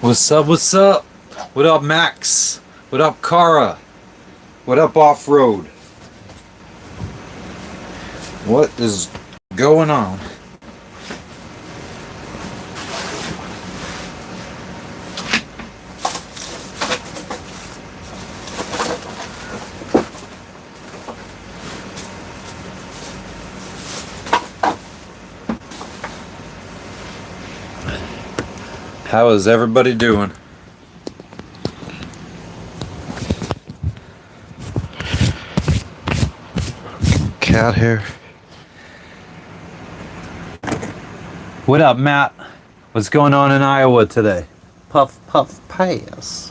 What's up? What's up? What up, Max? What up, Kara? What up, Off-Road? What is going on? How is everybody doing? Cat hair. What up, Matt? What's going on in Iowa today? Puff, puff, pass.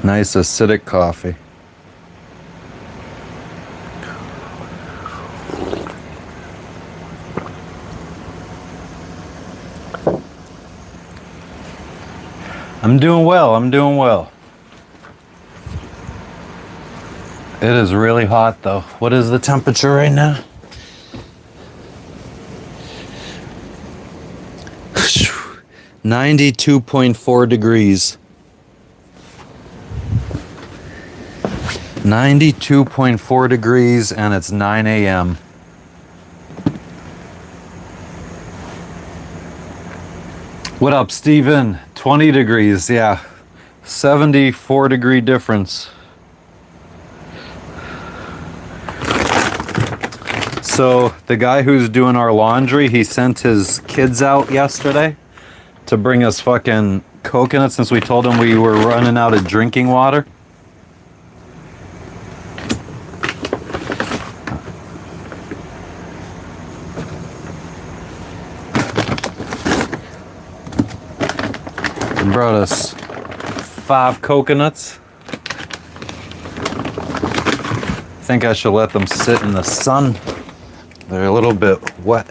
Nice acidic coffee. I'm doing well. It is really hot though. What is the temperature right now? 92.4 degrees. 92.4 degrees and it's 9 a.m. What up, Steven? 20 degrees, yeah. 74 degree difference. So the guy who's doing our laundry, he sent his kids out yesterday to bring us fucking coconuts since we told him we were running out of drinking water. He brought us 5 coconuts. I think I should let them sit in the sun. They're a little bit wet.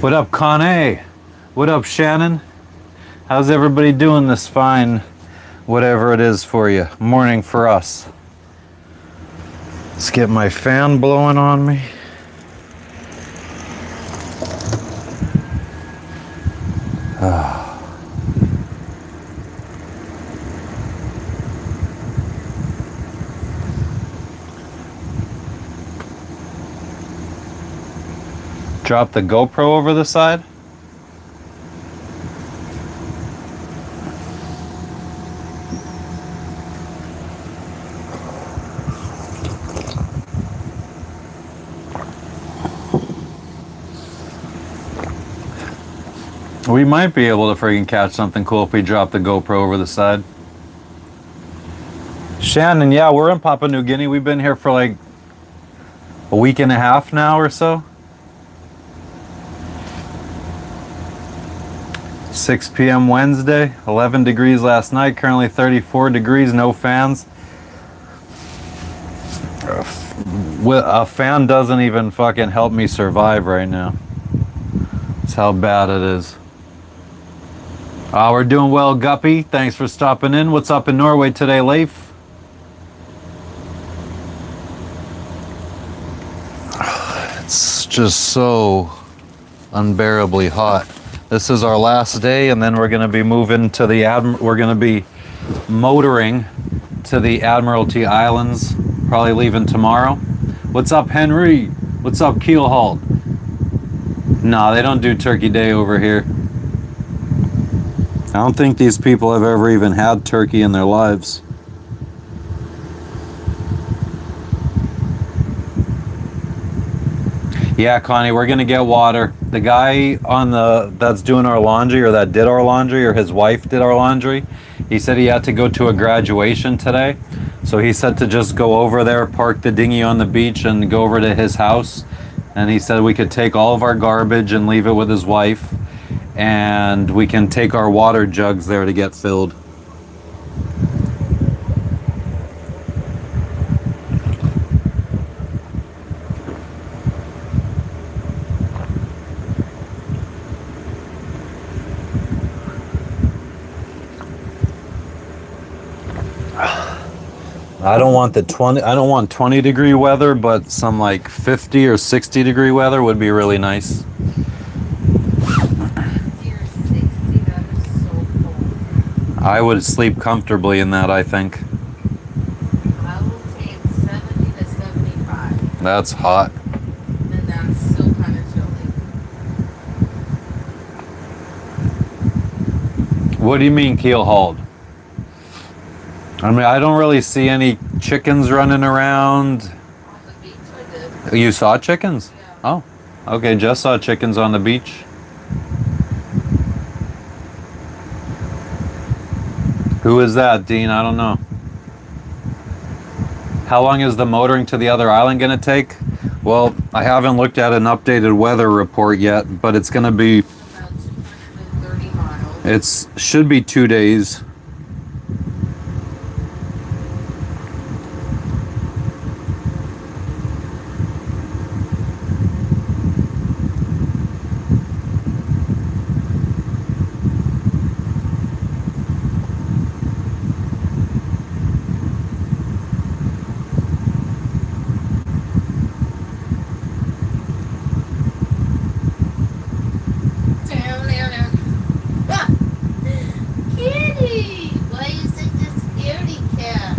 What up, Connie? What up, Shannon? How's everybody doing this fine, whatever it is for you? Morning for us. Let's get my fan blowing on me. Drop the GoPro over the side. We might be able to friggin' catch something cool if we drop the GoPro over the side. Shannon, yeah, we're in Papua New Guinea. We've been here for like a week and a half now or so. 6 p.m. Wednesday, 11 degrees last night, currently 34 degrees, no fans. A fan doesn't even fucking help me survive right now. That's how bad it is. We're doing well, Guppy. Thanks for stopping in. What's up in Norway today, Leif? It's just so unbearably hot. This is our last day, and then we're going to be moving to the we're going to be motoring to the Admiralty Islands, probably leaving tomorrow. What's up, Henry? What's up, Keelhaul? Nah, they don't do Turkey Day over here. I don't think these people have ever even had turkey in their lives. Yeah, Connie, we're gonna get water. The guy that's doing our laundry, or that did our laundry, or his wife did our laundry, he said he had to go to a graduation today. So he said to just go over there, park the dinghy on the beach, and go over to his house And he said we could take all of our garbage and leave it with his wife, and we can take our water jugs there to get filled. I don't want 20-degree weather, but some like 50 or 60-degree weather would be really nice. I would sleep comfortably in that, I think. I will take 70 to 75. That's hot. And that's still kind of chilly. What do you mean keel hauled? I mean, I don't really see any chickens running around. On the beach I did. You saw chickens? Yeah. Oh, okay. Just saw chickens on the beach. Who is that, Dean? I don't know. How long is the motoring to the other island going to take? Well, I haven't looked at an updated weather report yet, but it's going to be, About 230 miles. it should be 2 days. Kitty! Why are you such a scaredy cat?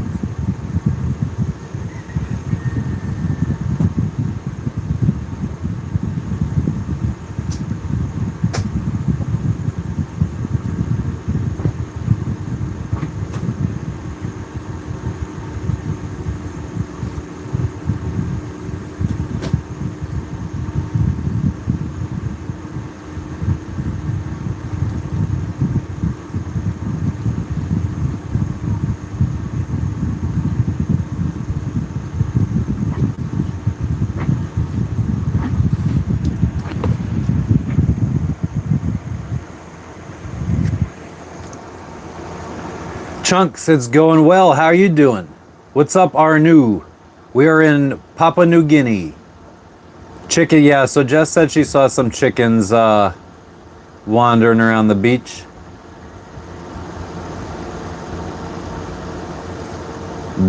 Chunks, it's going well. How are you doing? What's up, Arnu? We are in Papua New Guinea. Chicken, yeah, so Jess said she saw some chickens wandering around the beach.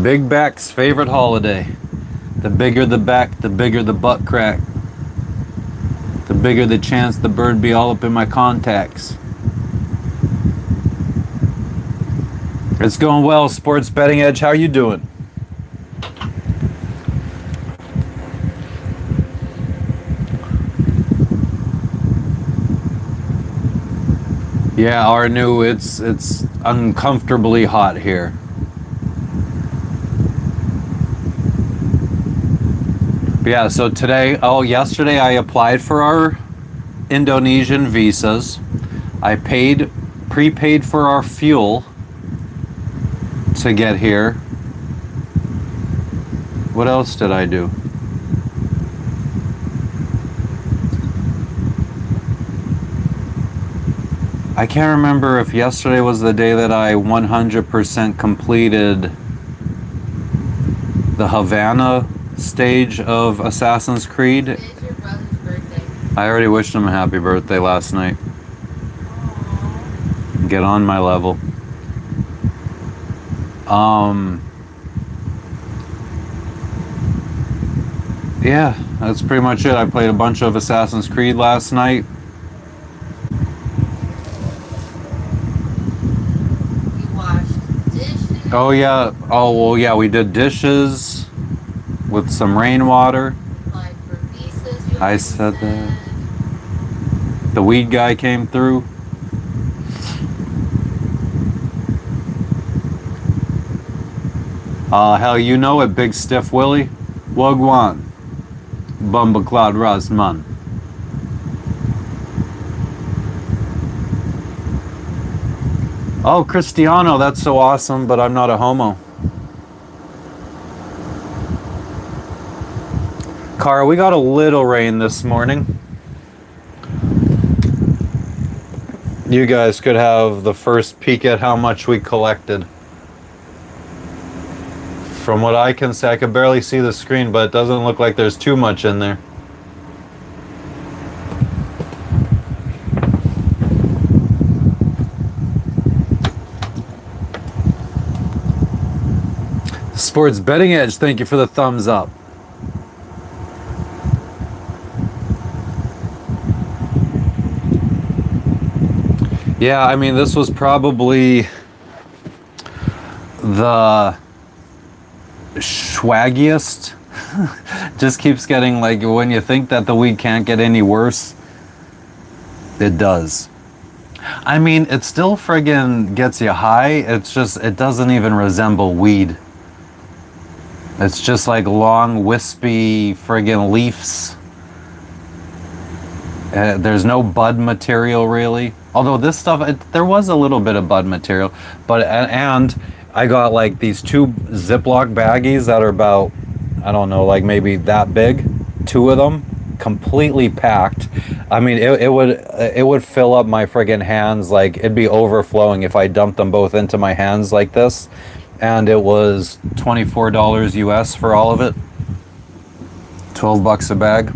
Big back's favorite holiday. The bigger the back, the bigger the butt crack. The bigger the chance the bird be all up in my contacts. It's going well, Sports Betting Edge. How you doing? Yeah, Arnu, it's uncomfortably hot here. Yeah, so yesterday I applied for our Indonesian visas. I prepaid for our fuel to get here. What else did I do? I can't remember if yesterday was the day that I 100% completed the Havana stage of Assassin's Creed. Today's your brother's birthday. I already wished him a happy birthday last night. Aww. Get on my level. Yeah, that's pretty much it. I played a bunch of Assassin's Creed last night. You washed dishes. Oh yeah. Oh well, yeah. We did dishes with some rainwater. Applied for visas. You I already said that. The weed guy came through. Hell, you know it, Big Stiff Willie. Wagwan. Bumba Cloud Rasman. Oh, Cristiano, that's so awesome, but I'm not a homo. Cara, we got a little rain this morning. You guys could have the first peek at how much we collected. From what I can see, I can barely see the screen, but it doesn't look like there's too much in there. Sports Betting Edge, thank you for the thumbs up. Yeah, I mean, this was probably the swaggiest. Just keeps getting, like, when you think that the weed can't get any worse, it does. I mean, it still friggin' gets you high. It's just, it doesn't even resemble weed. It's just like long, wispy friggin' leaves. There's no bud material really. Although this stuff, there was a little bit of bud material. But, and I got like these 2 Ziploc baggies that are about, I don't know, like maybe that big. 2 of them, completely packed. I mean, it would fill up my friggin' hands. Like, it'd be overflowing if I dumped them both into my hands like this. And it was $24 US for all of it. 12 bucks a bag.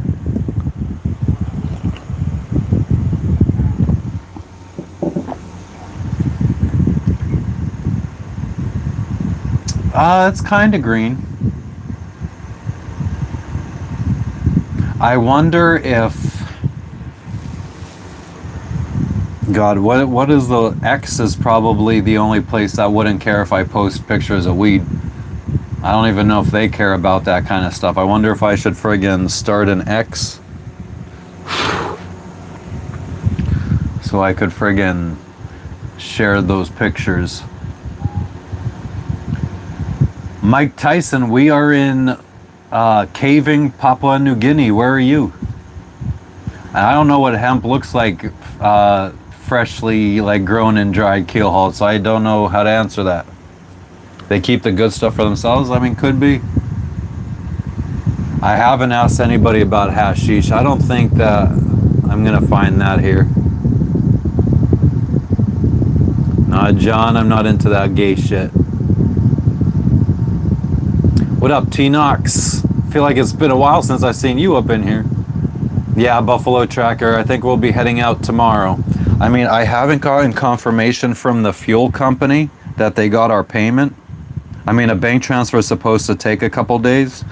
It's kind of green. I wonder if, God, what is the X is probably the only place that wouldn't care if I post pictures of weed. I don't even know if they care about that kind of stuff. I wonder if I should friggin' start an X so I could friggin' share those pictures. Mike Tyson, we are in Kavieng, Papua New Guinea. Where are you? I don't know what hemp looks like freshly like grown in dried keel halt, so I don't know how to answer that. They keep the good stuff for themselves? I mean, could be. I haven't asked anybody about hashish. I don't think that I'm gonna find that here. Nah, John, I'm not into that gay shit. What up, T-Nox? Feel like it's been a while since I've seen you up in here. Yeah, Buffalo Tracker. I think we'll be heading out tomorrow. I mean, I haven't gotten confirmation from the fuel company that they got our payment. I mean, a bank transfer is supposed to take a couple days.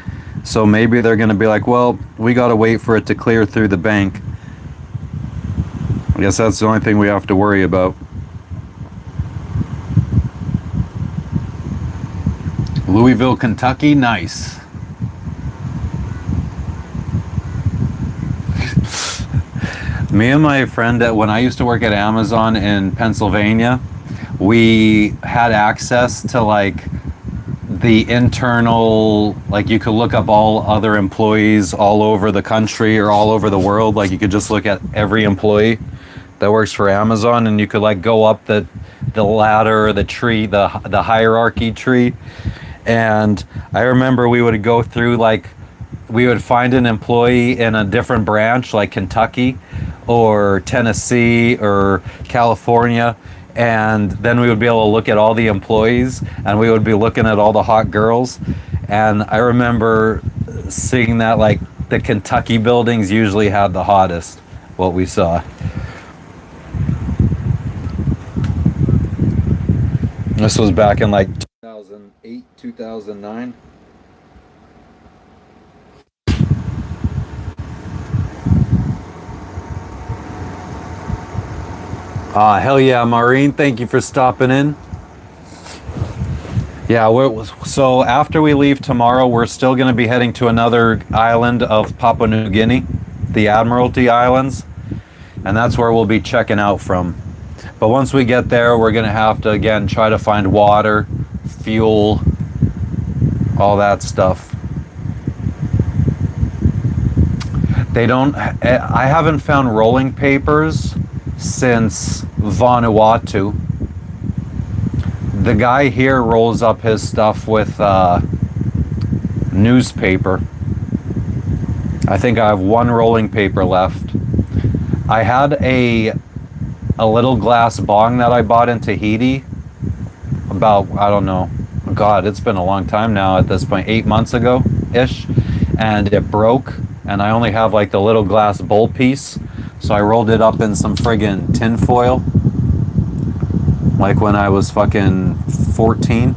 So maybe they're going to be like, well, we got to wait for it to clear through the bank. I guess that's the only thing we have to worry about. Louisville, Kentucky, nice. Me and my friend, when I used to work at Amazon in Pennsylvania, we had access to like the internal, like you could look up all other employees all over the country or all over the world. Like you could just look at every employee that works for Amazon, and you could like go up the ladder, the tree, the hierarchy tree. And I remember we would go through, like, we would find an employee in a different branch, like Kentucky or Tennessee or California, and then we would be able to look at all the employees, and we would be looking at all the hot girls. And I remember seeing that, like, the Kentucky buildings usually had the hottest, what we saw. This was back in like 2008, 2009. Hell yeah, Maureen, thank you for stopping in. Yeah, so after we leave tomorrow, we're still going to be heading to another island of Papua New Guinea, the Admiralty Islands, and that's where we'll be checking out from. But once we get there, we're going to have to, again, try to find water, fuel, all that stuff. I haven't found rolling papers since Vanuatu. The guy here rolls up his stuff with newspaper. I think I have one rolling paper left. I had a little glass bong that I bought in Tahiti about, I don't know, God, it's been a long time now at this point, 8 months ago ish, and it broke, and I only have like the little glass bowl piece, so I rolled it up in some friggin' tin foil, like when I was fucking 14.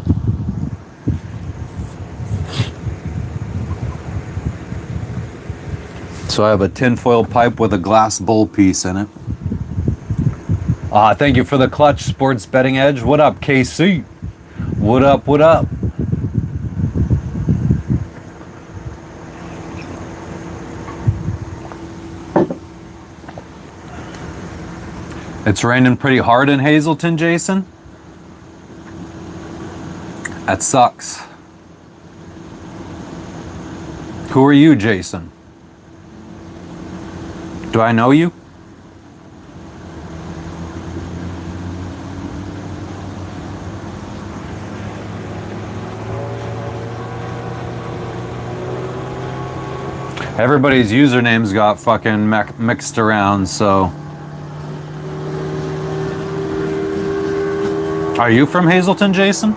So I have a tinfoil pipe with a glass bowl piece in it. Thank you for the clutch, Sports Betting Edge. What up, KC? What up, what up? It's raining pretty hard in Hazleton, Jason. That sucks. Who are you, Jason? Do I know you? Everybody's usernames got fucking mixed around, so. Are you from Hazleton, Jason?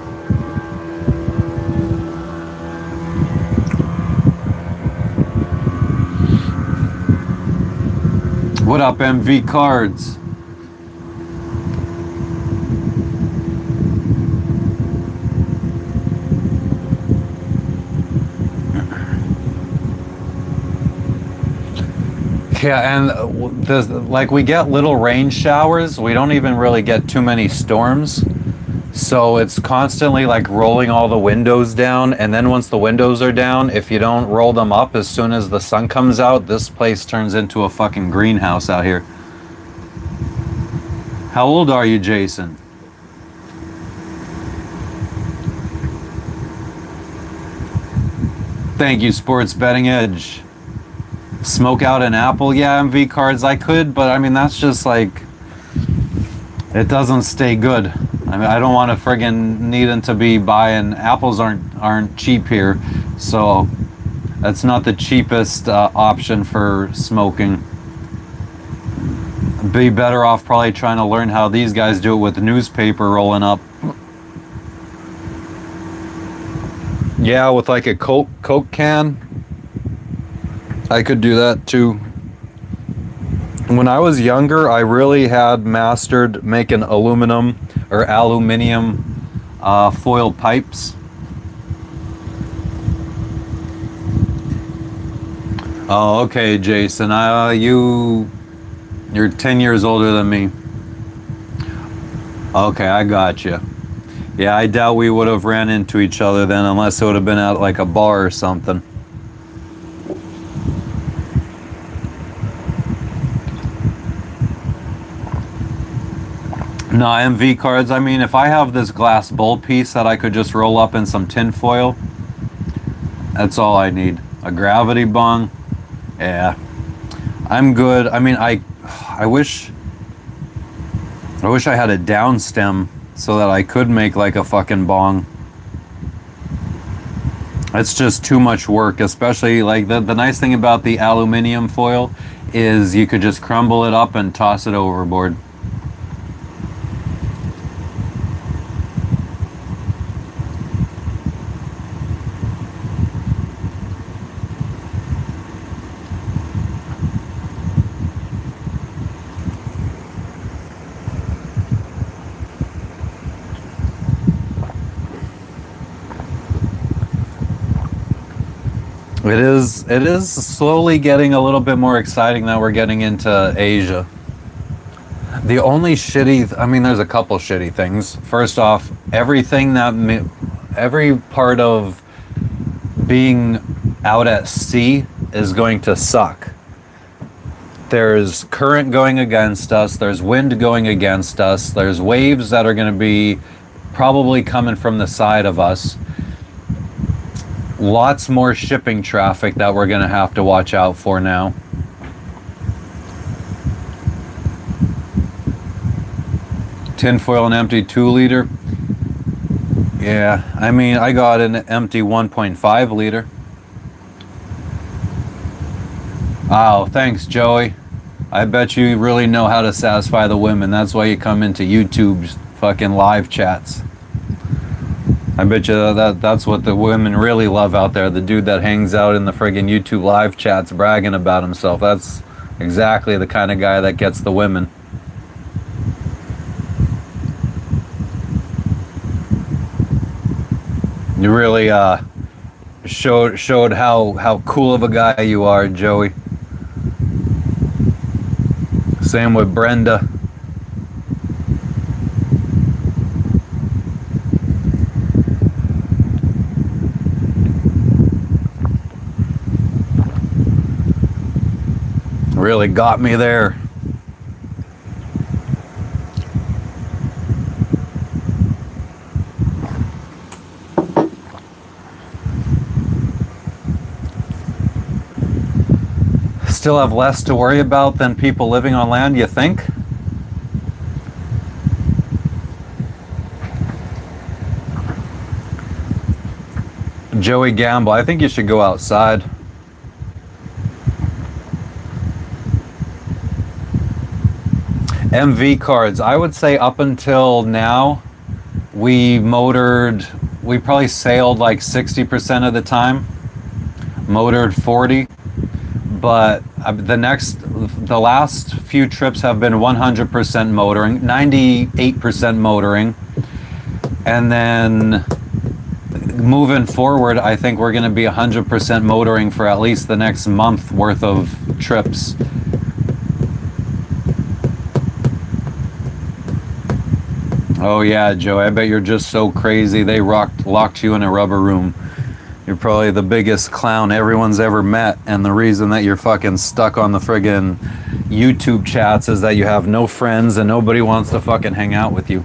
What up, MV Cards? Yeah, and like we get little rain showers. We don't even really get too many storms. So it's constantly like rolling all the windows down. And then once the windows are down, if you don't roll them up as soon as the sun comes out, this place turns into a fucking greenhouse out here. How old are you, Jason? Thank you, Sports Betting Edge. Smoke out an apple? Yeah, MV Cards, I could, but I mean, that's just like, it doesn't stay good. I mean, I don't want to friggin' needing to be buying, apples aren't cheap here, so that's not the cheapest option for smoking. Be better off probably trying to learn how these guys do it with newspaper rolling up. Yeah, with like a Coke can. I could do that too. When I was younger, I really had mastered making aluminium foil pipes. Oh, okay, Jason. You're 10 years older than me. Okay, I got you. Yeah, I doubt we would have ran into each other then, unless it would have been at like a bar or something. No, MV Cards, I mean, if I have this glass bowl piece that I could just roll up in some tin foil, that's all I need. A gravity bong, yeah. I'm good. I mean, I wish I had a down stem so that I could make like a fucking bong. It's just too much work, especially like the nice thing about the aluminum foil is you could just crumble it up and toss it overboard. It is slowly getting a little bit more exciting that we're getting into Asia. The only I mean, there's a couple shitty things. First off, every part of being out at sea is going to suck. There's current going against us, there's wind going against us, there's waves that are going to be probably coming from the side of us. Lots more shipping traffic that we're going to have to watch out for now. Tinfoil and empty 2-liter. Yeah, I mean, I got an empty 1.5 liter. Oh, thanks, Joey. I bet you really know how to satisfy the women. That's why you come into YouTube's fucking live chats. I bet you that's what the women really love out there. The dude that hangs out in the friggin' YouTube live chats bragging about himself. That's exactly the kind of guy that gets the women. You really showed how cool of a guy you are, Joey. Same with Brenda. Really got me there. Still have less to worry about than people living on land, you think? Joey Gamble, I think you should go outside. MV cards, I would say up until now, we probably sailed like 60% of the time, motored 40, but the last few trips have been 100% motoring, 98% motoring, and then moving forward, I think we're going to be 100% motoring for at least the next month worth of trips. Oh yeah, Joe, I bet you're just so crazy they locked you in a rubber room. You're probably the biggest clown everyone's ever met, and the reason that you're fucking stuck on the friggin' YouTube chats is that you have no friends and nobody wants to fucking hang out with you.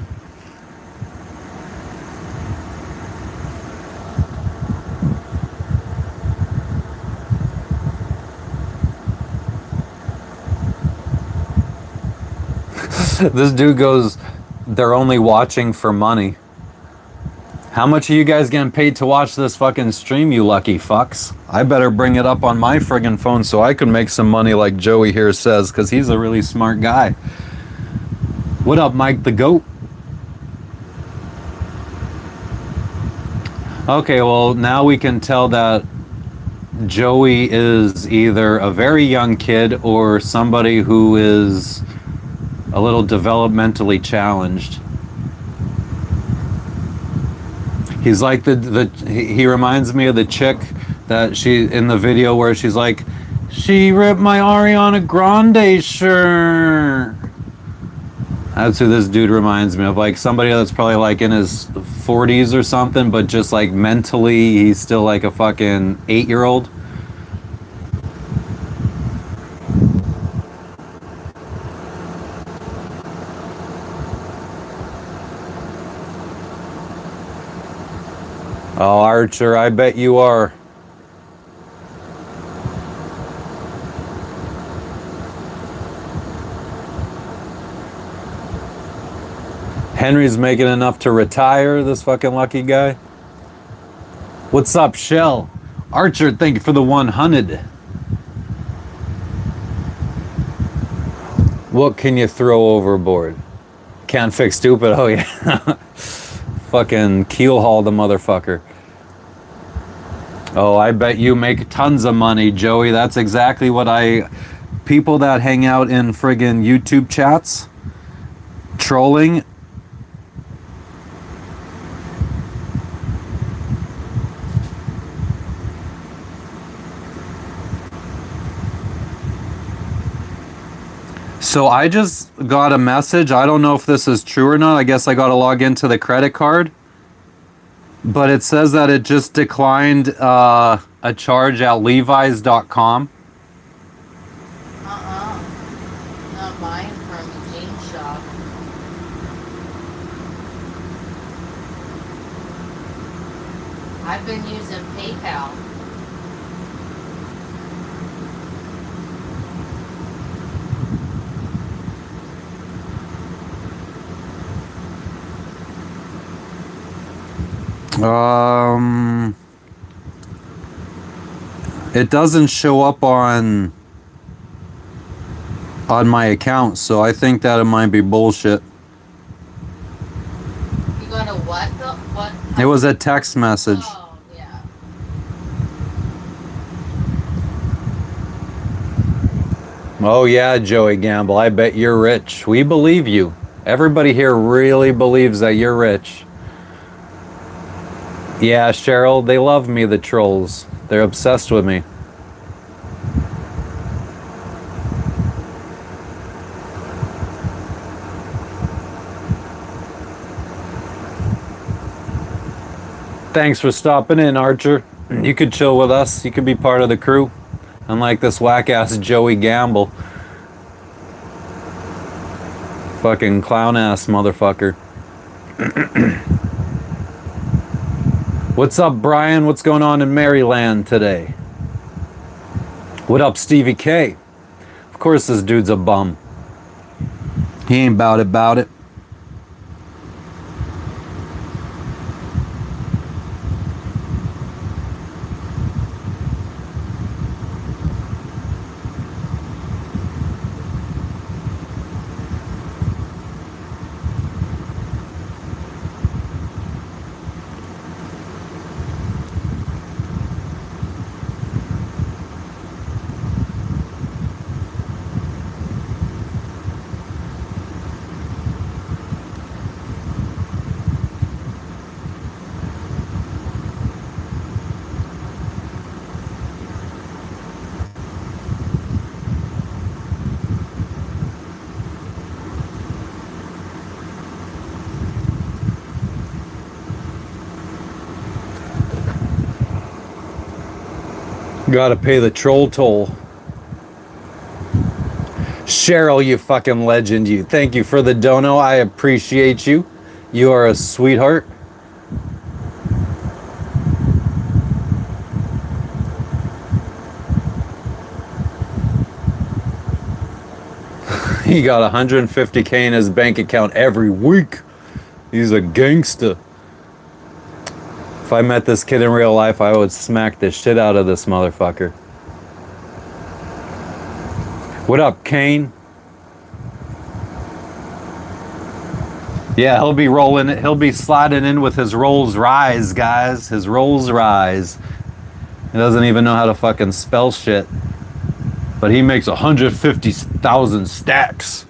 This dude goes, they're only watching for money. How much are you guys getting paid to watch this fucking stream, you lucky fucks? I better bring it up on my friggin' phone so I can make some money like Joey here says, because he's a really smart guy. What up, Mike the Goat? Okay, well, now we can tell that Joey is either a very young kid or somebody who is a little developmentally challenged. He's like he reminds me of the chick that she in the video where she's like, she ripped my Ariana Grande shirt. That's who this dude reminds me of, like somebody that's probably like in his 40s or something, but just like mentally he's still like a fucking 8-year-old. Oh, Archer, I bet you are. Henry's making enough to retire, this fucking lucky guy. What's up, Shell? Archer, thank you for the 100. What can you throw overboard? Can't fix stupid, oh yeah. Fucking keel haul the motherfucker. Oh, I bet you make tons of money, Joey. That's exactly what people that hang out in friggin' YouTube chats, trolling. So I just got a message. I don't know if this is true or not. I guess I got to log into the credit card. But it says that it just declined a charge at levis.com. Not mine from a jean shop. I've been using PayPal. It doesn't show up on on my account, so I think that it might be bullshit. You got a what? What? It was a text message. Oh, yeah. Oh yeah, Joey Gamble, I bet you're rich. We believe you. Everybody here really believes that you're rich. Yeah, Cheryl, they love me, the trolls. They're obsessed with me. Thanks for stopping in, Archer. You could chill with us. You could be part of the crew. Unlike this whack-ass Joey Gamble. Fucking clown-ass motherfucker. What's up, Brian? What's going on in Maryland today? What up, Stevie K? Of course this dude's a bum. He ain't about it. Gotta pay the troll toll. Cheryl, you fucking legend, you. Thank you for the dono. I appreciate you. You are a sweetheart. He got 150K in his bank account every week. He's a gangster. If I met this kid in real life, I would smack the shit out of this motherfucker. What up, Kane? Yeah, he'll be sliding in with his Rolls Rise, guys. His Rolls Rise. He doesn't even know how to fucking spell shit. But he makes 150,000 stacks.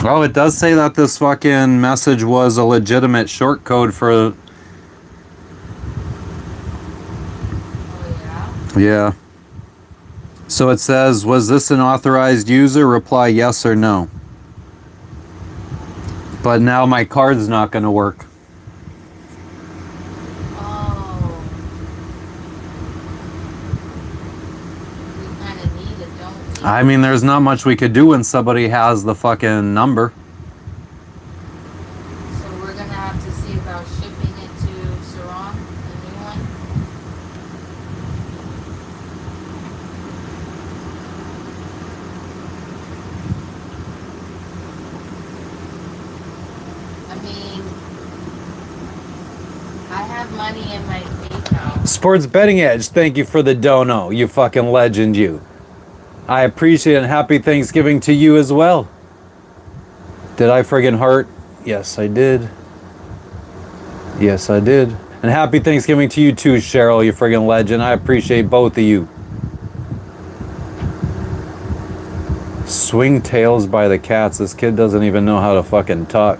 Oh, it does say that this fucking message was a legitimate short code for... Oh, yeah? Yeah. So it says, was this an authorized user? Reply yes or no. But now my card's not going to work. Oh. We kind of need it, don't we? I mean, there's not much we could do when somebody has the fucking number. So we're going to have to see about shipping it to Sarong, the new one? I mean, I have money in my PayPal. Sports Betting Edge, thank you for the dono, you fucking legend, you. I appreciate it, and happy Thanksgiving to you as well. Did I friggin' heart? Yes, I did. Yes, I did. And happy Thanksgiving to you too, Cheryl, you friggin' legend. I appreciate both of you. Swing tails by the cats. This kid doesn't even know how to fucking talk.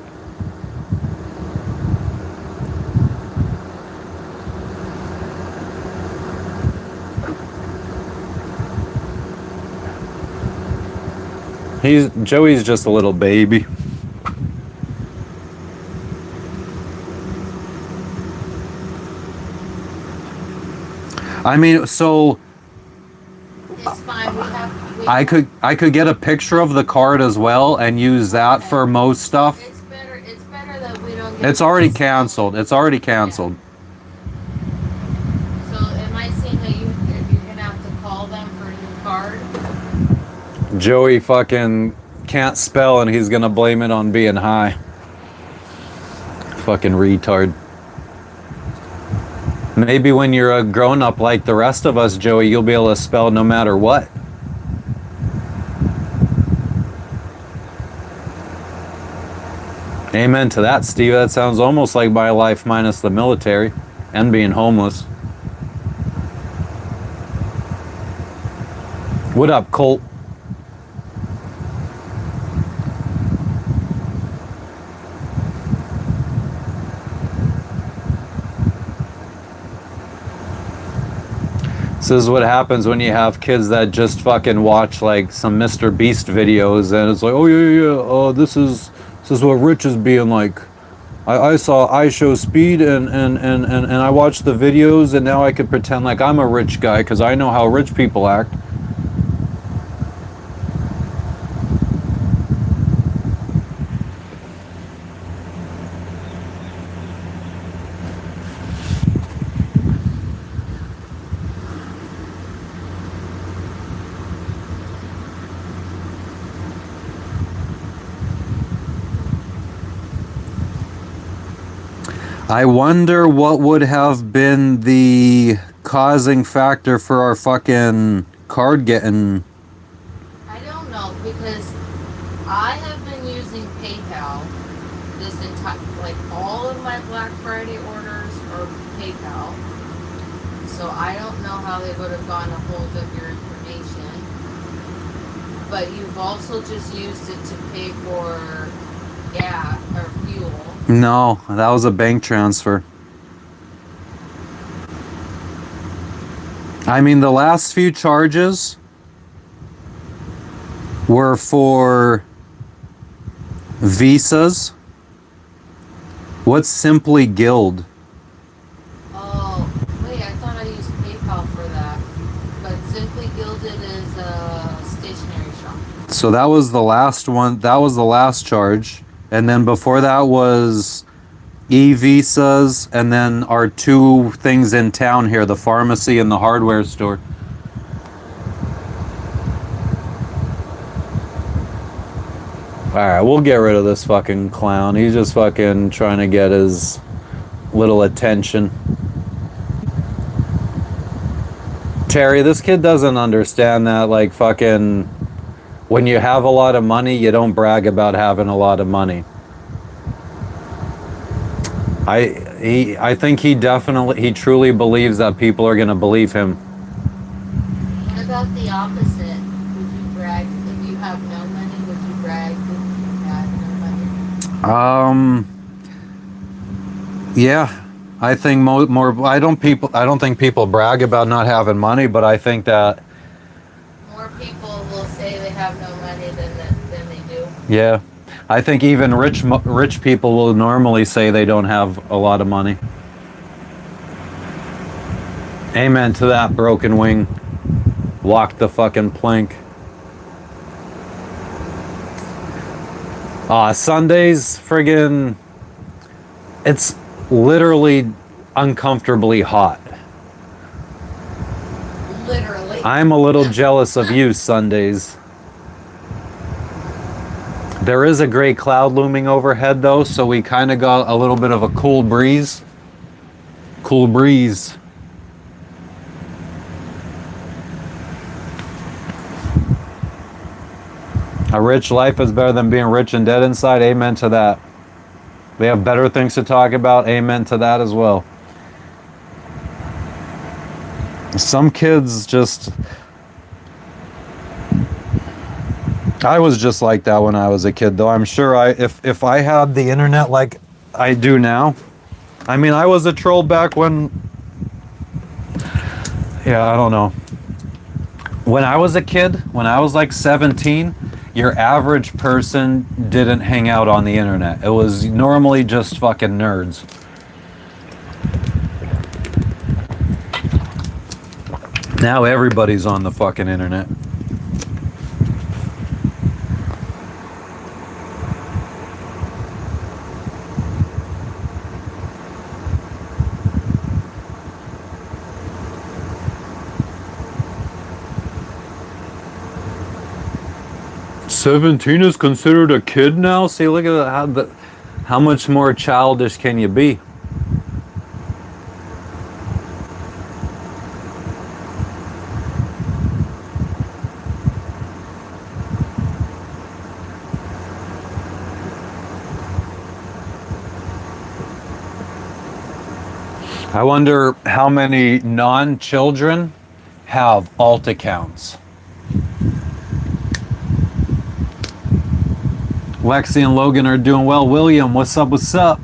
Joey's just a little baby. I mean, so It's fine. I could get a picture of the card as well and use that for most stuff. It's better that we don't get... It's already canceled. It's already canceled. So it might seem that you're going to have to call them for a new card. Joey fucking can't spell and he's gonna blame it on being high. Fucking retard. Maybe when you're a grown up like the rest of us, Joey, you'll be able to spell no matter what. Amen to that, Steve. That sounds almost like my life minus the military and being homeless. What up, Colt? This is what happens when you have kids that just fucking watch like some Mr. Beast videos, and it's like, oh yeah, oh this is what Rich is being like. I saw I Show Speed and I watched the videos, and now I could pretend like I'm a rich guy because I know how rich people act. I wonder what would have been the causing factor for our fucking card getting. I don't know, because I have been using PayPal this entire, like all of my Black Friday orders are PayPal. So I don't know how they would have gotten a hold of your information. But you've also just used it to pay for gas or fuel. No, that was a bank transfer. I mean, the last few charges were for visas. What's Simply Guild? Oh, wait, I thought I used PayPal for that. But Simply Gilded is a stationery shop. So that was the last one. That was the last charge. And then before that was e-visas, and then our two things in town here, the pharmacy and the hardware store. Alright, we'll get rid of this fucking clown. He's just fucking trying to get his little attention. Terry, this kid doesn't understand that, like, fucking, when you have a lot of money, you don't brag about having a lot of money. I think he truly believes that people are gonna believe him. What about the opposite? Would you brag if you have no money? Would you brag if you had no money? Yeah. I think more. I don't think people brag about not having money, but I think that More people will say they have no money than they do. yeah, I think even rich people will normally say they don't have a lot of money. Amen to that, broken wing. Walk the fucking plank. Sundays, friggin', it's literally uncomfortably hot. Literally. I'm a little jealous of you, Sundays. There is a gray cloud looming overhead, though, so we kind of got a little bit of a cool breeze. Cool breeze. A rich life is better than being rich and dead inside. Amen to that. They have better things to talk about. Amen to that as well. Some kids just... I was just like that when I was a kid, though. I'm sure if I had the internet like I do now... I mean, I was a troll back when... Yeah, I don't know. When I was a kid, when I was like 17... your average person didn't hang out on the internet. It was normally just fucking nerds. Now everybody's on the fucking internet. "17 is considered a kid now?" See, look at how much more childish can you be? I wonder how many non-children have alt accounts. Lexi and Logan are doing well. William, what's up? What's up?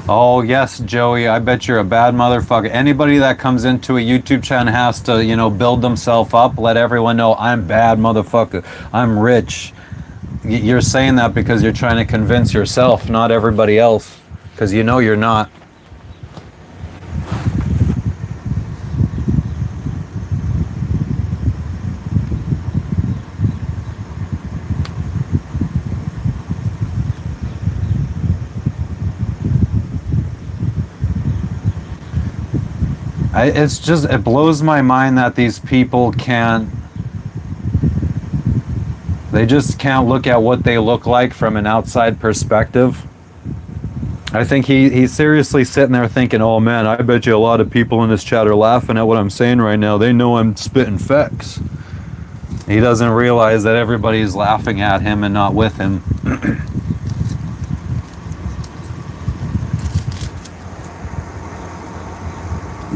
Oh, yes, Joey, I bet you're a bad motherfucker. Anybody that comes into a YouTube channel has to, build themselves up, let everyone know I'm bad motherfucker. I'm rich. You're saying that because you're trying to convince yourself, not everybody else, because you're not. It blows my mind that these people they just can't look at what they look like from an outside perspective. I think he's seriously sitting there thinking, oh man, I bet you a lot of people in this chat are laughing at what I'm saying right now. They know I'm spitting facts. He doesn't realize that everybody's laughing at him and not with him.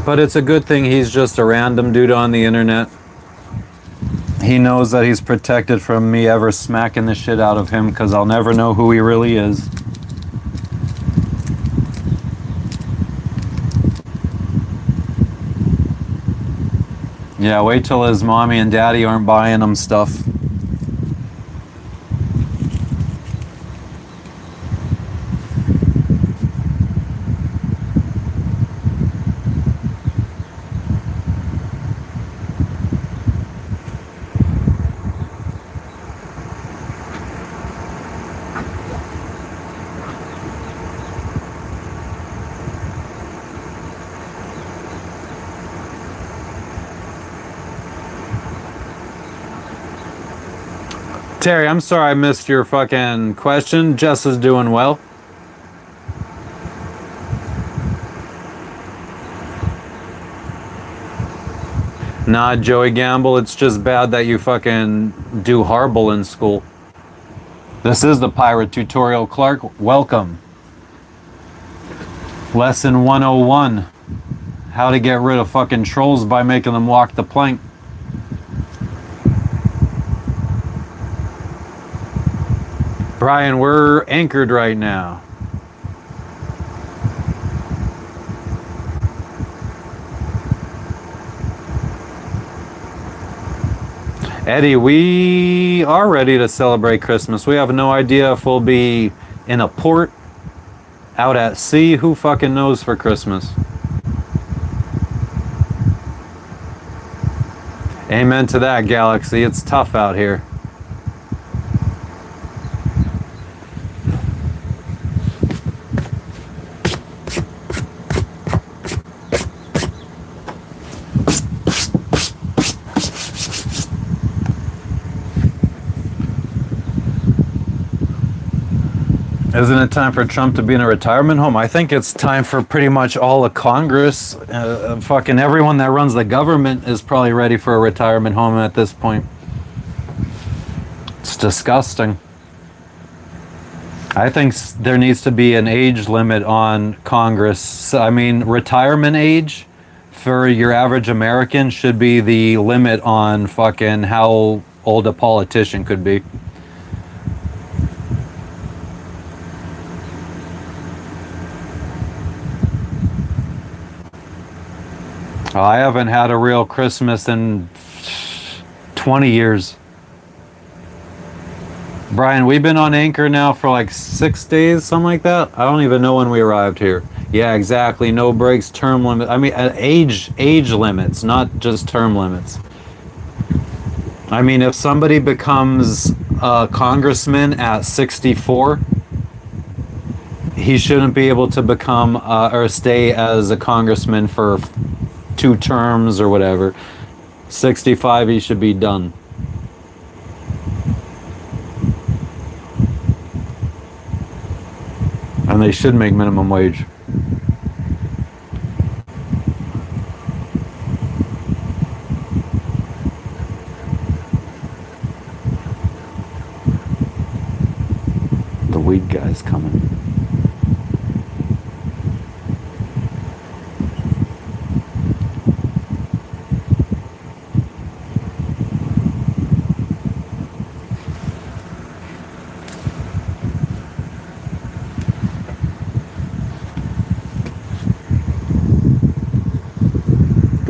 But it's a good thing he's just a random dude on the internet. He knows that he's protected from me ever smacking the shit out of him, because I'll never know who he really is. Yeah, wait till his mommy and daddy aren't buying him stuff. Terry, I'm sorry I missed your fucking question. Jess is doing well. Nah, Joey Gamble, it's just bad that you fucking do horrible in school. This is the Pirate Tutorial. Clark, welcome. Lesson 101. How to get rid of fucking trolls by making them walk the plank. Brian, we're anchored right now. Eddie, we are ready to celebrate Christmas. We have no idea if we'll be in a port, out at sea. Who fucking knows for Christmas? Amen to that, Galaxy. It's tough out here. Isn't it time for Trump to be in a retirement home? I think it's time for pretty much all of Congress. Fucking everyone that runs the government is probably ready for a retirement home at this point. It's disgusting. I think there needs to be an age limit on Congress. I mean, retirement age for your average American should be the limit on fucking how old a politician could be. I haven't had a real Christmas in 20 years. Brian, we've been on Anchor now for like 6 days, something like that. I don't even know when we arrived here. Yeah, exactly. No breaks, term limit. I mean, age limits, not just term limits. I mean, if somebody becomes a congressman at 64, he shouldn't be able to become or stay as a congressman for 2 terms or whatever. 65, he should be done. And they should make minimum wage.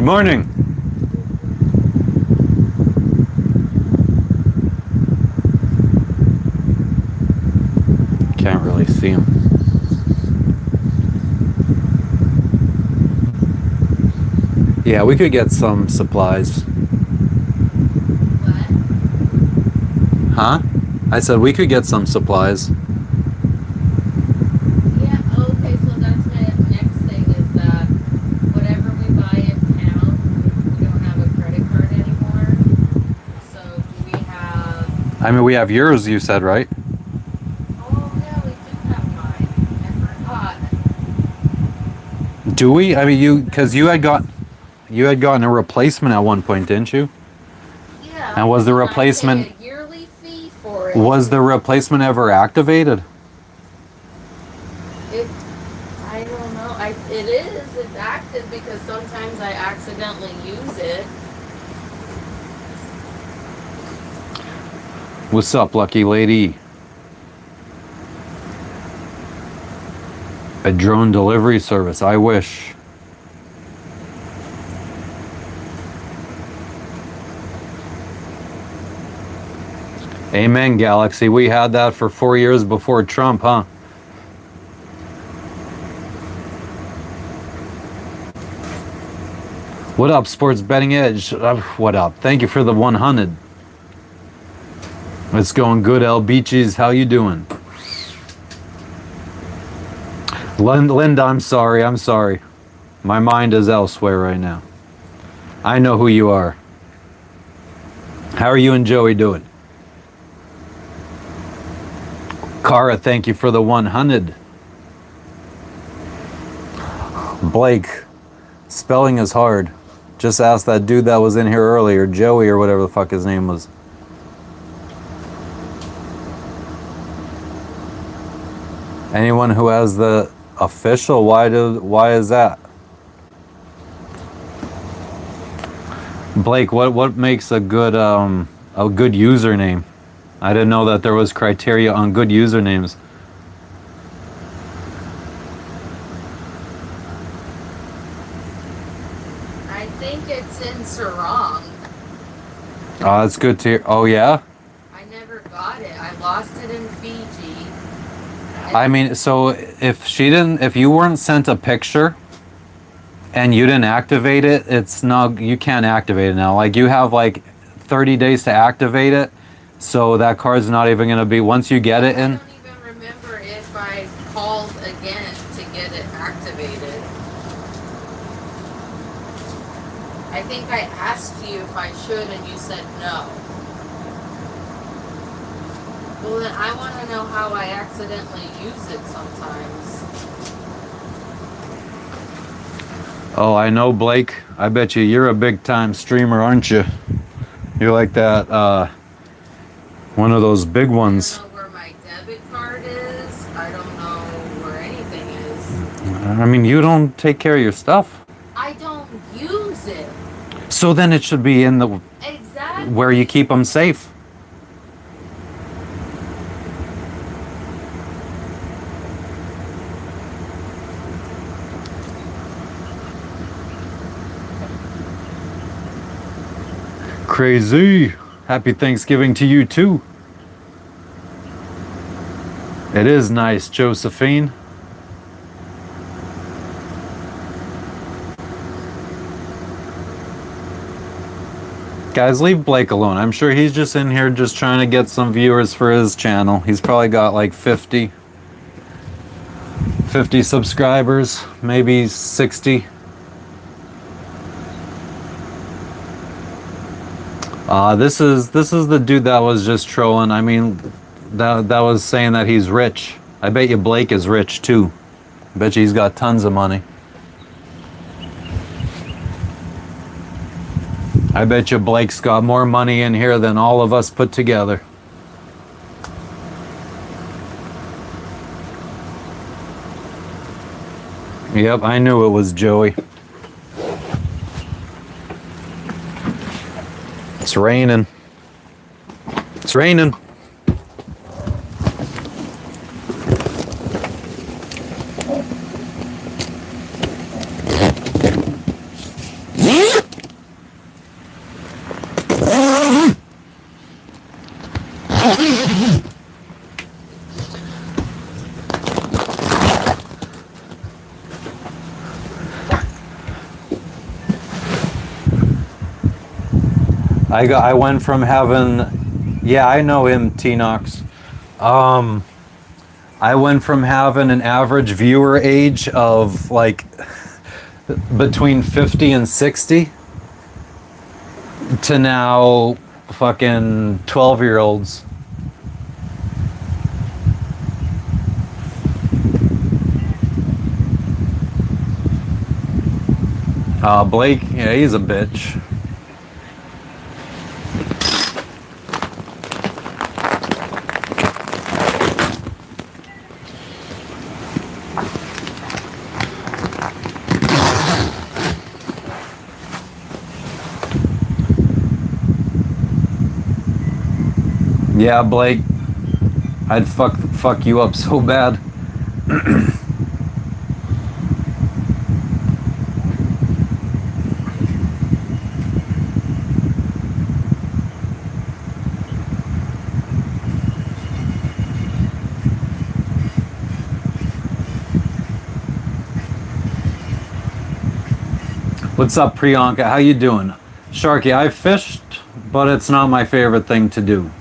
morning. Can't really see him. Yeah, we could get some supplies. What? Huh? I said we could get some supplies. Yeah, okay, so that's my next thing is that whatever we buy in town, we don't have a credit card anymore. So do we have, I mean, we have yours, you said, right? oh yeah, we do have mine. I forgot. Do we? I mean, because you had gotten a replacement at one point, didn't you? Yeah. And was the I pay replacement a yearly fee for it. was the replacement ever activated? I don't know. It's active because sometimes I accidentally use it. What's up, lucky lady? A drone delivery service. I wish. Amen, Galaxy. We had that for 4 years before Trump, huh? What up, Sports Betting Edge? What up? Thank you for the 100. It's going good, El Beaches. How you doing? Linda, I'm sorry. My mind is elsewhere right now. I know who you are. How are you and Joey doing? Kara, thank you for the 100. Blake, spelling is hard. Just ask that dude that was in here earlier, Joey or whatever the fuck his name was. Anyone who has the official, why is that? Blake, what makes a good username? I didn't know that there was criteria on good usernames. I think it's in Sarong. Oh, that's good to hear. Oh, yeah? I never got it. I lost it in Fiji. I mean, so if you weren't sent a picture and you didn't activate it, you can't activate it now. Like, you have like 30 days to activate it. So that card's not even going to be, once you get it in. I don't even remember if I called again to get it activated. I think I asked you if I should and you said no. Well, then I want to know how I accidentally use it sometimes. Oh, I know, Blake. I bet you're a big time streamer, aren't you? You're like that, one of those big ones. I don't know where my debit card is. I don't know where anything is. I mean, you don't take care of your stuff. I don't use it. So then it should be in the Exactly. where you keep them safe. Crazy. Happy Thanksgiving to you too. It is nice, Josephine. Guys, leave Blake alone. I'm sure he's just in here just trying to get some viewers for his channel. He's probably got like 50 subscribers, maybe 60. This is the dude that was just trolling. I mean, that was saying that he's rich. I bet you Blake is rich too. I bet you he's got tons of money. I bet you Blake's got more money in here than all of us put together. Yep, I knew it was Joey. It's raining. It's raining. I went from having, yeah, I know him, T-Nox. I went from having an average viewer age of like between 50 and 60 to now fucking 12-year-olds. Blake, yeah, he's a bitch. Yeah, Blake, I'd fuck you up so bad. What's up, Priyanka? How you doing? Sharky, I've fished, but it's not my favorite thing to do.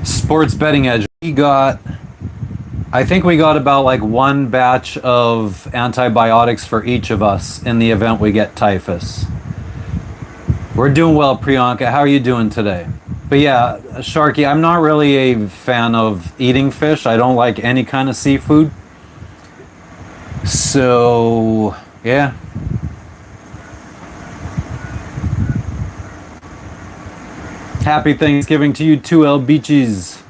Sports Betting Edge. I think we got about like one batch of antibiotics for each of us in the event we get typhus. We're doing well, Priyanka. How are you doing today? But yeah, Sharky, I'm not really a fan of eating fish. I don't like any kind of seafood. So, yeah. Happy Thanksgiving to you too, El Beaches.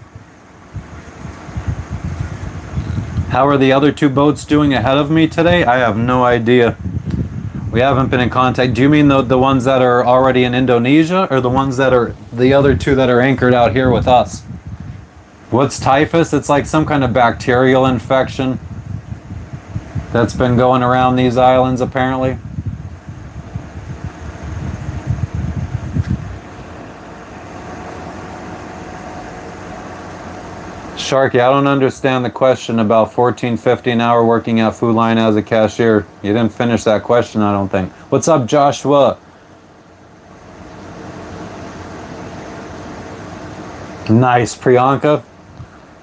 How are the other two boats doing ahead of me today? I have no idea. We haven't been in contact. Do you mean the ones that are already in Indonesia, or the ones that are the other two that are anchored out here with us? What's typhus? It's like some kind of bacterial infection that's been going around these islands apparently. Sharky, I don't understand the question about $14.50 an hour working at Food Line as a cashier. You didn't finish that question, I don't think. What's up, Joshua? Nice, Priyanka.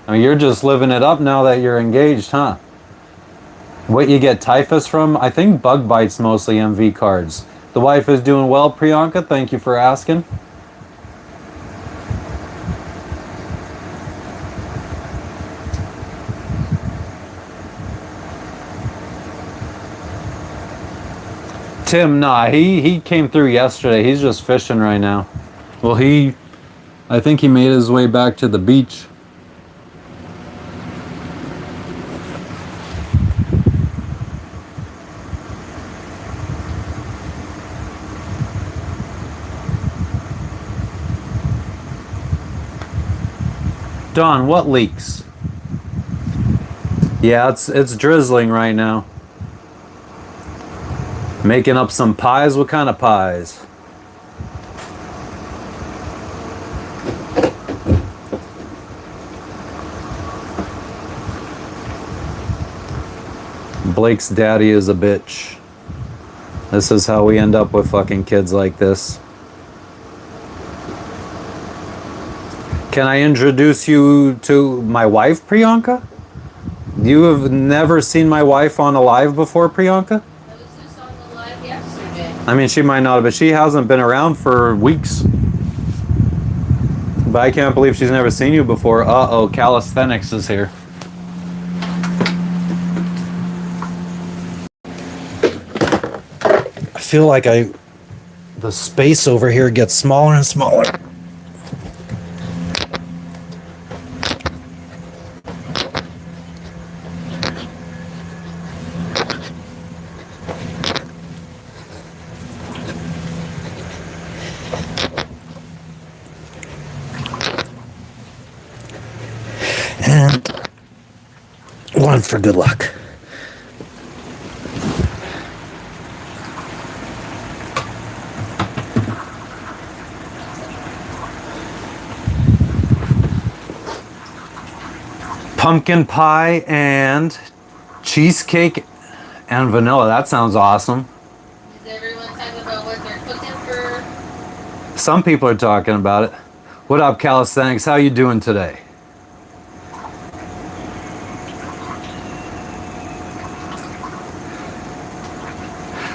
I mean, you're just living it up now that you're engaged, huh? What you get typhus from? I think bug bites mostly, MV cards. The wife is doing well, Priyanka. Thank you for asking. Tim, nah, he came through yesterday. He's just fishing right now. Well, I think he made his way back to the beach. Don, what leaks? Yeah, it's drizzling right now. Making up some pies? What kind of pies? Blake's daddy is a bitch. This is how we end up with fucking kids like this. Can I introduce you to my wife, Priyanka? You have never seen my wife on a live before, Priyanka? I mean, she might not have, but she hasn't been around for weeks. But I can't believe she's never seen you before. Uh-oh, calisthenics is here. I feel like the space over here gets smaller and smaller. And one for good luck. Pumpkin pie and cheesecake And vanilla. That sounds awesome. Is everyone talking about what they're cooking for? Some people are talking about it. What up, Calisthenics? How you doing today?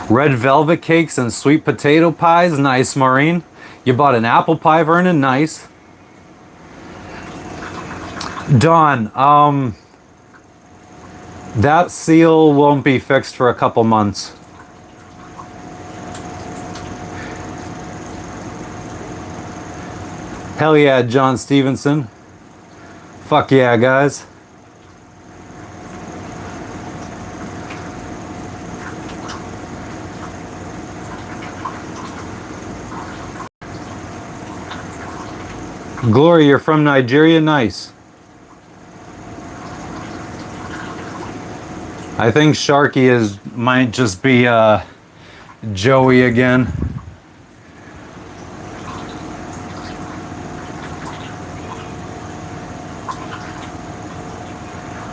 Red velvet cakes and sweet potato pies. Nice, Maureen. You bought an apple pie, Vernon. Nice. Dawn, that seal won't be fixed for a couple months. Hell yeah, John Stevenson. Fuck yeah, guys. Glory, you're from Nigeria? Nice. I think Sharky might just be Joey again.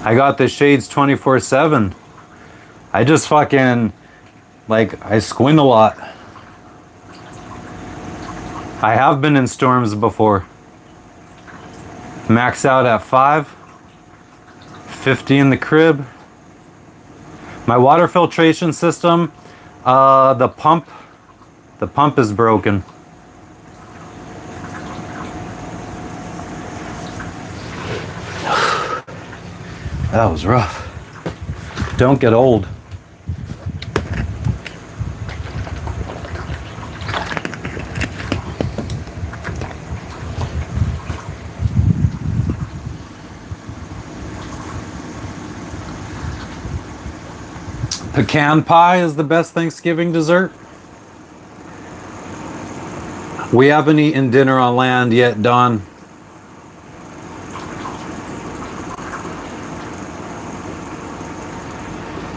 I got the shades 24/7. I just fucking, like, I squint a lot. I have been in storms before. Max out at 5, 50 in the crib. My water filtration system, the pump is broken. That was rough. Don't get old. Pecan pie is the best Thanksgiving dessert. We haven't eaten dinner on land yet, Don.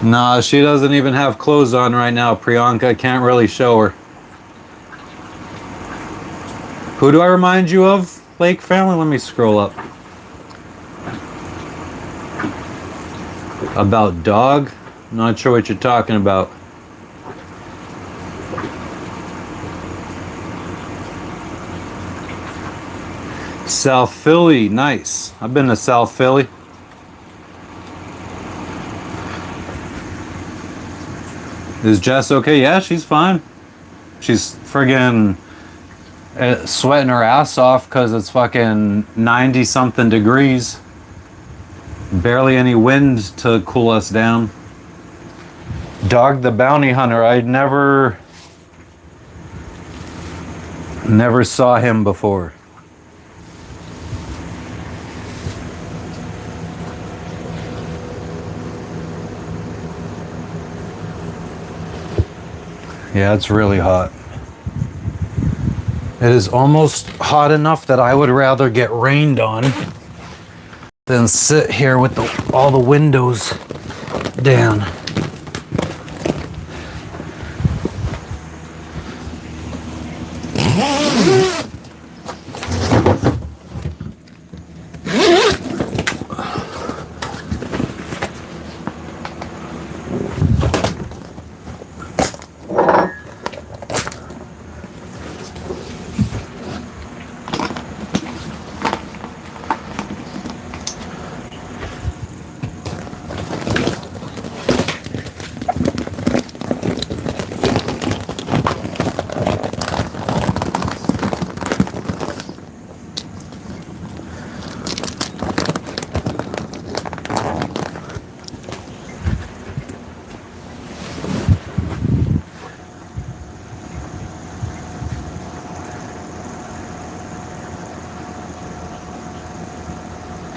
Nah, she doesn't even have clothes on right now, Priyanka. Can't really show her. Who do I remind you of, Lake family? Let me scroll up. About dog? Not sure what you're talking about. South Philly, nice. I've been to South Philly. Is Jess okay? Yeah, she's fine. She's friggin' sweating her ass off because it's fucking 90 something degrees. Barely any wind to cool us down. Dog the Bounty Hunter. I never saw him before. Yeah, it's really hot. It is almost hot enough that I would rather get rained on than sit here with all the windows down.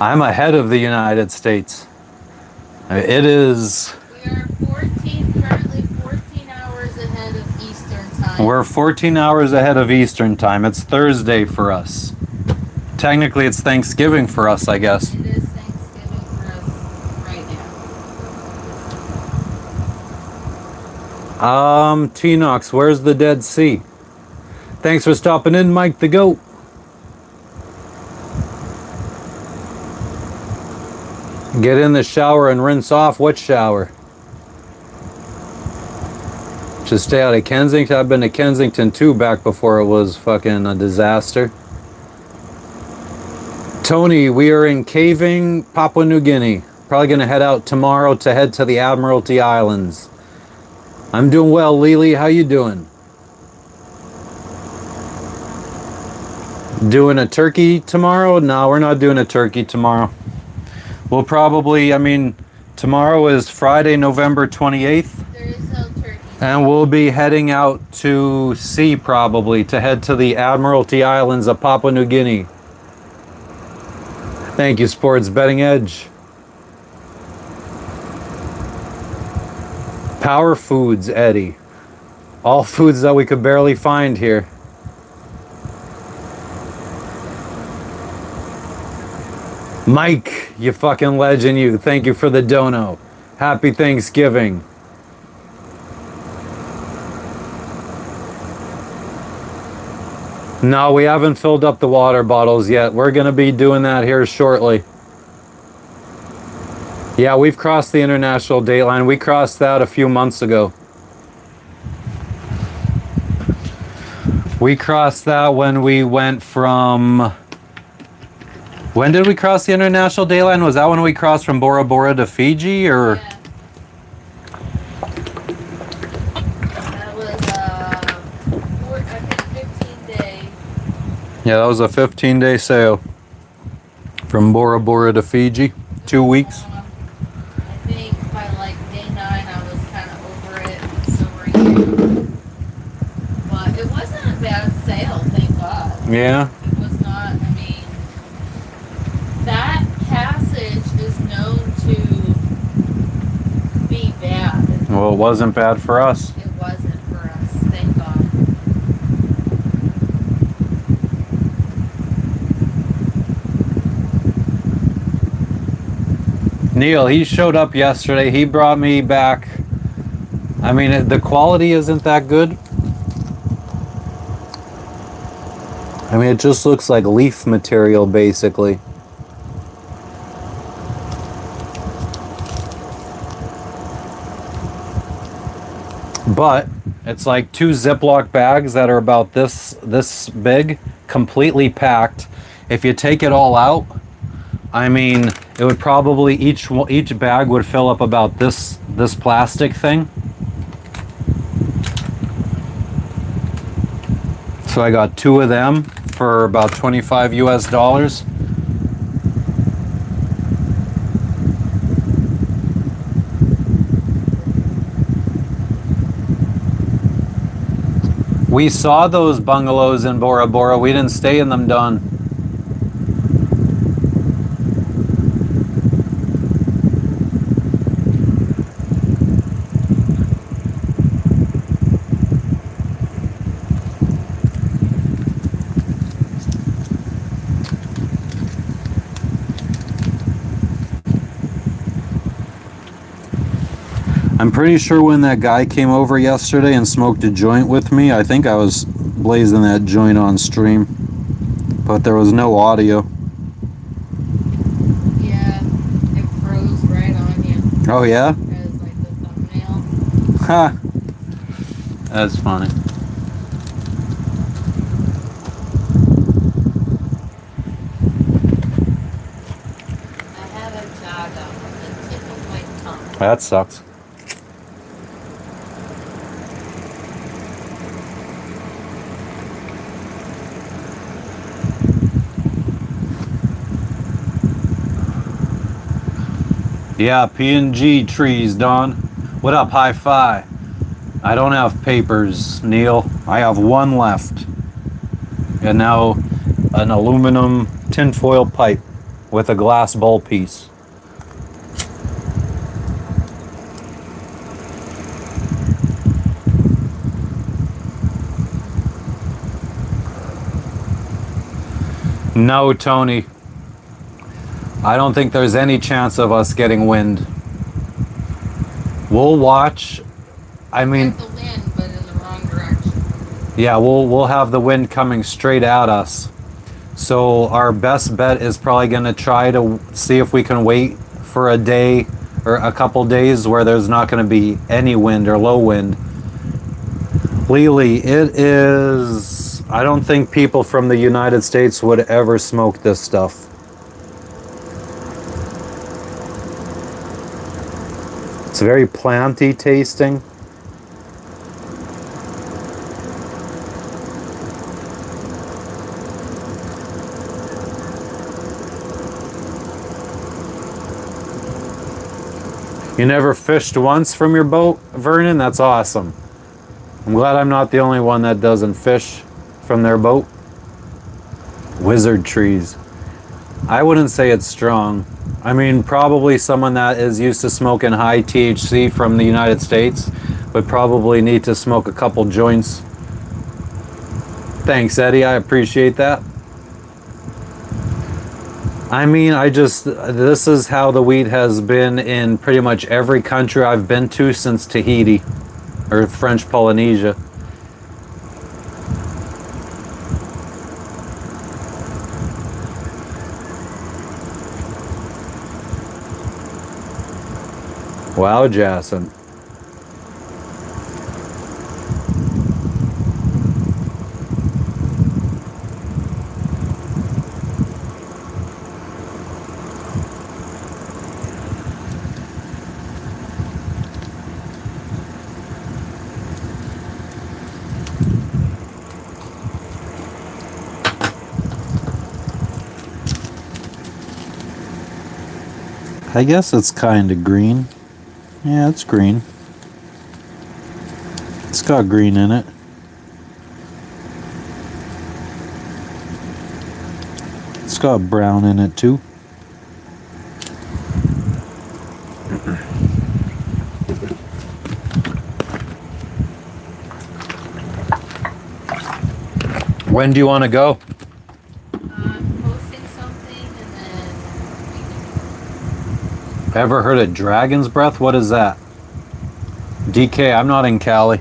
I'm ahead of the United States. It is. We are currently 14 hours ahead of Eastern time. We're 14 hours ahead of Eastern time. It's Thursday for us. Technically, it's Thanksgiving for us, I guess. It is Thanksgiving for us right now. T-Nox, where's the Dead Sea? Thanks for stopping in, Mike the Goat. Get in the shower and rinse off. What shower? Just stay out of Kensington. I've been to Kensington too back before it was fucking a disaster. Tony, we are in Kavieng, Papua New Guinea. Probably gonna head out tomorrow to head to the Admiralty Islands. I'm doing well, Lily. How you doing? Doing a turkey tomorrow? No, we're not doing a turkey tomorrow. We'll probably, tomorrow is Friday, November 28th. There is no turkey. And we'll be heading out to sea probably to head to the Admiralty Islands of Papua New Guinea. Thank you, Sports Betting Edge. Power Foods, Eddie. All foods that we could barely find here. Mike, you fucking legend, you. Thank you for the dono. Happy Thanksgiving. No, we haven't filled up the water bottles yet. We're going to be doing that here shortly. Yeah, we've crossed the international date line. We crossed that a few months ago. We crossed that when we went from... When did we cross the international date line? Was that when we crossed from Bora Bora to Fiji, or... Yeah. That was, I think 15 day. Yeah, that was a 15-day sail from Bora Bora to Fiji. 2 weeks. I think by like day 9 I was kind of over it, so were you. But it wasn't a bad sail, thank God. Yeah. It was not, that passage is known to be bad. Well, it wasn't bad for us. It wasn't for us, thank God. Neil, he showed up yesterday. He brought me back. The quality isn't that good. It just looks like leaf material, basically. But it's like 2 Ziploc bags that are about this big, completely packed. If you take it all out, it would probably each bag would fill up about this plastic thing. So I got 2 of them for about $25 US. We saw those bungalows in Bora Bora. We didn't stay in them, Don. I'm pretty sure when that guy came over yesterday and smoked a joint with me, I think I was blazing that joint on stream, but there was no audio. Yeah, it froze right on you. Oh yeah? As like the thumbnail. Ha! That's funny. I have a jaga on the tip of my tongue. That sucks. Yeah, P&G trees, Don. What up, hi-fi? I don't have papers, Neil. I have 1 left. And now an aluminum tinfoil pipe with a glass bowl piece. No, Tony. I don't think there's any chance of us getting wind. We'll watch. Get the wind, but in the wrong direction. Yeah, we'll have the wind coming straight at us. So our best bet is probably going to try to see if we can wait for a day or a couple days where there's not going to be any wind or low wind. Lily, it is. I don't think people from the United States would ever smoke this stuff. It's very planty tasting. You never fished once from your boat, Vernon? That's awesome. I'm glad I'm not the only one that doesn't fish from their boat. Wizard trees. I wouldn't say it's strong. I mean, probably someone that is used to smoking high THC from the United States would probably need to smoke a couple joints. Thanks, Eddie. I appreciate that. I mean, this is how the weed has been in pretty much every country I've been to since Tahiti or French Polynesia. Wow, Jason. I guess it's kind of green. Yeah, it's green. It's got green in it. It's got brown in it too. When do you want to go? I'm posting something and then we can. Ever heard of Dragon's Breath? What is that? DK, I'm not in Cali.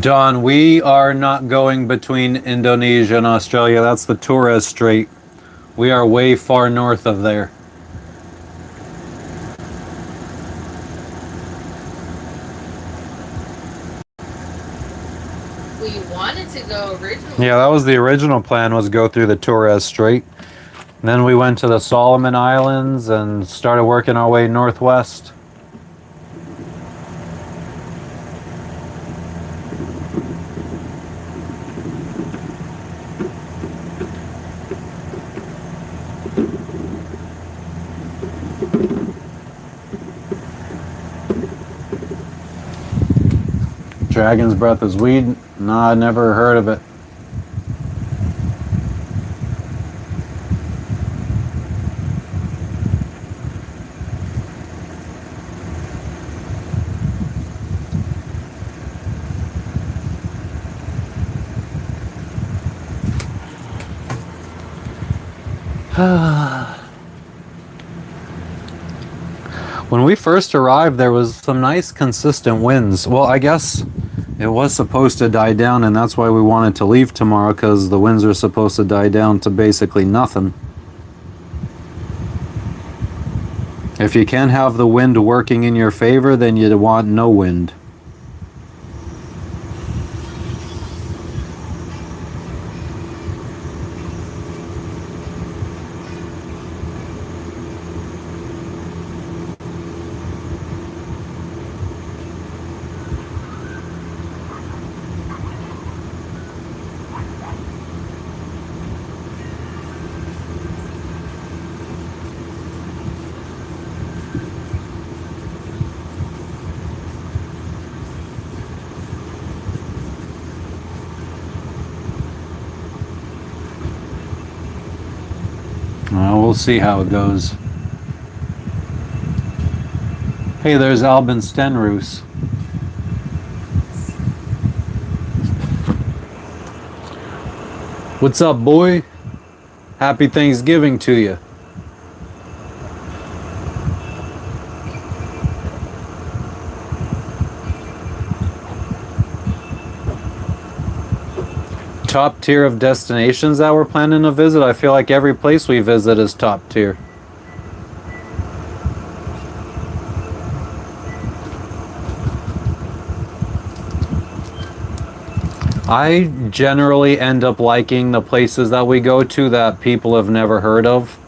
Don, we are not going between Indonesia and Australia. That's the Torres Strait. We are way far north of there. We wanted to go originally. Yeah, that was the original plan, was go through the Torres Strait. And then we went to the Solomon Islands and started working our way northwest. Dragon's Breath is weed? Nah, I never heard of it. When we first arrived, there was some nice consistent winds. Well, I guess it was supposed to die down, and that's why we wanted to leave tomorrow, because the winds are supposed to die down to basically nothing. If you can't have the wind working in your favor, then you want no wind. We'll see how it goes. Hey, there's Albin Stenroos. What's up, boy? Happy Thanksgiving to you. top tier of destinations that we're planning to visit, I feel like every place we visit is top tier. I generally end up liking the places that we go to that people have never heard of.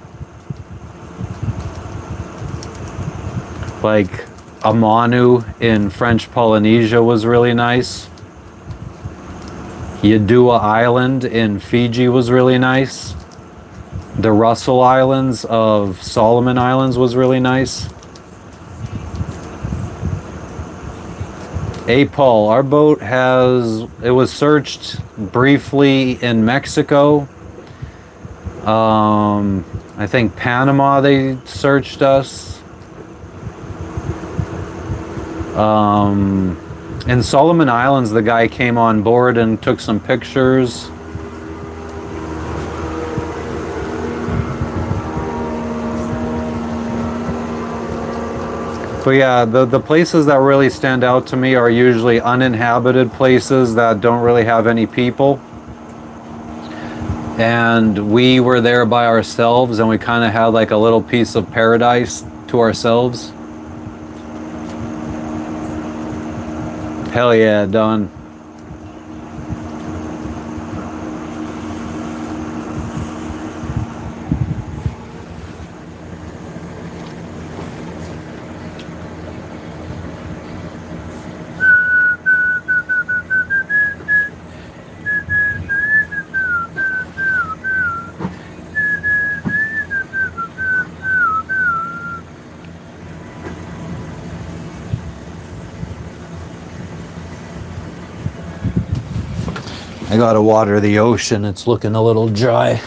Like Amanu in French Polynesia was really nice. Yadua Island in Fiji was really nice. The Russell Islands of Solomon Islands was really nice. Hey Paul, our boat it was searched briefly in Mexico. I think Panama they searched us. In Solomon Islands, the guy came on board and took some pictures. But yeah, the places that really stand out to me are usually uninhabited places that don't really have any people. And we were there by ourselves and we kind of had like a little piece of paradise to ourselves. Hell yeah, Don. I gotta water the ocean, it's looking a little dry.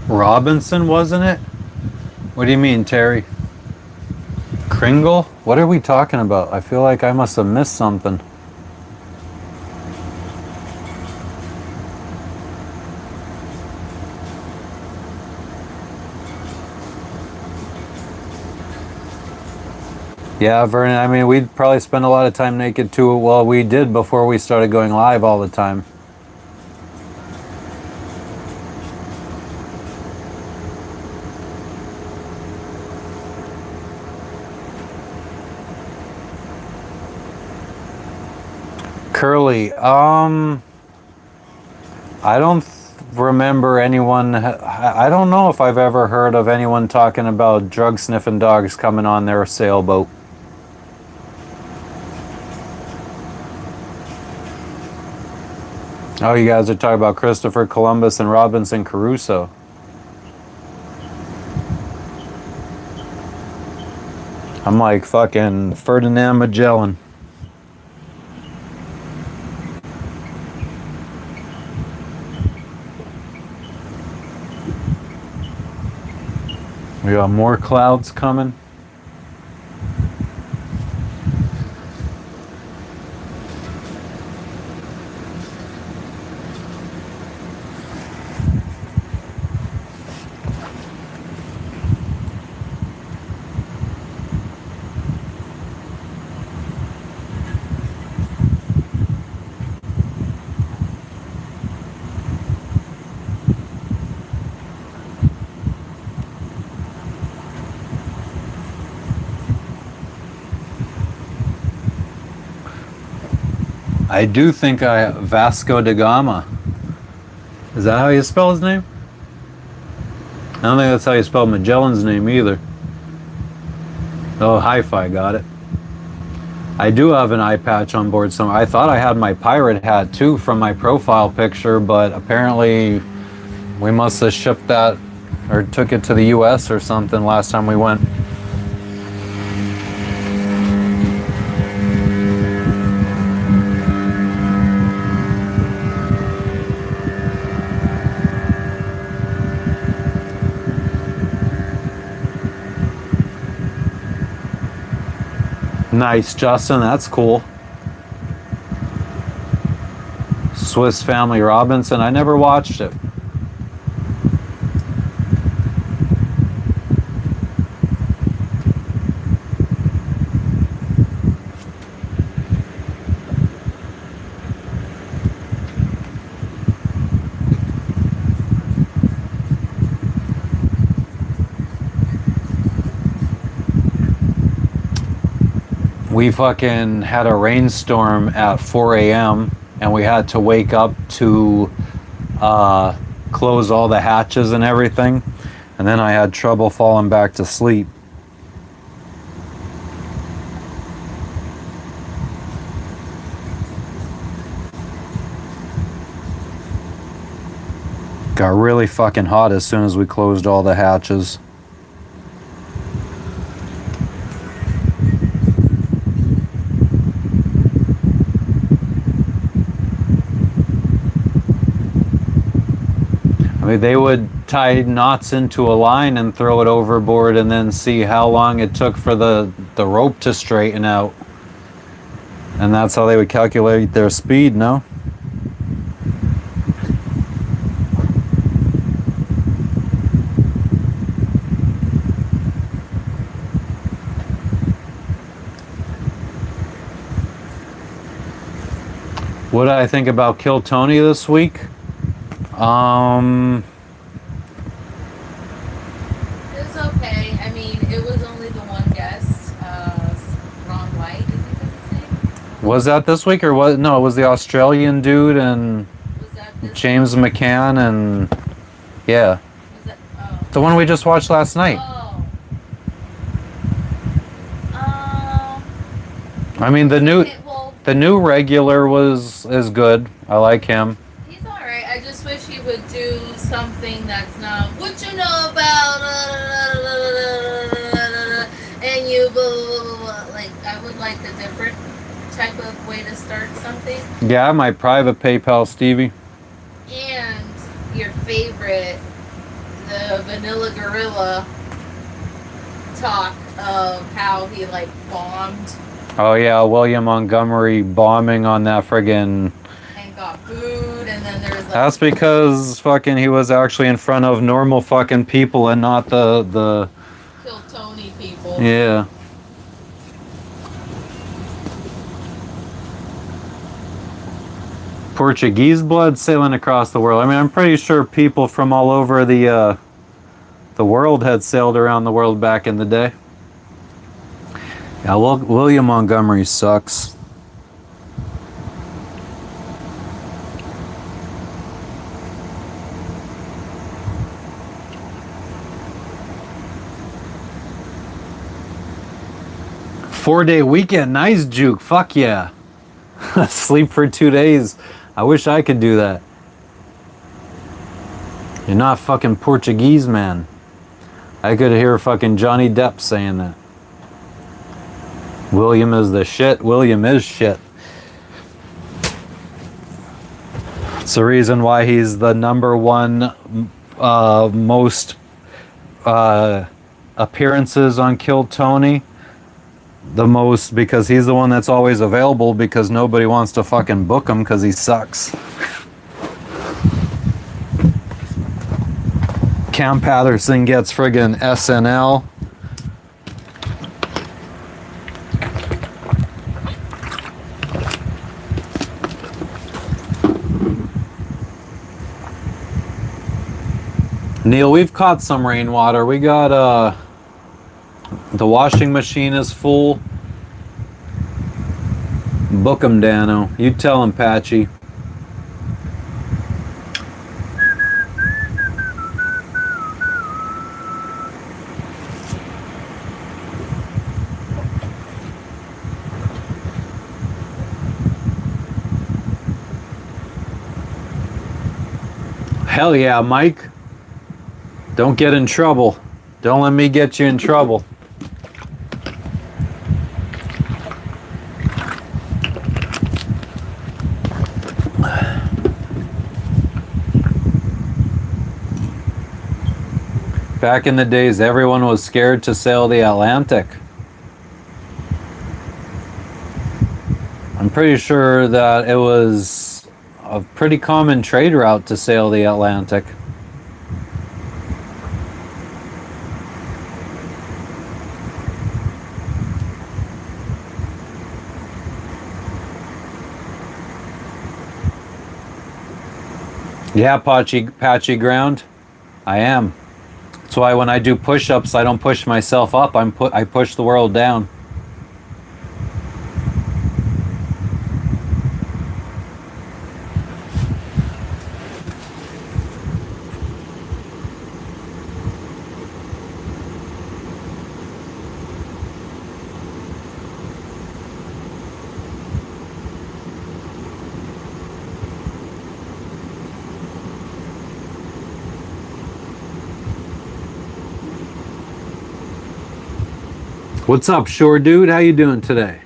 Robinson, wasn't it? What do you mean, Terry? Kringle? What are we talking about? I feel like I must have missed something. Yeah, Vernon, I mean, we'd probably spend a lot of time naked too. Well, we did before we started going live all the time. Curly, I don't remember anyone. I don't know if I've ever heard of anyone talking about drug sniffing dogs coming on their sailboat. Oh, you guys are talking about Christopher Columbus and Robinson Crusoe. I'm like fucking Ferdinand Magellan. We got more clouds coming. I do think Vasco da Gama. Is that how you spell his name? I don't think that's how you spell Magellan's name either. Oh, Hi-Fi, got it. I do have an eye patch on board somewhere. I thought I had my pirate hat too from my profile picture, but apparently we must have shipped that or took it to the US or something last time we went. Nice, Justin, that's cool. Swiss Family Robinson, I never watched it. We fucking had a rainstorm at 4 a.m. and we had to wake up to close all the hatches and everything. And then I had trouble falling back to sleep. Got really fucking hot as soon as we closed all the hatches. I mean, they would tie knots into a line and throw it overboard and then see how long it took for the rope to straighten out. And that's how they would calculate their speed, no? What did I think about Kill Tony this week? It was okay. I mean, it was only the one guest, Ron White, I think that's his name. Was that this week or what? No, it was the Australian dude and Was that this James week? McCann and yeah, Was that, oh. the one we just watched last night. Oh. I mean, the Well, new regular is good. I like him. he's alright. I just wish he would do something that's not what you know about and you blah, blah, blah, blah. Like, I would like a different type of way to start something. Yeah, my private PayPal, Stevie. And your favorite, the Vanilla Gorilla talk of how he like bombed Oh yeah, William Montgomery bombing on that friggin'. and got booed, and then there's like That's because fucking he was actually in front of normal fucking people and not the Kill Tony people. yeah. Portuguese blood sailing across the world. I mean, I'm pretty sure people from all over the world had sailed around the world back in the day. Yeah, William Montgomery sucks. Four-day weekend, nice juke, fuck yeah. Sleep for 2 days. I wish I could do that. You're not fucking Portuguese, man. I could hear fucking Johnny Depp saying that. William is the shit. William is shit. It's the reason why he's the number one most appearances on Kill Tony. The most, because he's the one that's always available because nobody wants to fucking book him because he sucks. Cam Patterson gets friggin' SNL. Neil, we've caught some rainwater. We got the washing machine is full. Book him, Dano. You tell him, Patchy. Hell yeah, Mike. Don't get in trouble. Don't let me get you in trouble. Back in the days, everyone was scared to sail the Atlantic. I'm pretty sure that it was a pretty common trade route to sail the Atlantic. Yeah, patchy ground. I am. That's why when I do push-ups, I don't push myself up. I push the world down. What's up, shore dude? How you doing today?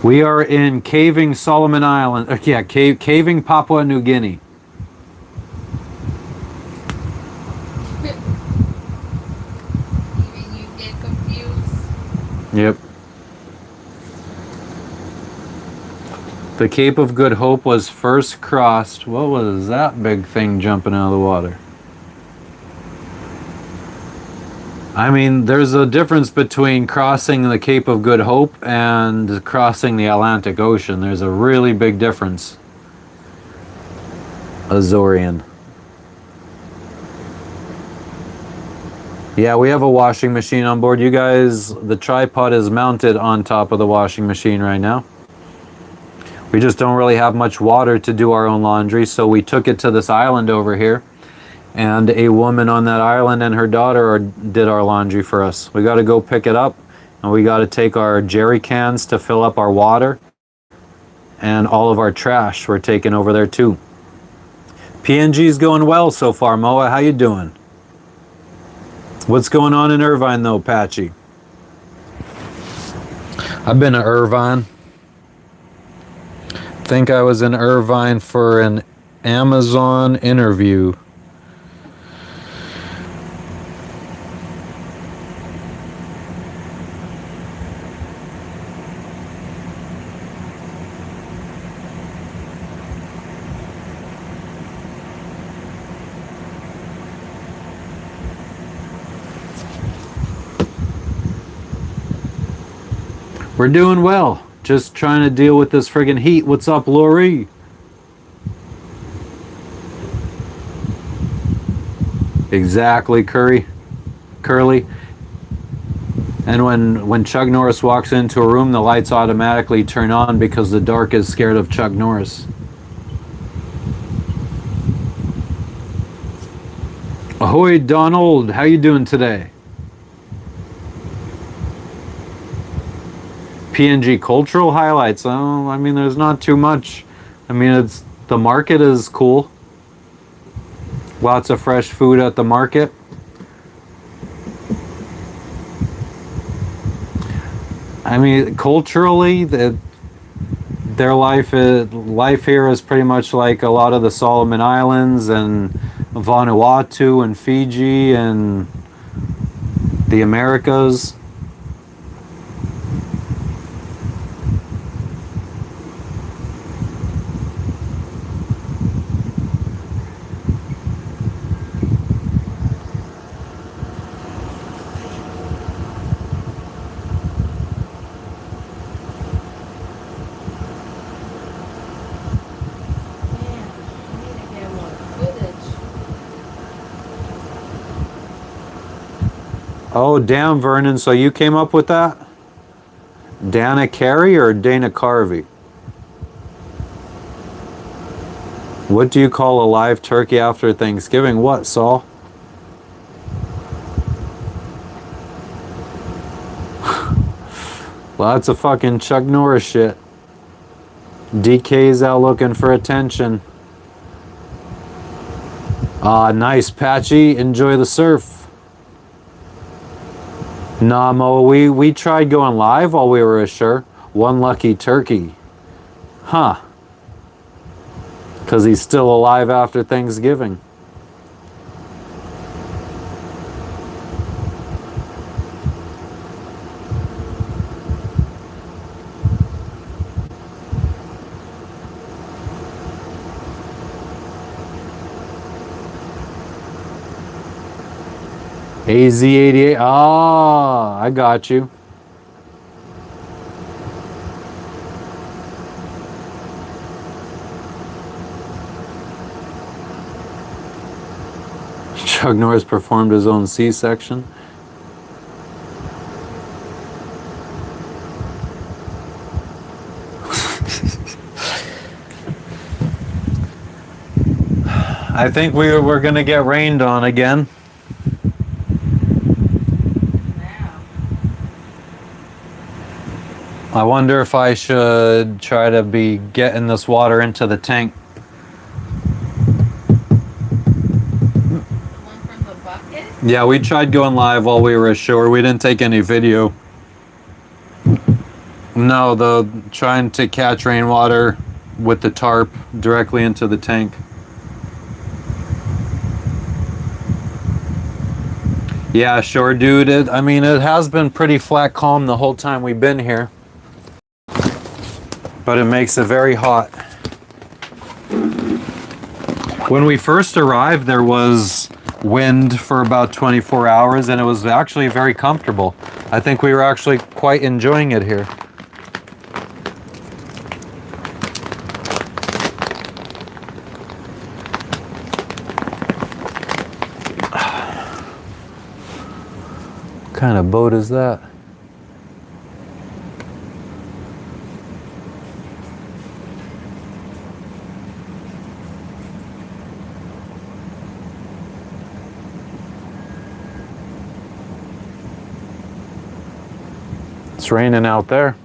We are in Kavieng, Solomon Island. Kavieng, Papua New Guinea. Even you get confused. Yep. The Cape of Good Hope was first crossed. What was that big thing jumping out of the water? I mean, there's a difference between crossing the Cape of Good Hope and crossing the Atlantic Ocean. There's a really big difference. Azorian. Yeah, we have a washing machine on board. You guys, the tripod is mounted on top of the washing machine right now. We just don't really have much water to do our own laundry, so we took it to this island over here. And a woman on that island and her daughter did our laundry for us. We got to go pick it up, and we got to take our jerry cans to fill up our water, and all of our trash we're taking over there too. PNG's going well so far. Moa, how you doing? What's going on in Irvine though, Patchy? I've been to Irvine. Think I was in Irvine for an Amazon interview. We're doing well. Just trying to deal with this friggin' heat. What's up, Lori? Exactly, Curly. And when Chuck Norris walks into a room, the lights automatically turn on because the dark is scared of Chuck Norris. Ahoy, Donald. How you doing today? PNG cultural highlights. Oh, I mean, there's not too much. I mean, the market is cool. Lots of fresh food at the market. I mean, culturally, their life here is pretty much like a lot of the Solomon Islands and Vanuatu and Fiji and the Americas. Oh, damn, Vernon. So you came up with that? Dana Carey or Dana Carvey? What do you call a live turkey after Thanksgiving? What, Saul? Lots of fucking Chuck Norris shit. DK's out looking for attention. Ah, nice, Patchy. Enjoy the surf. Nah, Mo, we tried going live while we were ashore. One lucky turkey. Huh. Because he's still alive after Thanksgiving. AZ88. Ah, I got you. Chuck Norris performed his own C-section. I think we're going to get rained on again. I wonder if I should try to be getting this water into the tank. One from the bucket? Yeah, we tried going live while we were ashore. We didn't take any video. No, the trying to catch rainwater with the tarp directly into the tank. Yeah, sure, dude. I mean, it has been pretty flat calm the whole time we've been here. But it makes it very hot. When we first arrived, there was wind for about 24 hours, and it was actually very comfortable. I think we were actually quite enjoying it here. What kind of boat is that? It's raining out there.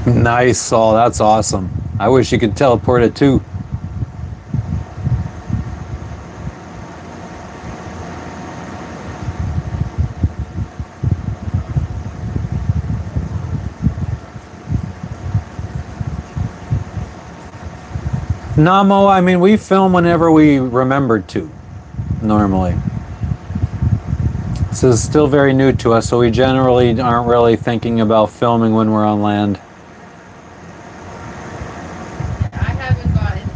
Nice, Saul. That's awesome. I wish you could teleport it too. Namo, I mean, we film whenever we remembered to, normally. This is still very new to us, so we generally aren't really thinking about filming when we're on land. I haven't gotten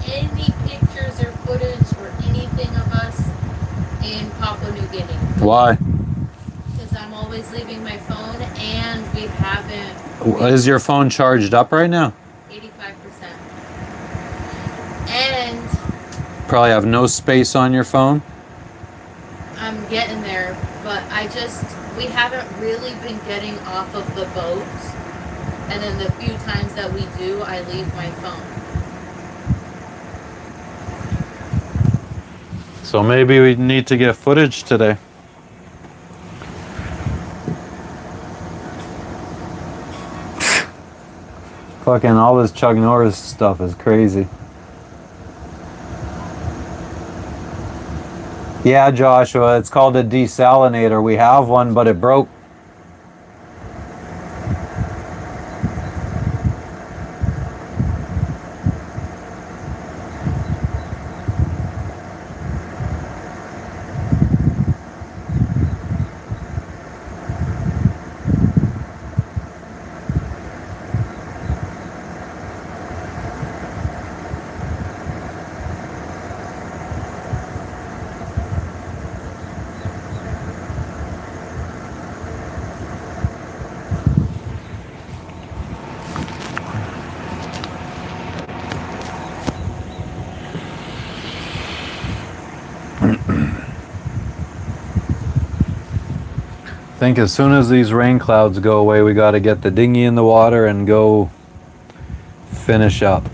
any pictures or footage or anything of us in Papua New Guinea. Why? Because I'm always leaving my phone and we haven't. Is your phone charged up right now? 85%. And Probably have no space on your phone. I'm getting there, but we haven't really been getting off of the boat. And then the few times that we do, I leave my phone. So maybe we need to get footage today. Fucking all this Chuck Norris stuff is crazy. Yeah, Joshua, it's called a desalinator. We have one, but it broke. think as soon as these rain clouds go away, we got to get the dinghy in the water and go finish up.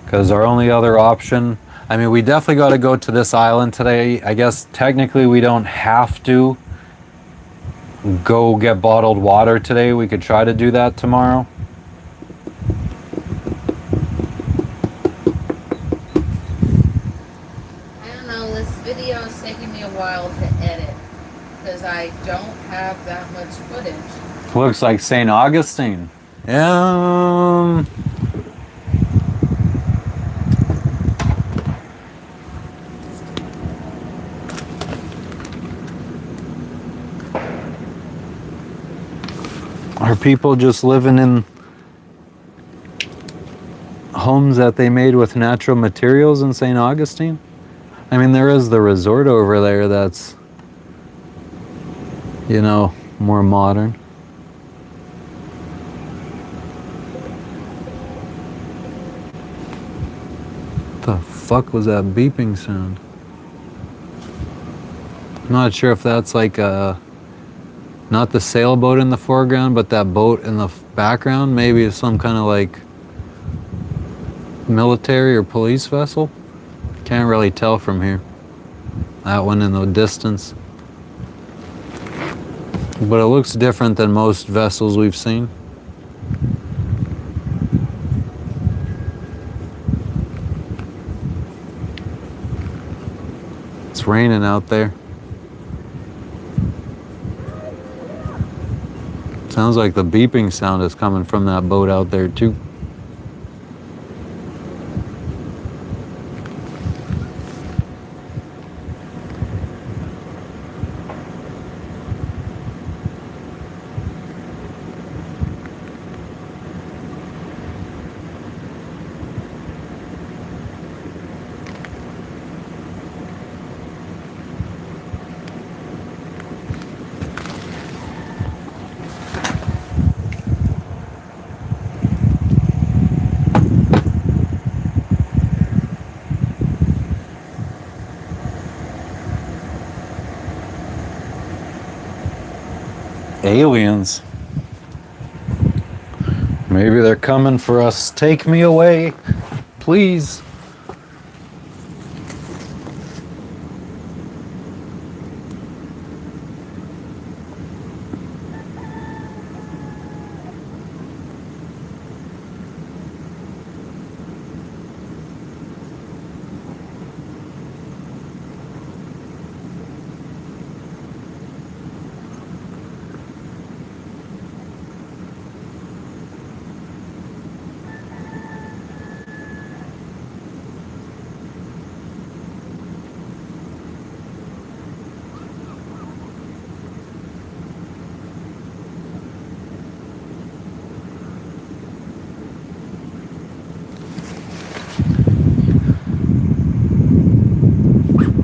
Because our only other option, I mean, we definitely got to go to this island today. I guess technically we don't have to go get bottled water today. We could try to do that tomorrow. I don't know, this video is taking me a while to edit because I don't have that much footage. Looks like St. Augustine. Are people just living in homes that they made with natural materials in St. Augustine? I mean, there is the resort over there that's, you know, more modern. What the fuck was that beeping sound? I'm not sure if that's like not the sailboat in the foreground, but that boat in the background. Maybe it's some kind of like military or police vessel. Can't really tell from here. That one in the distance. But it looks different than most vessels we've seen. It's raining out there. Sounds like the beeping sound is coming from that boat out there too. Aliens. Maybe they're coming for us. Take me away, please.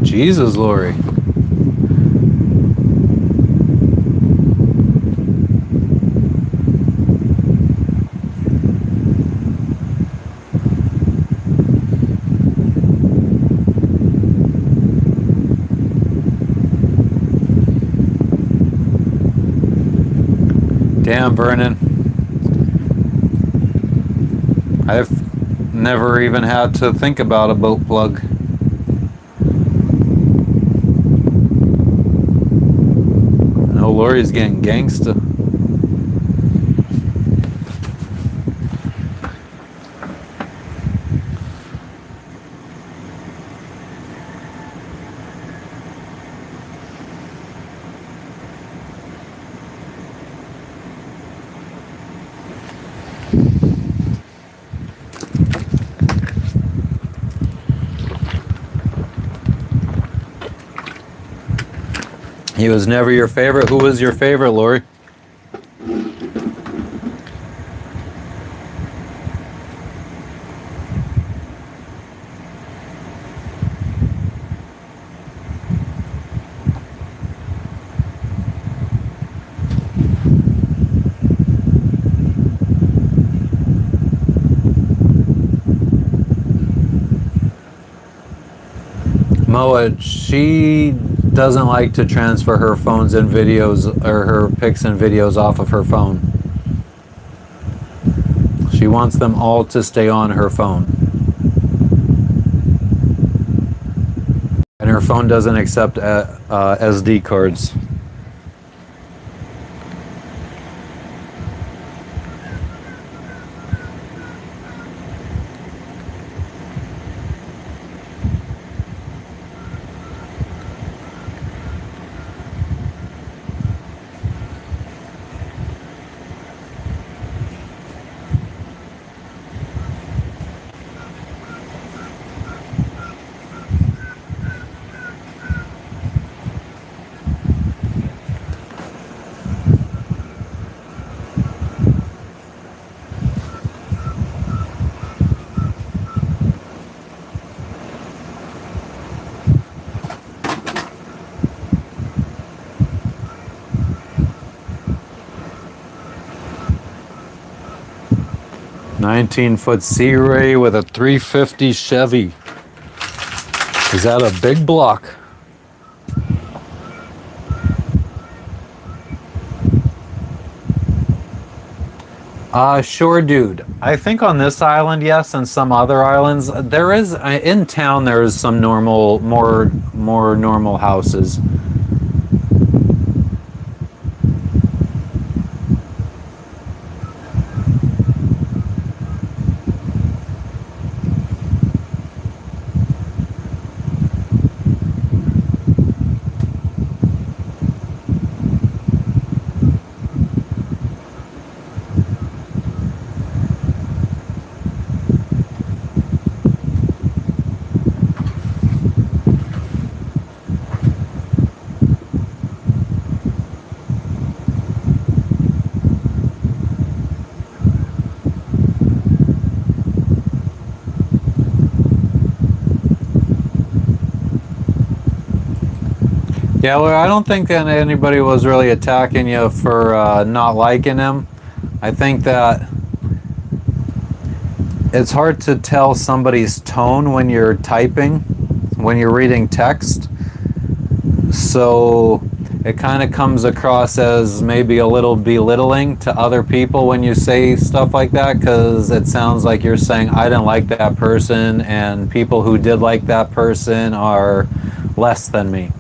Jesus, Lori. Damn, Vernon. I've never even had to think about a boat plug. No, Lori's getting gangsta. He was never your favorite. Who was your favorite, Lori? Moa, she doesn't like to transfer her phones and videos, or her pics and videos off of her phone. She wants them all to stay on her phone. And her phone doesn't accept SD cards. "19-foot Sea Ray with a 350 Chevy. Is that a big block?" Sure, dude. I think on this island, yes, and some other islands, there is, in town, there is some normal, more normal houses. Yeah, well, I don't think that anybody was really attacking you for not liking him. I think that it's hard to tell somebody's tone when you're typing, when you're reading text. So it kind of comes across as maybe a little belittling to other people when you say stuff like that, because it sounds like you're saying, I didn't like that person, and people who did like that person are less than me.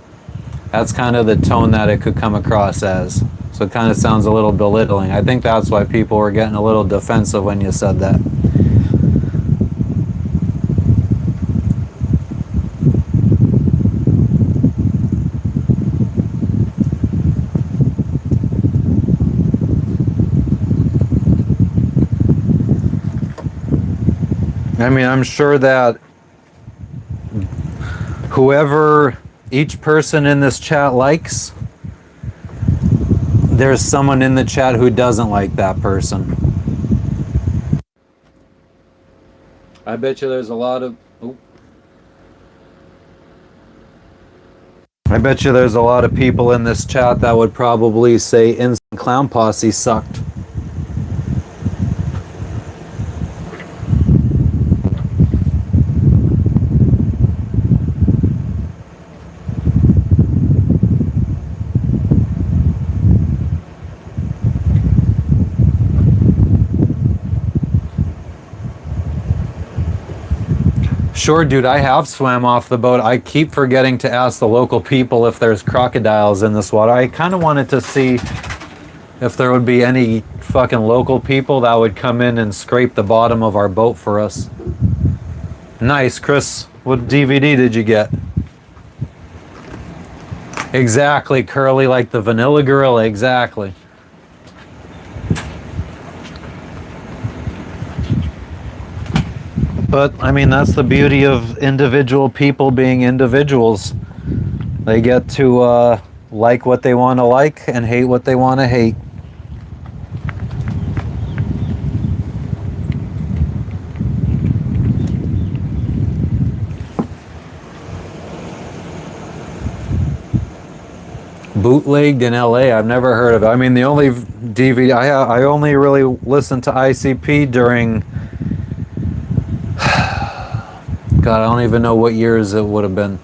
That's kind of the tone that it could come across as. So it kind of sounds a little belittling. I think that's why people were getting a little defensive when you said that. I mean, I'm sure that whoever each person in this chat likes, there's someone in the chat who doesn't like that person. I bet you there's a lot of... I bet you there's a lot of people in this chat that would probably say Instant Clown Posse sucked. Sure, dude, I have swam off the boat. I keep forgetting to ask the local people if there's crocodiles in this water. I kind of wanted to see if there would be any fucking local people that would come in and scrape the bottom of our boat for us. Nice, Chris. What DVD did you get? Exactly, Curly, like the Vanilla Gorilla, exactly. But, I mean, that's the beauty of individual people being individuals. They get to like what they want to like and hate what they want to hate. Bootlegged in LA, I've never heard of it. I mean, the only DVD, I only really listened to ICP during... God, I don't even know what years it would have been.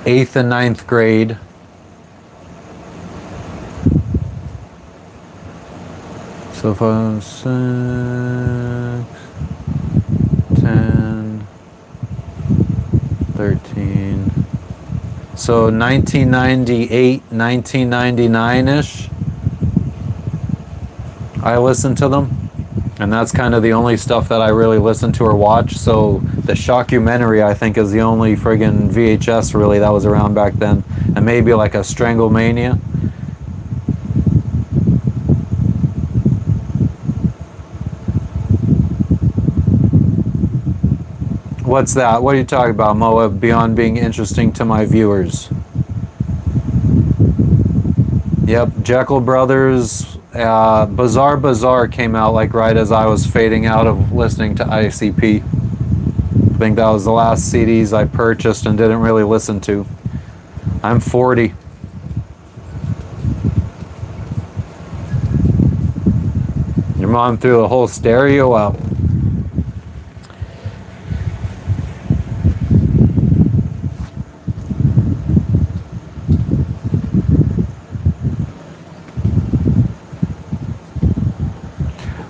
8th and 9th grade. So 5, 6, 10, 13. So 1998, 1999-ish, I listened to them. And that's kind of the only stuff that I really listen to or watch. So the Shockumentary, I think, is the only friggin' VHS really that was around back then. And maybe like a Stranglemania. What's that? What are you talking about, Moa, beyond being interesting to my viewers? Yep, Jekyll Brothers. Bizarre Bazaar came out like right as I was fading out of listening to ICP. I think that was the last CDs I purchased and didn't really listen to. I'm 40. Your mom threw the whole stereo out.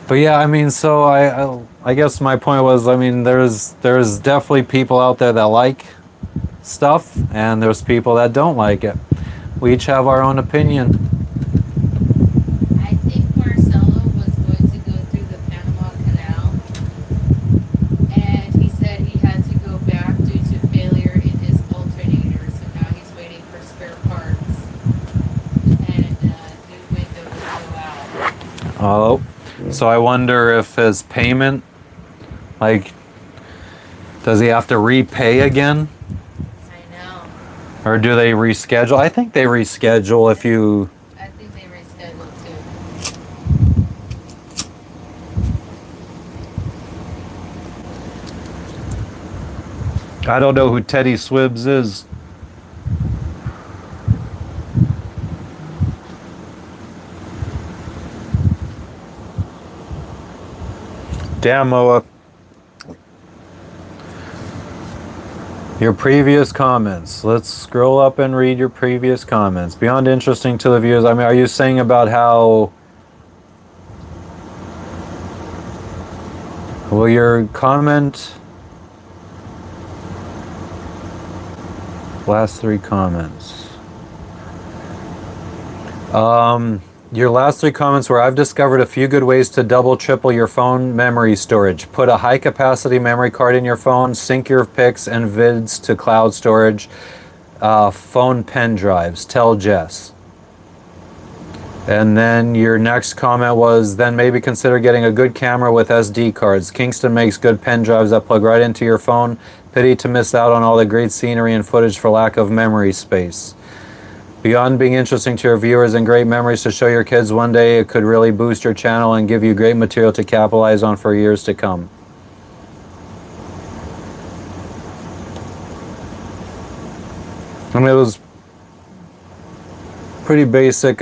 But yeah, I mean, so I guess my point was, I mean, there's definitely people out there that like stuff, and there's people that don't like it. We each have our own opinion. I think Marcelo was going to go through the Panama Canal, and he said he had to go back due to failure in his alternator, so now he's waiting for spare parts, and new window will go out. Oh, so I wonder if his payment, like, does he have to repay again? I know. Or do they reschedule? I think they reschedule if you... I think they rescheduled too. I don't know who Teddy Swibbs is. Damn, Moa. Your previous comments. Let's scroll up and read your previous comments. Beyond interesting to the viewers. I mean, are you saying about how... Well, your comment... Last 3 comments. Your last 3 comments were, I've discovered a few good ways to double, triple your phone memory storage. Put a high capacity memory card in your phone, sync your pics and vids to cloud storage, phone pen drives. Tell Jess. And then your next comment was, then maybe consider getting a good camera with SD cards. Kingston makes good pen drives that plug right into your phone. Pity to miss out on all the great scenery and footage for lack of memory space. Beyond being interesting to your viewers and great memories to show your kids one day, it could really boost your channel and give you great material to capitalize on for years to come. I mean, it was pretty basic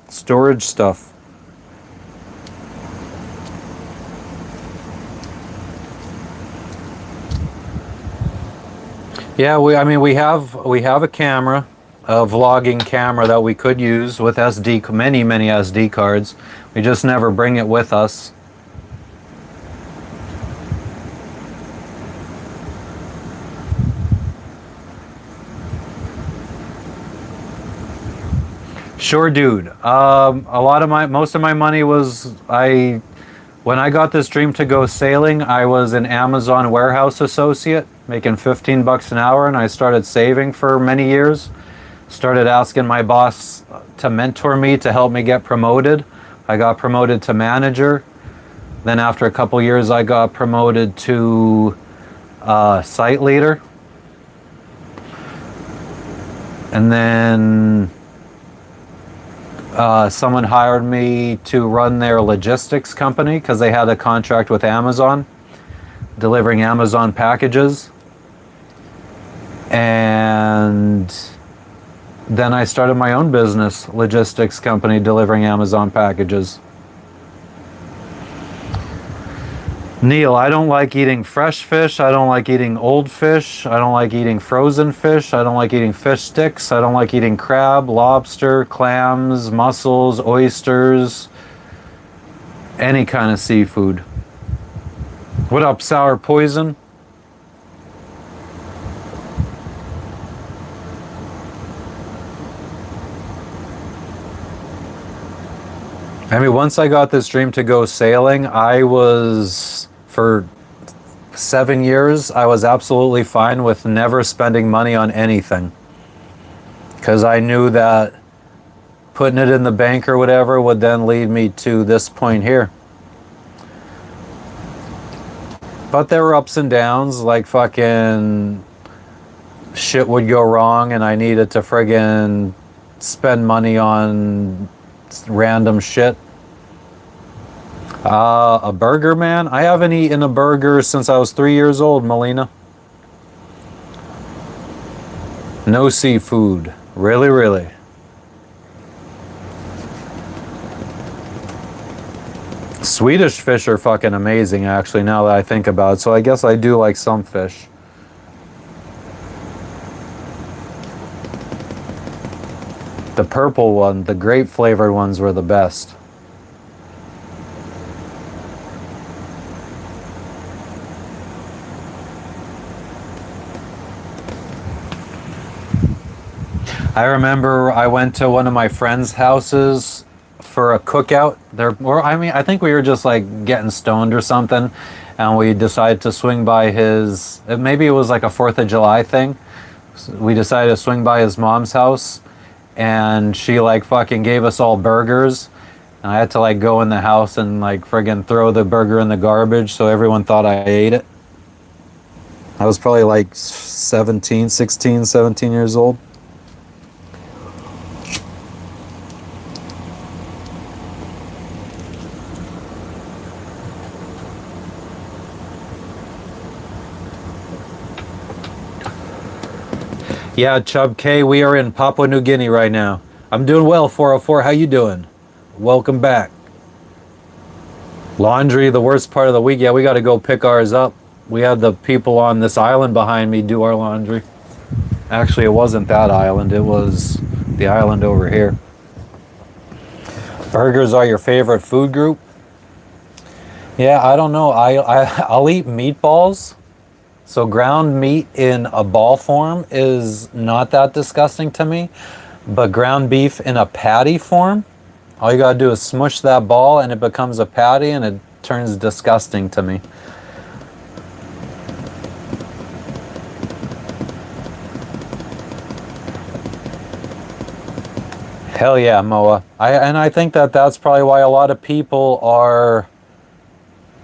storage stuff. Yeah, we have a camera, a vlogging camera that we could use with many SD cards. We just never bring it with us. Sure, dude. Most of my money was when I got this dream to go sailing, I was an Amazon warehouse associate making $15 an hour, and I started saving for many years. Started asking my boss to mentor me to help me get promoted. I got promoted to manager. Then after a couple years, I got promoted to site leader. And then someone hired me to run their logistics company because they had a contract with Amazon, delivering Amazon packages. And then I started my own business, logistics company, delivering Amazon packages. Neil, I don't like eating fresh fish. I don't like eating old fish. I don't like eating frozen fish. I don't like eating fish sticks. I don't like eating crab, lobster, clams, mussels, oysters, any kind of seafood. What up, sour poison? I mean, once I got this dream to go sailing, I was, for 7 years, I was absolutely fine with never spending money on anything. Because I knew that putting it in the bank or whatever would then lead me to this point here. But there were ups and downs, like fucking shit would go wrong and I needed to friggin' spend money on random shit. A burger, man? I haven't eaten a burger since I was 3 years old, Melina. No seafood. Really, really. Swedish fish are fucking amazing, actually, now that I think about it. So I guess I do like some fish. The purple one, the grape flavored ones were the best. I remember I went to one of my friends' houses for a cookout. I think we were just like getting stoned or something, and we decided to swing by his. Maybe it was like a 4th of July thing. So we decided to swing by his mom's house, and she like fucking gave us all burgers. And I had to like go in the house and like friggin' throw the burger in the garbage so everyone thought I ate it. I was probably like 17 years old. Yeah, Chub K, we are in Papua New Guinea right now. I'm doing well, 404. How you doing? Welcome back. Laundry, the worst part of the week. Yeah, we got to go pick ours up. We had the people on this island behind me do our laundry. Actually, it wasn't that island. It was the island over here. Burgers are your favorite food group? Yeah, I don't know. I'll eat meatballs. So ground meat in a ball form is not that disgusting to me, but ground beef in a patty form, all you gotta do is smush that ball and it becomes a patty and it turns disgusting to me. Hell yeah, Moa. I think that that's probably why a lot of people are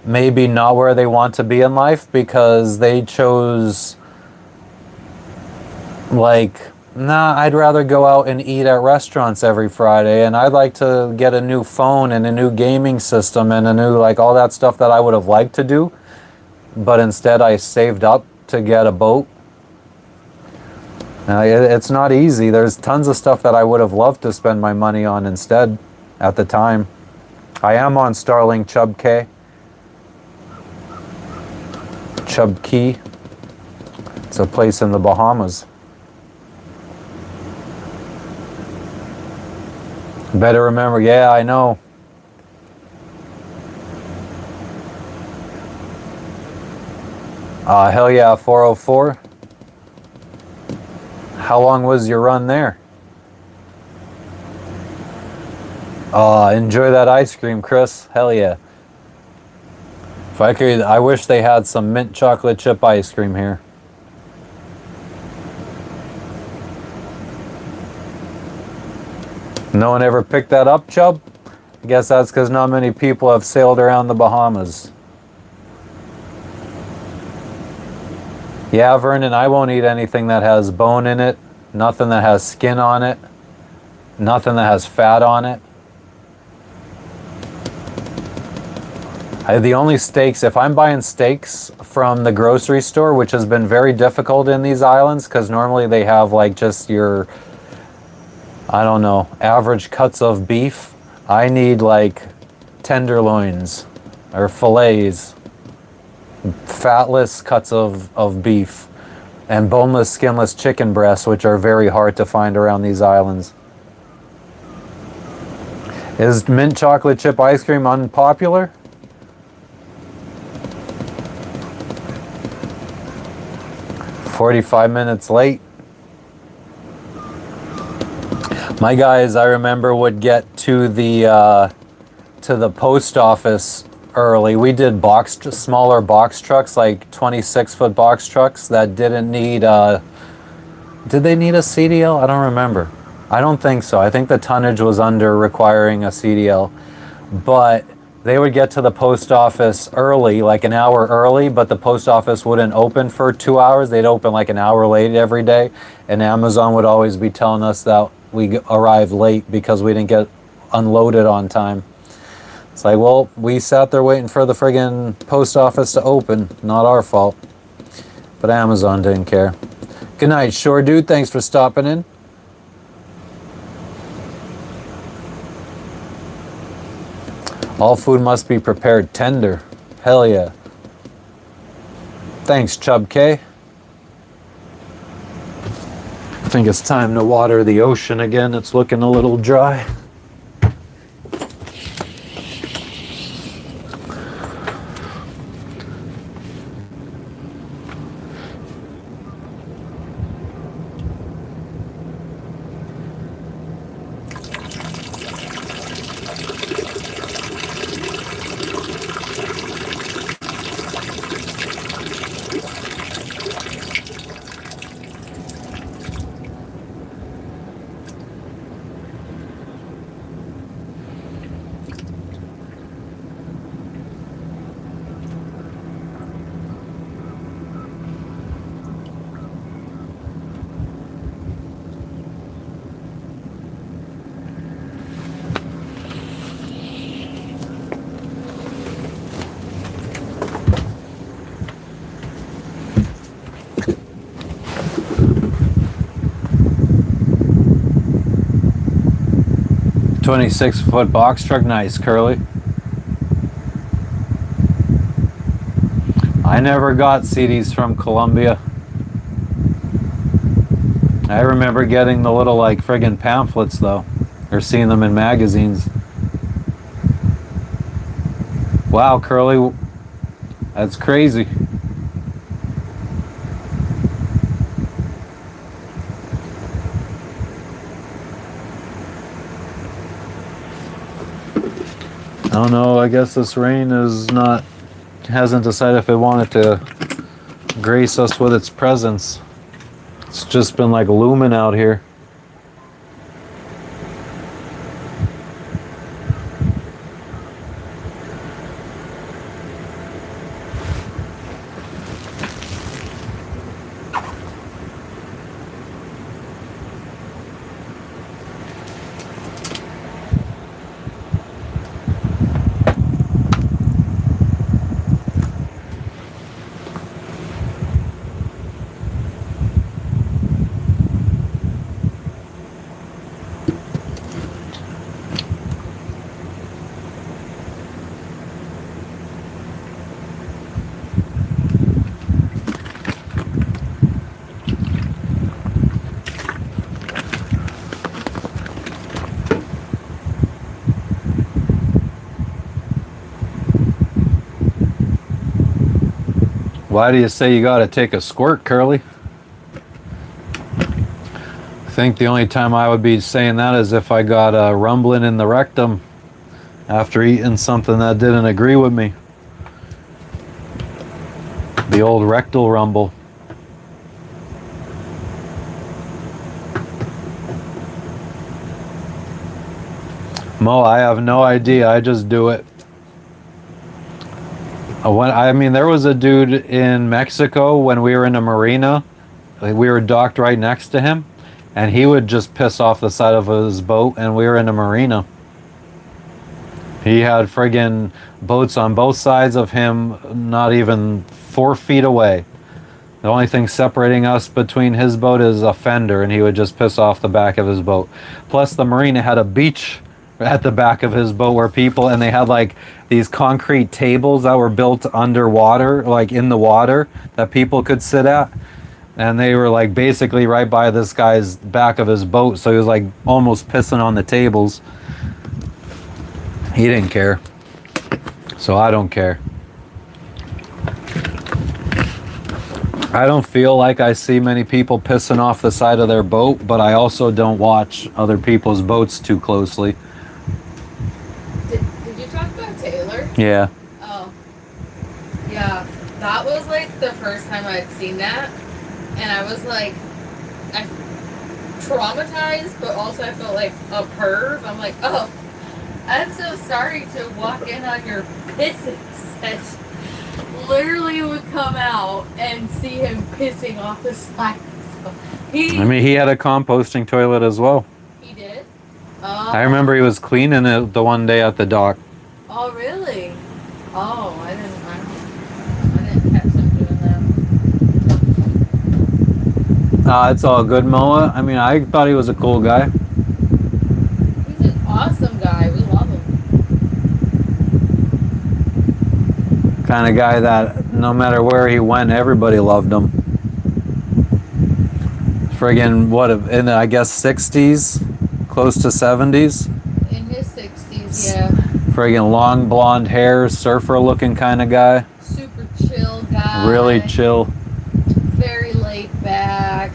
maybe not where they want to be in life, because they chose like, nah, I'd rather go out and eat at restaurants every Friday, and I'd like to get a new phone and a new gaming system and a new, like, all that stuff that I would have liked to do, but instead I saved up to get a boat. It's not easy. There's tons of stuff that I would have loved to spend my money on instead at the time. I am on Starling Chub K. Chub Key. It's a place in the Bahamas. Better remember, yeah, I know. Hell yeah, 404. How long was your run there? Enjoy that ice cream, Chris. Hell yeah. If I could, I wish they had some mint chocolate chip ice cream here. No one ever picked that up, Chubb? I guess that's because not many people have sailed around the Bahamas. Yeah, Vernon, I won't eat anything that has bone in it, nothing that has skin on it, nothing that has fat on it. The only steaks, if I'm buying steaks from the grocery store, which has been very difficult in these islands, because normally they have like just your, I don't know, average cuts of beef. I need like tenderloins or fillets. fatless cuts of beef, and boneless, skinless chicken breasts, which are very hard to find around these islands. Is mint chocolate chip ice cream unpopular? "45 minutes late." My guys, I remember, would get to the post office early. We did smaller box trucks, like 26-foot box trucks that didn't need. Did they need a CDL? I don't remember. I don't think so. I think the tonnage was under requiring a CDL, but they would get to the post office early, like an hour early, but the post office wouldn't open for 2 hours. They'd open like an hour late every day, and Amazon would always be telling us that we arrived late because we didn't get unloaded on time. It's like, well, we sat there waiting for the friggin' post office to open. Not our fault. But Amazon didn't care. Good night, Shore Dude. Thanks for stopping in. All food must be prepared tender. Hell yeah. Thanks, Chub K. I think it's time to water the ocean again. It's looking a little dry. "26-foot box truck." Nice, Curly. I never got CDs from Colombia. I remember getting the little, like, friggin' pamphlets, though, or seeing them in magazines. Wow, Curly, that's crazy. I don't know, I guess this rain hasn't decided if it wanted to grace us with its presence. It's just been like looming out here. Why do you say you gotta take a squirt, Curly? I think the only time I would be saying that is if I got a rumbling in the rectum after eating something that didn't agree with me. The old rectal rumble. Mo, I have no idea. I just do it. There was a dude in Mexico when we were in a marina. We were docked right next to him, and he would just piss off the side of his boat, and we were in a marina. He had friggin' boats on both sides of him, not even 4 feet away. The only thing separating us between his boat is a fender, and he would just piss off the back of his boat. Plus, the marina had a beach at the back of his boat where people, and they had like these concrete tables that were built underwater, like in the water, that people could sit at. And they were like basically right by this guy's back of his boat, so he was like almost pissing on the tables. He didn't care. So I don't care. I don't feel like I see many people pissing off the side of their boat, but I also don't watch other people's boats too closely. Did you talk about Taylor? Yeah. Oh. Yeah. That was like the first time I'd seen that. And I was like, I traumatized, but also I felt like a perv. I'm like, oh, I'm so sorry to walk in on your pissing session. Literally would come out and see him pissing off the side. So I mean, he had a composting toilet as well. He did? I remember he was cleaning it the one day at the dock. Oh, really? Oh, I didn't catch him doing that. It's all good, Moa. I mean, I thought he was a cool guy. He's an awesome guy. We love him. Kind of guy that no matter where he went, everybody loved him. Friggin' what, in the, I guess 60s, close to 70s. In his 60s, yeah. Friggin' long blonde hair, surfer looking kind of guy. Super chill guy. Really chill. Very laid back.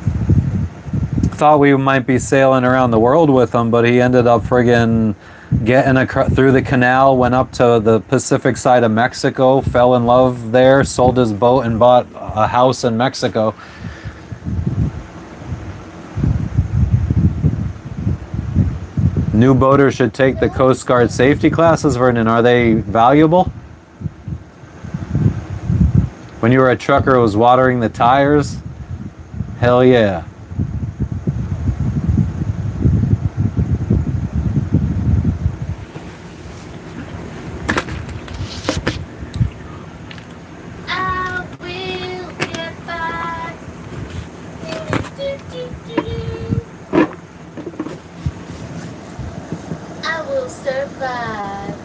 Thought we might be sailing around the world with him, but he ended up friggin' getting through the canal, went up to the Pacific side of Mexico, fell in love there, sold his boat, and bought a house in Mexico. New boaters should take the Coast Guard safety classes, Vernon. Are they valuable? When you were a trucker, it was watering the tires? Hell yeah. Survive.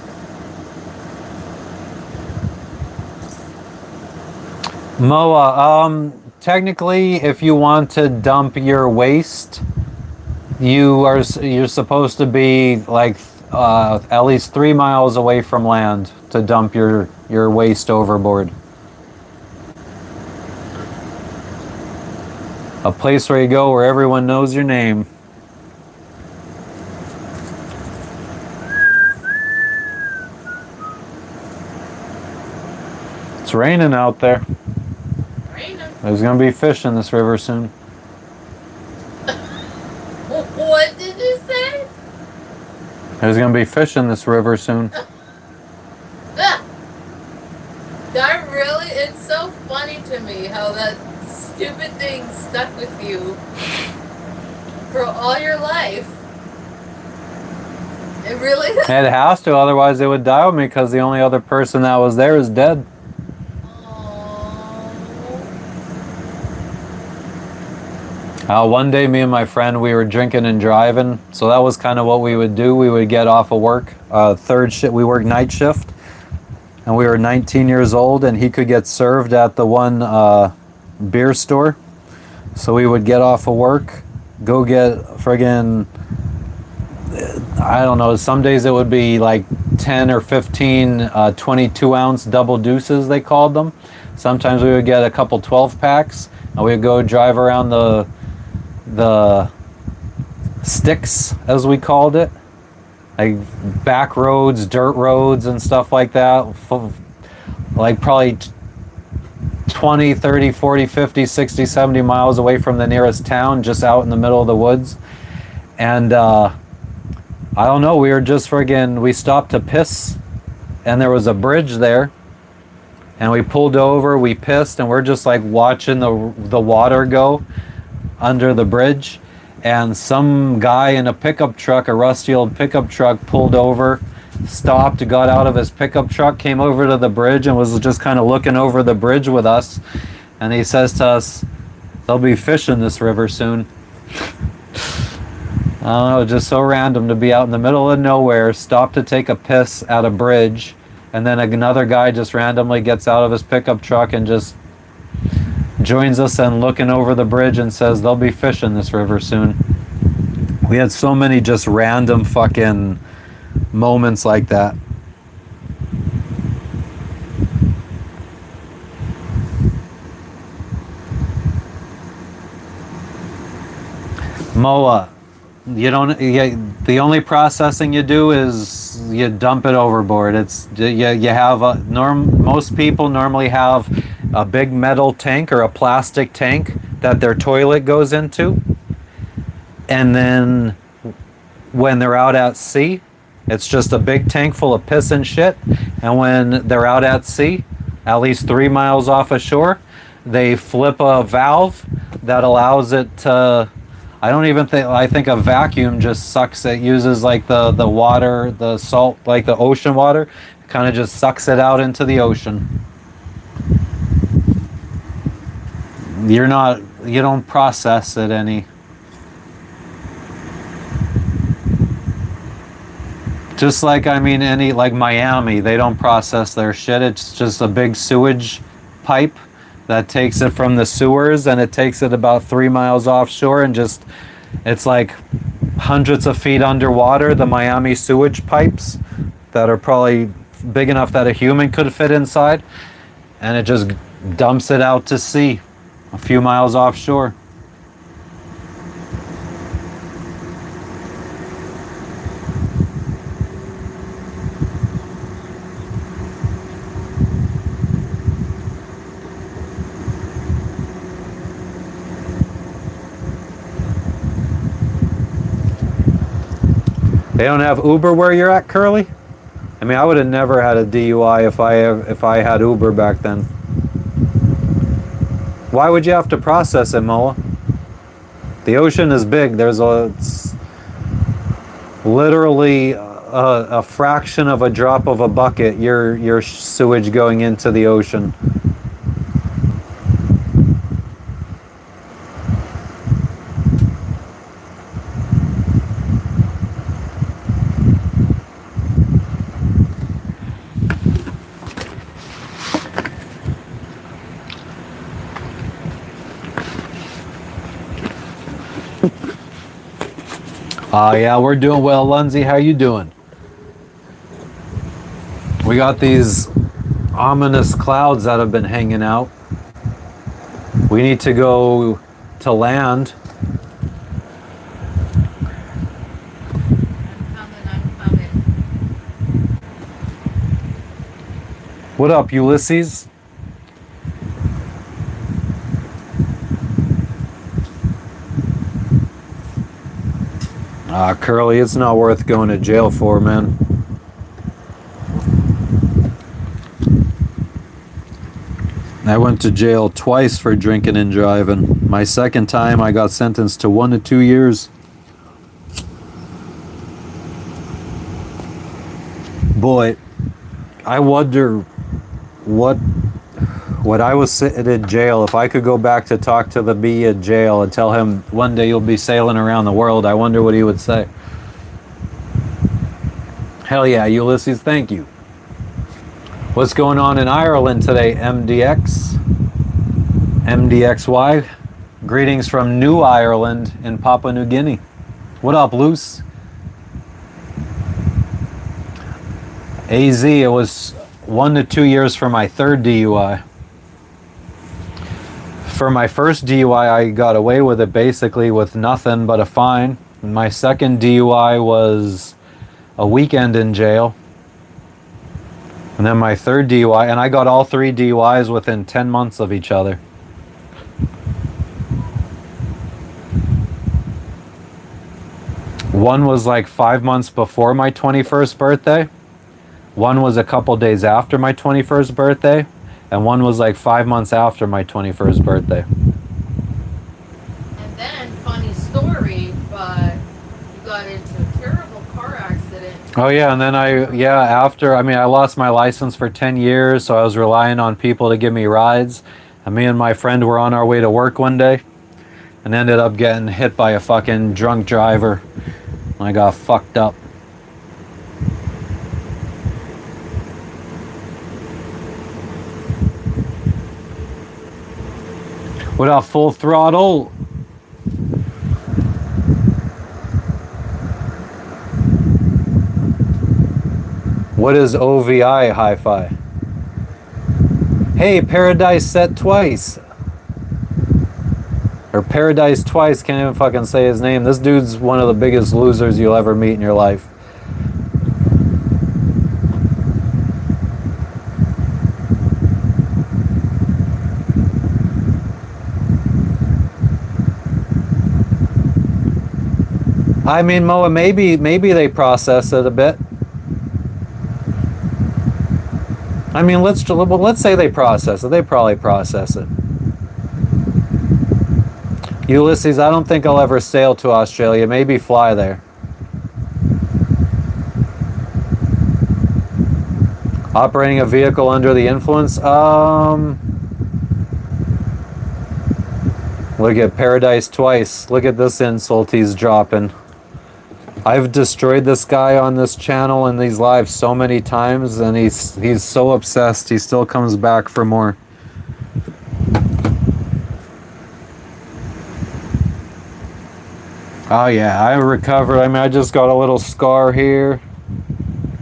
Moa, technically, if you want to dump your waste, you're supposed to be like at least 3 miles away from land to dump your waste overboard. A place where you go where everyone knows your name. It's raining out there. Raining? There's gonna be fish in this river soon. What did you say? There's gonna be fish in this river soon. That really, it's so funny to me how that stupid thing stuck with you for all your life. It really It has to, otherwise it would die with me because the only other person that was there is dead. One day, me and my friend, we were drinking and driving, so that was kind of what we would do. We would get off of work, third shift, we worked night shift, and we were 19 years old, and he could get served at the one beer store. So we would get off of work, go get friggin', I don't know, some days it would be like 10 or 15 22-ounce double deuces, they called them. Sometimes we would get a couple 12-packs, and we would go drive around the sticks, as we called it, like back roads, dirt roads and stuff like that, like probably 20, 30, 40, 50, 60, 70 miles away from the nearest town, just out in the middle of the woods. And I don't know, we were just friggin', we stopped to piss, and there was a bridge there, and we pulled over, we pissed, and we're just like watching the water go under the bridge, and some guy in a pickup truck, a rusty old pickup truck, pulled over, stopped, got out of his pickup truck, came over to the bridge, and was just kind of looking over the bridge with us, and he says to us, "There'll be fish in this river soon." don't know, just so random to be out in the middle of nowhere, stop to take a piss at a bridge, and then another guy just randomly gets out of his pickup truck and just joins us and looking over the bridge and says they'll be fishing this river soon. We had so many just random fucking moments like that. Moa, you don't. The only processing you do is you dump it overboard. It's you have a Most people normally have a big metal tank or a plastic tank that their toilet goes into, and then when they're out at sea, it's just a big tank full of piss and shit. And when they're out at sea, at least 3 miles off ashore, they flip a valve that allows it to. I think a vacuum just sucks it, uses like the water, the salt, like the ocean water, kind of just sucks it out into the ocean. You don't process it any. Just like, like Miami, they don't process their shit. It's just a big sewage pipe that takes it from the sewers, and it takes it about 3 miles offshore, and it's like hundreds of feet underwater, the Miami sewage pipes that are probably big enough that a human could fit inside, and it just dumps it out to sea a few miles offshore. They don't have Uber where you're at, Curly? I would have never had a DUI if I had Uber back then. Why would you have to process it, Moa? The ocean is big. It's literally a fraction of a drop of a bucket. Your sewage going into the ocean. Yeah, we're doing well, Lindsay. How you doing? We got these ominous clouds that have been hanging out. We need to go to land. I'm coming. What up, Ulysses? Curly, it's not worth going to jail for, man. I went to jail twice for drinking and driving. My second time, I got sentenced to 1 to 2 years. Boy, I wonder what I was sitting in jail, if I could go back to talk to the bee in jail and tell him one day you'll be sailing around the world, I wonder what he would say. Hell yeah, Ulysses, thank you. What's going on in Ireland today, MDX? MDXY? Greetings from New Ireland in Papua New Guinea. What up, Luce? AZ, it was 1 to 2 years for my third DUI. For my first DUI, I got away with it basically with nothing but a fine. My second DUI was a weekend in jail. And then my third DUI, and I got all 3 DUIs within 10 months of each other. One was like 5 months before my 21st birthday. One was a couple days after my 21st birthday. And one was like 5 months after my 21st birthday. And then, funny story, but you got into a terrible car accident. Oh yeah, and then I lost my license for 10 years, so I was relying on people to give me rides. And me and my friend were on our way to work one day, and ended up getting hit by a fucking drunk driver. I got fucked up. Without full throttle. What is OVI hi-fi? Hey, Paradise set twice. Or Paradise twice, can't even fucking say his name. This dude's one of the biggest losers you'll ever meet in your life. I mean, Moa, maybe they process it a bit. I mean, let's say they process it. They probably process it. Ulysses, I don't think I'll ever sail to Australia. Maybe fly there. Operating a vehicle under the influence? Look at Paradise twice. Look at this insult he's dropping. I've destroyed this guy on this channel and these lives so many times, and he's so obsessed, he still comes back for more. Oh yeah, I recovered. I mean, I just got a little scar here.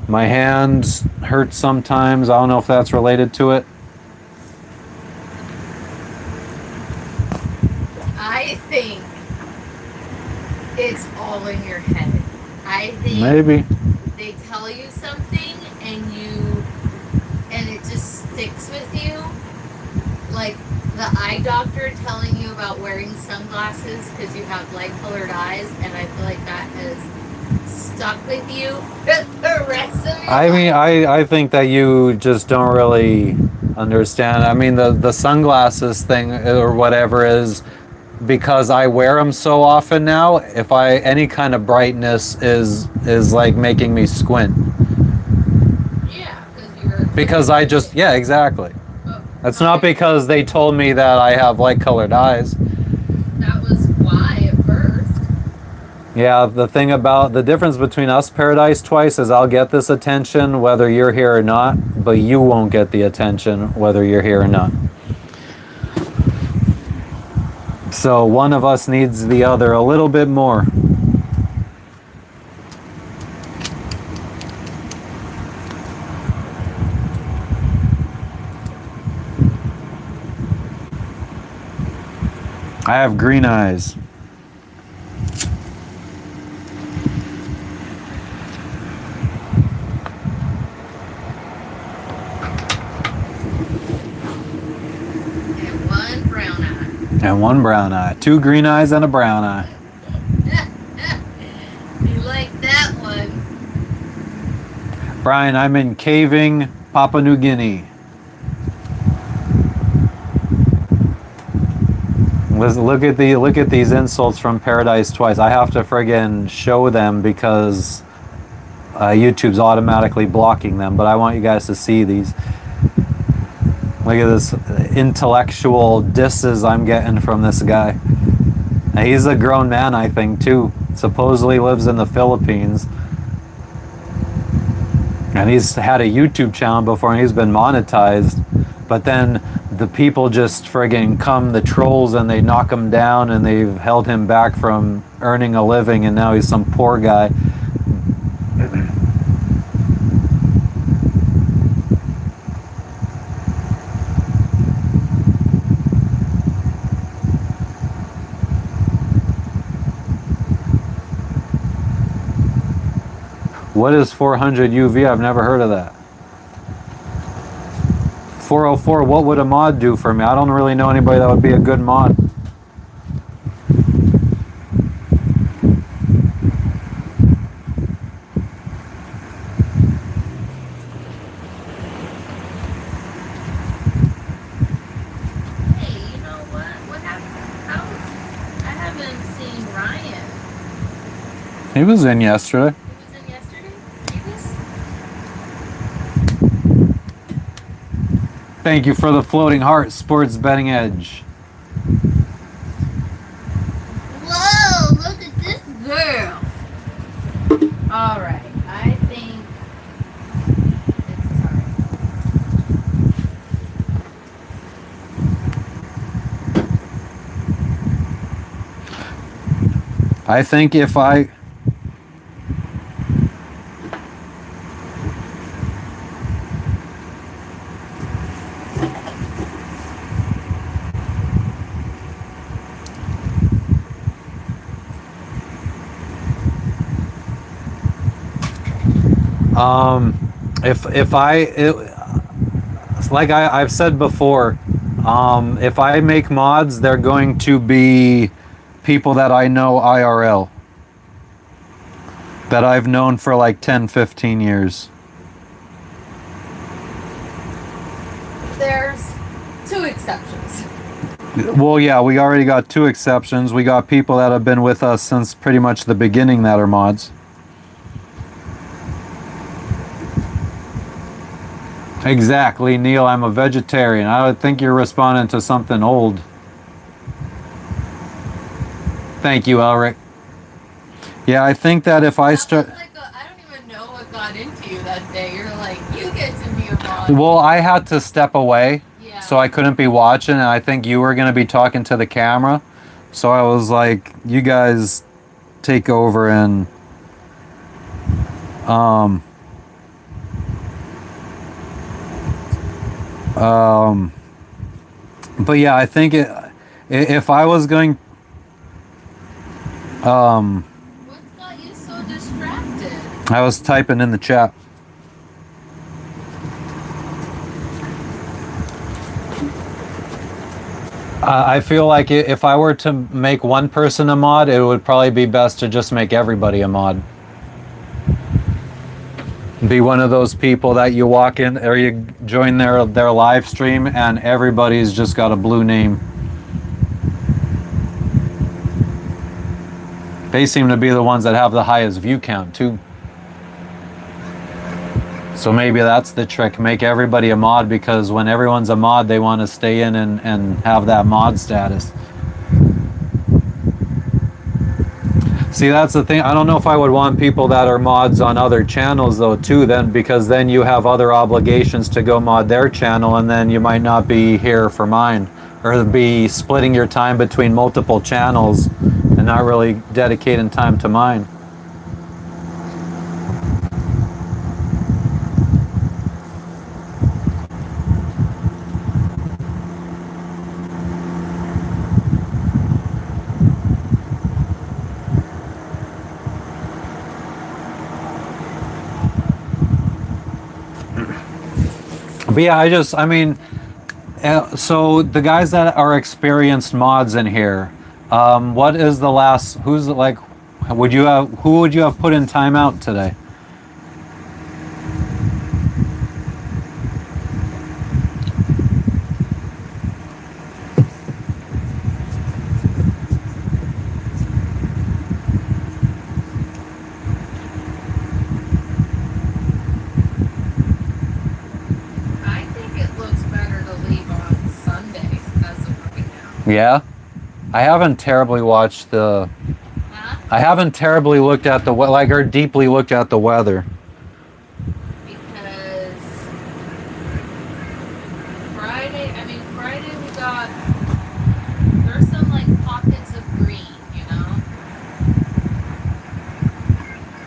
My hand hurts sometimes. I don't know if that's related to it. I think it's all in your head. I think Maybe. they tell you something and it just sticks with you. Like the eye doctor telling you about wearing sunglasses because you have light-colored eyes, and I feel like that has stuck with you for the rest of your I mean, life. I think that you just don't really understand. I mean, the sunglasses thing or whatever is because I wear them so often now. If any kind of brightness is like making me squint. Yeah, you're. Because I just, yeah, exactly. That's not because they told me that I have light-colored eyes. That was why at first. Yeah, the difference between us, Paradise twice, is I'll get this attention whether you're here or not, but you won't get the attention whether you're here or not. So one of us needs the other a little bit more. I have green eyes. And one brown eye. And one brown eye. 2 green eyes and a brown eye. You like that one. Brian, I'm in Kavieng, Papua New Guinea. Look at these insults from Paradise twice. I have to friggin' show them because YouTube's automatically blocking them, but I want you guys to see these. Look at this intellectual disses I'm getting from this guy. Now, he's a grown man, I think, too. Supposedly lives in the Philippines. And he's had a YouTube channel before and he's been monetized. But then the people just friggin' come, the trolls, and they knock him down, and they've held him back from earning a living, and now he's some poor guy. What is 400 UV? I've never heard of that. 404, what would a mod do for me? I don't really know anybody that would be a good mod. Hey, you know what? What happened? I haven't seen Ryan. He was in yesterday. He was in yesterday? Davis? Thank you for the floating heart, Sports Betting Edge. I think if I if I like I've said before, if I make mods, they're going to be people that I know IRL, that I've known for like 10, 15 years. There's two exceptions. Well, yeah, we already got two exceptions. We got people that have been with us since pretty much the beginning that are mods. Exactly, Neil. I'm a vegetarian. I don't think you're responding to something old. Thank you, Elric. Yeah, I think that if I start... I don't even know what got into you that day. You're like, you get to be a mod. Well, I had to step away, Yeah. so I couldn't be watching, and I think you were going to be talking to the camera. So I was like, you guys take over and... but yeah, I think if I was going... What's got you so distracted? I was typing in the chat. I feel like if I were to make one person a mod, it would probably be best to just make everybody a mod. Be one of those people that you walk in or you join their live stream and everybody's just got a blue name. They seem to be the ones that have the highest view count too. So maybe that's the trick. Make everybody a mod, because when everyone's a mod, they want to stay in and have that mod status. See, that's the thing. I don't know if I would want people that are mods on other channels though too, then, because then you have other obligations to go mod their channel, and then you might not be here for mine, or be splitting your time between multiple channels and not really dedicating time to mine. But yeah, I mean, so the guys that are experienced mods in here, what is the last, who would you have put in timeout today? Yeah, I haven't terribly watched the. Huh? I haven't terribly looked at the or deeply looked at the weather. Because Friday we got, there's some like pockets of green, you know,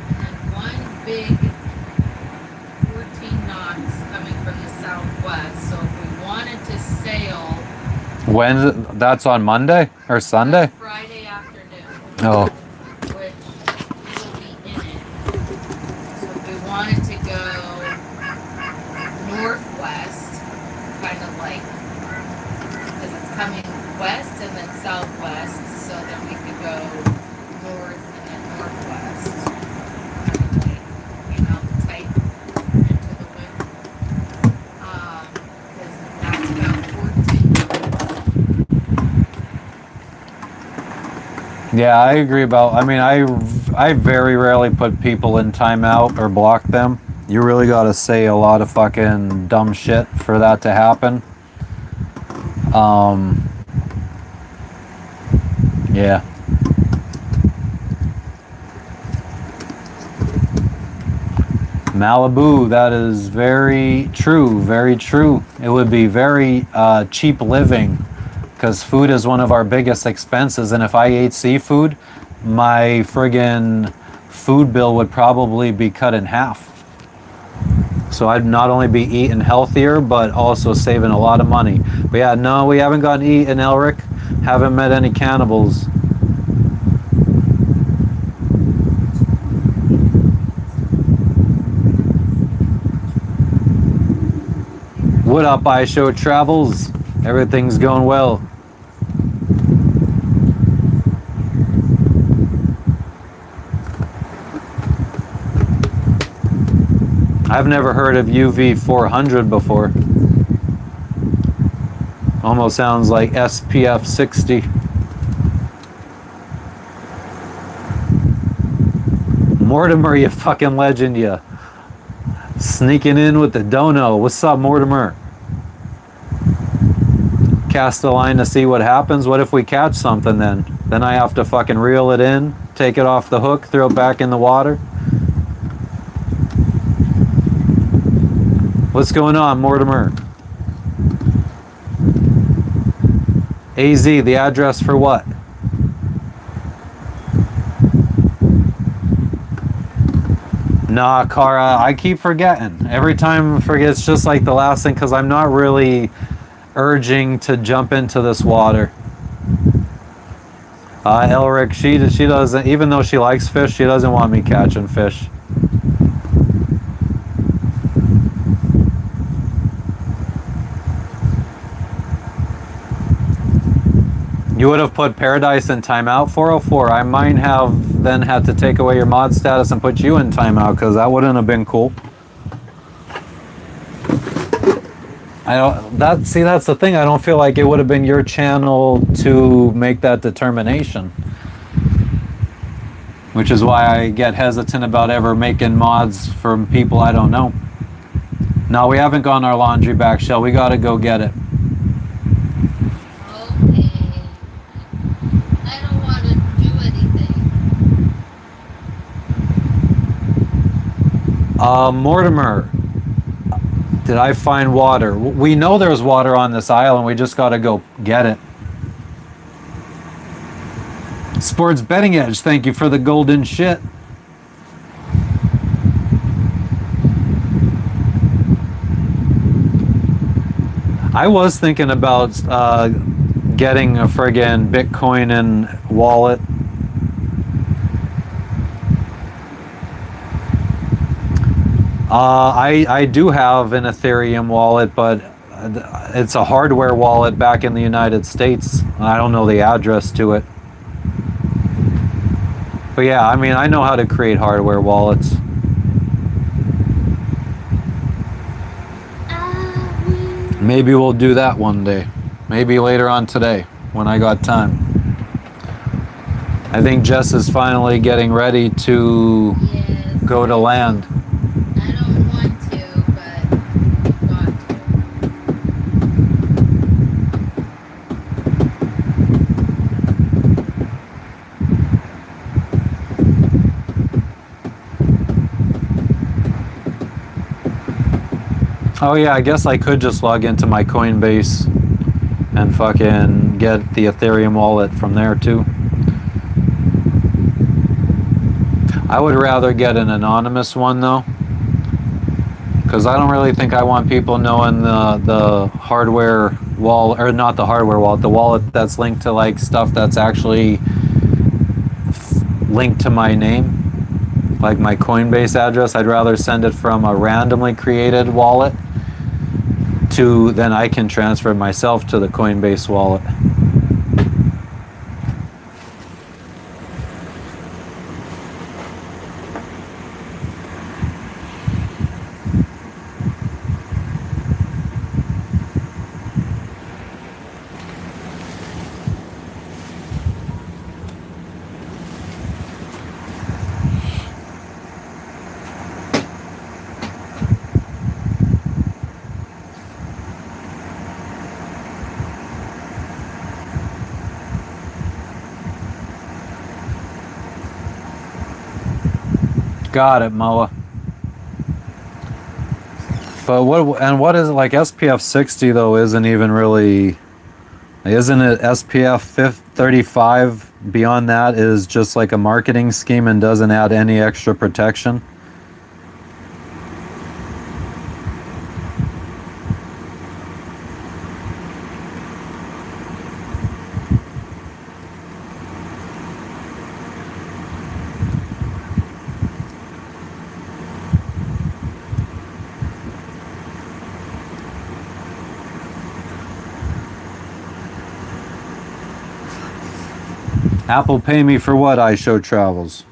and then one big 14 knots coming from the southwest. So if we wanted to sail. When that's on Monday or Sunday? Friday afternoon. Oh. Which will be in it. So if we wanted to go northwest, kind of like, because it's coming west and then southwest, so then we could go north and then northwest. Kind of like, you know, tight into the wind. Because that's about 14 knots. Yeah, I agree about. I mean, I very rarely put people in timeout or block them. You really got to say a lot of fucking dumb shit for that to happen. Yeah. Malibu, that is very true, very true. It would be very cheap living, because food is one of our biggest expenses, and if I ate seafood, my friggin' food bill would probably be cut in half. So I'd not only be eating healthier, but also saving a lot of money. But yeah, no, we haven't gotten to eat in Elric. Haven't met any cannibals. What up, iShow Travels? Everything's going well. I've never heard of UV 400 before. Almost sounds like SPF 60. Mortimer, you fucking legend, you. Sneaking in with the dono. What's up, Mortimer? Cast a line to see what happens. What if we catch something then? Then I have to fucking reel it in, take it off the hook, throw it back in the water. What's going on, Mortimer? AZ, the address for what? Nah, Cara, I keep forgetting. Every time I forget, it's just like the last thing, because I'm not really urging to jump into this water. Elric, she doesn't, even though she likes fish, she doesn't want me catching fish. You would have put Paradise in timeout, 404. I might have then had to take away your mod status and put you in timeout, because that wouldn't have been cool. That's the thing. I don't feel like it would have been your channel to make that determination. Which is why I get hesitant about ever making mods from people I don't know. No, we haven't gotten our laundry back, Shell. We gotta go get it. Mortimer, did I find water? We know there's water on this island. We just got to go get it. Sports Betting Edge, thank you for the golden shit. I was thinking about getting a friggin' Bitcoin and wallet. I do have an Ethereum wallet, but it's a hardware wallet back in the United States. I don't know the address to it. But yeah, I mean, I know how to create hardware wallets. Maybe we'll do that one day. Maybe later on today, when I got time. I think Jess is finally getting ready to go to land. Oh yeah, I guess I could just log into my Coinbase and fucking get the Ethereum wallet from there too. I would rather get an anonymous one though, because I don't really think I want people knowing the hardware wallet, or not the hardware wallet, the wallet that's linked to like stuff that's actually linked to my name, like my Coinbase address. I'd rather send it from a randomly created wallet to then I can transfer myself to the Coinbase wallet. Got it, Moa. But what is it, like SPF 60 though isn't even really, isn't it SPF 35 beyond that is just like a marketing scheme and doesn't add any extra protection. Apple pay me for what? I show travels.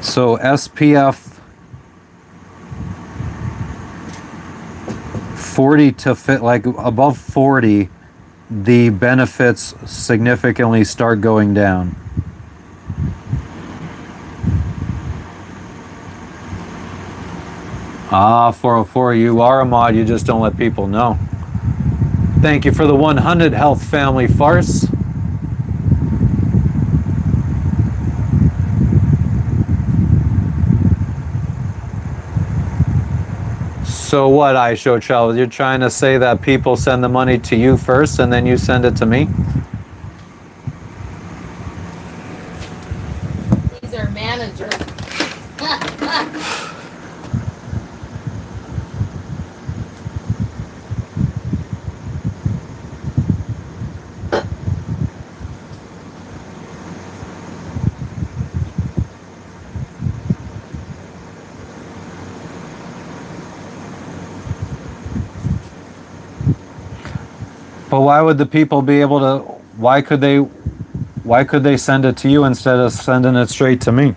So SPF 40 to fit, like above 40, the benefits significantly start going down. Ah, 404, you are a mod, you just don't let people know. Thank you for the 100 health family farce. So what, I show Charles? You're trying to say that people send the money to you first and then you send it to me? These are managers. But why would the people be able to, why could they send it to you instead of sending it straight to me?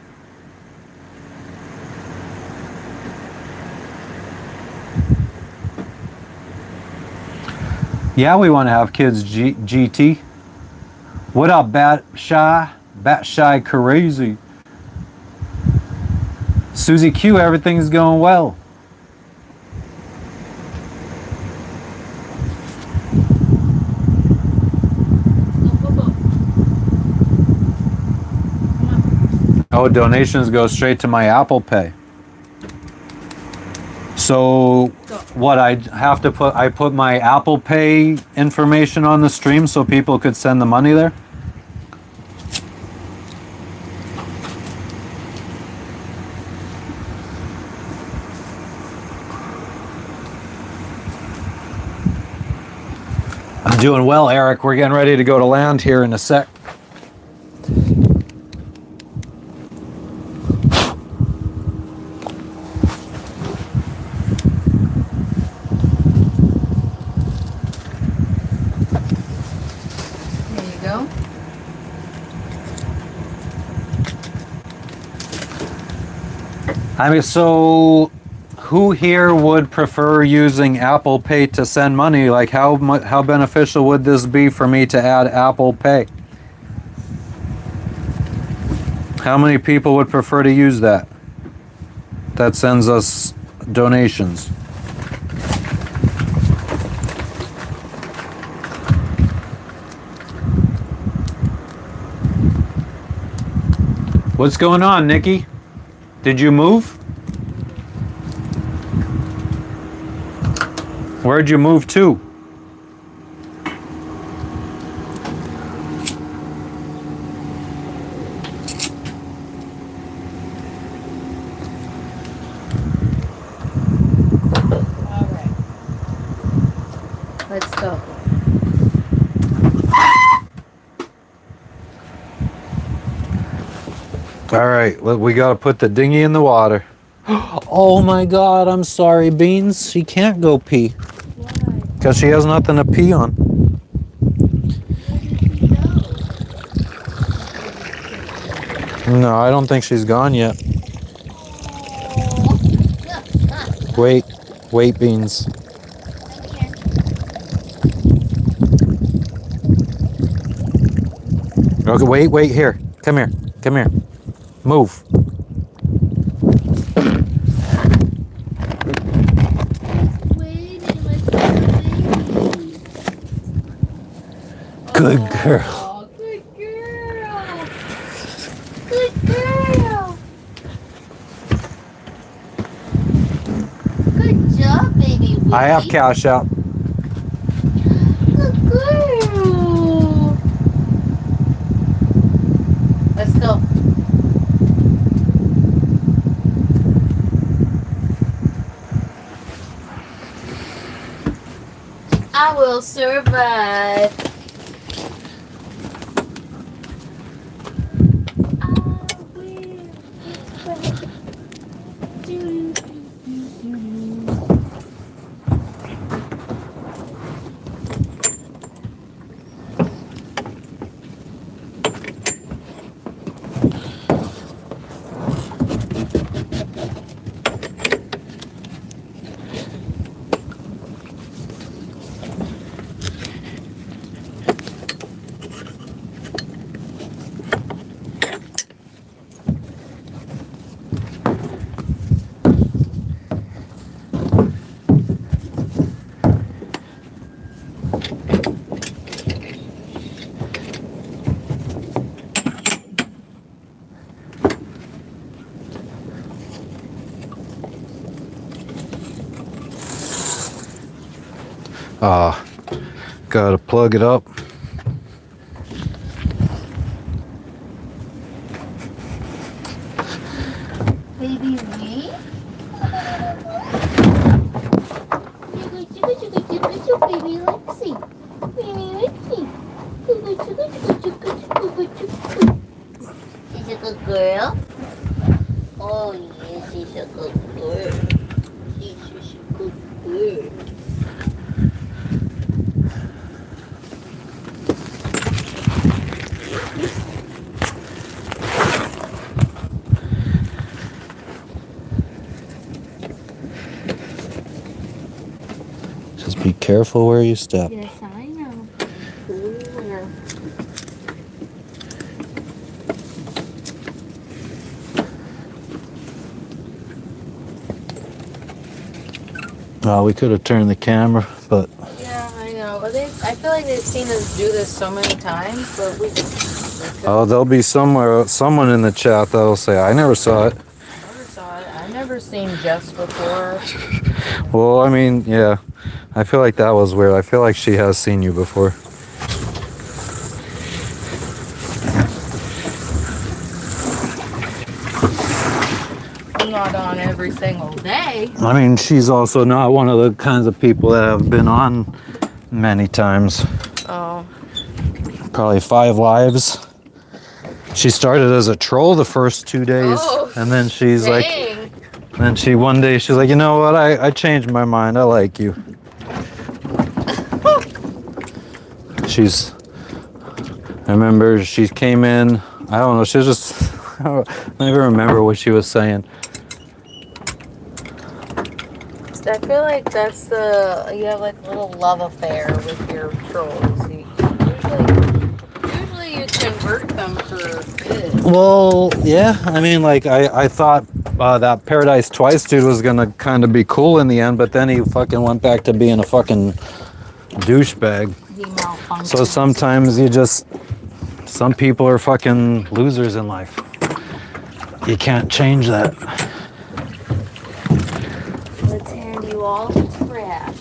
Yeah, we want to have kids, GT. What up, Bat Shy crazy. Susie Q, everything's going well. Oh, donations go straight to my Apple Pay. So what, I have to put, I put my Apple Pay information on the stream so people could send the money there? I'm doing well, Eric. We're getting ready to go to land here in a sec. I mean, so who here would prefer using Apple Pay to send money? Like, how beneficial would this be for me to add Apple Pay? How many people would prefer to use that? That sends us donations. What's going on, Nikki? Did you move? Where'd you move to? All right. Let's go. All right, we got to put the dinghy in the water. Oh my God, I'm sorry, Beans. She can't go pee. Why? Because she has nothing to pee on. No, I don't think she's gone yet. Wait, Beans. Okay, wait, here. Come here. Move. Good girl. Oh, good girl. Good girl. Good job, baby. I have cash out. Good girl. Let's go. I will survive. Gotta plug it up. Baby me? Baby Lexi. Baby Lexi. She's a good girl. Oh yes, she's a good girl. She's just a good girl. Just be careful where you step. Yes, I know. We could have turned the camera, but Yeah, I know. But I feel like they've seen us do this so many times, but we there'll be someone in the chat that'll say, I never saw it. never saw it. I've never seen Jess before. Well, I mean, yeah. I feel like that was weird. I feel like she has seen you before. I'm not on every single day. I mean, she's also not one of the kinds of people that have been on many times. Oh. Probably 5 lives. She started as a troll the first 2 days, and then she's dang. like, then one day she's like, you know what? I changed my mind. I like you. I remember she came in. I don't know. She was just. I don't even remember what she was saying. I feel like that's you have like a little love affair with your trolls. Usually you convert them for good. Well, yeah. I mean, like, I thought that Paradise Twice dude was gonna kind of be cool in the end, but then he fucking went back to being a fucking douchebag. So sometimes some people are fucking losers in life. You can't change that. Let's hand you all the trash.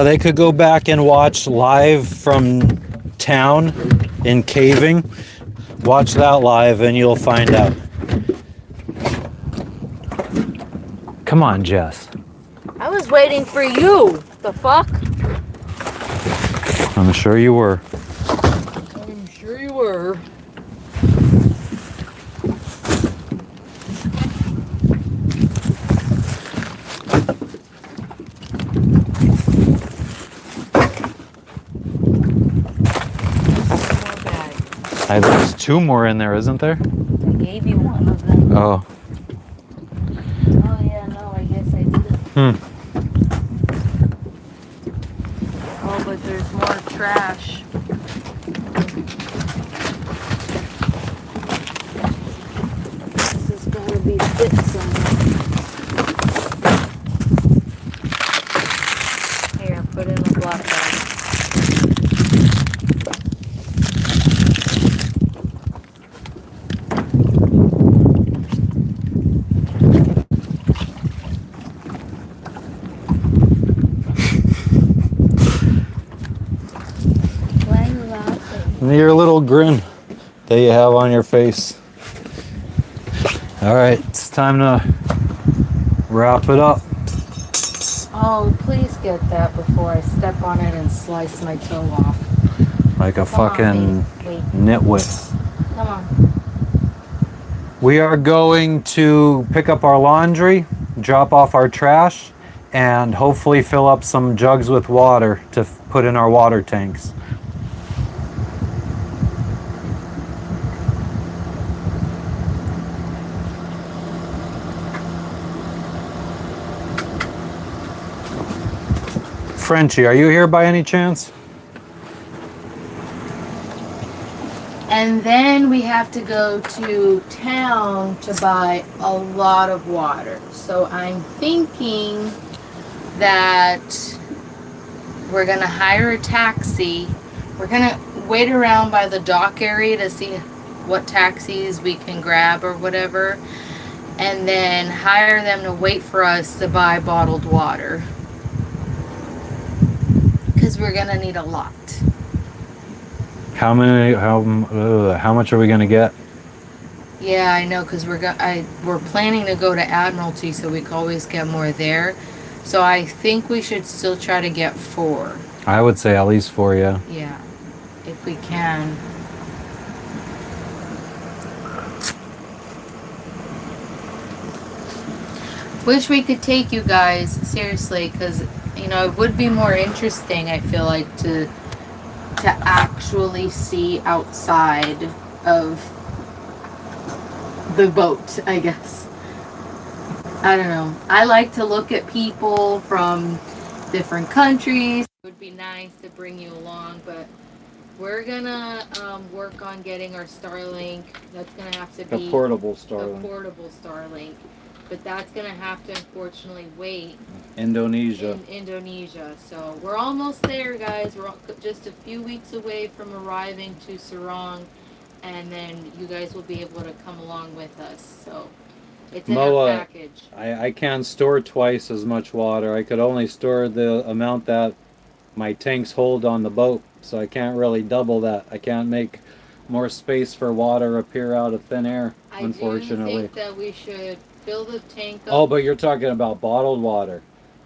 They could go back and watch live from town in Kavieng, Watch that live and you'll find out. Come on, Jess. I was waiting for you. The fuck? I'm sure you were. I'm sure you were. There's 2 more in there, isn't there? I gave you one of them. Oh. Oh yeah, no, I guess I didn't. Oh, but there's more trash. This is gonna be fit somewhere. Here, put in the black bag. Why are you laughing? Your little grin that you have on your face. All right, it's time to wrap it up. Oh, please get that before I step on it and slice my toe off. Like a Come on, fucking wait. nitwit. Come on. We are going to pick up our laundry, drop off our trash, and hopefully fill up some jugs with water to put in our water tanks. Frenchie, are you here by any chance? And then we have to go to town to buy a lot of water. So I'm thinking that we're gonna hire a taxi. We're gonna wait around by the dock area to see what taxis we can grab or whatever, and then hire them to wait for us to buy bottled water. Because we're gonna need a lot. How much are we gonna get? Yeah, I know, because we're planning to go to Admiralty, so we can always get more there. So I think we should still try to get 4. I would say at least 4, yeah. Yeah, if we can. Wish we could take you guys, seriously, because, you know, it would be more interesting, I feel like, to actually see outside of the boat, I guess. I don't know. I like to look at people from different countries. It would be nice to bring you along, but we're gonna work on getting our Starlink. That's gonna have to be A portable a Starlink. portable Starlink. But that's gonna have to unfortunately wait Indonesia. in Indonesia. So we're almost there, guys. We're just a few weeks away from arriving to Sarong, and then you guys will be able to come along with us. So it's in our package. I can't store twice as much water. I could only store the amount that my tanks hold on the boat, so I can't really double that. I can't make more space for water appear out of thin air, unfortunately. I do think that we should fill the tank up. Oh, but you're talking about bottled water.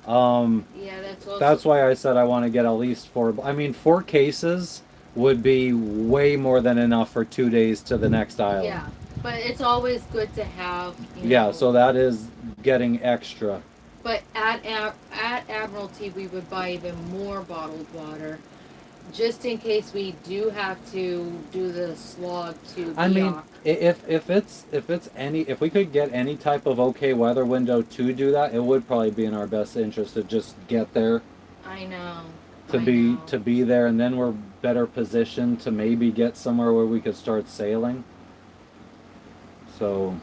Yeah, that's also. That's why I said I want to get at least 4. I mean, 4 cases would be way more than enough for 2 days to the next island. Yeah, but it's always good to have. Yeah, so that is getting extra. But at Admiralty, we would buy even more bottled water, just in case we do have to do the slog to. I mean, if we could get any type of okay weather window to do that, it would probably be in our best interest to just get there. I know. To be there, and then we're better positioned to maybe get somewhere where we could start sailing. So.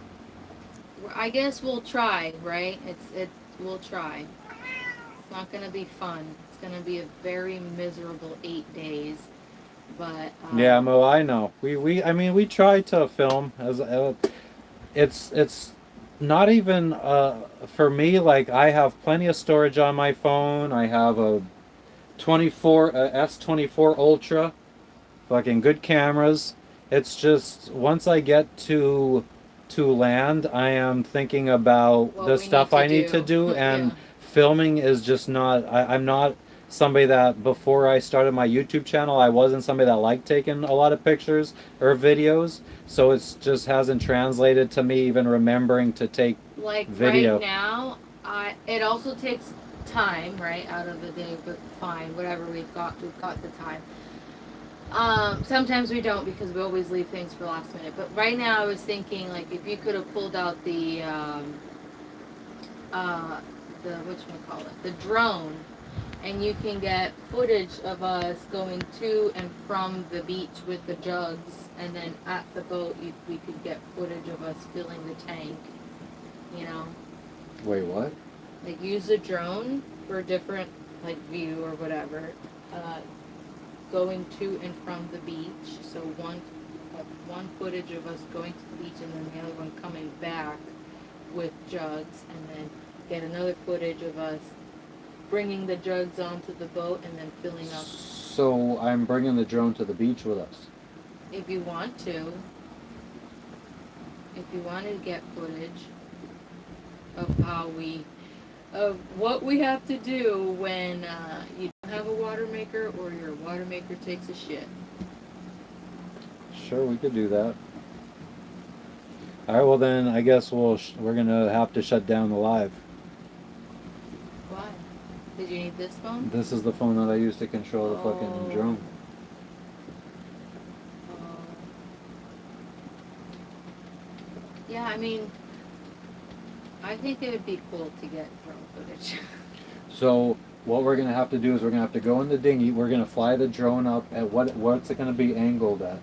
I guess we'll try, right? We'll try. It's not gonna be fun. It's gonna be a very miserable 8 days. But yeah, Mo, I know. I mean, we try to film as it's not even for me. Like, I have plenty of storage on my phone. I have a S24 Ultra, fucking good cameras, It's just once I get to land, I am thinking about What the we need stuff to I need to do. do, Yeah. and filming is just not. I'm not somebody that before I started my YouTube channel, I wasn't somebody that liked taking a lot of pictures or videos. So it's just hasn't translated to me even remembering to take Like right video. now, it also takes time, right, out of the day, but fine, whatever we've got the time. Sometimes we don't because we always leave things for last minute. But right now, I was thinking like if you could have pulled out uh, the whatchamacallit, the drone, and you can get footage of us going to and from the beach with the jugs, and then at the boat, we could get footage of us filling the tank. You know, Wait, what? like use a drone for a different like view or whatever. Uh, Going to and from the beach. So one footage of us going to the beach, and then the other one coming back with jugs, and then get another footage of us bringing the jugs onto the boat and then filling up. So I'm bringing the drone to the beach with us. If you want to, if you want to get footage of of what we have to do when you don't have a water maker or your water maker takes a shit. Sure, we could do that. All right, well then I guess we're gonna have to shut down the live. Why? Did you need this phone? This is the phone that I use to control the fucking Oh. drone. Yeah, I mean, I think it would be cool to get drone footage. So what we're gonna have to do is we're gonna have to go in the dinghy. We're gonna fly the drone up at what's it gonna be angled at?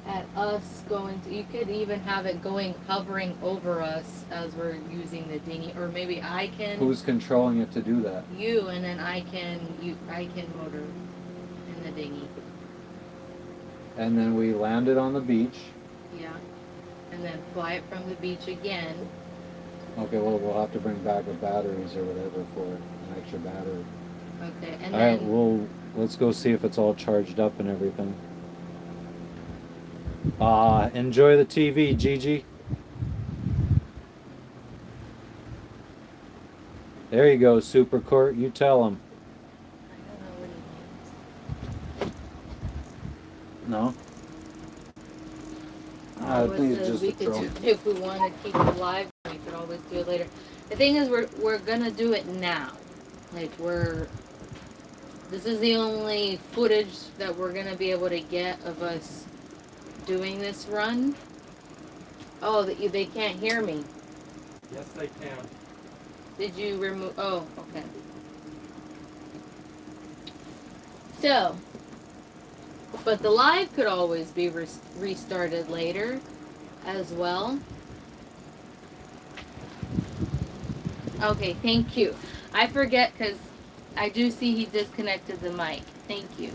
At us going to, you could even have it going, hovering over us as we're using the dinghy, or maybe I can, Who's controlling it to do that? you, and then I can motor in the dinghy. And then we land it on the beach. Yeah. And then fly it from the beach again. Okay, well we'll have to bring back the batteries or whatever for an extra battery. Okay, and All right, then let's go see if it's all charged up and everything. Enjoy the TV, Gigi. There you go, Super Court. You tell him. I don't know what he means. No? I Always think it's says just we a could troll. do, if we want to keep it alive, we could always do it later. The thing is, we're gonna do it now. Like this is the only footage that we're gonna be able to get of us doing this run. Oh, they can't hear me. Yes, they can. Did you remove? Oh, okay. So, but the live could always be restarted later as well. Okay, thank you. I forget because I do see he disconnected the mic. Thank you.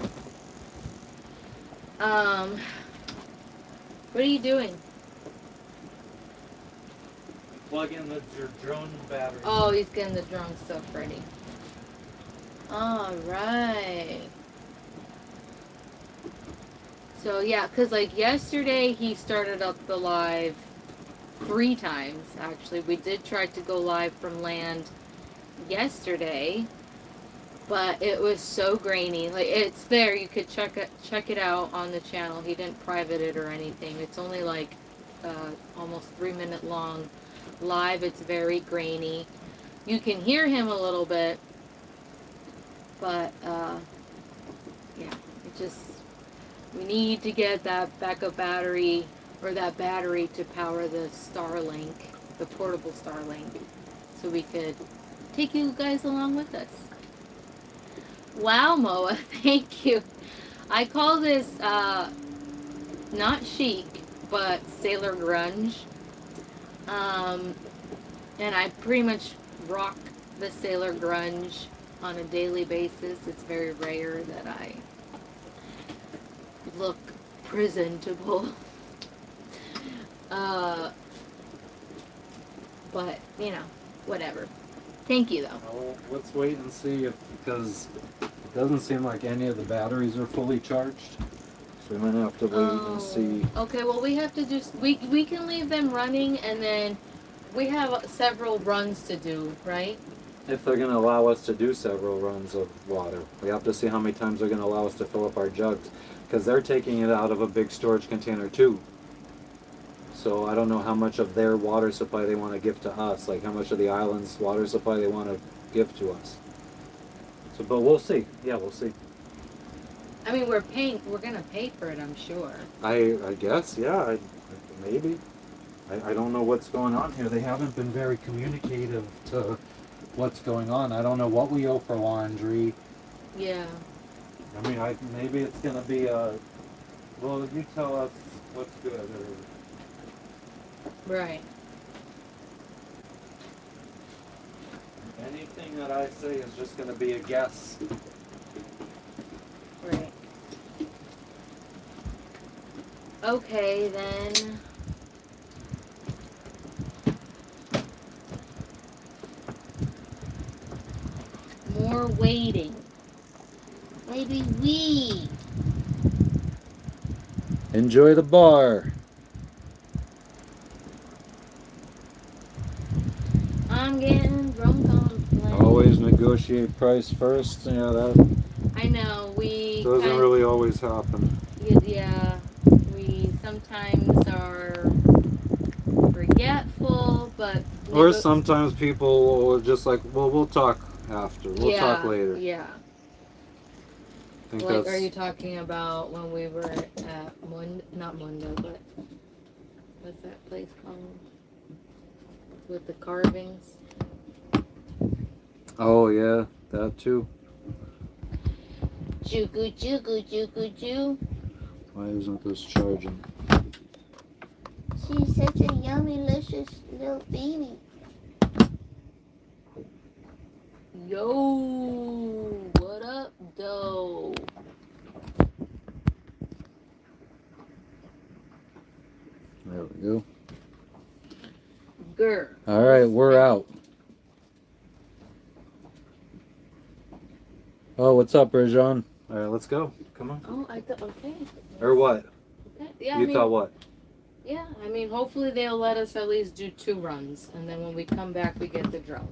What are you doing? Plug in your drone battery. Oh, he's getting the drone stuff ready. All right. So yeah, cause like yesterday he started up the live 3 times. Actually, we did try to go live from land yesterday, but it was so grainy. Like it's there, you could check it out on the channel. He didn't private it or anything. It's only like almost 3 minute long live. It's very grainy. You can hear him a little bit, but yeah, it just we need to get that backup battery or that battery to power the Starlink, the portable Starlink, so we could take you guys along with us. Wow, Moa, thank you. I call this not chic, but sailor grunge. And I pretty much rock the sailor grunge on a daily basis. It's very rare that I look presentable. But, you know, whatever. Thank you, though. Well, let's wait and see because it doesn't seem like any of the batteries are fully charged. So we might have to wait and see. Okay, well we have to do. We can leave them running, and then we have several runs to do, right? If they're going to allow us to do several runs of water, we have to see how many times they're going to allow us to fill up our jugs, because they're taking it out of a big storage container too. So I don't know how much of their water supply they want to give to us, like how much of the island's water supply they want to give to us. So, but we'll see. Yeah, we'll see. I mean, we're paying. We're gonna pay for it, I'm sure. I guess, yeah, maybe. I don't know what's going on here. They haven't been very communicative to what's going on. I don't know what we owe for laundry. Yeah. I mean, maybe it's gonna be a. Well, you tell us what's good. Right. Anything that I say is just gonna be a guess. Right. Okay, then. More waiting. Maybe we. Enjoy the bar. I'm getting drunk on plane. Always negotiate price first. Yeah, that I know, we doesn't really always happen. yeah, we sometimes are forgetful, but Or sometimes people will just like, well, we'll talk after. We'll talk later. Yeah. I think Like, that's. are you talking about when we were at not Mundo, but what's that place called? With the carvings? Oh yeah, that too. Juku juku juku ju. Why isn't this charging? She's such a yummy, delicious little baby. Yo, what up, doe? There we go. Grr. All right, we're out. Oh, what's up, Rajon? All right, let's go. Come on. Oh, I thought, okay. Or what? Okay. Yeah, You thought what? Yeah, I mean, hopefully they'll let us at least do 2 runs, and then when we come back, we get the drone.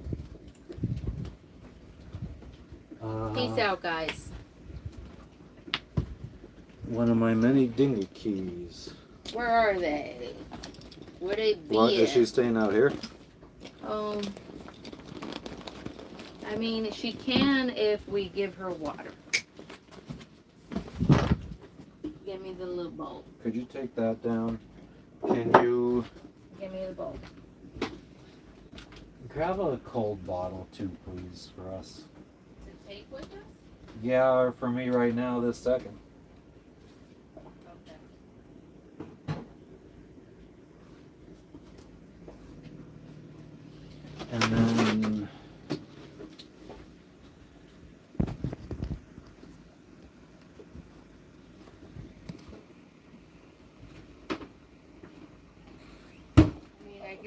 Peace out, guys. One of my many dinghy keys. Where are they? Where they be What, is at? she staying out here? I mean, she can if we give her water. Give me the little bowl. Could you take that down? Can you Give me the bowl. grab a cold bottle too, please, for us? To take with us? Yeah, or for me right now, this second. Okay. And then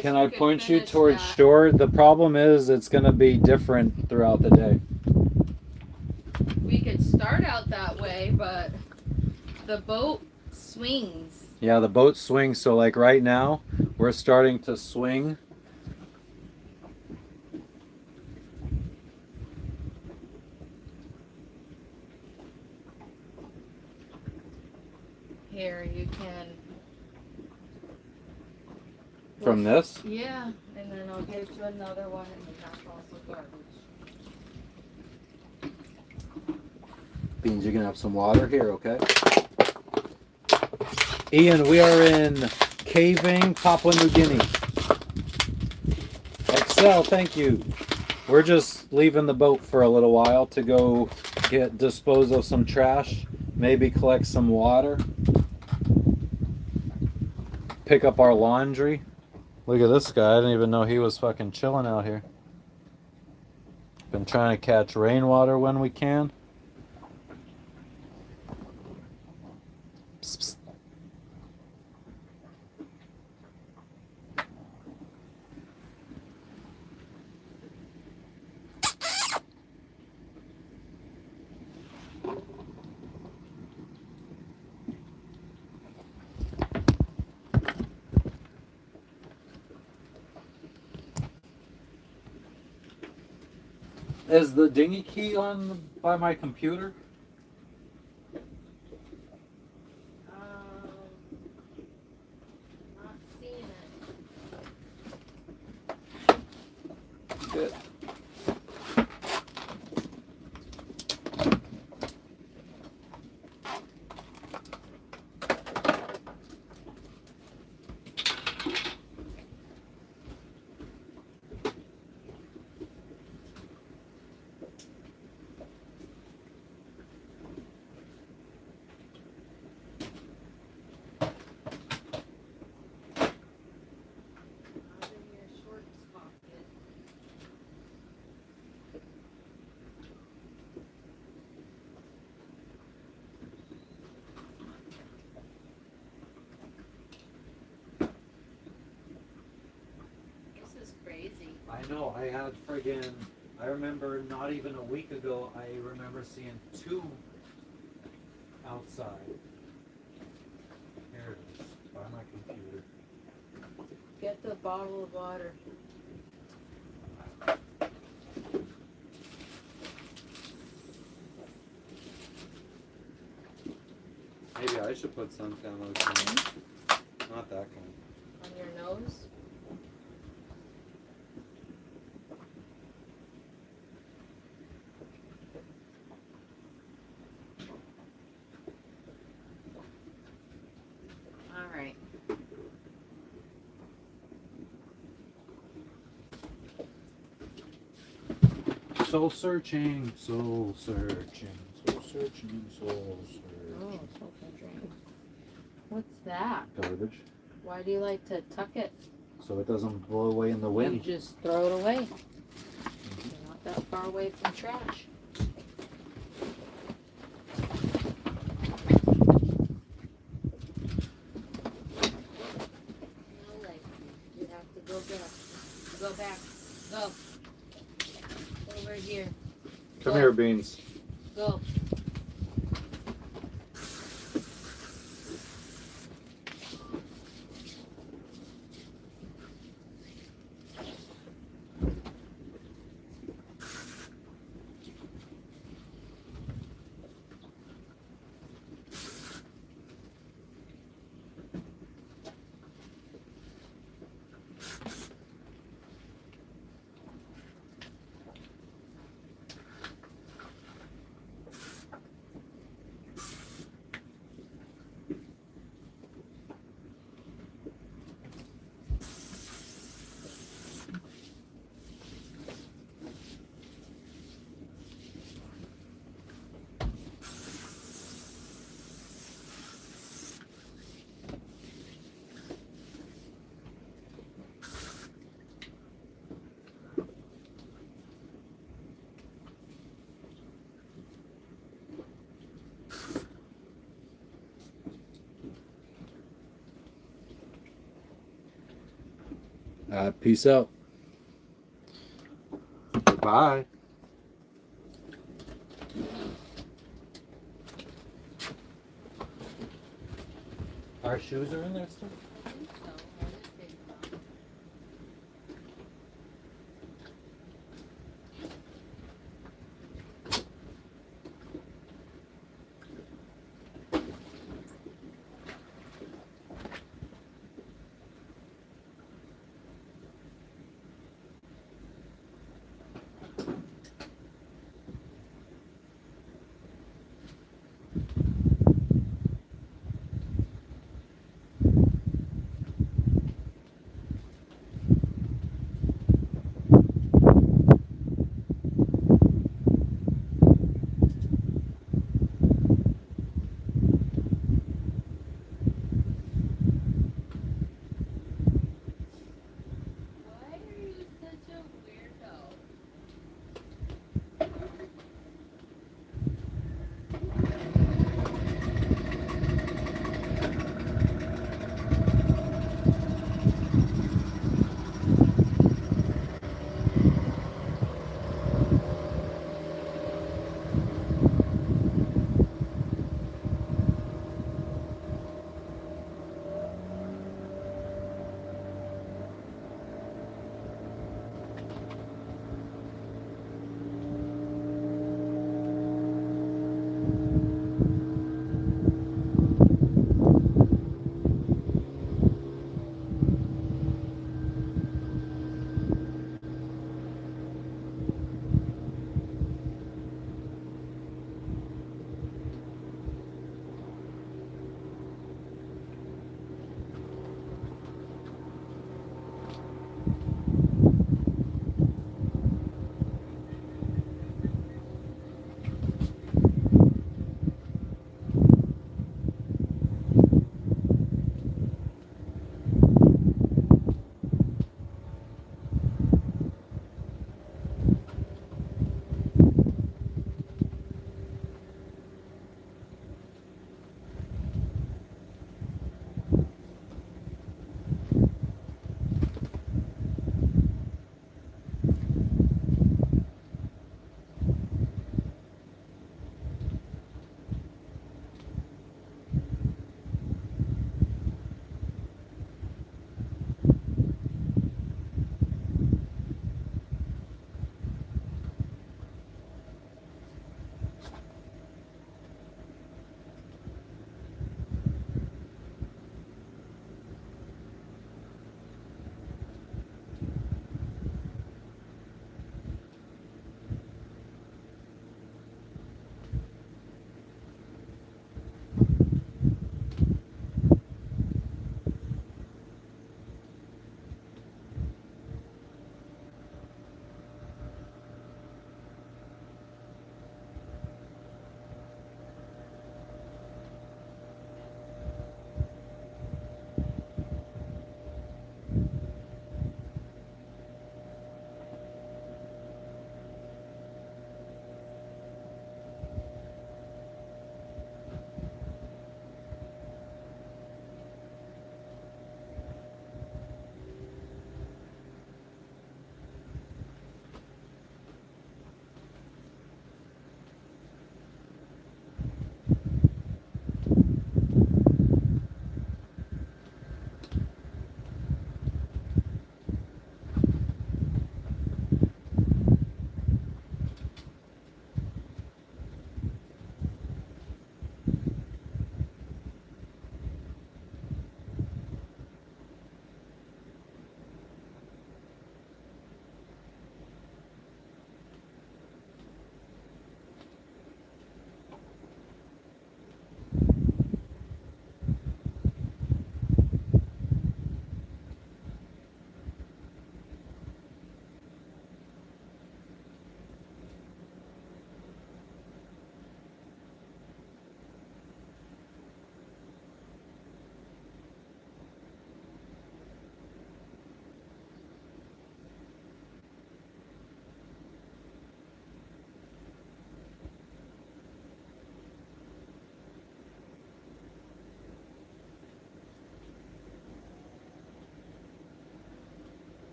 can I point you towards shore? The problem is it's going to be different throughout the day. We could start out that way, but the boat swings. Yeah, the boat swings. So like right now, we're starting to swing. Here, you can. From this? Yeah, and then I'll get you another one, and then that's also garbage. Beans, you're going to have some water here, okay? Ian, we are in Kavieng, Papua New Guinea. Excel, thank you. We're just leaving the boat for a little while to go dispose of some trash, maybe collect some water, pick up our laundry. Look at this guy. I didn't even know he was fucking chilling out here. Been trying to catch rainwater when we can. Psst, psst. Is the dinghy key on by my computer? Not seeing it. Good. Out of your shorts pocket. This is crazy. I know. I had friggin'. I remember not even a week ago. I remember seeing 2 outside. Here it is by my computer. Get the bottle of water. Maybe I should put suntan lotion on. Not that kind. On your nose? Alright. Soul searching, soul searching, soul searching, soul searching. Oh, it's open drain. What's that? Garbage. Why do you like to tuck it? So it doesn't blow away in the You wind. just throw it away. You're not that far away from trash. No legs. You have to go back. Go back. Go. Over here. Come here, Beans. Go. Peace out. Bye. Our shoes are in there still? I think so. I didn't think about it.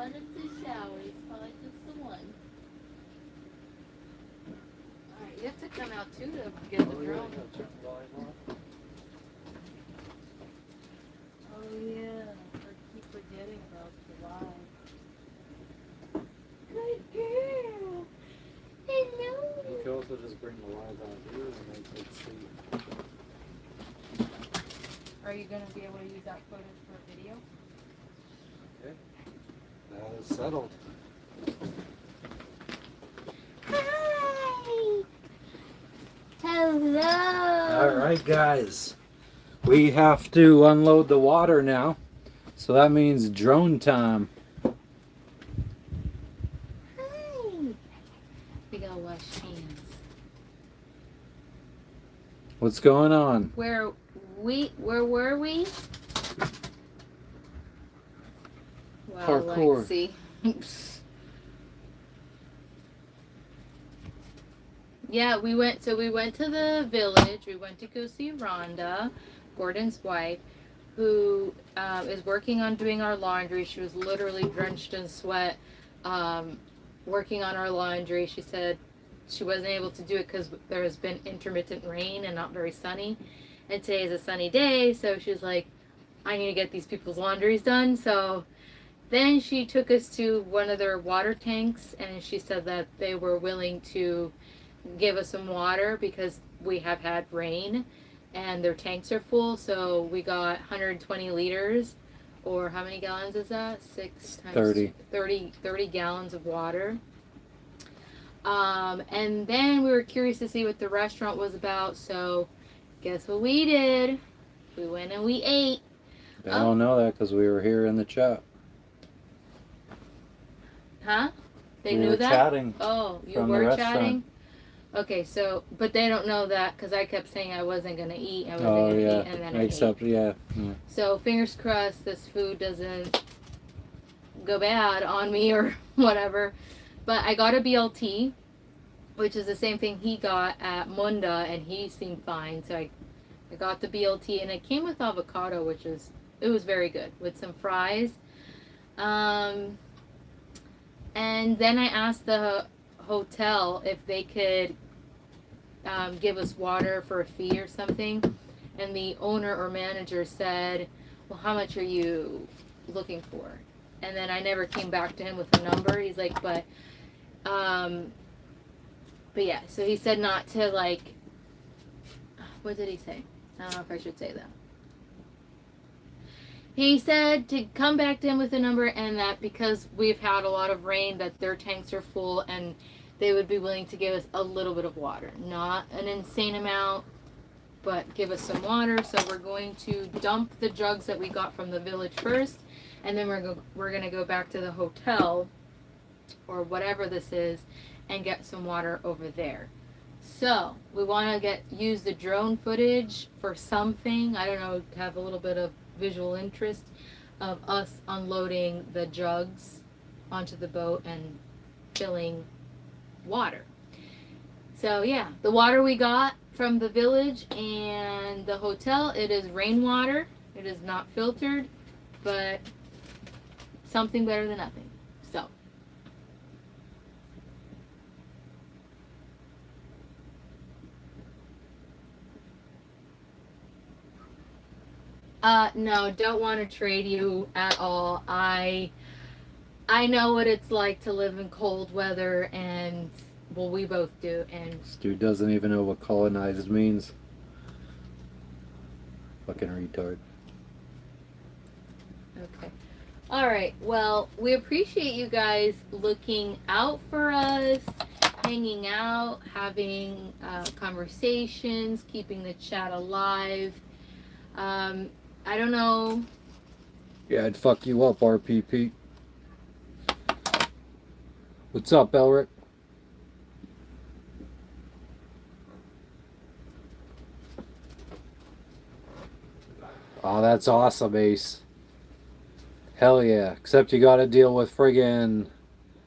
wanted to shower. He's probably just the one. Alright, you have to come out too to get the drone. Oh yeah, I keep forgetting about the live. Good girl. Hello. You can also just bring the live out here and they can see. Are you going to be able to use that footage for a video? Okay. That is settled. Hi. Hello. Alright guys. We have to unload the water now. So that means drone time. Hi. We gotta wash hands. What's going on? Where were we? Wow, Parkour. Lexi. Yeah, we went to the village. We went to go see Rhonda, Gordon's wife, who is working on doing our laundry. She was literally drenched in sweat working on our laundry. She said she wasn't able to do it because there has been intermittent rain and not very sunny. And today is a sunny day, so she was like, I need to get these people's laundries done. So then she took us to one of their water tanks, and she said that they were willing to give us some water because we have had rain and their tanks are full. So we got 120 liters, or how many gallons is that? 6 times 30 gallons of water. And then we were curious to see what the restaurant was about, so guess what we did? We went and we ate. I don't know that because we were here in the chat. Huh? They we knew were that? Chatting. Oh, you from the were restaurant. chatting? Okay, so, but they don't know that because I kept saying I wasn't going to eat. I wasn't going to eat, and then I ate. Yeah. So fingers crossed this food doesn't go bad on me or whatever. But I got a BLT, which is the same thing he got at Munda, and he seemed fine. So I got the BLT, and it came with avocado, it was very good, with some fries. And then I asked the hotel if they could give us water for a fee or something. And the owner or manager said, well, how much are you looking for? And then I never came back to him with a number. He's like, but yeah, so he said not to, like, what did he say? I don't know if I should say that. He said to come back to him with a number, and that because we've had a lot of rain, that their tanks are full and they would be willing to give us a little bit of water. Not an insane amount, but give us some water. So we're going to dump the jugs that we got from the village first, and then we're going to go back to the hotel or whatever this is and get some water over there. So we want to use the drone footage for something. I don't know, have a little bit of visual interest of us unloading the jugs onto the boat and filling water. So yeah, the water we got from the village and the hotel, it is rainwater. It is not filtered, but something better than nothing. So no, don't want to trade you at all. I know what it's like to live in cold weather, and well, we both do. And This dude doesn't even know what colonized means. Fucking retard. okay. All right. Well, we appreciate you guys looking out for us, hanging out, having conversations, keeping the chat alive. I don't know. Yeah, I'd fuck you up, RPP. What's up, Elric? Oh, that's awesome, Ace. Hell yeah. Except you gotta deal with friggin'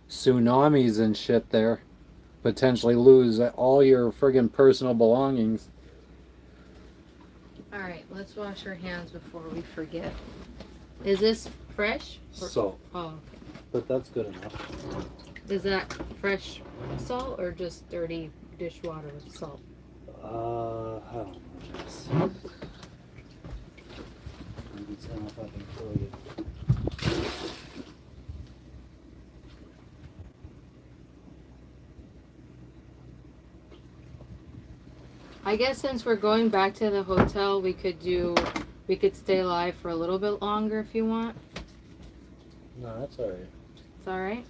tsunamis and shit there. Potentially lose all your friggin' personal belongings. All right. Let's wash our hands before we forget. Is this fresh? So, Oh, okay. but that's good enough. Is that fresh salt or just dirty dishwater salt? I don't know. Jess. Maybe it's enough I can throw you. I guess since we're going back to the hotel, we could stay live for a little bit longer if you want. No, that's all right. It's all right.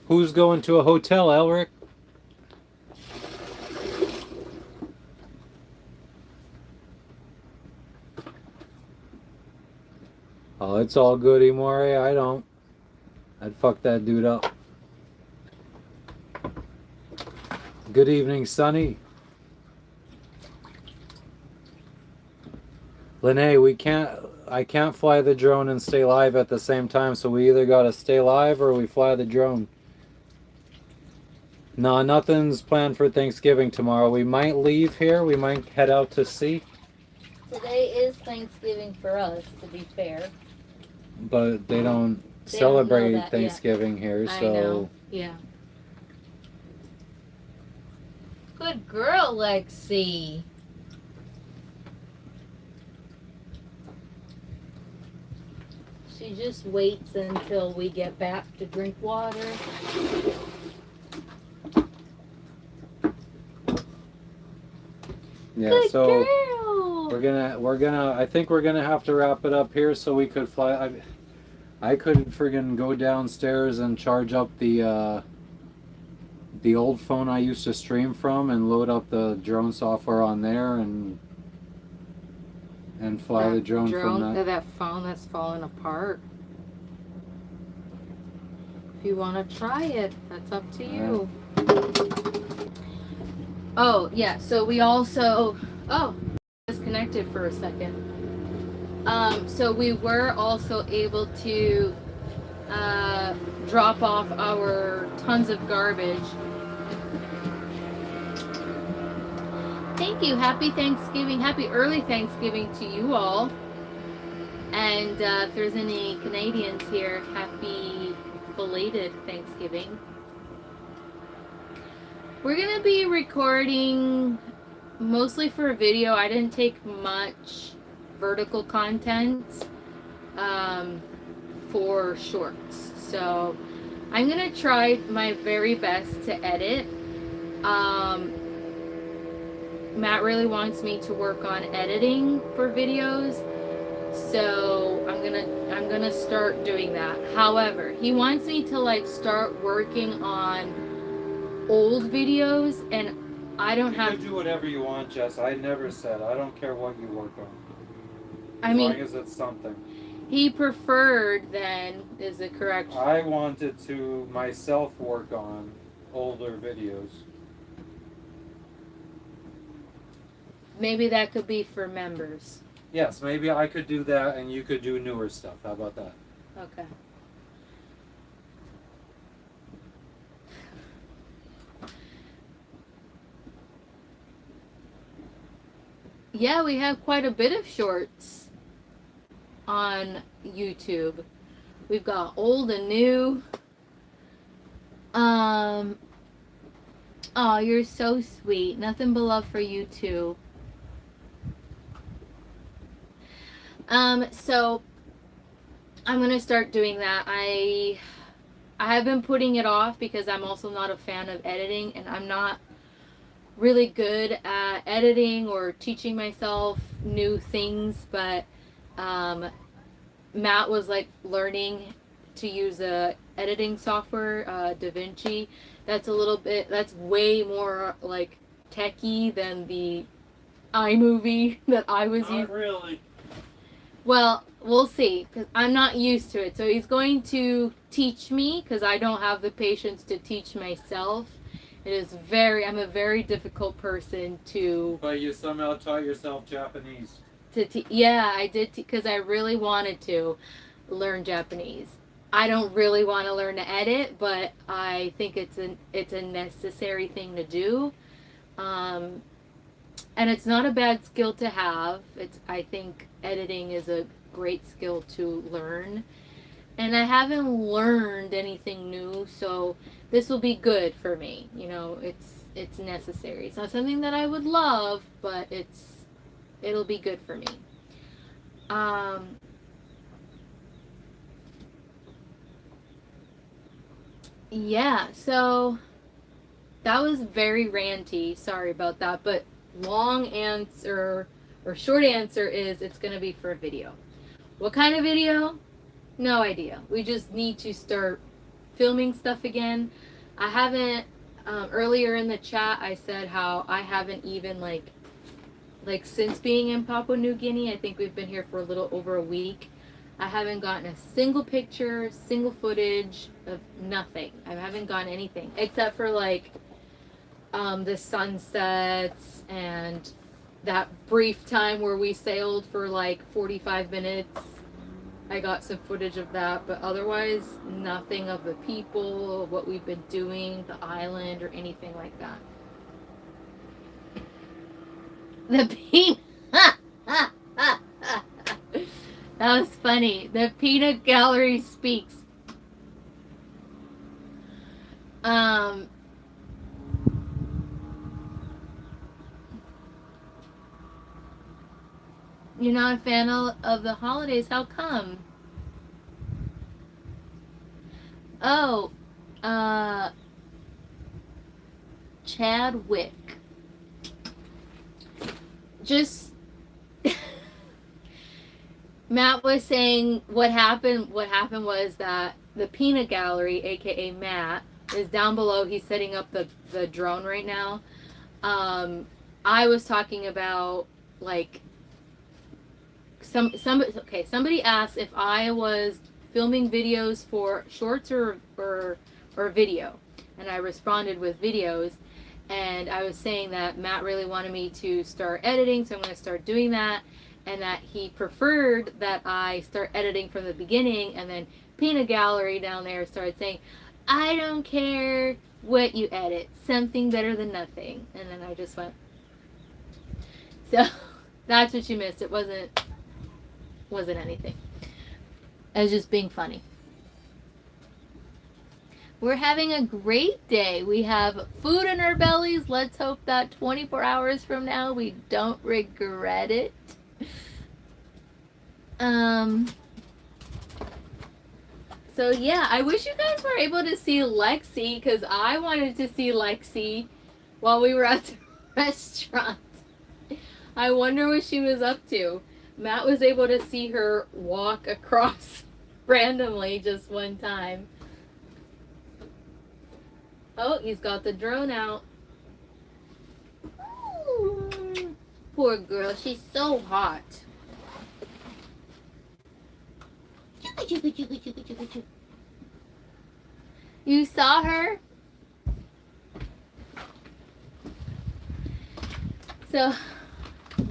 Who's going to a hotel, Elric? Oh, it's all good, Imore. I don't. I'd fuck that dude up. Good evening, Sonny. Lene, I can't fly the drone and stay live at the same time, so we either gotta stay live or we fly the drone. No, nothing's planned for Thanksgiving tomorrow. We might leave here. We might head out to sea. Today is Thanksgiving for us, to be fair. But they don't They celebrate don't know that Thanksgiving here, so. I know. Yeah. Good girl, Lexi. She just waits until we get back to drink water. Yeah, Good so girl. I think we're gonna have to wrap it up here so we could fly. I could friggin' go downstairs and charge up the old phone I used to stream from and load up the drone software on there and fly the drone from that. That phone that's falling apart. If you want to try it, that's up to you. Oh, yeah, so we also, disconnected for a second. So we were also able to drop off our tons of garbage. Thank you. Happy Thanksgiving. Happy early Thanksgiving to you all. And if there's any Canadians here, happy belated Thanksgiving. We're going to be recording mostly for a video. I didn't take much vertical content for shorts. So I'm going to try my very best to edit. Matt really wants me to work on editing for videos, so I'm gonna start doing that. However, he wants me to like start working on old videos, and I don't have. You can do whatever you want, Jess. I never said. I don't care what you work on. I mean, as long as it's something. He preferred then is the correct. I wanted to myself work on older videos. Maybe that could be for members. Yes, maybe I could do that and you could do newer stuff. How about that? Okay. Yeah, we have quite a bit of shorts on YouTube. We've got old and new. Oh, you're so sweet. Nothing but love for you too. So I'm gonna start doing that. I have been putting it off because I'm also not a fan of editing, and I'm not really good at editing or teaching myself new things, but Matt was like learning to use a editing software, DaVinci. That's way more like techie than the iMovie that I was using. Not really. Well, we'll see, because I'm not used to it. So he's going to teach me, because I don't have the patience to teach myself. I'm a very difficult person to... But you somehow taught yourself Japanese. Yeah, I did because I really wanted to learn Japanese. I don't really want to learn to edit, but I think it's a necessary thing to do. Um, and it's not a bad skill to have. It's I think editing is a great skill to learn. And I haven't learned anything new, so this will be good for me. You know, it's necessary. It's not something that I would love, but it'll be good for me. Um, yeah, so that was very ranty. Sorry about that, but long answer or short answer is it's going to be for a video. What kind of video? No idea. We just need to start filming stuff again. I haven't earlier in the chat I said how I haven't even like since being in Papua New Guinea, I think we've been here for a little over a week. I haven't gotten a single picture, single footage of nothing. I haven't gotten anything except for like the sunsets and that brief time where we sailed for like 45 minutes. I got some footage of that, but otherwise nothing of the people, what we've been doing, the island, or anything like that. The peanut. That was funny. The peanut gallery speaks. You're not a fan of the holidays. How come? Oh, uh, Chadwick. Just Matt was saying what happened was that the peanut gallery, aka Matt, is down below. He's setting up the drone right now. I was talking about like somebody asked if I was filming videos for shorts or video, and I responded with videos. And I was saying that Matt really wanted me to start editing, so I'm going to start doing that. And that he preferred that I start editing from the beginning. And then Peanut Gallery down there started saying, I don't care what you edit, something better than nothing. And then I just went. So that's what you missed. It wasn't anything. I was just being funny. We're having a great day. We have food in our bellies. Let's hope that 24 hours from now we don't regret it. So yeah, I wish you guys were able to see Lexi because I wanted to see Lexi while we were at the restaurant. I wonder what she was up to. Matt was able to see her walk across randomly just one time. Oh, he's got the drone out. Ooh, poor girl, she's so hot. You saw her? So,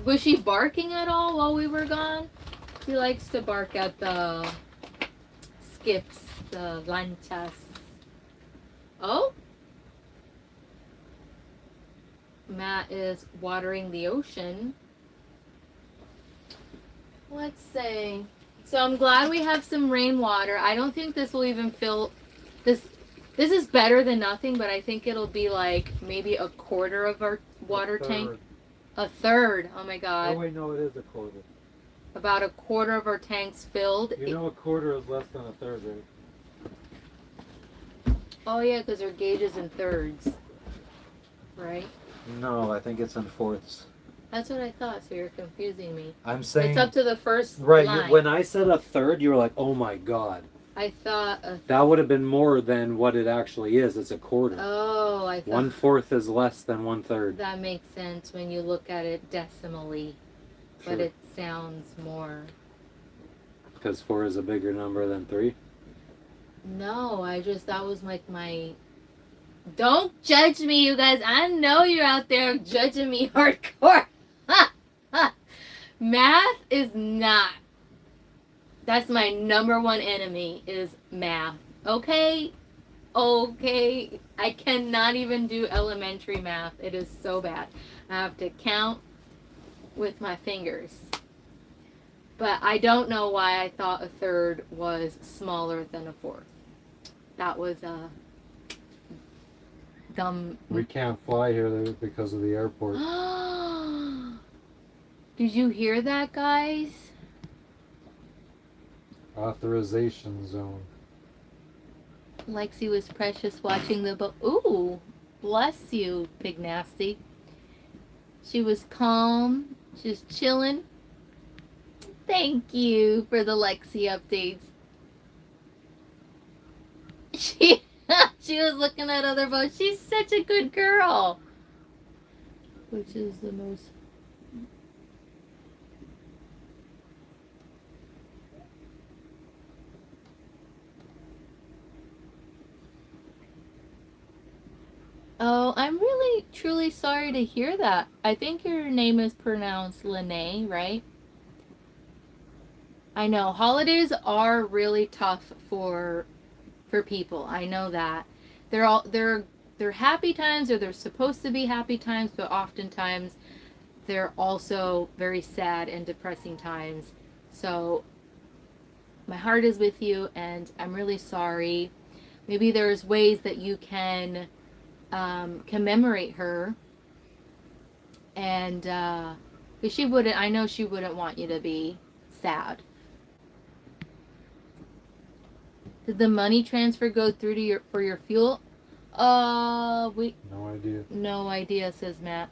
was she barking at all while we were gone? She likes to bark at the skips, the lanchas. Oh? Matt is watering the ocean. Let's see. So I'm glad we have some rainwater. I don't think this will even fill this. This is better than nothing, but I think it'll be like maybe a quarter of our water tank. A third. Oh my God. Oh wait, no, it is a quarter. About a quarter of our tanks filled. You know, a quarter is less than a third, right? Oh yeah, because our gauge is in thirds, right? No, I think it's in fourths. That's what I thought. So you're confusing me. I'm saying It's up to the first right. line. When I said a third, you were like, "Oh my God." I thought. That would have been more than what it actually is. It's a quarter. Oh, I thought. 1/4 is less than 1/3. That makes sense when you look at it decimally, but Sure. it sounds more. Because 4 is a bigger number than 3. No, that was like my. Don't judge me, you guys. I know you're out there judging me hardcore. Math is not. That's my number one enemy is math. Okay? Okay. I cannot even do elementary math. It is so bad. I have to count with my fingers. But I don't know why I thought a third was smaller than a fourth. That was a dumb. We can't fly here because of the airport. Did you hear that, guys? Authorization zone. Lexi was precious watching the boat. Ooh, bless you, Big Nasty. She was calm. She was chilling. Thank you for the Lexi updates. She was looking at other boats. She's such a good girl. Which is the most... Oh, I'm really, truly sorry to hear that. I think your name is pronounced Lene, right? I know holidays are really tough for people. I know that. They're happy times, or they're supposed to be happy times, but oftentimes they're also very sad and depressing times. So my heart is with you, and I'm really sorry. Maybe there's ways that you can commemorate her, and because she wouldn't, I know she wouldn't want you to be sad. Did the money transfer go through to for your fuel? No idea. No idea, says Matt.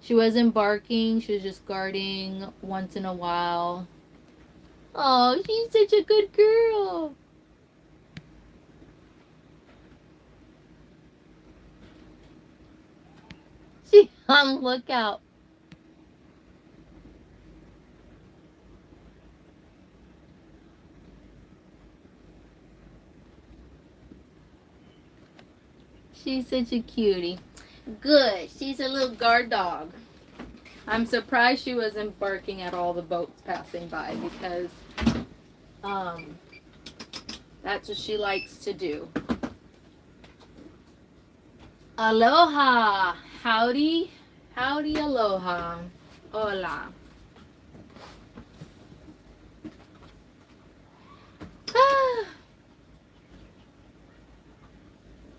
She wasn't barking, she was just guarding once in a while. Oh, she's such a good girl. She's on lookout. She's such a cutie. Good. She's a little guard dog. I'm surprised she wasn't barking at all the boats passing by, because that's what she likes to do. Aloha. Howdy. Howdy, aloha. Hola.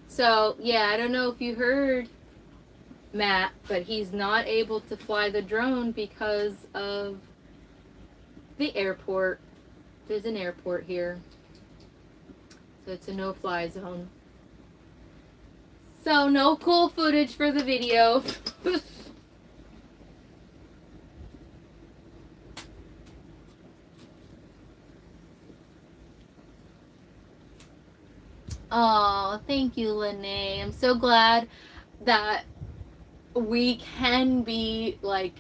So, yeah, I don't know if you heard Matt, but he's not able to fly the drone because of the airport. There's an airport here. So it's a no-fly zone. So no cool footage for the video. Oh, thank you, Lene. I'm so glad that we can be, like,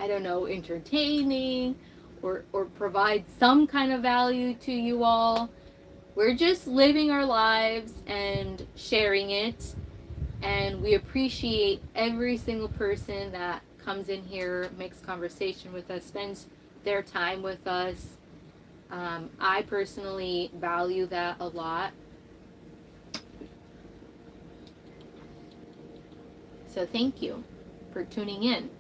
I don't know, entertaining or provide some kind of value to you all. We're just living our lives and sharing it. And we appreciate every single person that comes in here, makes conversation with us, spends their time with us. I personally value that a lot. So thank you for tuning in.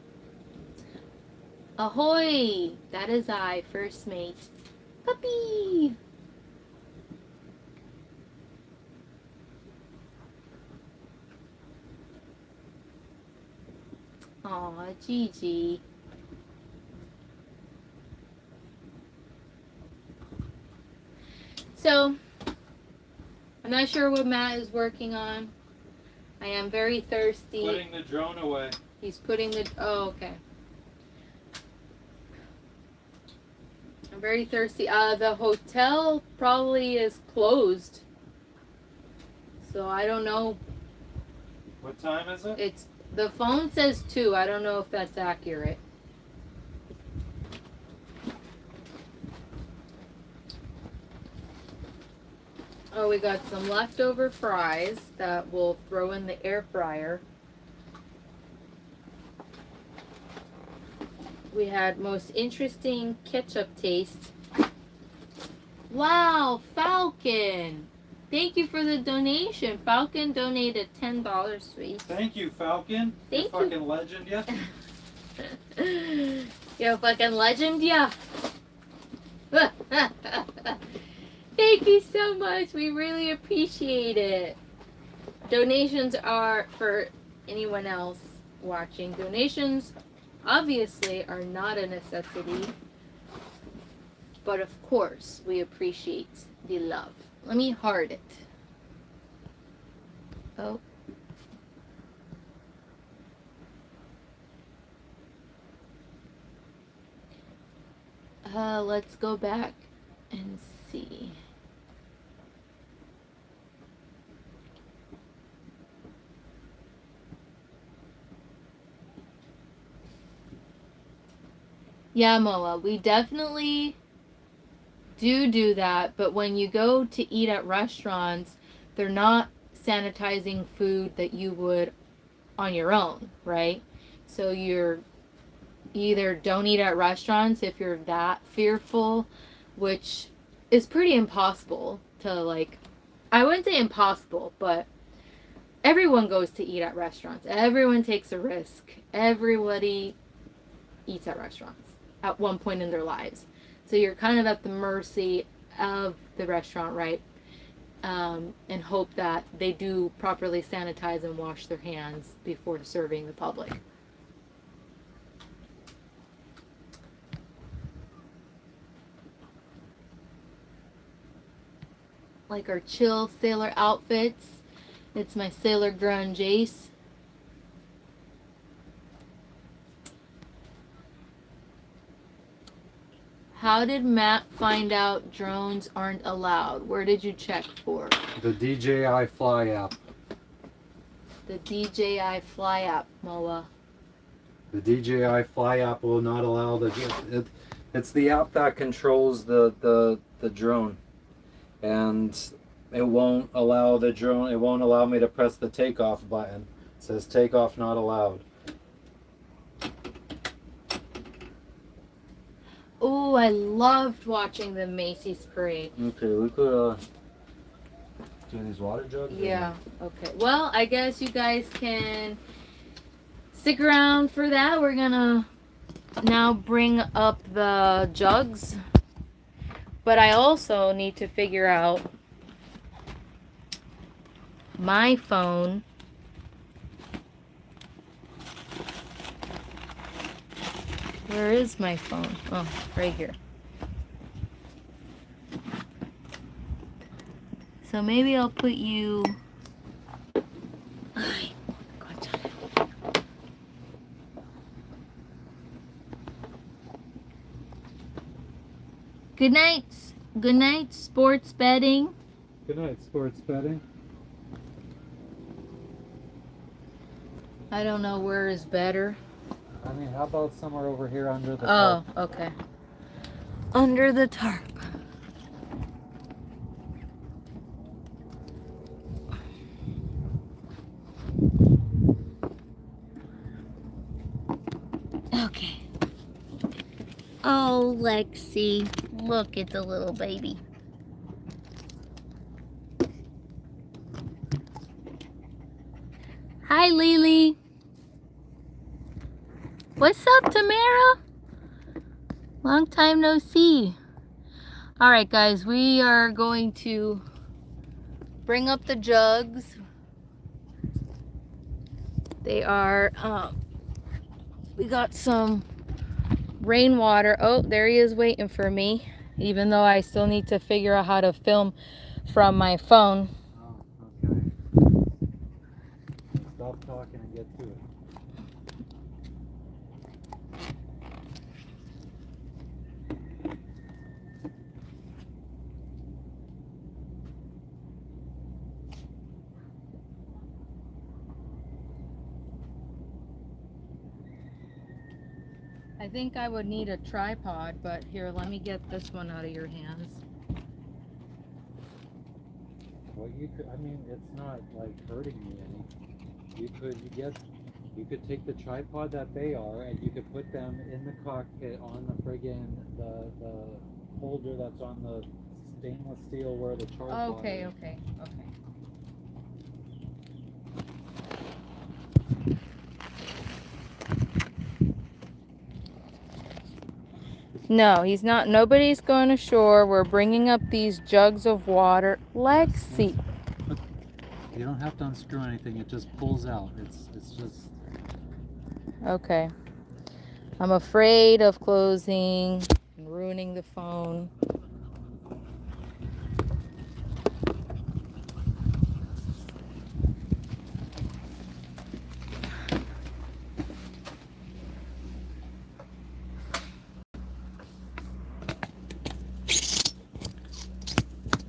Ahoy! That is I, first mate. Puppy! Aw, Gigi. So, I'm not sure what Matt is working on. I am very thirsty. Putting the drone away. He's putting the... Oh, okay. I'm very thirsty. The hotel probably is closed. So I don't know. What time is it? It's... The phone says 2. I don't know if that's accurate. Oh, we got some leftover fries that we'll throw in the air fryer. We had most interesting ketchup taste. Wow, Falcon! Thank you for the donation. Falcon donated $10, sweet. Thank you, Falcon. Thank you. you. Fucking legend, yeah. Yo, fucking legend, yeah. Thank you so much. We really appreciate it. Donations are, for anyone else watching, donations obviously are not a necessity. But of course, we appreciate the love. Let me heart it. Oh. Let's go back and see. Yeah, Moa, we definitely do that, but when you go to eat at restaurants, they're not sanitizing food that you would on your own, right? So you're either don't eat at restaurants if you're that fearful, which is pretty impossible to like, I wouldn't say impossible, but everyone goes to eat at restaurants. Everyone takes a risk. Everybody eats at restaurants at one point in their lives. So you're kind of at the mercy of the restaurant, right? And hope that they do properly sanitize and wash their hands before serving the public. Like our chill sailor outfits. It's my Sailor Grunge Ace. How did Matt find out drones aren't allowed? Where did you check for? The DJI Fly app. The DJI Fly app, Moa. The DJI Fly app will not allow it's the app that controls the drone, and it won't allow the drone. It won't allow me to press the takeoff button. It says takeoff not allowed. Oh, I loved watching the Macy's parade. Okay, we could do these water jugs. Yeah. Okay. Well, I guess you guys can stick around for that. We're gonna now bring up the jugs, but I also need to figure out my phone. Where is my phone? Oh, right here. So maybe I'll put you. Good night. Good night, sports betting. Good night, sports betting. I don't know where is better. I mean, how about somewhere over here under the tarp? Oh, okay. Under the tarp. Okay. Oh, Lexi. Look at the little baby. Hi, Lily. What's up, Tamara? Long time no see. All right, guys, we are going to bring up the jugs. They are, we got some rainwater. Oh, there he is waiting for me, even though I still need to figure out how to film from my phone. Oh, okay. Stop talking and get to it. I think I would need a tripod, but here, let me get this one out of your hands. Well, you could, I mean, it's not like hurting you any. You You could take the tripod that they are, and you could put them in the cockpit on the friggin' the holder that's on the stainless steel where the tripod Okay, is. okay, okay. No, he's not. Nobody's going ashore. We're bringing up these jugs of water. Lexi. You don't have to unscrew anything. It just pulls out. It's just. Okay. I'm afraid of closing and ruining the phone.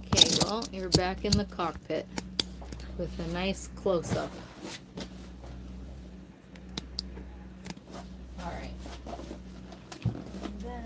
Okay, well, you're back in the cockpit with a nice close-up. All right. And then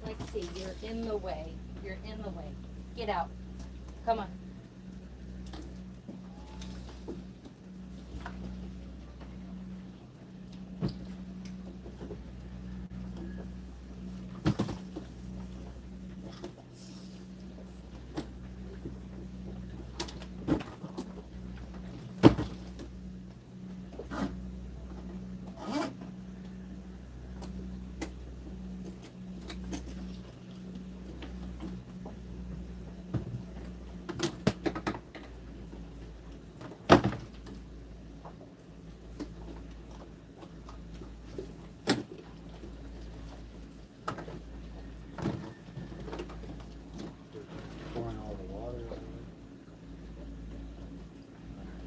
Lexi, you're in the way. You're in the way. Get out. Come on. Pouring all the water out of it.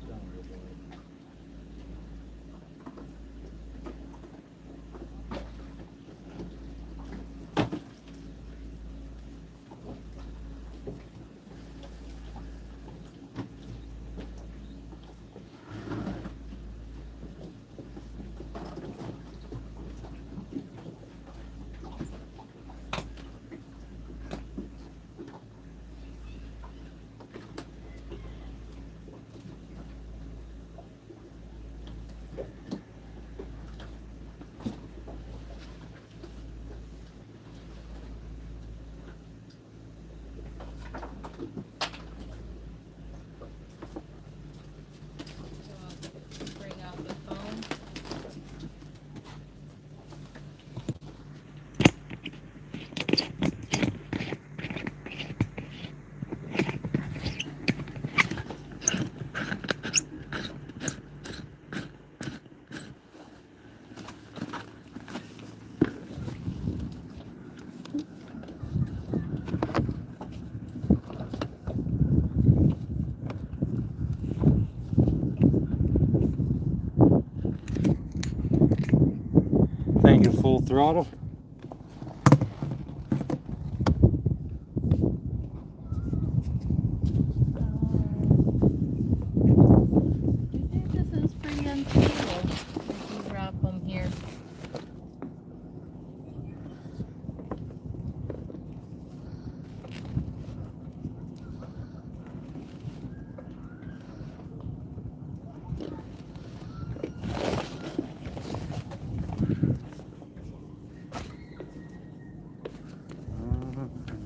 Don't worry about it. Bring out the phone. Thank you, full throttle. I think this is pretty unstable. If you drop them here.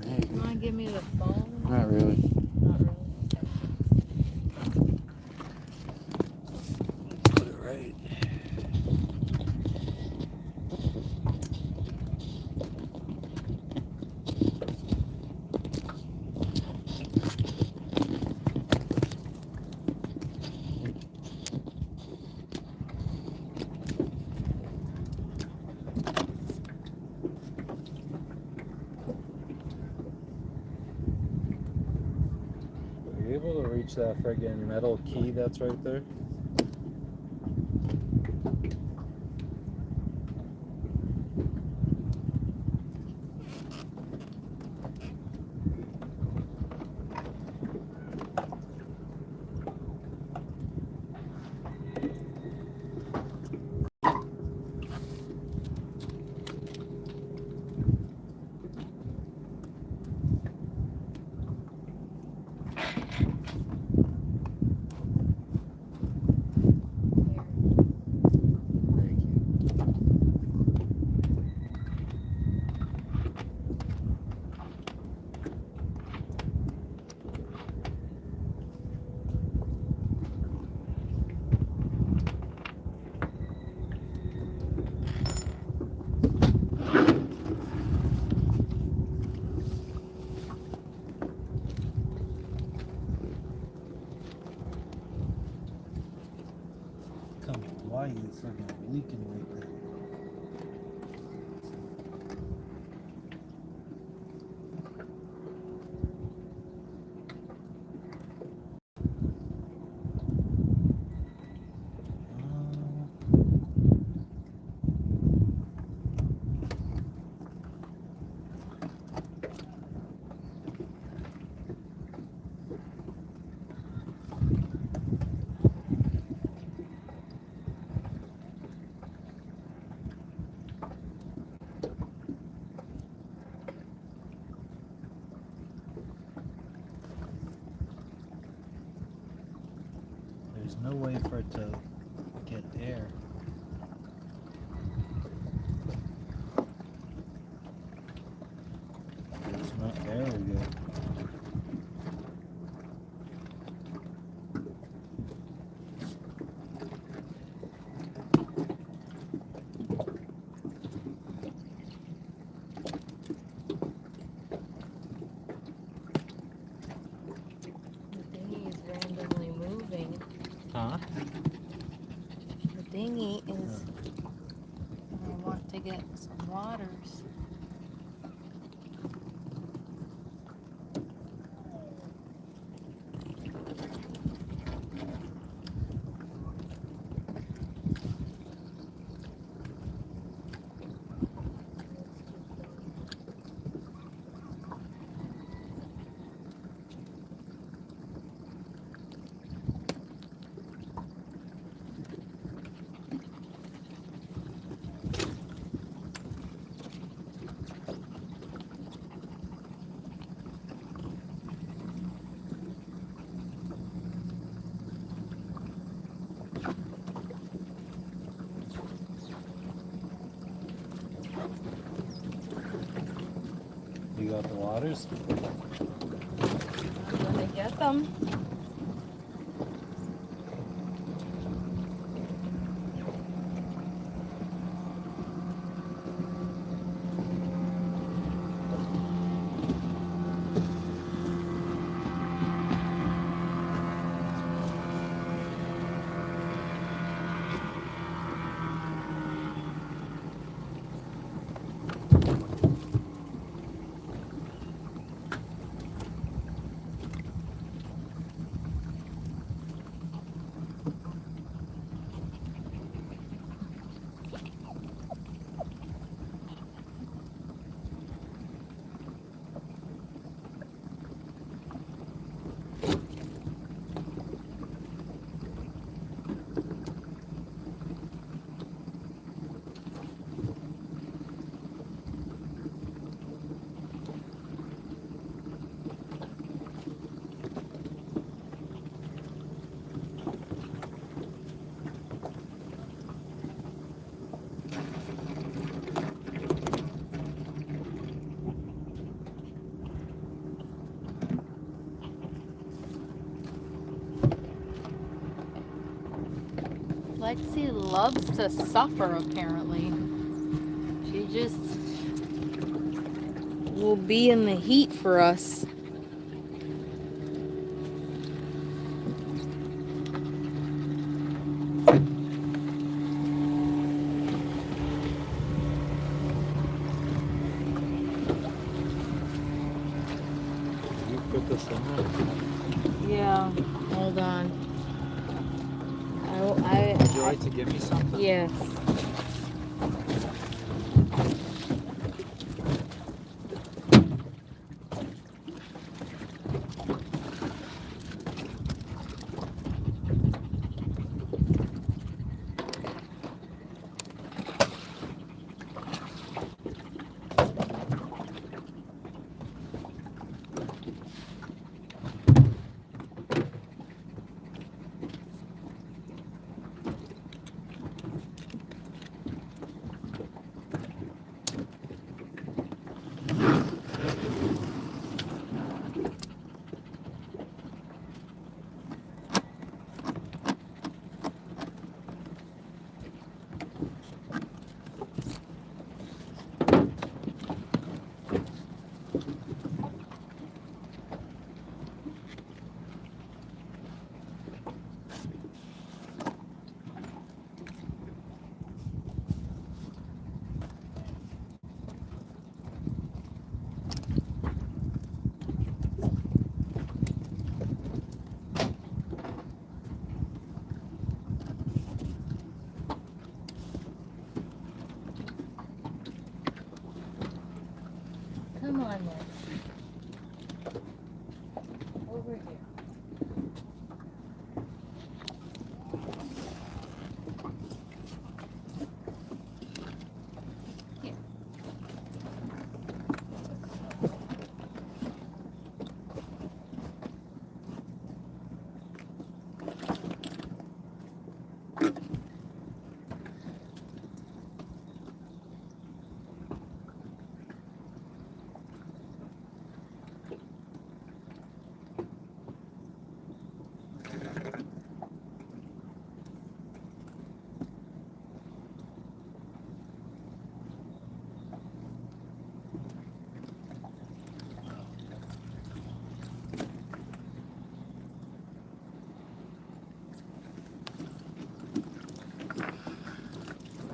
Maybe. You want to give me the phone? Not really. Not really. Put it right. reach that friggin' metal key that's right there? Thank you. Come on, why are you friggin' leaking right there? There's no way for it to get air. It's not there we go. The dinghy is randomly moving. Huh? The dinghy is. I want to get some waters. You got the waters? I'm gonna get them. Lexi loves to suffer, apparently. She just will be in the heat for us. You put this in there? Yeah. Hold on. Would you like to give me something? Yes. Come on, Lex. Over here. Here.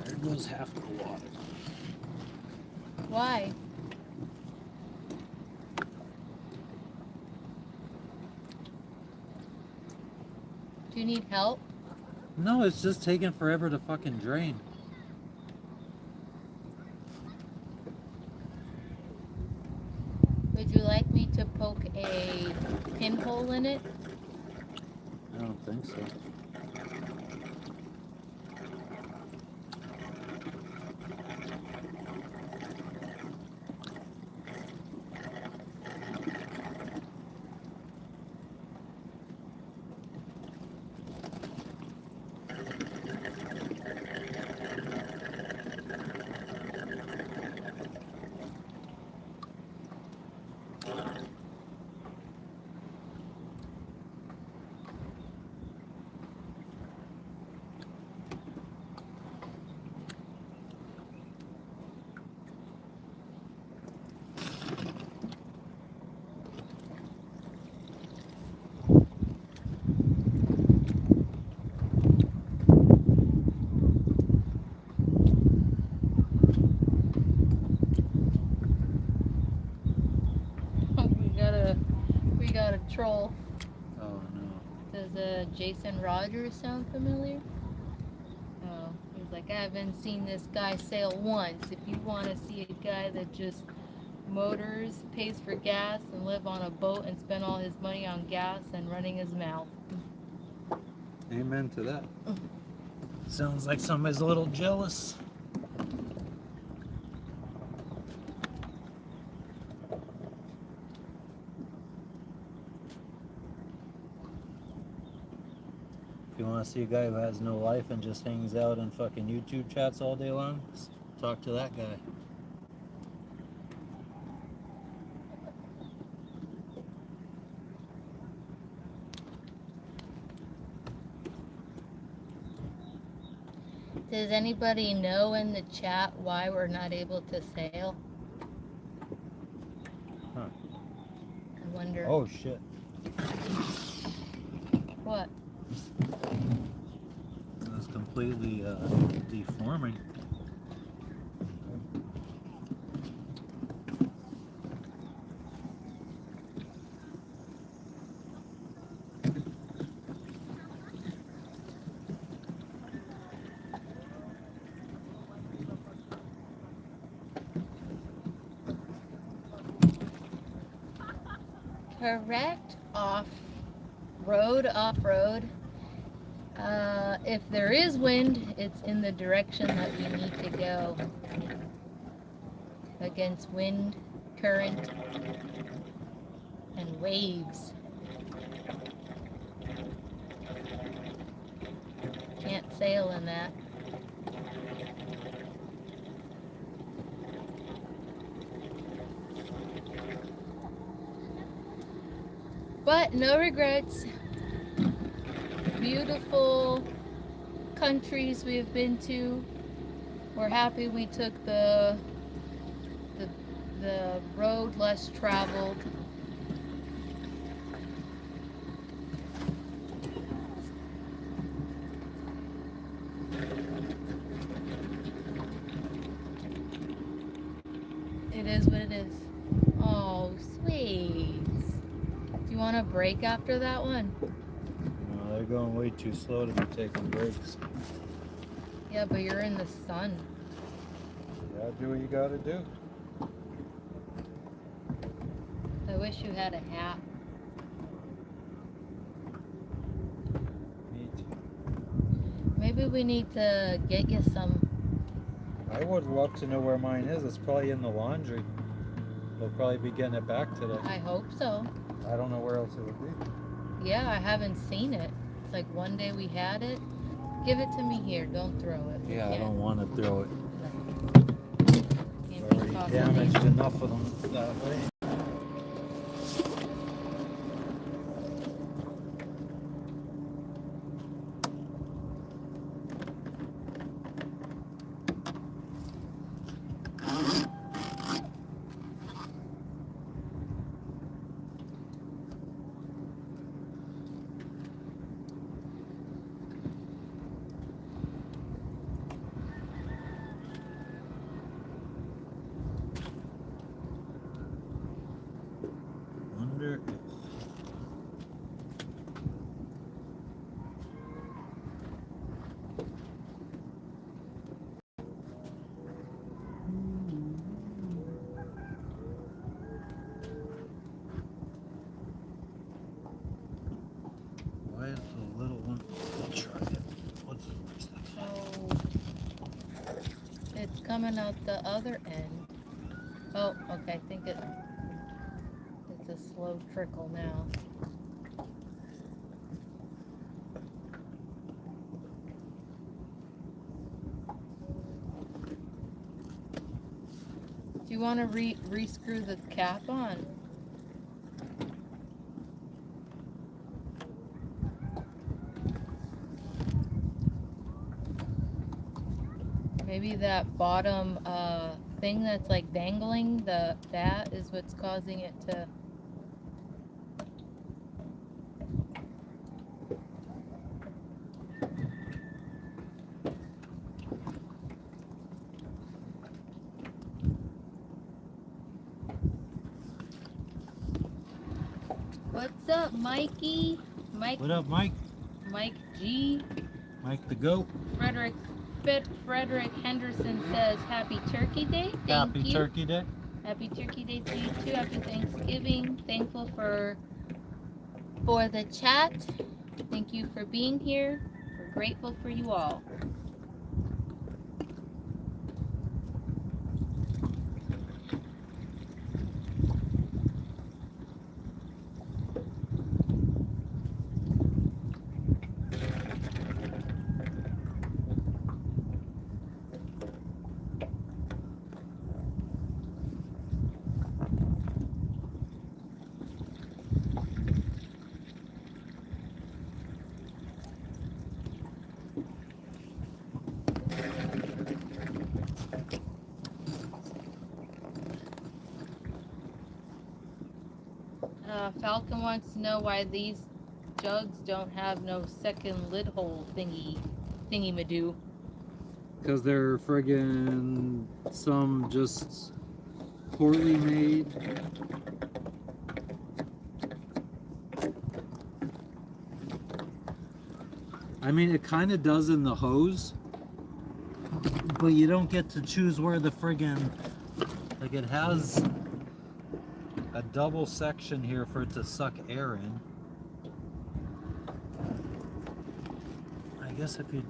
There goes half the water. Why? Do you need help? No, it's just taking forever to fucking drain. Would you like me to poke a pinhole in it? I don't think so. We got a troll. Oh no. Does Jason Rogers sound familiar? Oh, he's like, I haven't seen this guy sail once. If you want to see a guy that just motors, pays for gas, and live on a boat and spend all his money on gas and running his mouth. Amen to that. Sounds like somebody's a little jealous. If you want to see a guy who has no life and just hangs out in fucking YouTube chats all day long, talk to that guy. Does anybody know in the chat why we're not able to sail? Huh. I wonder. Oh shit. What? It was completely deforming. Correct. Off-road, off-road. If there is wind, it's in the direction that we need to go. Against wind, current, and waves. Can't sail in that. But no regrets. Beautiful countries we've been to. We're happy we took the road less traveled. It is what it is. Oh, sweet. Do you want a break after that one? No, they're going way too slow to be taking breaks. Yeah, but you're in the sun. Yeah, do what you gotta do. I wish you had a hat. Me too. Maybe we need to get you some. I would love to know where mine is. It's probably in the laundry. They'll probably be getting it back today. I hope so. I don't know where else it would be. Yeah, I haven't seen it. It's like one day we had it. Give it to me here. Don't throw it. We Yeah, I can't- don't want to throw it. can't be Already tossing damaged things. enough of them that way. Wonder if why is the little one? I'll try it. What's the worst thing? So it's coming out the other end. Oh, okay. I think it's a slow trickle now. Do you want to re-screw the cap on? Maybe that bottom thing that's like dangling, that is what's causing it to. What's up, Mikey? What up, Mike? Mike G. Mike the goat. Frederick Henderson says, "Happy Turkey Day." Thank Happy you. Turkey Day. Happy Turkey Day to you too. Happy Thanksgiving. Thankful for the chat. Thank you for being here. We're grateful for you all. Falcon wants to know why these jugs don't have no second lid hole thingy-madoo. Because they're friggin' some just poorly made. I mean, it kind of does in the hose, but you don't get to choose where the friggin', like it has a double section here for it to suck air in. I guess if you...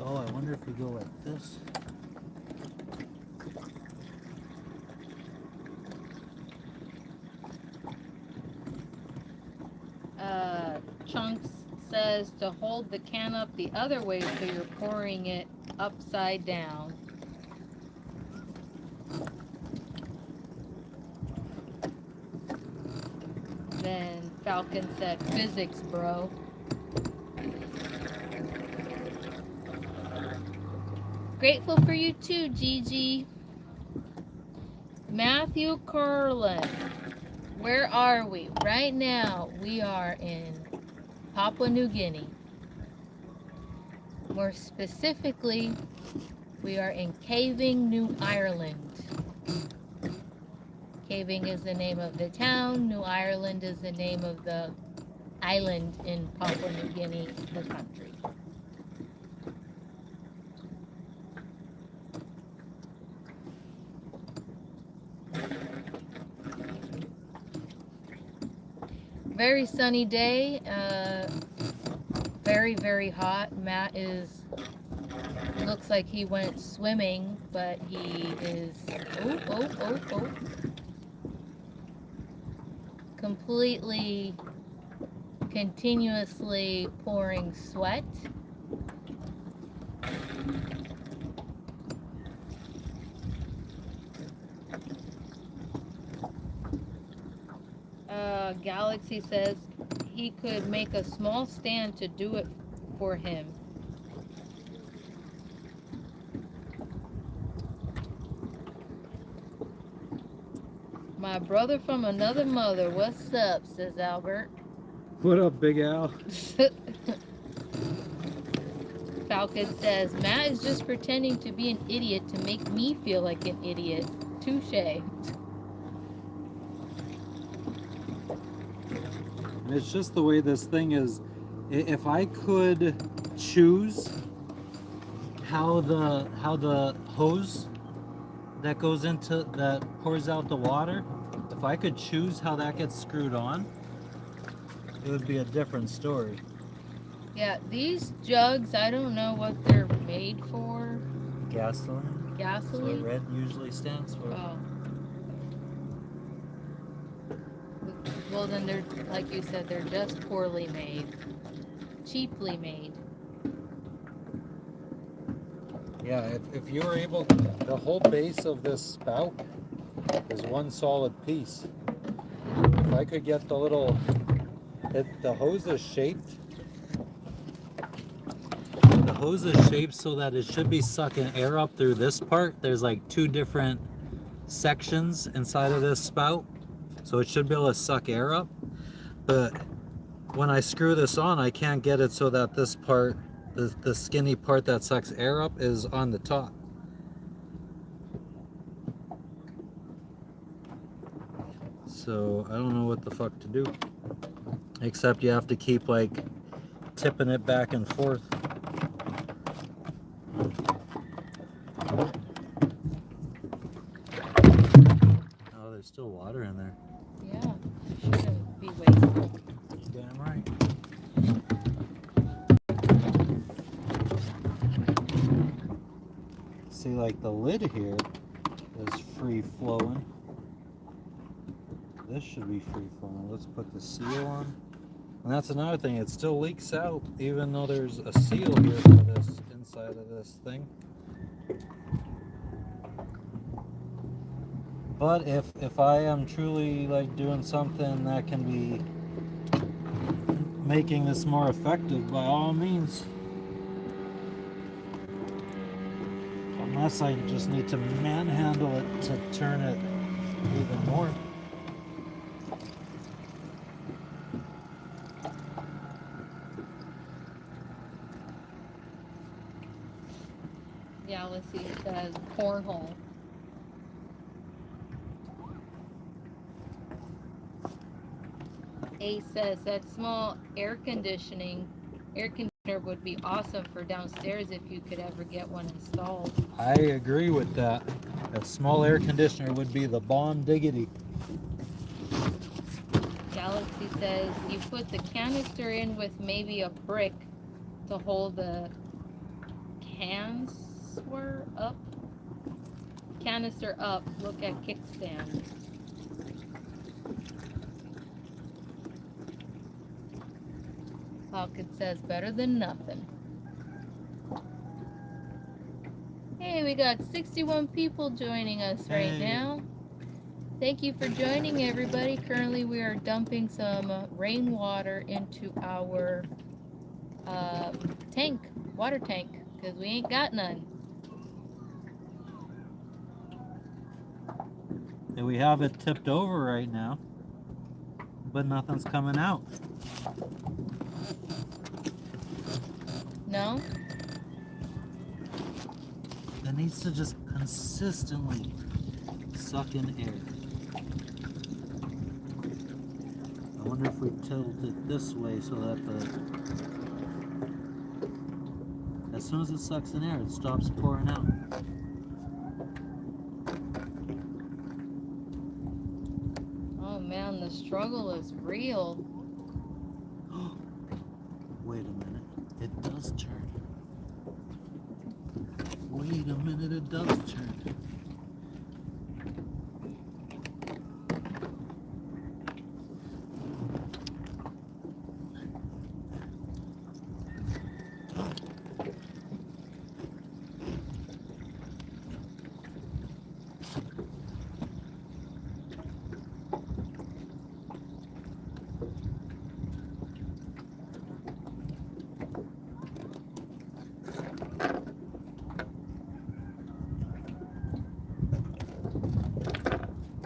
Oh, I wonder if you go like this. Chunks says to hold the can up the other way so you're pouring it upside down. Then Falcon said, physics, bro. Grateful for you too, Gigi. Matthew Curlin. Where are we? Right now, we are in Papua New Guinea. More specifically, we are in Kavieng, New Ireland. Kavieng is the name of the town. New Ireland is the name of the island in Papua New Guinea, the country. Very sunny day, very, very hot. Matt looks like he went swimming, but he is, completely, continuously pouring sweat. Galaxy says he could make a small stand to do it for him. My brother from another mother, what's up, says Albert. What up, Big Al? Falcon says, Matt is just pretending to be an idiot to make me feel like an idiot. Touche. It's just the way this thing is. If I could choose how the hose that goes into that pours out the water, if I could choose how that gets screwed on, it would be a different story. Yeah, these jugs, I don't know what they're made for. Gasoline. Gasoline? That's what red usually stands for. Oh. Well, then they're, like you said, they're just poorly made. Cheaply made. Yeah, if you were able, the whole base of this spout is one solid piece. If I could get the little, the hose is shaped. The hose is shaped so that it should be sucking air up through this part. There's like two different sections inside of this spout. So it should be able to suck air up. But when I screw this on, I can't get it so that this part, the skinny part that sucks air up, is on the top. So I don't know what the fuck to do. Except you have to keep like tipping it back and forth. Oh, there's still water in there. Yeah, shouldn't be wasteful. Damn right. See, like the lid here is free flowing. This should be free flowing. Let's put the seal on. And that's another thing, it still leaks out even though there's a seal here for this inside of this thing. But if I am truly like doing something that can be making this more effective, by all means. Unless I just need to manhandle it to turn it even more. Yeah, let's see, it says cornhole. A says that small air conditioning would be awesome for downstairs if you could ever get one installed. I agree with that. A small air conditioner would be the bomb diggity. Galaxy says you put the canister in with maybe a brick to hold the canister up. Look at kickstand. Falcon says better than nothing. Hey, we got 61 people joining us right now. Thank you for joining, everybody. Currently, we are dumping some rainwater into our water tank, because we ain't got none. And we have it tipped over right now, but nothing's coming out. No? It needs to just consistently suck in air. I wonder if we tilt it this way so that as soon as it sucks in air, it stops pouring out. Oh man, the struggle is real. Wait a minute, it does turn. Wait a minute, it does turn.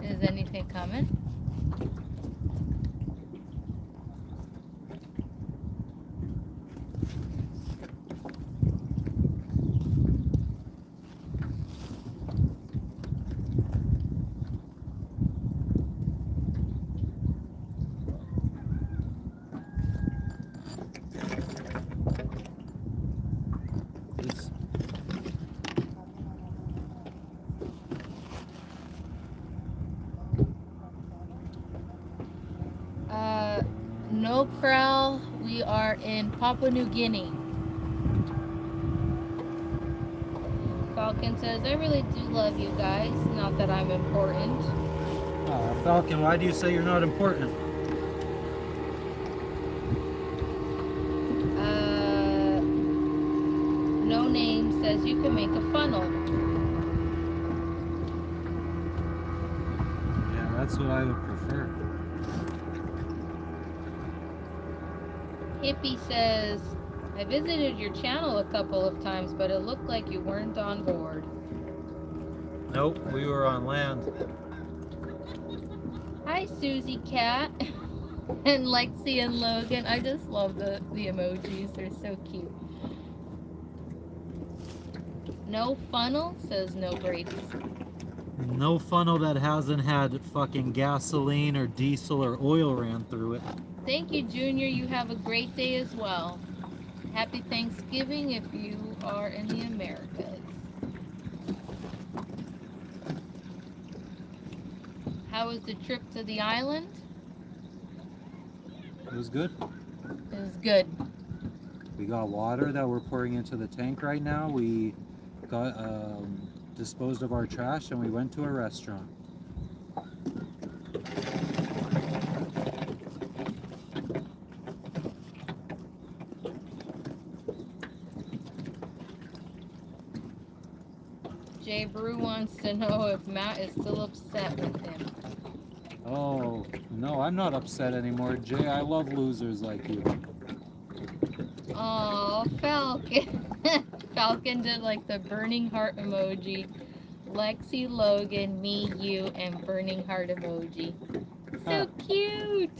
Is anything coming? It's No Krell, we are in Papua New Guinea. Falcon says, I really do love you guys. Not that I'm important. Falcon, why do you say you're not important? No Name says you can make a funnel. Yeah, that's what I would prefer. Hippie says, I visited your channel a couple of times, but it looked like you weren't on board. Nope, we were on land. Hi, Susie Cat. And Lexi and Logan. I just love the emojis. They're so cute. No funnel says no Brady. No funnel that hasn't had fucking gasoline or diesel or oil ran through it. Thank you, Junior. You have a great day as well. Happy Thanksgiving if you are in the Americas. How was the trip to the island? It was good. It was good. We got water that we're pouring into the tank right now. We got disposed of our trash and we went to a restaurant. Jay Brew wants to know if Matt is still upset with him. Oh, no, I'm not upset anymore, Jay. I love losers like you. Oh, Falcon. Falcon did like the burning heart emoji. Lexi, Logan, me, you, and burning heart emoji. So cute.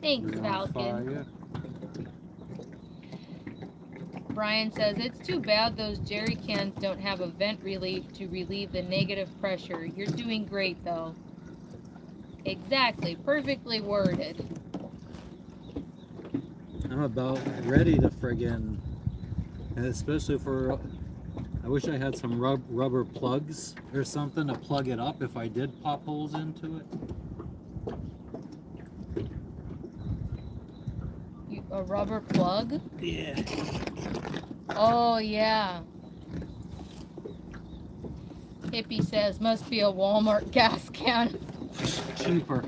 Thanks, You're on Falcon. fire. Brian says, it's too bad those jerry cans don't have a vent relief to relieve the negative pressure. You're doing great, though. Exactly. Perfectly worded. I'm about ready to friggin', and especially for, I wish I had some rubber plugs or something to plug it up if I did pop holes into it. A rubber plug? Yeah. Oh, yeah. Hippie says, must be a Walmart gas can. Cheaper.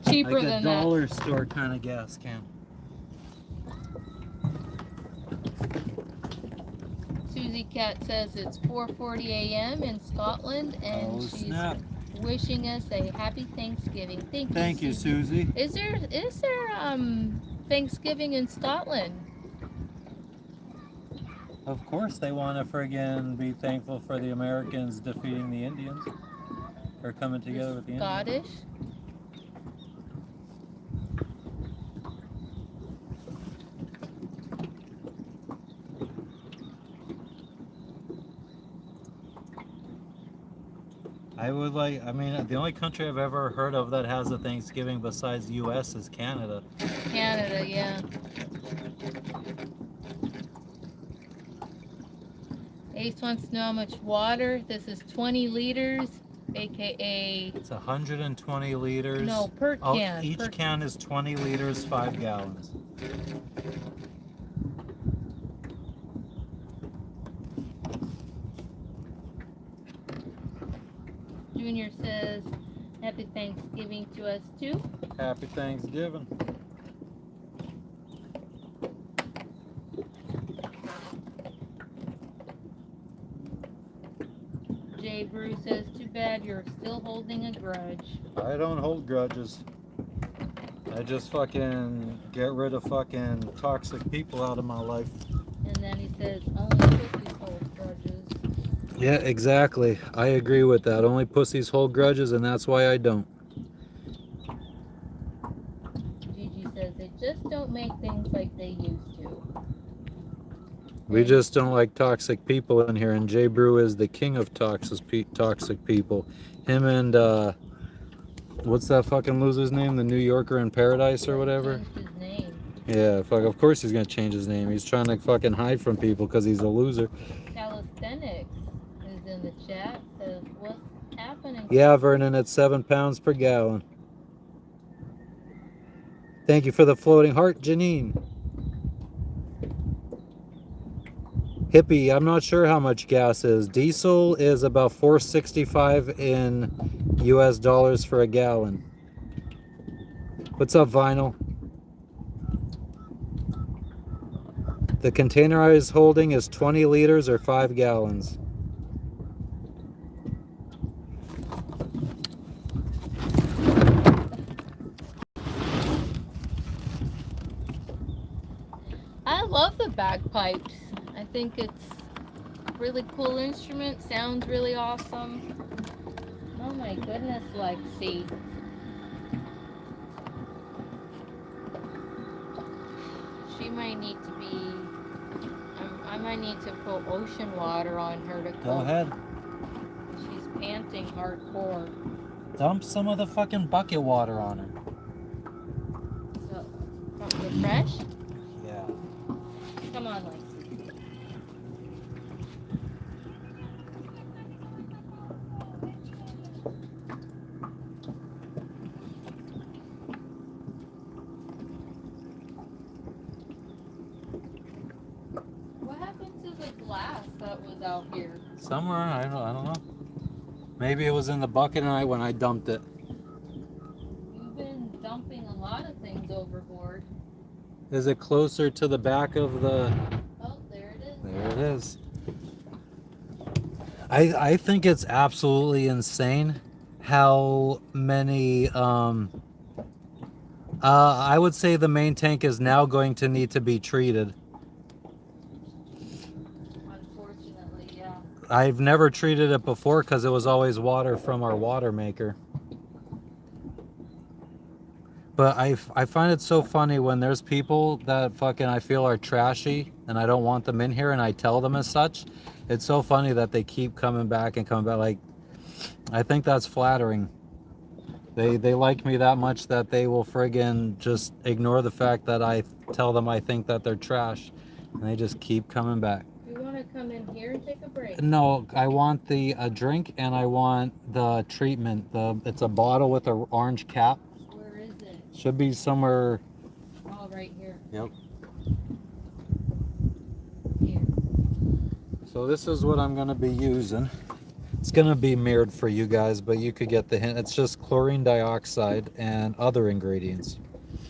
Cheaper Like a than dollar store kind of gas can. that. Susie Cat says it's 4:40 a.m. in Scotland, and Oh, she's snap. wishing us a happy Thanksgiving. Thank you, Susie. Is there Thanksgiving in Scotland? Of course they want to friggin' be thankful for the Americans defeating the Indians. Or coming together with the Indians. Scottish? I would like, I mean, the only country I've ever heard of that has a Thanksgiving besides the U.S. is Canada. Canada, yeah. Ace wants to know how much water. This is 20 liters, aka... It's 120 liters. No, per can. Each can is 20 liters, 5 gallons. Junior says, happy Thanksgiving to us too. Happy Thanksgiving. Jay Brew says, too bad you're still holding a grudge. I don't hold grudges. I just fucking get rid of fucking toxic people out of my life. And then he says, only pussies hold grudges. Yeah, exactly. I agree with that. Only pussies hold grudges, and that's why I don't. Gigi says, they just don't make things like they used to. We just don't like toxic people in here, and Jay Brew is the king of toxic people. Him and what's that fucking loser's name? The New Yorker in Paradise or whatever. He changed his name. Yeah, fuck. Of course he's gonna change his name. He's trying to fucking hide from people because he's a loser. Calisthenics is in the chat. Says, what's happening? Yeah, Vernon, it's 7 pounds per gallon. Thank you for the floating heart, Janine. Hippie, I'm not sure how much gas is. Diesel is about $4.65 in US dollars for a gallon. What's up, Vinyl? The container I was holding is 20 liters or 5 gallons. I love the bagpipes. I think it's a really cool instrument. Sounds really awesome. Oh my goodness, Lexi. She might need to be... I might need to put ocean water on her to Go ahead. She's panting hardcore. Dump some of the fucking bucket water on her. So, from the fresh? Yeah. Come on, Lexi. What happened to the glass that was out here? Somewhere, I don't know. Maybe it was in the bucket when I dumped it. You've been dumping a lot of things overboard. Is it closer to the back of the... Oh, there it is. There it is. I think it's absolutely insane how many... I would say the main tank is now going to need to be treated. Unfortunately, yeah. I've never treated it before because it was always water from our water maker. But I find it so funny when there's people that fucking I feel are trashy and I don't want them in here and I tell them as such. It's so funny that they keep coming back and coming back. Like, I think that's flattering. They like me that much that they will friggin' just ignore the fact that I tell them I think that they're trash, and they just keep coming back. You want to come in here and take a break? No, I want the drink and I want the treatment. It's a bottle with an orange cap. Where is it? Should be somewhere. Oh, right here. Yep. Here. So this is what I'm gonna be using. It's gonna be mirrored for you guys, but you could get the hint. It's just chlorine dioxide and other ingredients.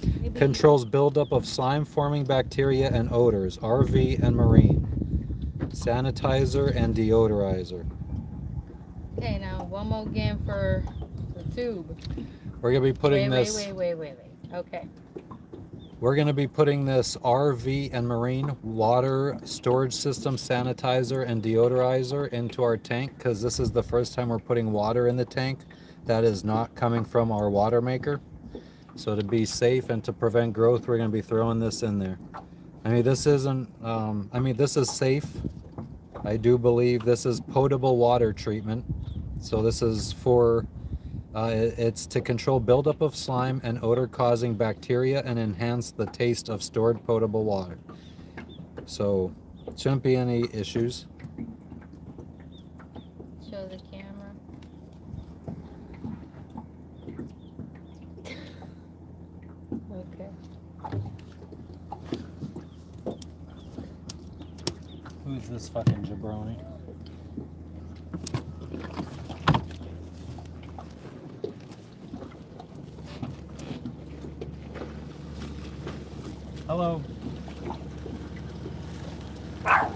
Maybe. Controls buildup of slime forming bacteria and odors, RV and marine. Sanitizer and deodorizer. Okay, now one more again for the tube. We're gonna be putting this. Wait. Okay. We're gonna be putting this RV and marine water storage system sanitizer and deodorizer into our tank because this is the first time we're putting water in the tank that is not coming from our water maker. So to be safe and to prevent growth, we're gonna be throwing this in there. I mean, this isn't. This is safe. I do believe this is potable water treatment. So this is for. It's to control buildup of slime and odor-causing bacteria and enhance the taste of stored potable water. So, shouldn't be any issues. Show the camera. Okay. Who's this fucking jabroni? Hello. No.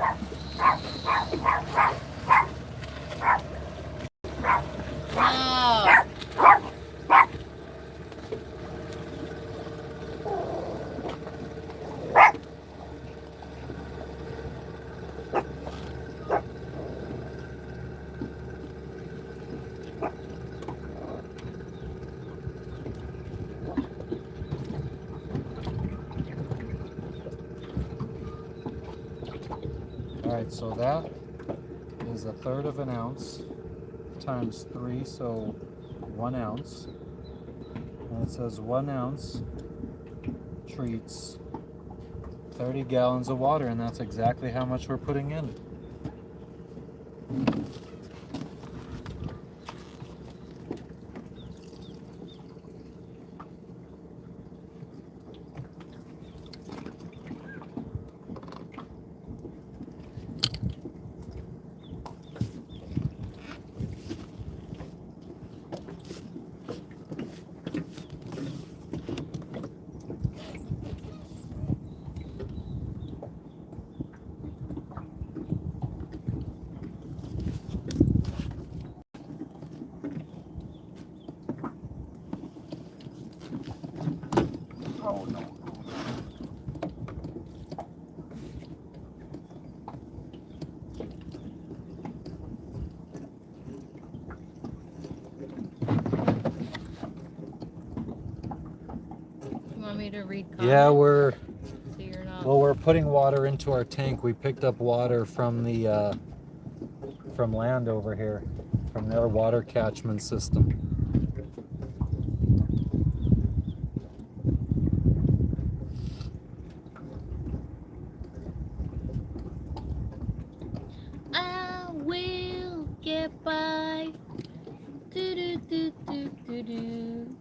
Alright, so that is 1/3 of an ounce times 3, so 1 ounce. And it says 1 ounce treats 30 gallons of water, and that's exactly how much we're putting in. Oh no. You want me to read comments? Yeah, So you're not. well, we're putting water into our tank. We picked up water from the from land over here, from their water catchment system. I will get by. Do do do do do do.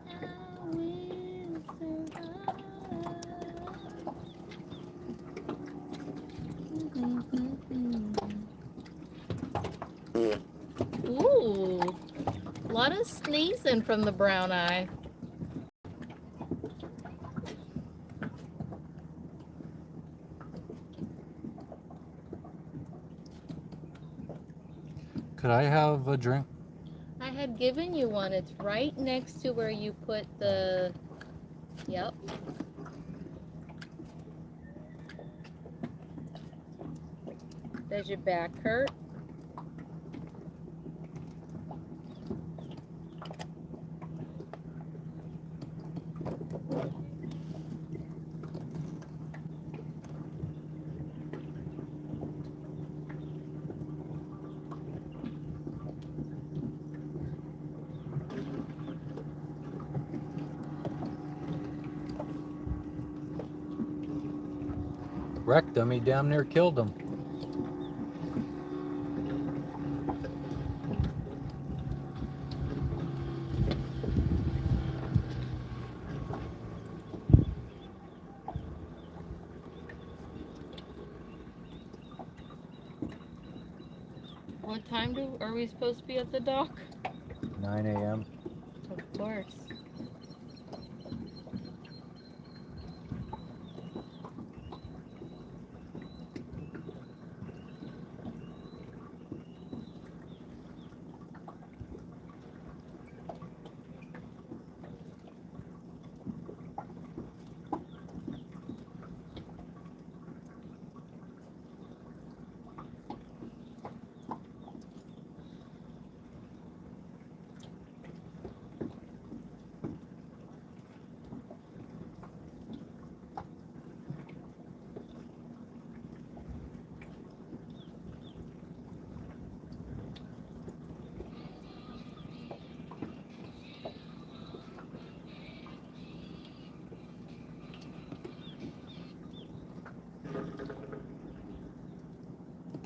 I will survive. Ooh, a lot of sneezing from the brown eye. Could I have a drink? I had given you one. It's right next to where you put the. Yep. Does your back hurt? wrecked him. He damn near killed him. What time are we supposed to be at the dock? 9 a.m. Of course.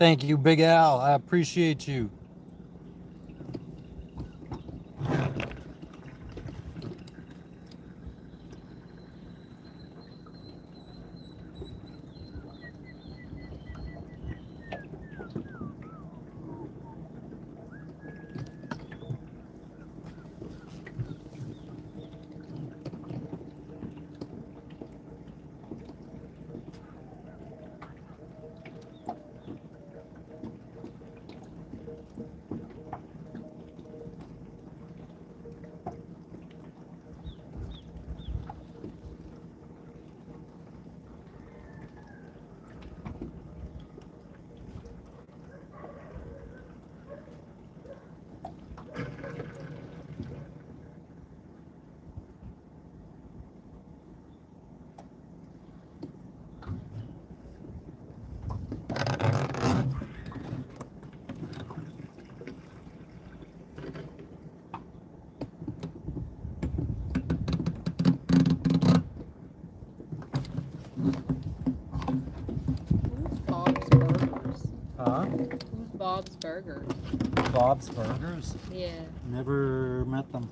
Thank you, Big Al. I appreciate you. Who's Bob's Burgers? Huh? Who's Bob's Burgers? Bob's Burgers? Yeah. Never met them.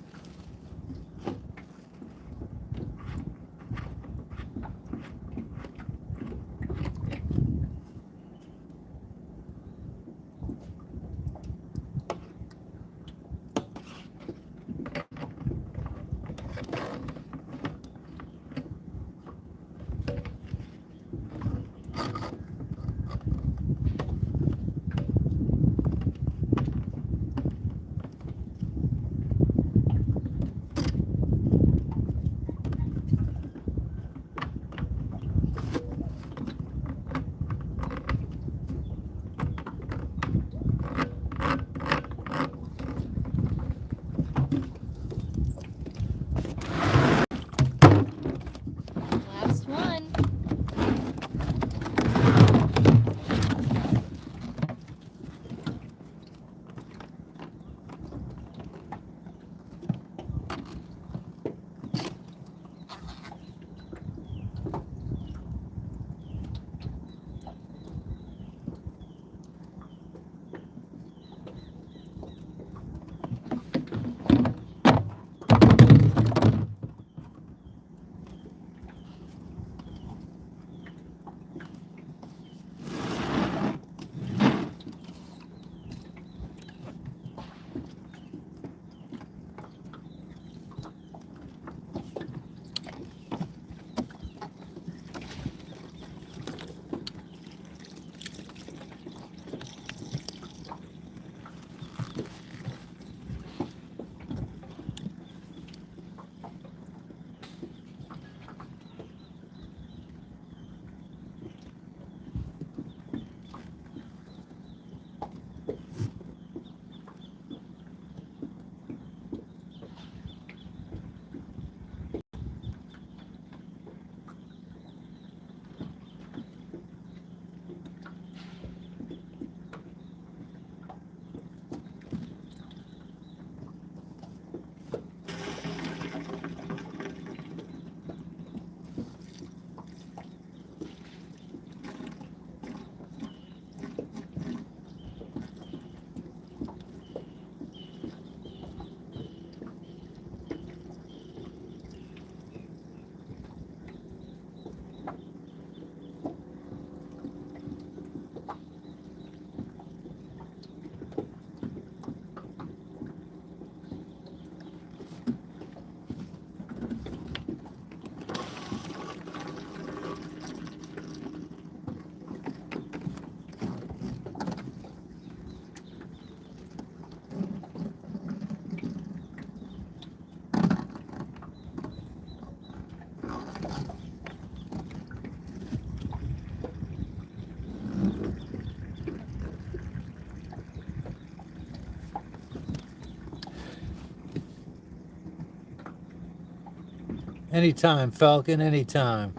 Anytime, Falcon, anytime.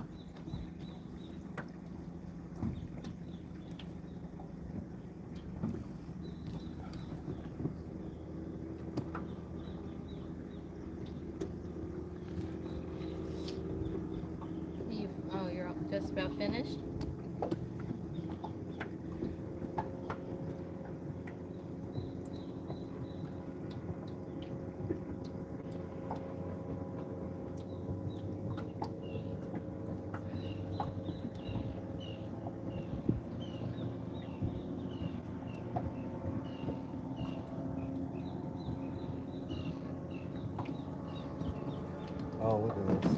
You're just about finished? Oh, look at this.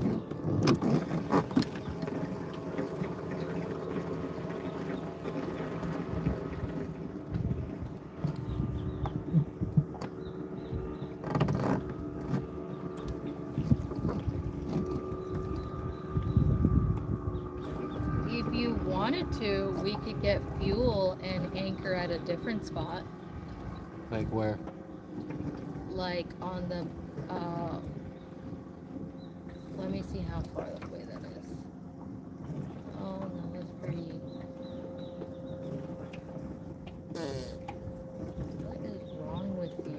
If you wanted to, we could get fuel and anchor at a different spot. Like where? Like on the, let me see how far away that is. Oh no, that's pretty. What is wrong with you?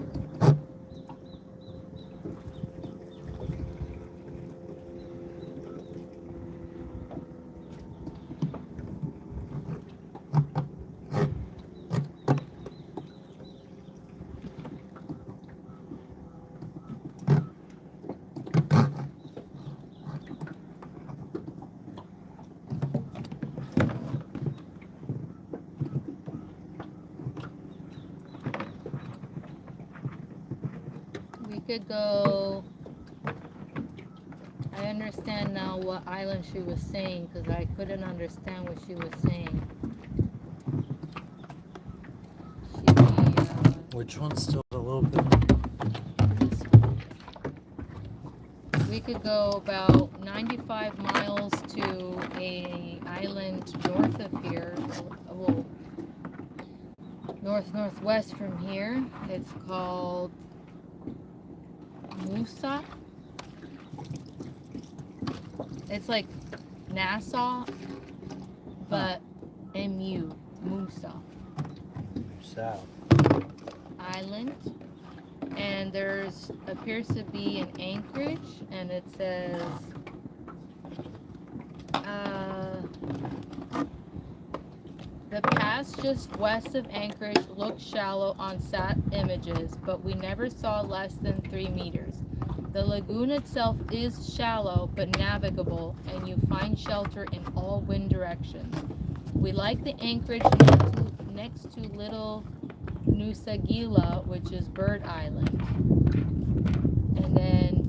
We could go. I understand now what island she was saying because I couldn't understand what she was saying. Which one's still a little bit? We could go about 95 miles to a island north of here. Well, northwest from here. It's called Musa. It's like Nassau, but MU, Musa South. Island. And there's appears to be an anchorage, and it says the pass just west of Anchorage looked shallow on sat images, but we never saw less than 3 meters. The lagoon itself is shallow but navigable, and you find shelter in all wind directions. We like the anchorage next to Little Nusagila, which is Bird Island. And then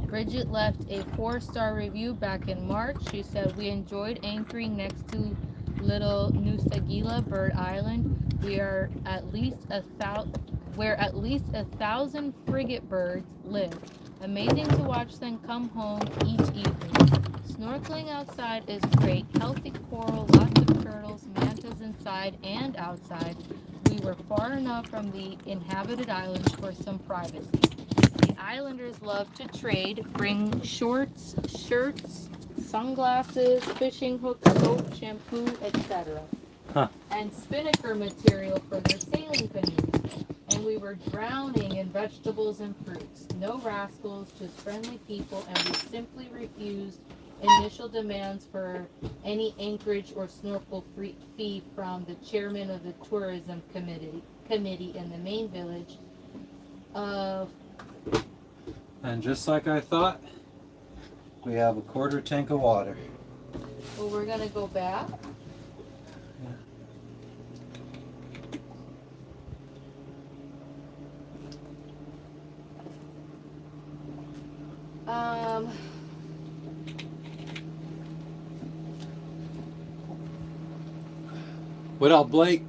Bridget left a 4-star review back in March. She said, we enjoyed anchoring next to Little Nusagila, Bird Island. Where at least 1,000 frigate birds live. Amazing to watch them come home each evening. Snorkeling outside is great. Healthy coral, lots of turtles, mantas inside and outside. We were far enough from the inhabited islands for some privacy. The islanders love to trade, bring shorts, shirts, sunglasses, fishing hooks, soap, shampoo, etc. And spinnaker material for their sailing canoes. And we were drowning in vegetables and fruits. No rascals, just friendly people, and we simply refused initial demands for any anchorage or snorkel fee from the chairman of the tourism committee in the main village of. And just like I thought, we have a quarter tank of water. Well, we're gonna go back. What up, Blake?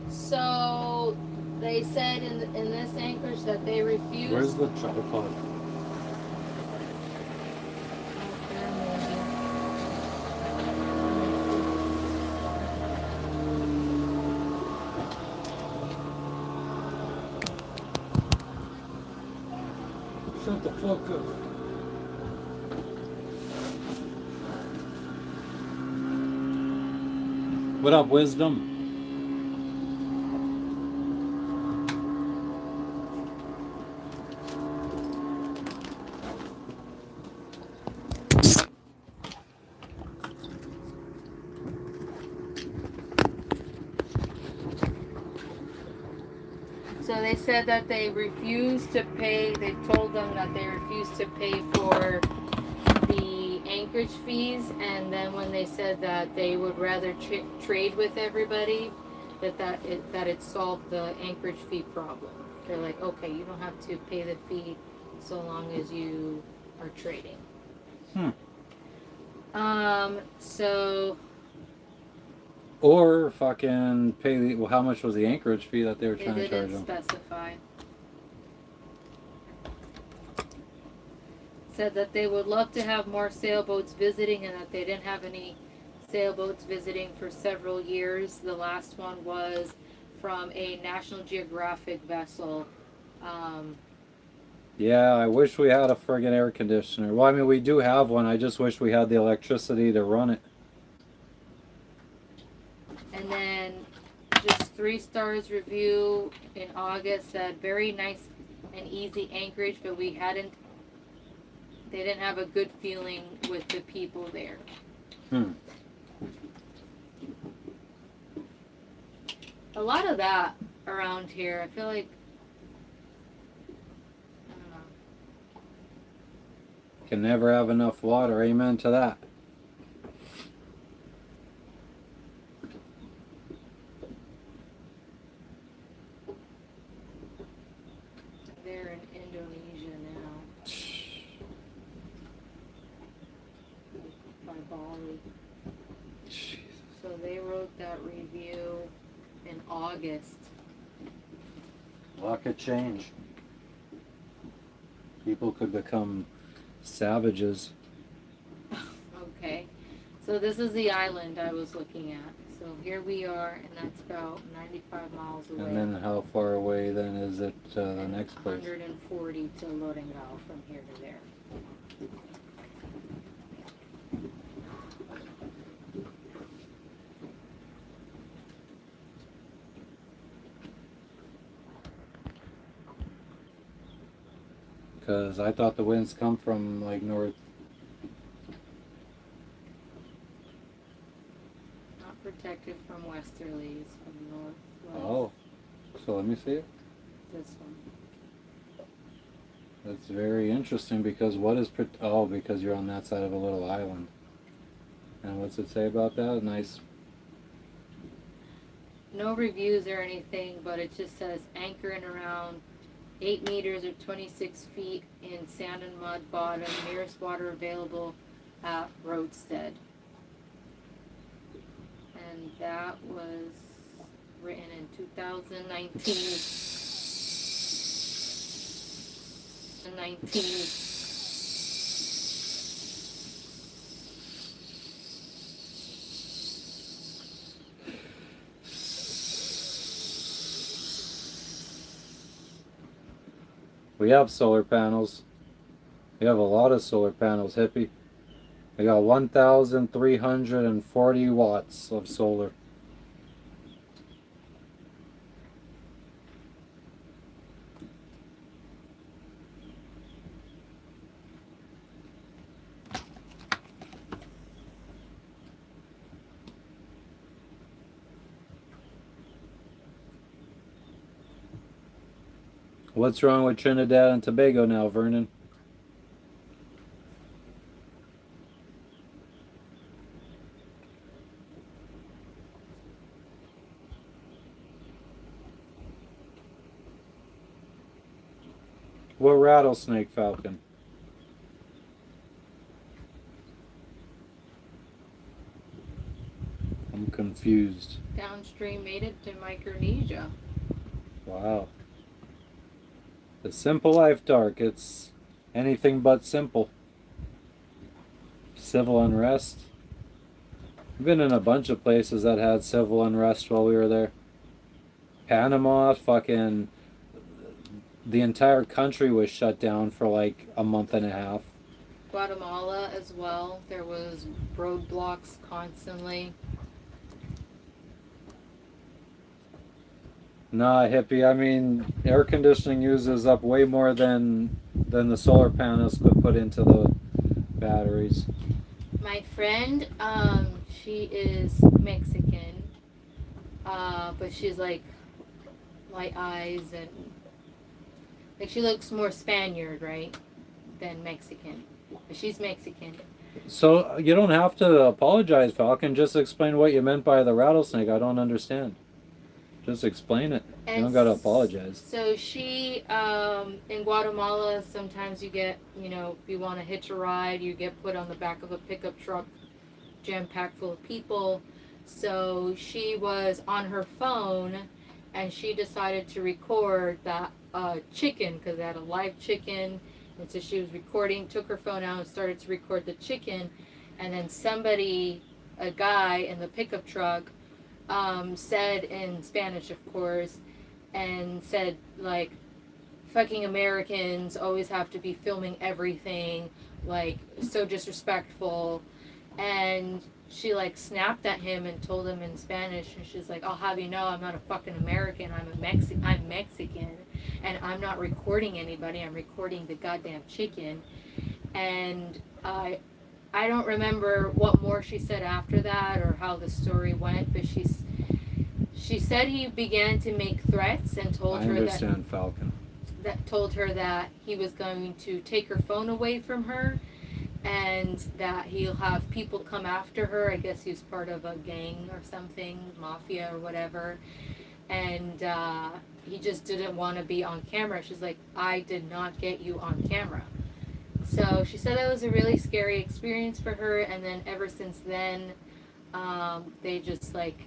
So they said in this anchorage that they refused. Where's the tripod? motherfucker. What up, Wisdom? So they said that they refused to pay. They told them that they refused to pay for the anchorage fees, and then when they said that they would rather trade with everybody, that it solved the anchorage fee problem. They're like, okay, you don't have to pay the fee so long as you are trading. So Or fucking pay the. Well, how much was the anchorage fee that they were they trying to charge didn't them? specify. Said that they would love to have more sailboats visiting, and that they didn't have any sailboats visiting for several years. The last one was from a National Geographic vessel. Yeah, I wish we had a friggin' air conditioner. Well, I mean, we do have one. I just wish we had the electricity to run it. And then just 3 stars review in August said very nice and easy anchorage, but they didn't have a good feeling with the people there. A lot of that around here. I feel like, I don't know. Can never have enough water. Amen to that. They're in Indonesia now. By Bali. So they wrote that review in August. Luck could change. People could become savages. Okay. So this is the island I was looking at. So here we are, and that's about 95 miles away. And then how far away then is it the next place? 140 to Lorengau from here to there. Because I thought the winds come from like north. Not protected from westerlies, from north. Oh, so let me see it. This one. That's very interesting because what is because you're on that side of a little island. And what's it say about that? Nice. No reviews or anything, but it just says anchoring around 8 meters or 26 feet in sand and mud bottom. Nearest water available at Roadstead. And that was written in 2019. 19. We have solar panels. We have a lot of solar panels, hippie. We got 1,340 watts of solar. What's wrong with Trinidad and Tobago now, Vernon? What rattlesnake falcon? I'm confused. Downstream made it to Micronesia. Wow. The simple life, Dark. It's anything but simple. Civil unrest. We've been in a bunch of places that had civil unrest while we were there. Panama, fucking the entire country was shut down for like a month and a half. Guatemala as well. There was roadblocks constantly. Nah, hippie. I mean, air conditioning uses up way more than the solar panels could put into the batteries. My friend, she is Mexican, but she's like light eyes and like she looks more Spaniard, right, than Mexican. But she's Mexican. So you don't have to apologize, Falcon. Just explain what you meant by the rattlesnake. I don't understand. Just explain it. You don't gotta apologize. So she, in Guatemala, sometimes you get, if you want to hitch a ride, you get put on the back of a pickup truck, jam packed full of people. So she was on her phone, and she decided to record that chicken because they had a live chicken, and so she was recording. Took her phone out and started to record the chicken, and then somebody, a guy in the pickup truck, said in Spanish, of course, and said like, "Fucking Americans always have to be filming everything, like so disrespectful," and she like snapped at him and told him in Spanish, and she's like, "I'll have you know, I'm not a fucking American. I'm Mexican, and I'm not recording anybody. I'm recording the goddamn chicken." And I don't remember what more she said after that or how the story went, but she said he began to make threats and told I her understand, Falcon. that told her that he was going to take her phone away from her and that he'll have people come after her. I guess he was part of a gang or something, mafia or whatever. And he just didn't want to be on camera. She's like, "I did not get you on camera." So she said that was a really scary experience for her. And then ever since then, they just like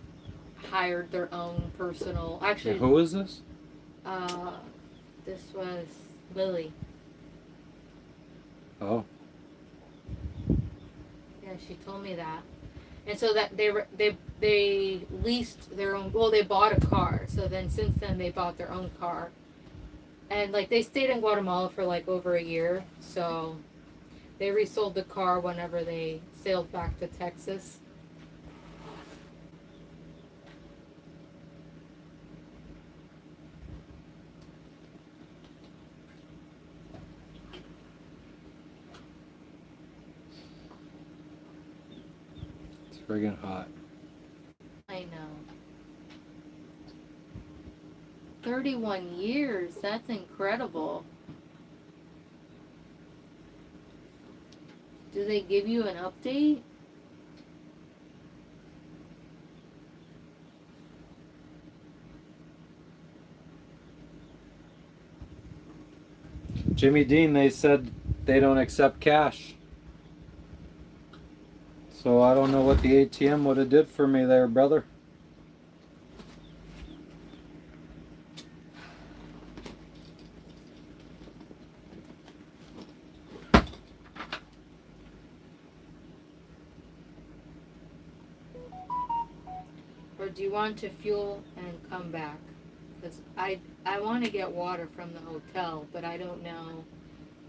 hired their own personal. Actually, Who is this? this was Lily. Oh. Yeah, she told me that. And so that they leased their own. Well, they bought a car. So then since then they bought their own car, and like they stayed in Guatemala for like over a year. So they resold the car whenever they sailed back to Texas. It's friggin' hot. I know. 31 years. That's incredible. Do they give you an update? Jimmy Dean, they said they don't accept cash. So I don't know what the ATM would have did for me there, brother. Or do you want to fuel and come back? Because I want to get water from the hotel, but I don't know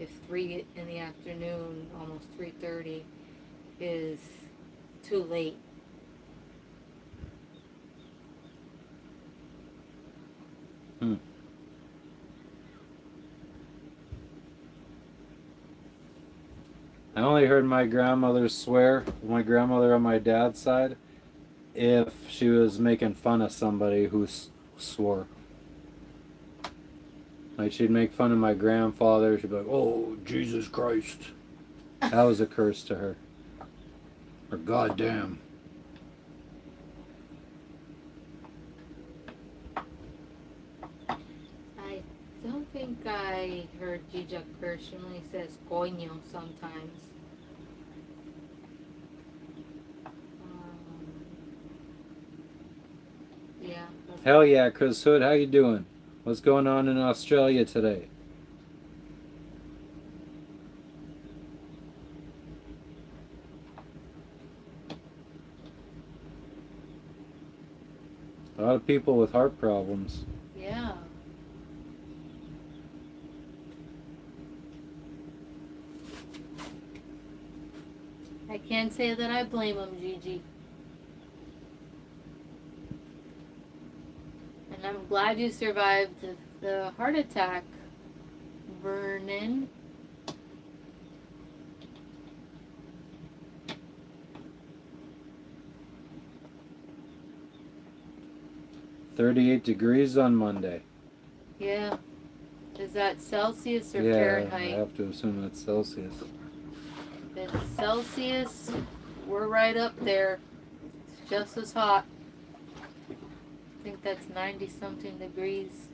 if 3 in the afternoon, almost 3:30, is too late. I only heard my grandmother swear, my grandmother on my dad's side, if she was making fun of somebody who swore. Like she'd make fun of my grandfather, she'd be like, "Oh, Jesus Christ." That was a curse to her. Or goddamn. I don't think I heard Gija curse. She only says coño sometimes. Yeah. Hell yeah, Chris Hood, how you doing? What's going on in Australia today? A lot of people with heart problems. Yeah. I can't say that I blame him, Gigi. And I'm glad you survived the heart attack, Vernon. $38 on Monday. Yeah. Is that Celsius or Yeah, Fahrenheit? I have to assume that's Celsius. If it's Celsius, we're right up there. It's just as hot. I think that's 90 something degrees.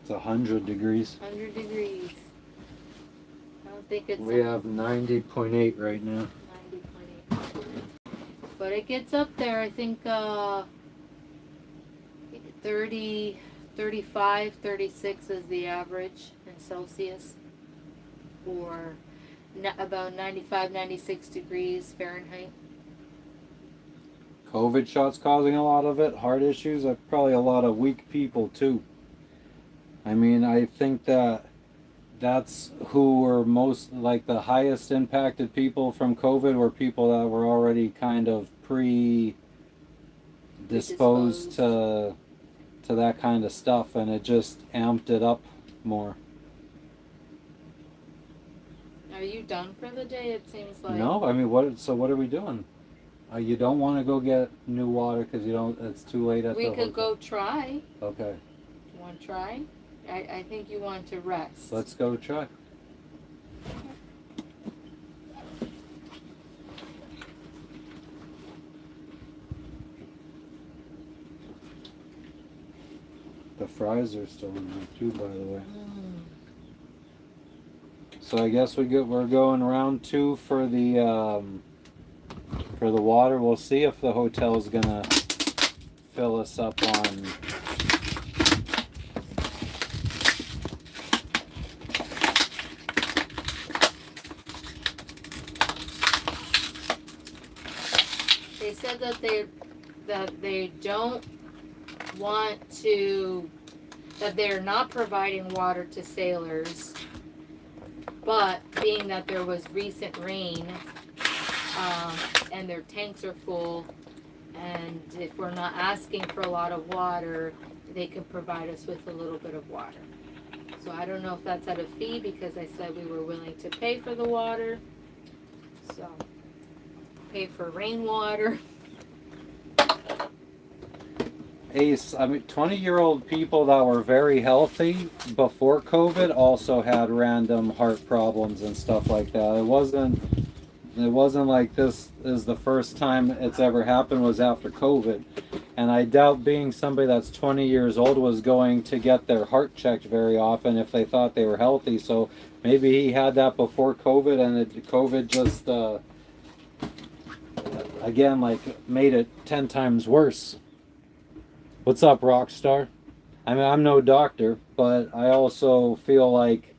It's 100 degrees. 100 degrees. I don't think it's We have 90.8 right now. 90.8. But it gets up there. I think 30, 35, 36 is the average in Celsius. Or about 95, 96 degrees Fahrenheit. COVID shots causing a lot of it. Heart issues. Probably a lot of weak people too. I mean, I think that's who were most, like, the highest impacted people from COVID were people that were already kind of predisposed to that kind of stuff, and it just amped it up more. Are you done for the day? It seems like. No, I mean, what are we doing? You don't want to go get new water because you don't. It's too late at the We hotel. could go try. Okay. You want to try? I think you want to rest. Let's go try. The fries are still in there too, by the way. So I guess we're going round 2 for the water. We'll see if the hotel's gonna fill us up on. They said that they don't want to, that they're not providing water to sailors, but being that there was recent rain and their tanks are full, and if we're not asking for a lot of water, they can provide us with a little bit of water. So I don't know if that's at a fee, because I said we were willing to pay for the water. So pay for rainwater. Ace, I mean, 20-year-old people that were very healthy before COVID also had random heart problems and stuff like that. It wasn't like this is the first time it's ever happened was after COVID. And I doubt being somebody that's 20 years old was going to get their heart checked very often if they thought they were healthy. So maybe he had that before COVID, and COVID just, again, like, made it 10 times worse. What's up, Rockstar? I mean, I'm no doctor, but I also feel like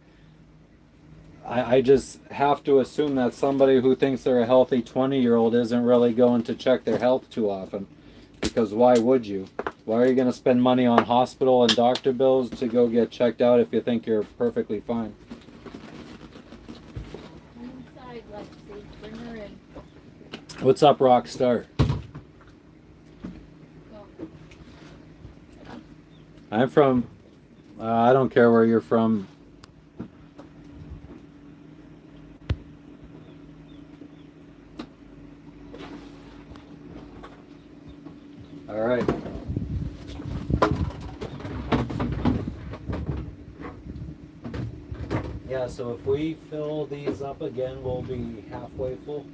I just have to assume that somebody who thinks they're a healthy 20-year-old isn't really going to check their health too often. Because why would you? Why are you going to spend money on hospital and doctor bills to go get checked out if you think you're perfectly fine? Inside, Lexi. Bring her in. What's up, Rockstar? I'm from, I don't care where you're from. All right. Yeah, so if we fill these up again, we'll be halfway full.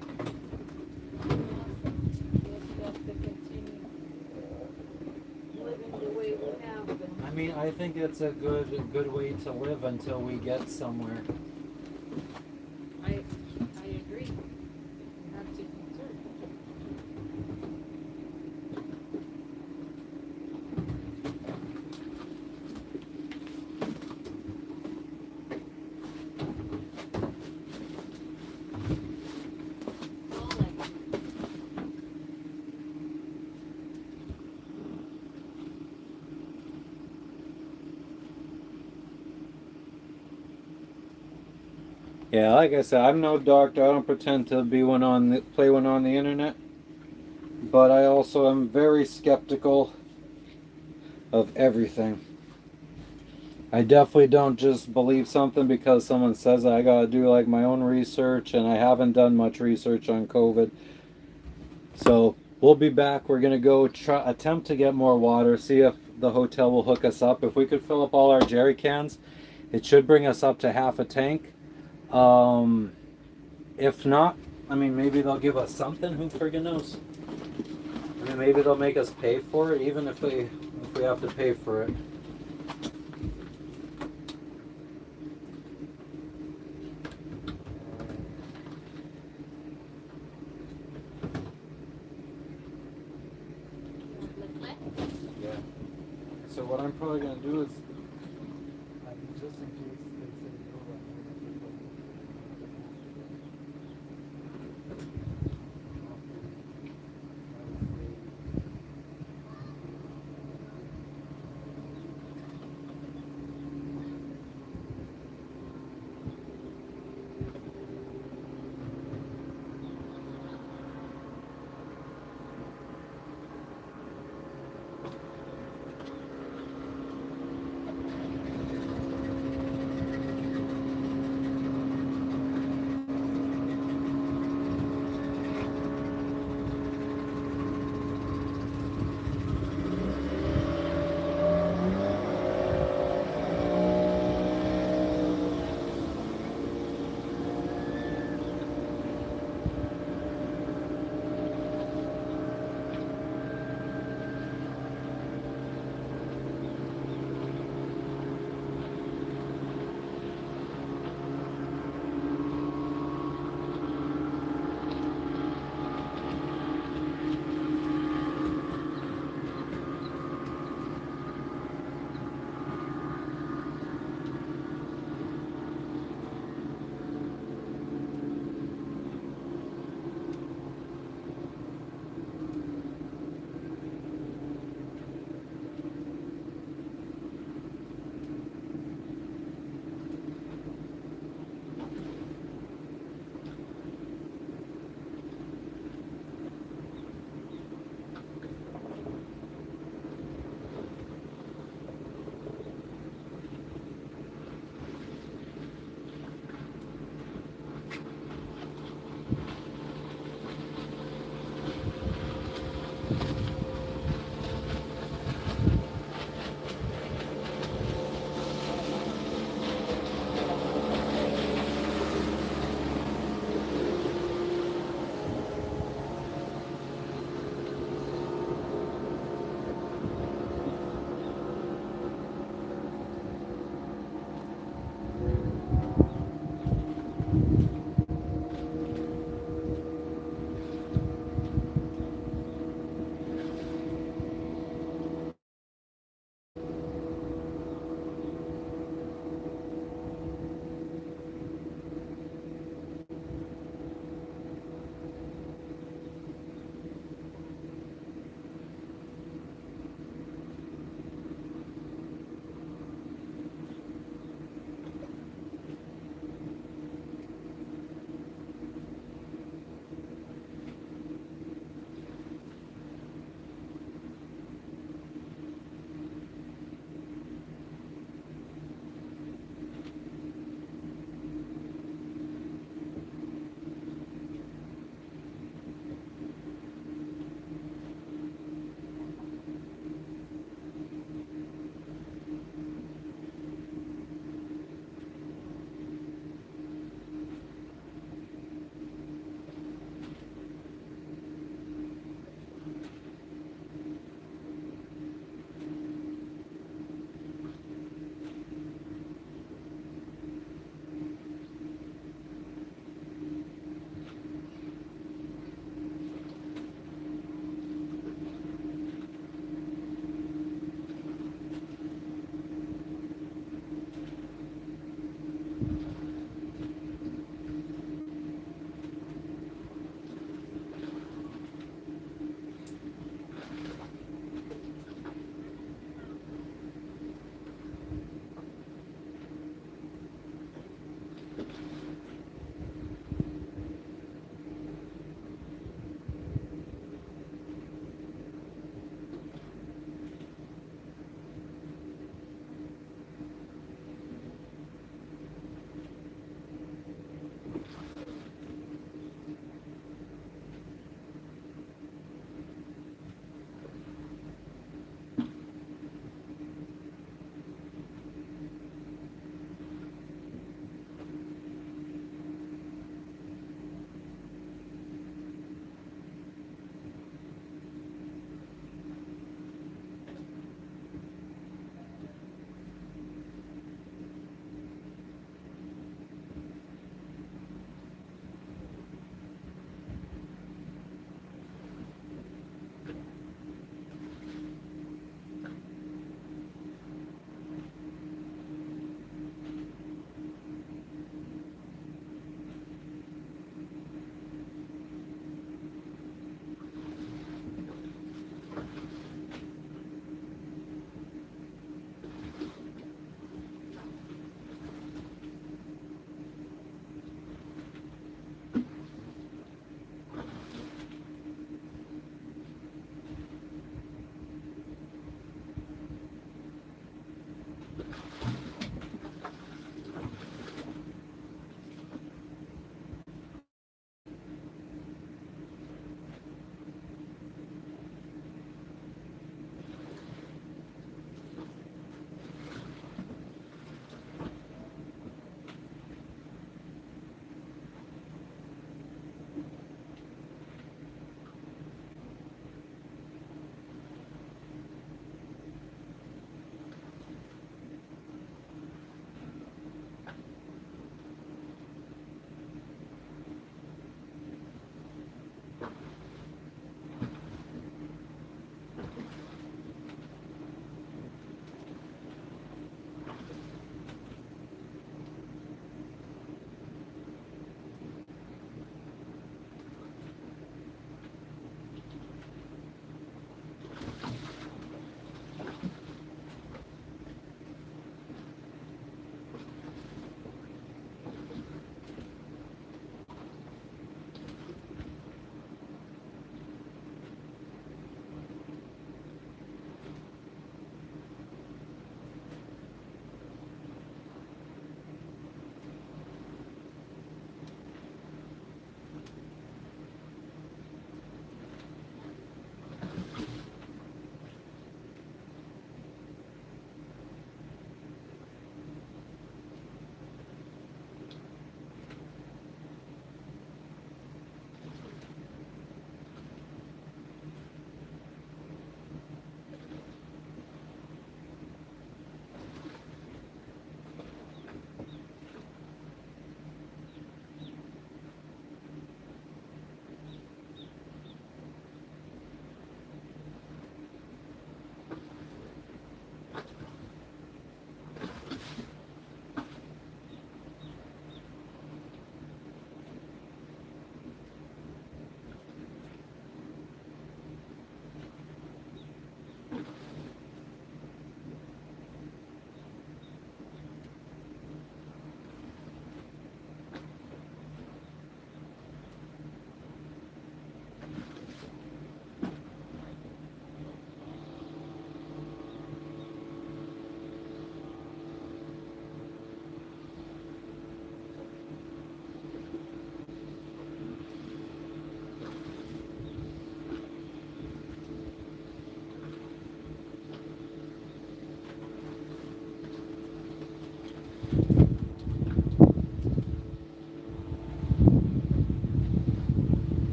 I mean, I think it's a good way to live until we get somewhere. I agree. You have to conserve. Yeah, like I said, I'm no doctor. I don't pretend to be one on play one on the internet, but I also am very skeptical of everything. I definitely don't just believe something because someone says it. I gotta do like my own research, and I haven't done much research on COVID. So we'll be back. We're gonna go attempt to get more water. See if the hotel will hook us up. If we could fill up all our jerry cans, it should bring us up to half a tank. Um, if not, I mean, maybe they'll give us something. Who friggin' knows? I mean, maybe they'll make us pay for it, even if we have to pay for it. Yeah. So what I'm probably gonna do is, just in case they say no,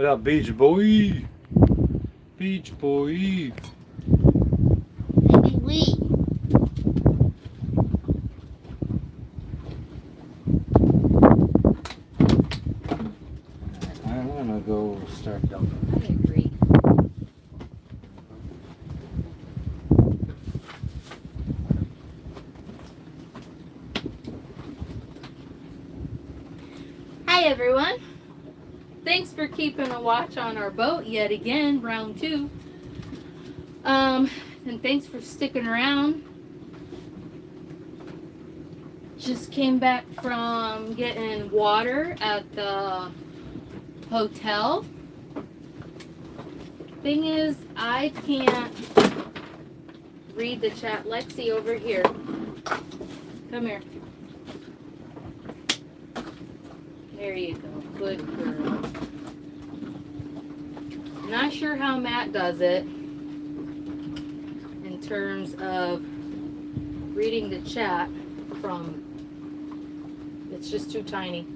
What up, beach boy? Beach boy. Maybe we. I'm gonna go start dumping. I agree. Hi everyone. Thanks for keeping a watch on our boat yet again, round 2. And thanks for sticking around. Just came back from getting water at the hotel. Thing is, I can't read the chat. Lexi, over here. Come here. There you go. Good girl. Not sure how Matt does it in terms of reading the chat from, it's just too tiny.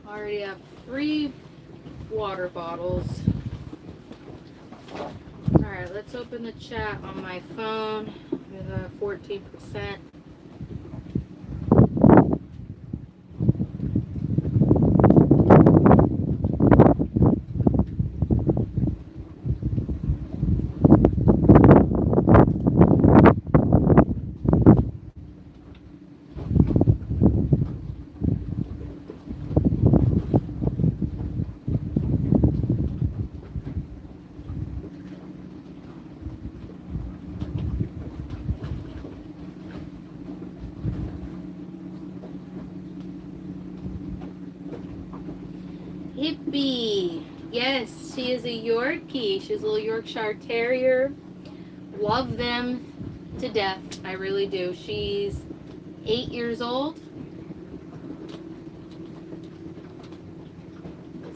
Already have 3 water bottles. Alright, let's open the chat on my phone with a 14%. Hippie. Yes, she is a Yorkie. She's a little Yorkshire Terrier. Love them to death. I really do. She's 8 years old.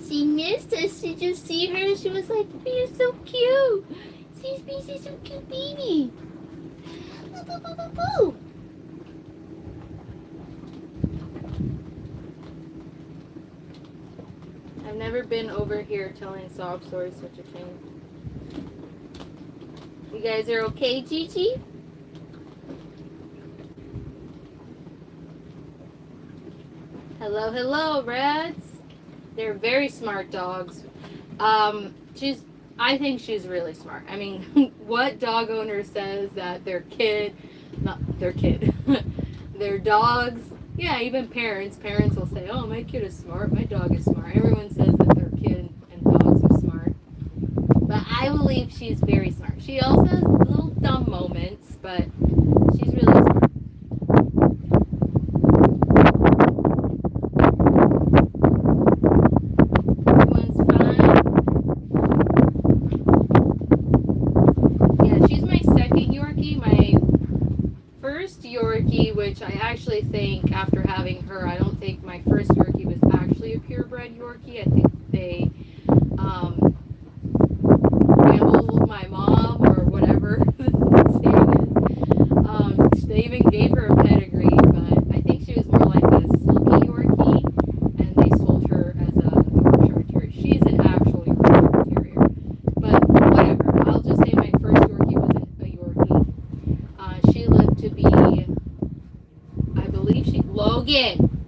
She missed us. Did you see her? She was like, "You're so cute. She's so cute, baby." Boo, boo, boo, boo, boo. I've never been over here telling sob stories, such a thing. You guys are okay, Gigi? Hello, hello, Reds. They're very smart dogs. I think she's really smart. I mean, what dog owner says that their dogs, yeah, even parents will say, "Oh, my kid is smart, my dog is smart." Everyone says that their kid and dogs are smart. But I believe she's very smart. She also has little dumb moments, but she's really smart. Everyone's fine. Yeah, she's my second Yorkie. My first Yorkie, which I actually think after having her, I don't think my first Yorkie was actually a purebred Yorkie. I think they gambled my mom or whatever the saying is. They even gave her a pedigree, but I think she was more like a silky Yorkie, and they sold her as a Yorkshire Terrier. She's an actual Yorkshire Terrier, but whatever. I'll just say my first Yorkie wasn't a Yorkie. She lived to be, I believe Logan,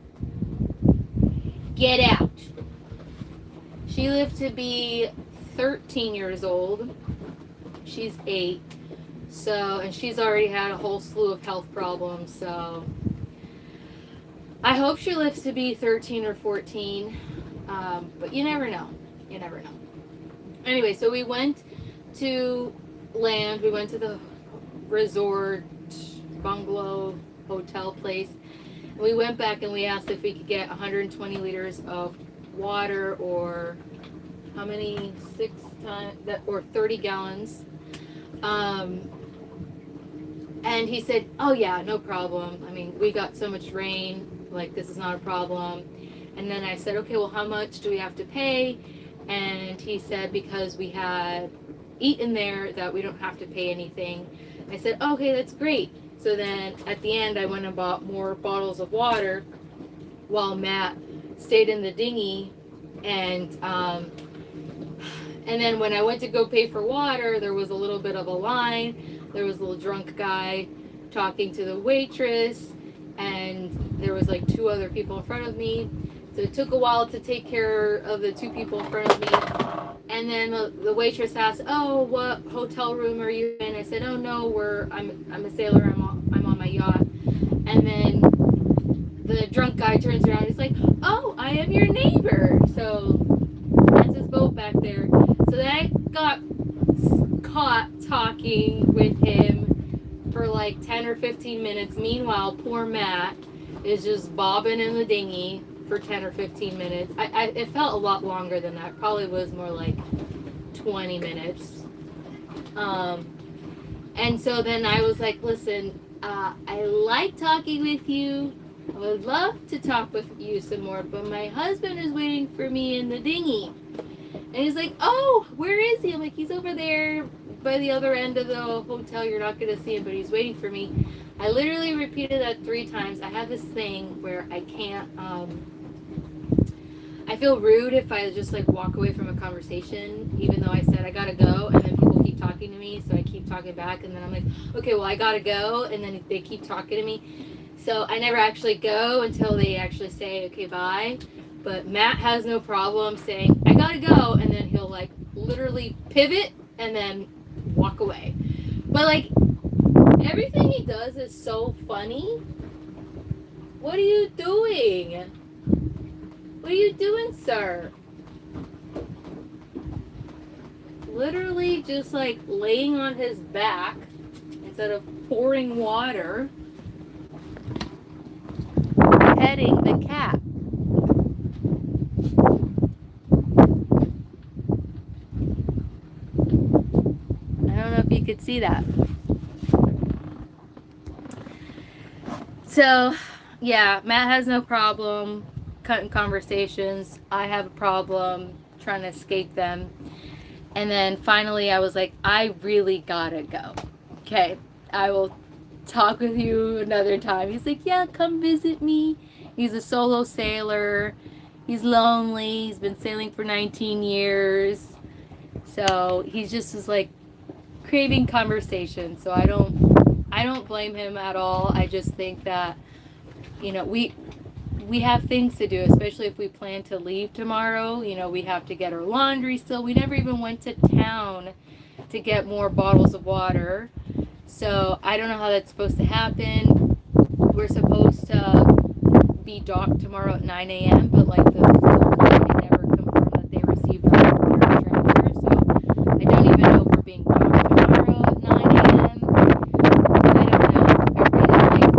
get out. She lived to be 13 years old. She's 8. So, and she's already had a whole slew of health problems. So, I hope she lives to be 13 or 14. But you never know. You never know. Anyway, so we went to land. We went to the resort, bungalow, hotel place. And we went back and we asked if we could get 120 liters of water, or how many, 6 times that, or 30 gallons. And he said, oh yeah, no problem. I mean, we got so much rain, like this is not a problem. And then I said, okay, well, how much do we have to pay? And he said, because we had eaten there, that we don't have to pay anything. I said, okay, that's great. So then at the end, I went and bought more bottles of water while Matt stayed in the dinghy. And then when I went to go pay for water, there was a little bit of a line. There was a little drunk guy talking to the waitress, and there was like 2 other people in front of me. So it took a while to take care of the 2 people in front of me. And then the waitress asked, "Oh, what hotel room are you in?" I said, "Oh no, I'm a sailor. I'm on my yacht." And then the drunk guy turns around. He's like, "Oh, I am your neighbor." So that's his boat back there. So then I got caught talking with him for like 10 or 15 minutes. Meanwhile, poor Matt is just bobbing in the dinghy for 10 or 15 minutes. It felt a lot longer than that. Probably was more like 20 minutes. And so then I was like, listen, I like talking with you. I would love to talk with you some more, but my husband is waiting for me in the dinghy. And he's like, oh, where is he? I'm like, he's over there by the other end of the hotel. You're not going to see him, but he's waiting for me. I literally repeated that 3 times. I have this thing where I can't, I feel rude if I just like walk away from a conversation, even though I said I gotta go, and then people keep talking to me, so I keep talking back, and then I'm like, okay, well, I gotta go, and then they keep talking to me. So I never actually go until they actually say, okay, bye. But Matt has no problem saying, I gotta go, and then he'll like literally pivot and then walk away. But like, everything he does is so funny. What are you doing? What are you doing, sir? Literally just like laying on his back instead of pouring water, petting the cat. I don't know if you could see that. So, yeah, Matt has no problem cutting conversations. I have a problem trying to escape them. And then finally I was like, I really gotta go. Okay, I will talk with you another time. He's like, yeah, come visit me. He's a solo sailor. He's lonely. He's been sailing for 19 years. So he just was like craving conversation. So I don't blame him at all. I just think that, you know, we have things to do, especially if we plan to leave tomorrow. You know, we have to get our laundry still. We never even went to town to get more bottles of water. So I don't know how that's supposed to happen. We're supposed to be docked tomorrow at 9 a.m., but like the fuel company never confirmed that they received our wire transfer. So I don't even know if we're being docked tomorrow at 9 a.m. I don't know. Everybody's like,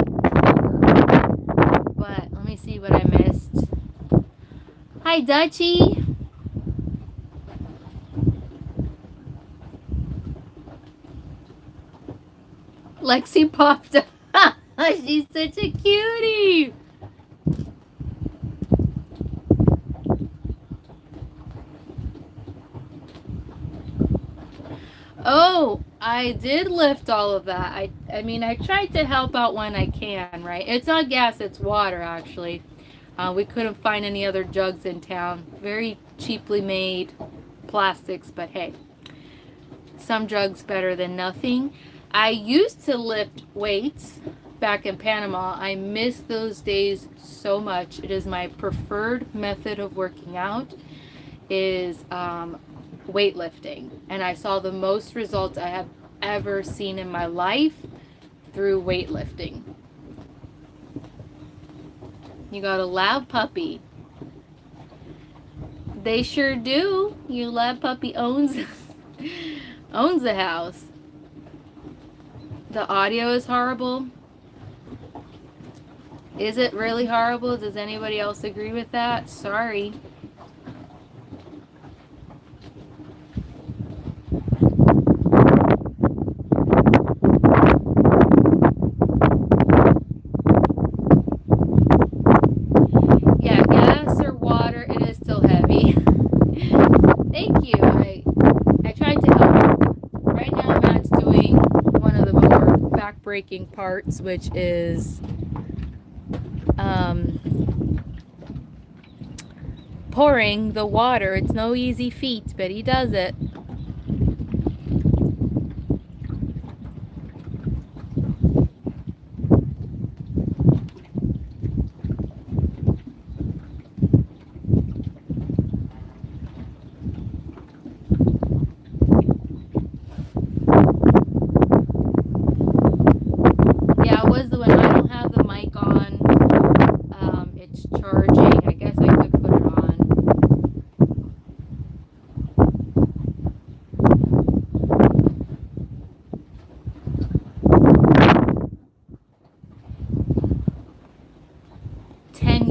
but let me see what I missed. Hi, Dutchie. Lexi popped up. She's such a cutie. Oh, I did lift all of that. I mean, I tried to help out when I can, right? It's not gas, it's water, actually. We couldn't find any other jugs in town. Very cheaply made plastics, but hey, some jugs better than nothing. I used to lift weights back in Panama. I miss those days so much. It is my preferred method of working out is weightlifting, and I saw the most results I have ever seen in my life through weightlifting. You got a lab puppy. They sure do. Your lab puppy owns the house. The audio is horrible. Is it really horrible? Does anybody else agree with that? Sorry. heartbreaking parts, which is pouring the water. It's no easy feat, but he does it. Yeah, it was the one. I don't have the mic on. It's charging. I guess I could put it on.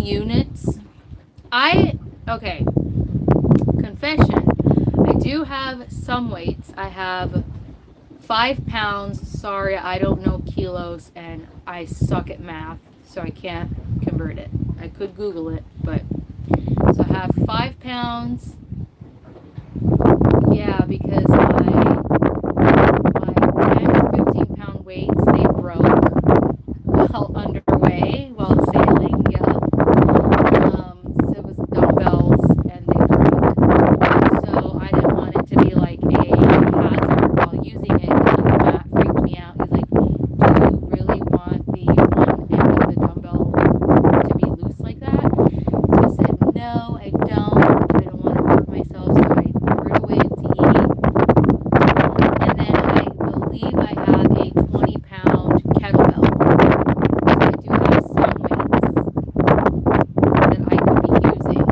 Units. Okay, confession, I do have some weights. I have 5 pounds. Sorry, I don't know kilos, and I suck at math, so I can't convert it. I could Google it, but so I have 5 pounds. Yeah, because my 10 or 15 pound weights, they broke while underway, while sailing. Yeah. So it was dumbbells and they broke. So I didn't want it to be like a hazard while using it, because Matt freaked me out. He's like, do you really want the one end of the dumbbell to be loose like that? So I said, no, I don't want to hurt myself, so I threw it away to eat. And then I believe I have a 20-pound kettlebell. So I do have some weights that I could be using.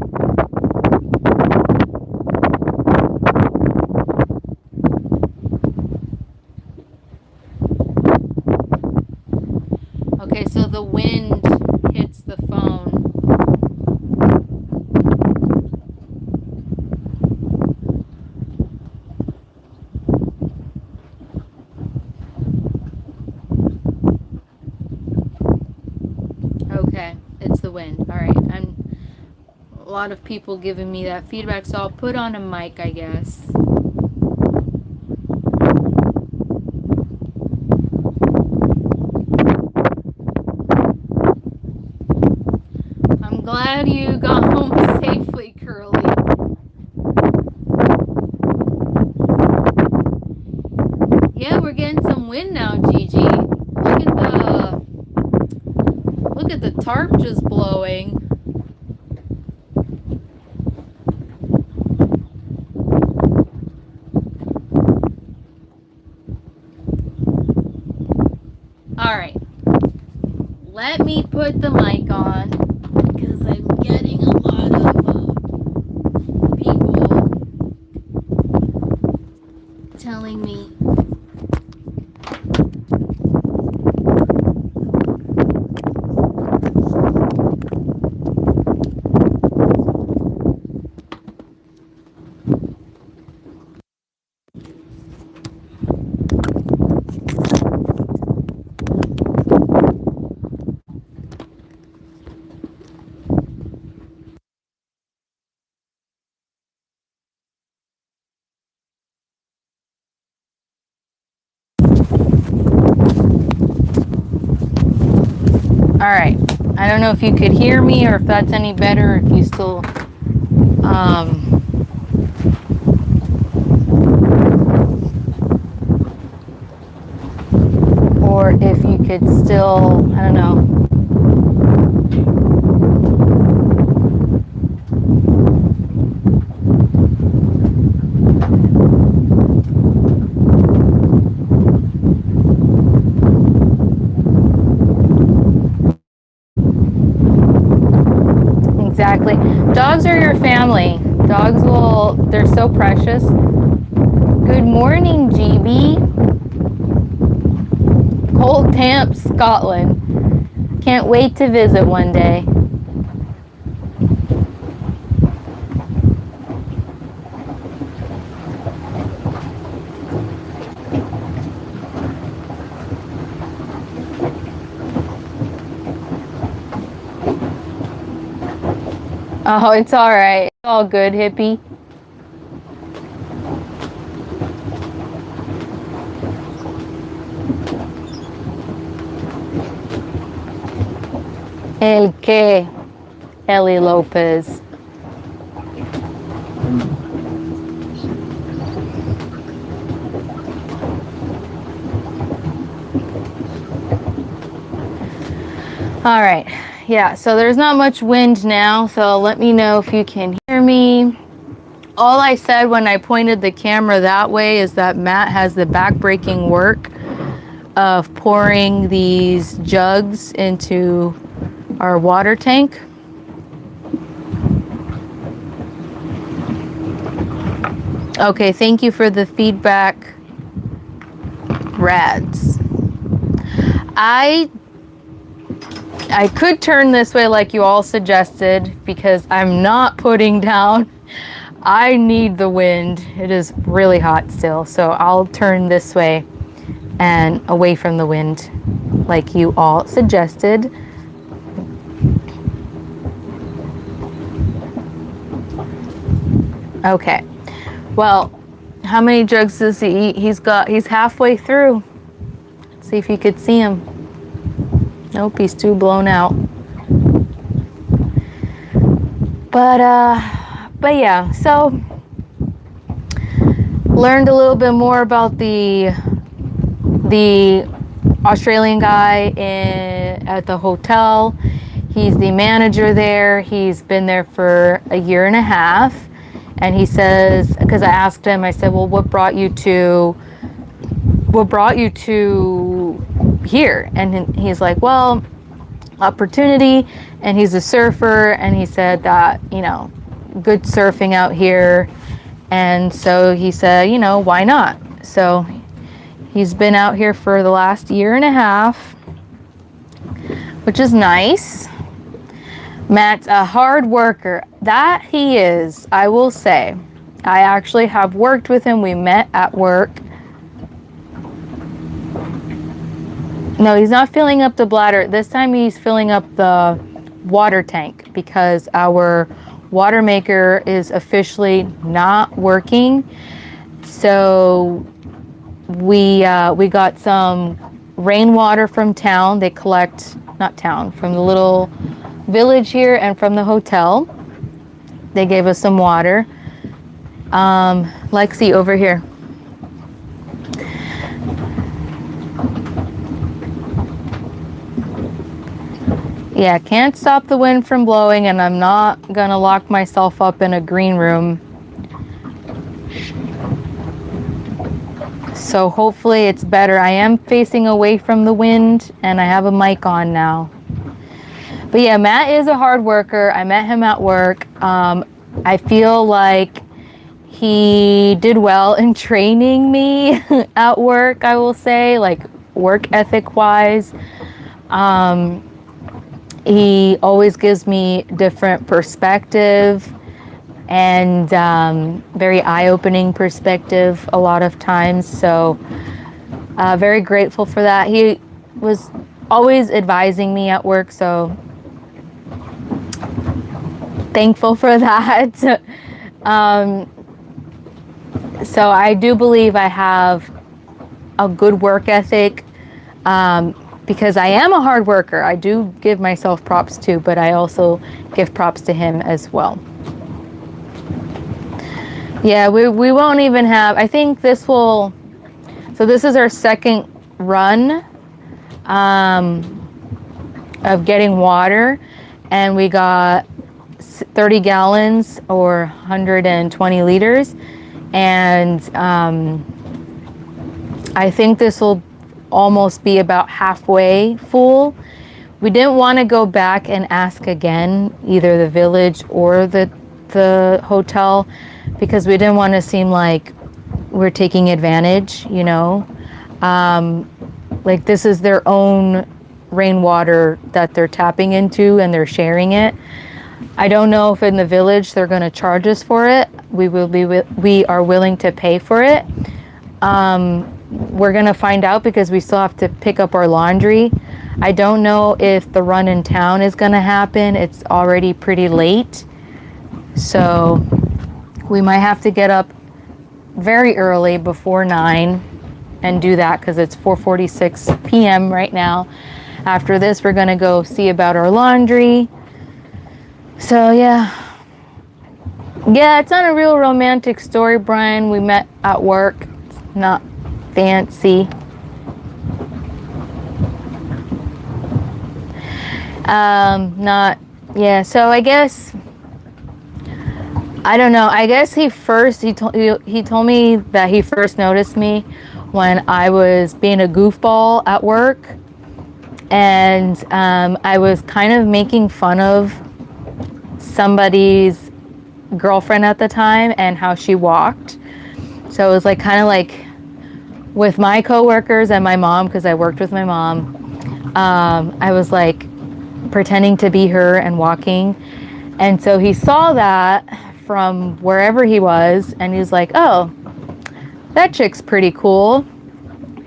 Okay, so the wind hits the phone. Okay, it's the wind. All right, a lot of people giving me that feedback, so I'll put on a mic, I guess. I'm glad you got home safely, Curly. Yeah, we're getting some wind now, Gigi. Look at the tarp just blowing. All right, let me put the mic on because I'm getting a lot of people telling me. All right, I don't know if you could hear me or if that's any better, if you still or if you could still, I don't know. Exactly. Dogs are your family. They're so precious. Good morning, GB. Cold Tamp, Scotland. Can't wait to visit one day. Oh, it's all right. It's all good, hippie. El que, Ellie Lopez. All right, yeah, so there's not much wind now, so let me know if you can hear me. All I said when I pointed the camera that way is that Matt has the back-breaking work of pouring these jugs into our water tank. Okay, thank you for the feedback, Rads. I could turn this way like you all suggested because I'm not putting down. I need the wind. It is really hot still, so I'll turn this way and away from the wind like you all suggested. Okay, well, how many jugs does he eat? He's halfway through. Let's see if you could see him. Nope, he's too blown out. But yeah, so learned a little bit more about the Australian guy at the hotel. He's the manager there. He's been there for a year and a half. And he says, because I asked him, I said, well, what brought you to here? And he's like, well, opportunity. And he's a surfer. And he said that, you know, good surfing out here. And so he said, you know, why not? So he's been out here for the last year and a half, which is nice. Matt's a hard worker. That he is, I will say. I actually have worked with him. We met at work. No, he's not filling up the bladder. This time he's filling up the water tank because our water maker is officially not working. So we got some rainwater from town. They collect, not town, from the little village here and from the hotel. They gave us some water. Lexi, over here. Yeah, can't stop the wind from blowing, and I'm not gonna lock myself up in a green room. So hopefully it's better. I am facing away from the wind, and I have a mic on now. But yeah, Matt is a hard worker. I met him at work. I feel like he did well in training me at work, I will say, like work ethic wise. He always gives me different perspective and very eye-opening perspective a lot of times. So very grateful for that. He was always advising me at work, so thankful for that. So I do believe I have a good work ethic because I am a hard worker. I do give myself props too, but I also give props to him as well. Yeah, we won't even have, I think this will, so this is our second run of getting water, and we got 30 gallons or 120 liters. And I think this will almost be about halfway full. We didn't want to go back and ask again, either the village or the hotel, because we didn't want to seem like we're taking advantage, you know. Like this is their own rainwater that they're tapping into and they're sharing it. I don't know if in the village they're going to charge us for it. We are willing to pay for it. We're going to find out because we still have to pick up our laundry. I don't know if the run in town is going to happen. It's already pretty late. So we might have to get up very early before 9 and do that because it's 4:46 p.m. right now. After this, we're gonna go see about our laundry. So yeah. Yeah, it's not a real romantic story, Brian. We met at work. It's not fancy. Yeah, so I guess, I don't know. I guess he told me that he first noticed me when I was being a goofball at work, and I was kind of making fun of somebody's girlfriend at the time and how she walked. So it was like kind of like with my coworkers and my mom, because I worked with my mom. I was like pretending to be her and walking, and so he saw that from wherever he was, and he was like, "Oh, that chick's pretty cool.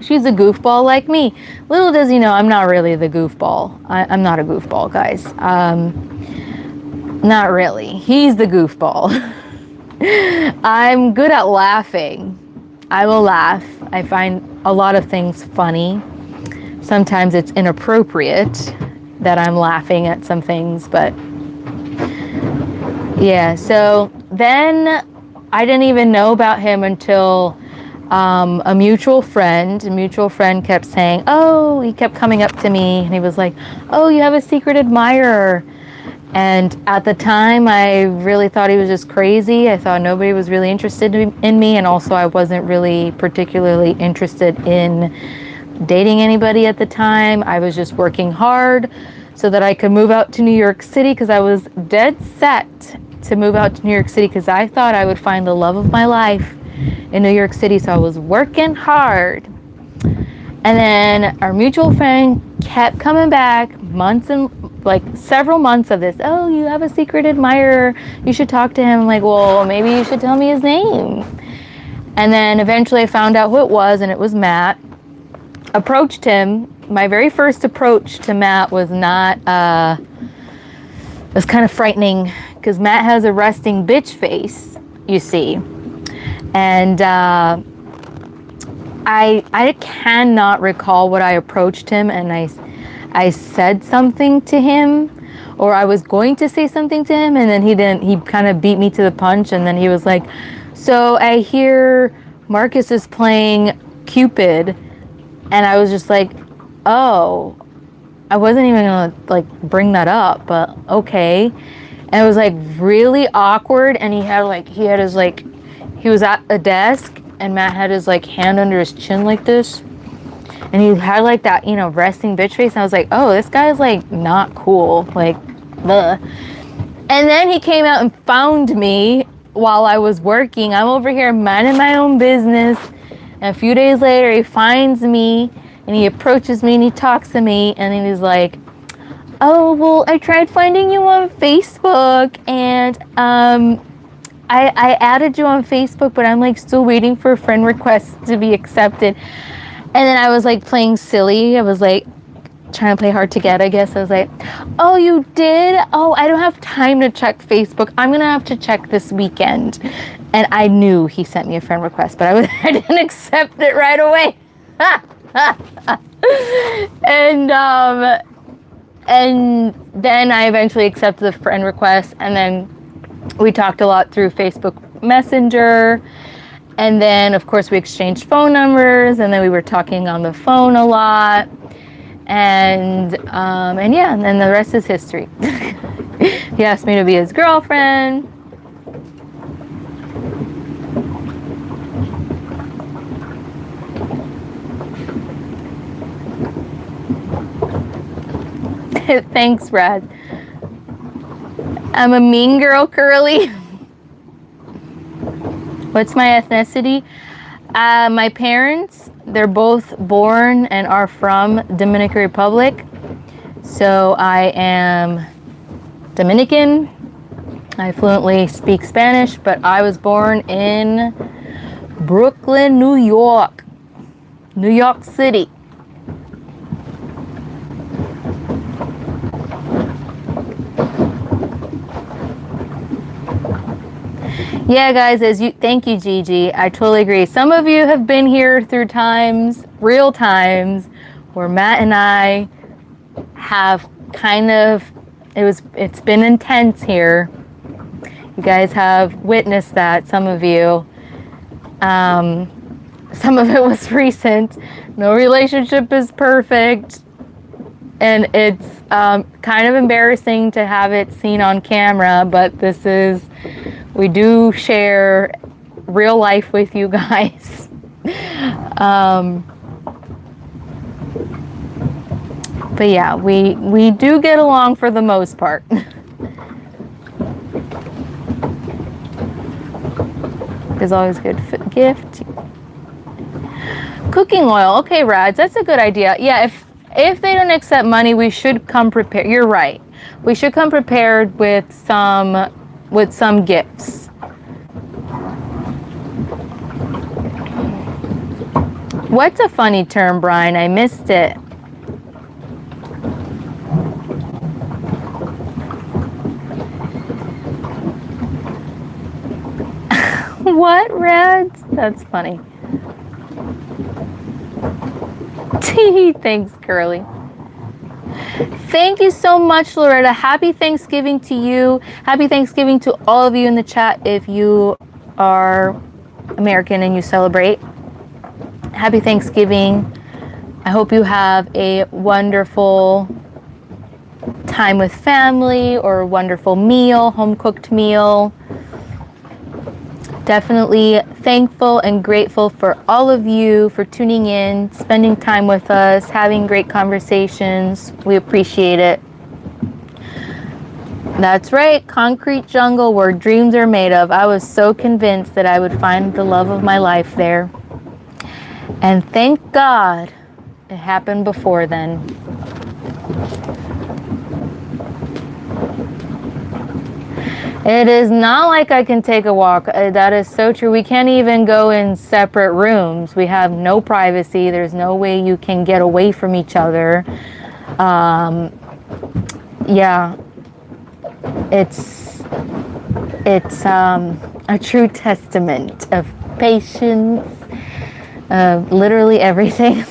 She's a goofball like me." Little does he know, I'm not really the goofball. I'm not a goofball, guys. Not really. He's the goofball. I'm good at laughing. I will laugh. I find a lot of things funny. Sometimes it's inappropriate that I'm laughing at some things, but yeah. So then I didn't even know about him until a mutual friend kept saying, oh, he kept coming up to me and he was like, oh, you have a secret admirer. And at the time, I really thought he was just crazy. I thought nobody was really interested in me. And also, I wasn't really particularly interested in dating anybody at the time. I was just working hard so that I could move out to New York City, because I was dead set to move out to New York City because I thought I would find the love of my life in New York City. So I was working hard. And then our mutual friend kept coming back several months of this. Oh, you have a secret admirer. You should talk to him. I'm like, well, maybe you should tell me his name. And then eventually I found out who it was, and it was Matt. Approached him. My very first approach to Matt was not, it was kind of frightening, because Matt has a resting bitch face, you see. And I cannot recall what I approached him, and I said something to him, or I was going to say something to him, and then he didn't. He kind of beat me to the punch, and then he was like, so I hear Marcus is playing Cupid, and I was just like, oh, I wasn't even gonna like bring that up, but okay. And it was like really awkward, and he was at a desk, and Matt had his like hand under his chin like this, and he had like that, resting bitch face. And I was like, oh, this guy's like not cool, like, ugh. And then he came out and found me while I was working. I'm over here minding my own business, and a few days later he finds me and he approaches me and he talks to me, and then he's like, oh, well, I tried finding you on Facebook, and I added you on Facebook, but I'm like still waiting for a friend request to be accepted. And then I was like playing silly. I was like trying to play hard to get, I guess. I was like, oh, you did? Oh, I don't have time to check Facebook. I'm going to have to check this weekend. And I knew he sent me a friend request, but I didn't accept it right away. And then I eventually accepted the friend request, and then we talked a lot through Facebook Messenger, and then of course we exchanged phone numbers, and then we were talking on the phone a lot, and yeah, and then the rest is history. He asked me to be his girlfriend. Thanks, Brad. I'm a mean girl, Curly. What's my ethnicity? My parents, they're both born and are from Dominican Republic. So I am Dominican. I fluently speak Spanish, but I was born in Brooklyn, New York. New York City. Yeah, guys, thank you, Gigi. I totally agree. Some of you have been here through times, real times, where Matt and I have kind of, it's been intense here. You guys have witnessed that, some of you. Some of it was recent. No relationship is perfect. And it's kind of embarrassing to have it seen on camera, but we do share real life with you guys. But yeah, we do get along for the most part. Is always a good gift. Cooking oil. Okay, Rads, that's a good idea. Yeah, if they don't accept money, we should come prepared. You're right. We should come prepared with some gifts. What's a funny term, Brian? I missed it. What, Rads? That's funny. Thanks, Curly. Thank you so much, Loretta. Happy Thanksgiving to you. Happy Thanksgiving to all of you in the chat if you are American and you celebrate. Happy Thanksgiving. I hope you have a wonderful time with family or a wonderful meal, home-cooked meal. Definitely thankful and grateful for all of you for tuning in, spending time with us, having great conversations. We appreciate it. That's right, concrete jungle where dreams are made of. I was so convinced that I would find the love of my life there. And thank God it happened before then. It is not like I can take a walk. That is so true. We can't even go in separate rooms. We have no privacy. There's no way you can get away from each other. Yeah, it's a true testament of patience, of literally everything.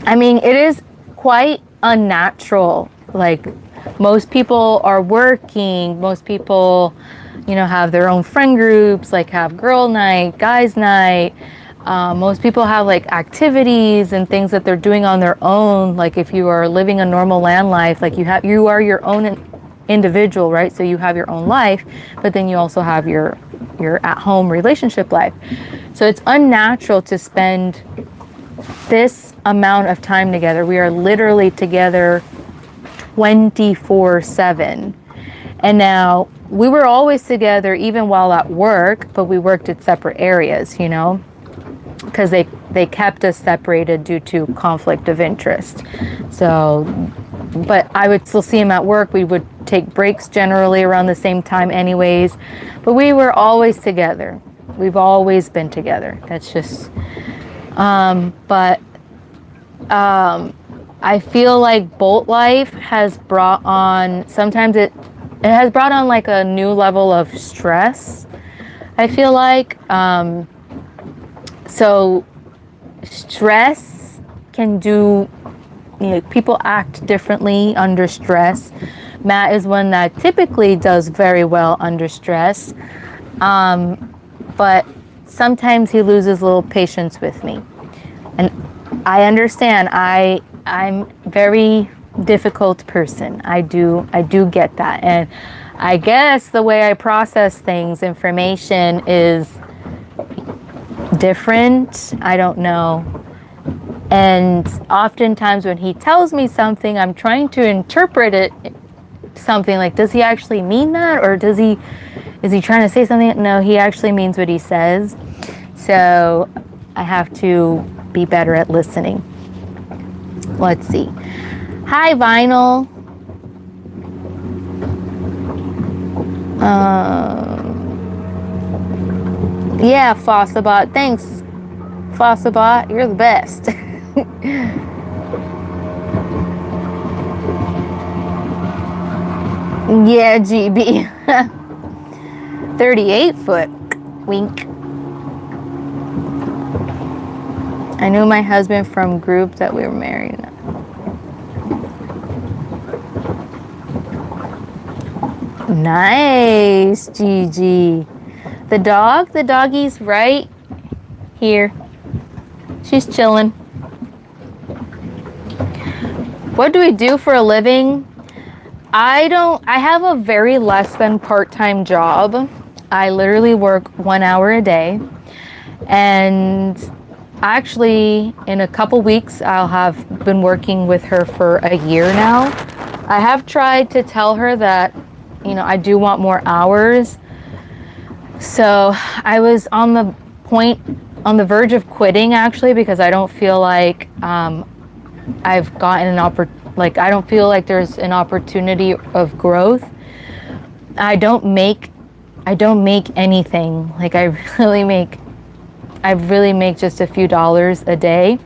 I mean, it is quite unnatural. Like, most people are working. Most people, have their own friend groups, like have girl night, guys night. Most people have like activities and things that they're doing on their own. Like if you are living a normal land life, like you are your own individual, right? So you have your own life, but then you also have your at-home relationship life. So it's unnatural to spend this amount of time together. We are literally together 24/7. And now we were always together even while at work, but we worked at separate areas, because they kept us separated due to conflict of interest. So, but I would still see him at work. We would take breaks generally around the same time anyways, but we were always together. We've always been together. That's just, I feel like boat life has brought on, sometimes it has brought on like a new level of stress, I feel like. So stress can do, people act differently under stress. Matt is one that typically does very well under stress. But sometimes he loses a little patience with me. And I understand. I'm very difficult person. I do get that. And I guess the way I process things, information is different. I don't know. And oftentimes when he tells me something, I'm trying to interpret it something like, does he actually mean that? Or is he trying to say something? No, he actually means what he says. So I have to be better at listening. Let's see. Hi, Vinyl. Yeah, Fossabot. Thanks, Fossabot. You're the best. Yeah, GB. 38 foot. Wink. I knew my husband from group that we were married. Nice, Gigi. The doggy's right here. She's chilling. What do we do for a living? I have a very less than part-time job. I literally work 1 hour a day. And actually, in a couple weeks, I'll have been working with her for a year now. I have tried to tell her that, I do want more hours. So I was on the verge of quitting, actually, because I don't feel like I've gotten I don't feel like there's an opportunity of growth. I don't make anything. Like I really make just a few dollars a day.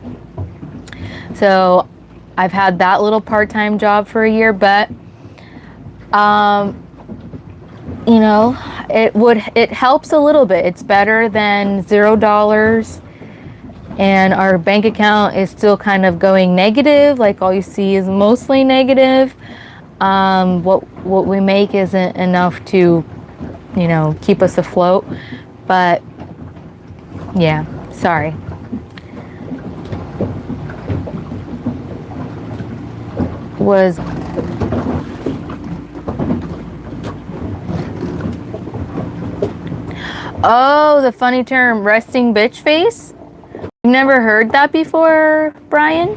So I've had that little part-time job for a year, but it helps a little bit. It's better than $0, and our bank account is still kind of going negative. Like all you see is mostly negative. What we make isn't enough to, keep us afloat. But yeah, sorry. Oh, the funny term, resting bitch face? You've never heard that before, Brian?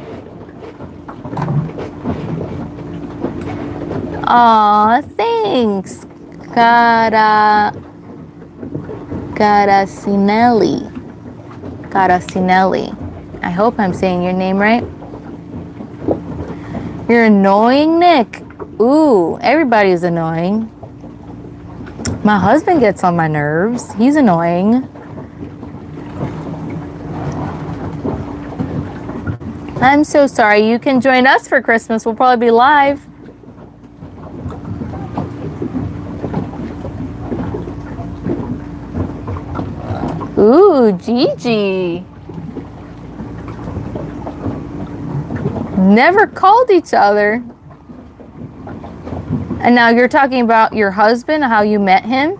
Aw, thanks. Carasinelli. I hope I'm saying your name right. You're annoying, Nick. Ooh, everybody's annoying. My husband gets on my nerves. He's annoying. I'm so sorry. You can join us for Christmas. We'll probably be live. Ooh, Gigi. Never called each other. And now you're talking about your husband, how you met him?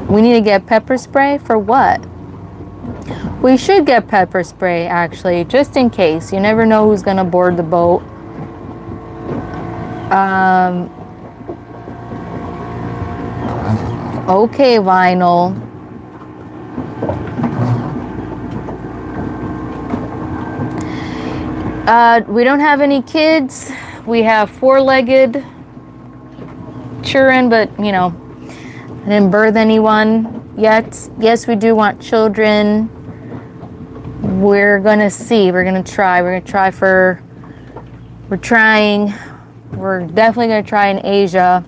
We need to get pepper spray for what? We should get pepper spray, actually, just in case. You never know who's going to board the boat. Okay, Vinyl. We don't have any kids. We have four-legged children, but, I didn't birth anyone yet. Yes, we do want children. We're going to see. We're going to try. We're trying. We're definitely going to try in Asia.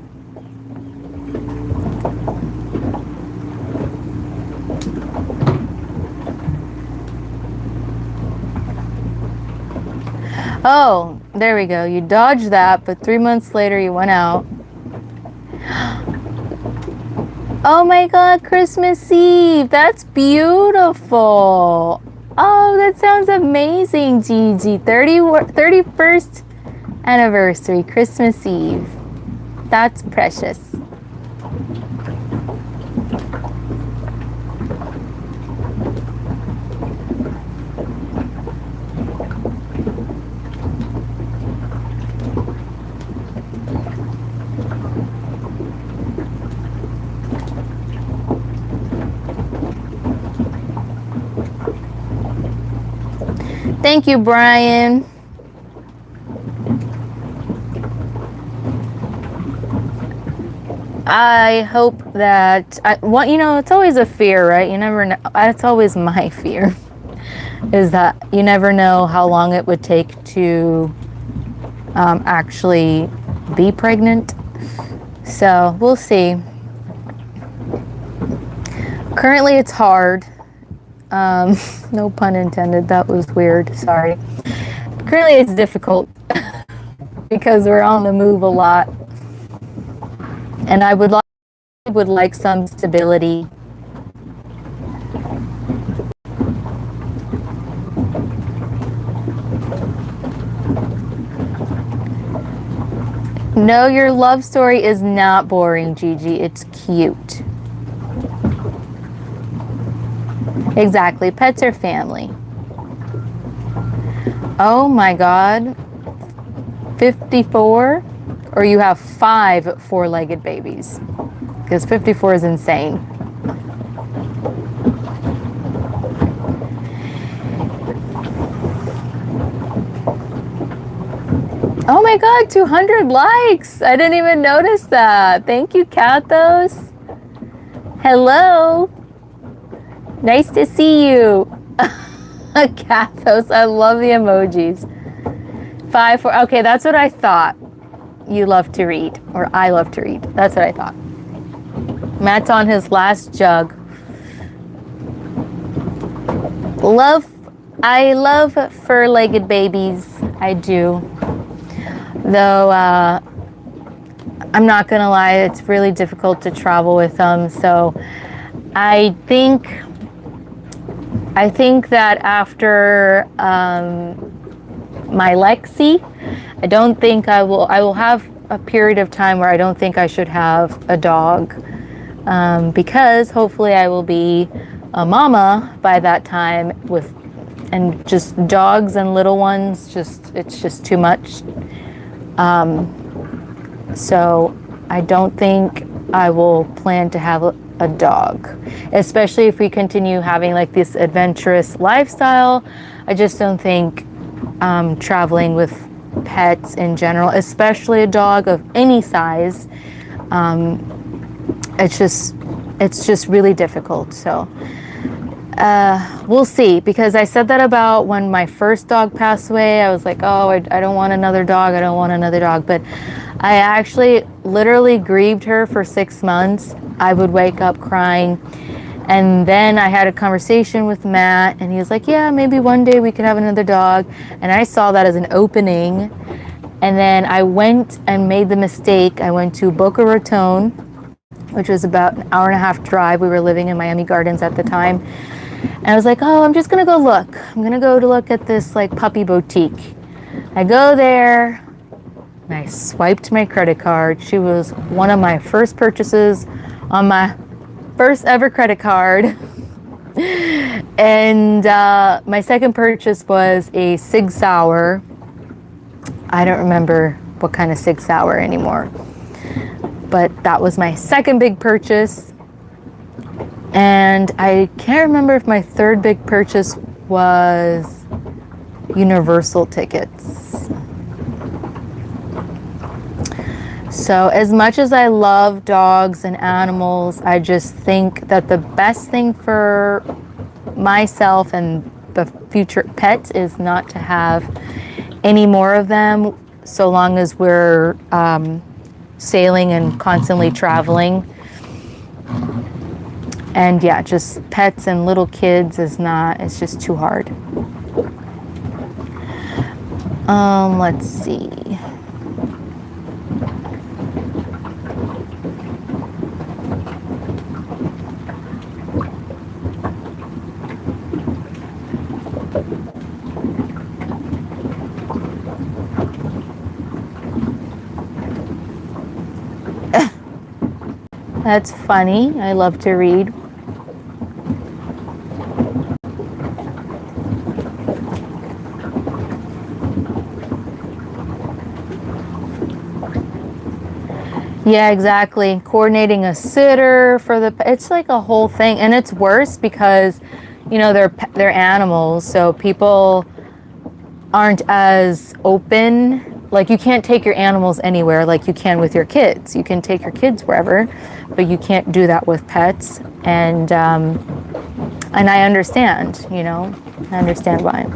Oh, there we go. You dodged that, but 3 months later you went out. Oh my God, Christmas Eve. That's beautiful. Oh, that sounds amazing, Gigi. 31st anniversary, Christmas Eve. That's precious. Thank you, Brian. I hope that it's always a fear, right? You never know. It's always my fear is that you never know how long it would take to actually be pregnant. So we'll see. Currently, it's hard. No pun intended. That was weird. Sorry. Currently, it's difficult because we're on the move a lot, and I would like some stability. No, your love story is not boring, Gigi. It's cute. Exactly. Pets are family. Oh my God. 54? Or you have 5 four-legged babies? Because 54 is insane. Oh my God, 200 likes. I didn't even notice that. Thank you, Kathos. Hello. Nice to see you. Kathos, I love the emojis. 5, 4, okay, that's what I thought. You love to read, or I love to read. That's what I thought. Matt's on his last jug. I love fur-legged babies. I do. Though, I'm not gonna lie, it's really difficult to travel with them. So I think that after my Lexi, I don't think I will have a period of time where I don't think I should have a dog, because hopefully I will be a mama by that time and just dogs and little ones, it's just too much. So I don't think I will plan to have a dog, especially if we continue having like this adventurous lifestyle. I just don't think traveling with pets in general, especially a dog of any size, it's just really difficult. So we'll see, because I said that about when my first dog passed away. I was like, oh, I don't want another dog. I don't want another dog. But I actually literally grieved her for 6 months. I would wake up crying. And then I had a conversation with Matt, and he was like, yeah, maybe one day we could have another dog. And I saw that as an opening. And then I went and made the mistake. I went to Boca Raton, which was about an hour-and-a-half drive. We were living in Miami Gardens at the time. And I was like, oh, I'm just gonna go look. I'm gonna go to look at this like puppy boutique. I go there, and I swiped my credit card. She was one of my first purchases on my first ever credit card. And my second purchase was a Sig Sauer. I don't remember what kind of Sig Sauer anymore. But that was my second big purchase. And I can't remember if my third big purchase was Universal tickets. So as much as I love dogs and animals, I just think that the best thing for myself and the future pets is not to have any more of them, so long as we're sailing and constantly traveling. And yeah, just pets and little kids it's just too hard. Let's see. That's funny. I love to read. Yeah, exactly. Coordinating a sitter for it's like a whole thing, and it's worse because, you know, they're animals, so people aren't as open. Like, you can't take your animals anywhere like you can with your kids. You can take your kids wherever, but you can't do that with pets. And I understand, you know, I understand why.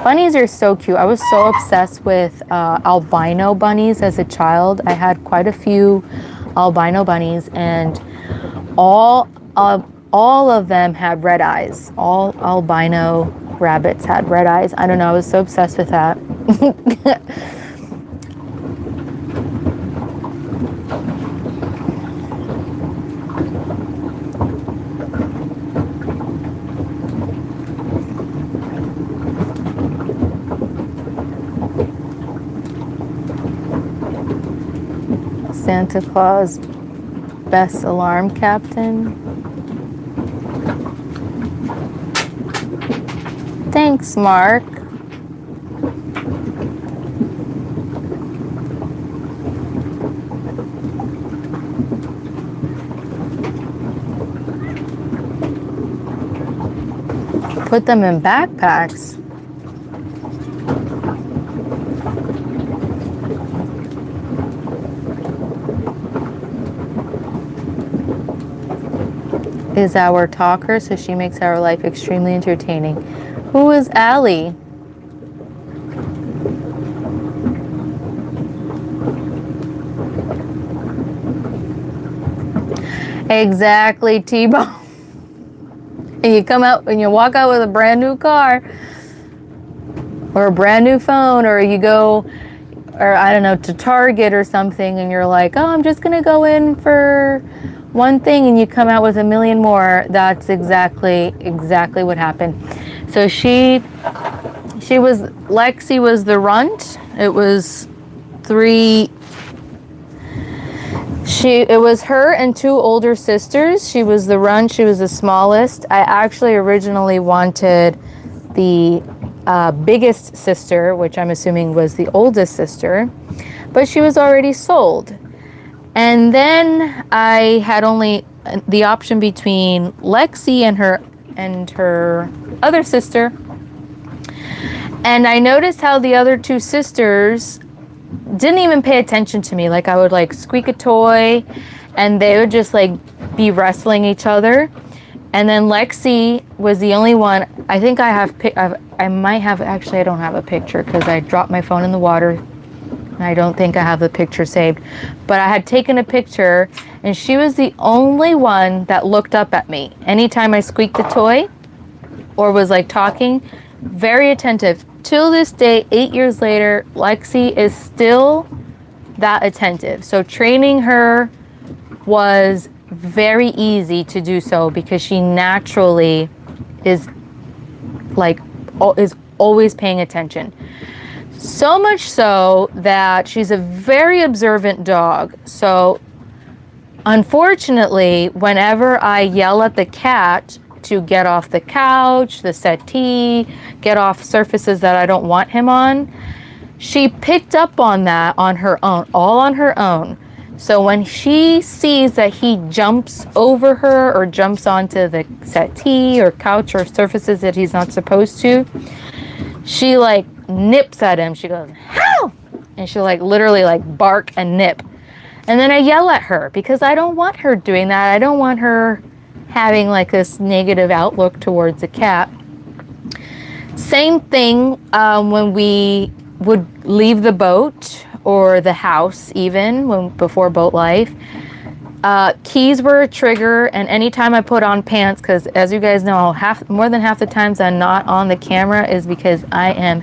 Bunnies are so cute. I was so obsessed with albino bunnies as a child. I had quite a few albino bunnies, and all of them had red eyes. All albino rabbits had red eyes. I don't know. I was so obsessed with that. Santa Claus, best alarm captain. Thanks, Mark. Put them in backpacks. Is our talker, so she makes our life extremely entertaining. Who is Allie? Exactly, T-Bone. And you come out and you walk out with a brand new car or a brand new phone, or you go, or I don't know, to Target or something, and you're like, oh, I'm just gonna go in for one thing, and you come out with a million more. That's exactly what happened. So Lexi was the runt. It was it was her and two older sisters. She was the runt. She was the smallest. I actually originally wanted the biggest sister, which I'm assuming was the oldest sister, but she was already sold. And then I had only the option between Lexi and her other sister. And I noticed how the other two sisters didn't even pay attention to me. Like, I would like squeak a toy and they would just like be wrestling each other. And then Lexi was the only one. I think I might have, actually I don't have a picture because I dropped my phone in the water. And I don't think I have the picture saved. But I had taken a picture and she was the only one that looked up at me. Anytime I squeaked a toy or was like talking, very attentive. Till this day, 8 years later, Lexi is still that attentive. So training her was very easy to do so because she naturally is always paying attention. So much so that she's a very observant dog. So unfortunately, whenever I yell at the cat to get off the couch, the settee, get off surfaces that I don't want him on, she picked up on that on her own, all on her own. So when she sees that he jumps over her or jumps onto the settee or couch or surfaces that he's not supposed to, she like nips at him. She goes, "How?" And she'll like literally like bark and nip. And then I yell at her because I don't want her doing that. I don't want her having like this negative outlook towards the cat. Same thing when we would leave the boat or the house, even before boat life. Keys were a trigger, and anytime I put on pants, because as you guys know, more than half the times I'm not on the camera is because I am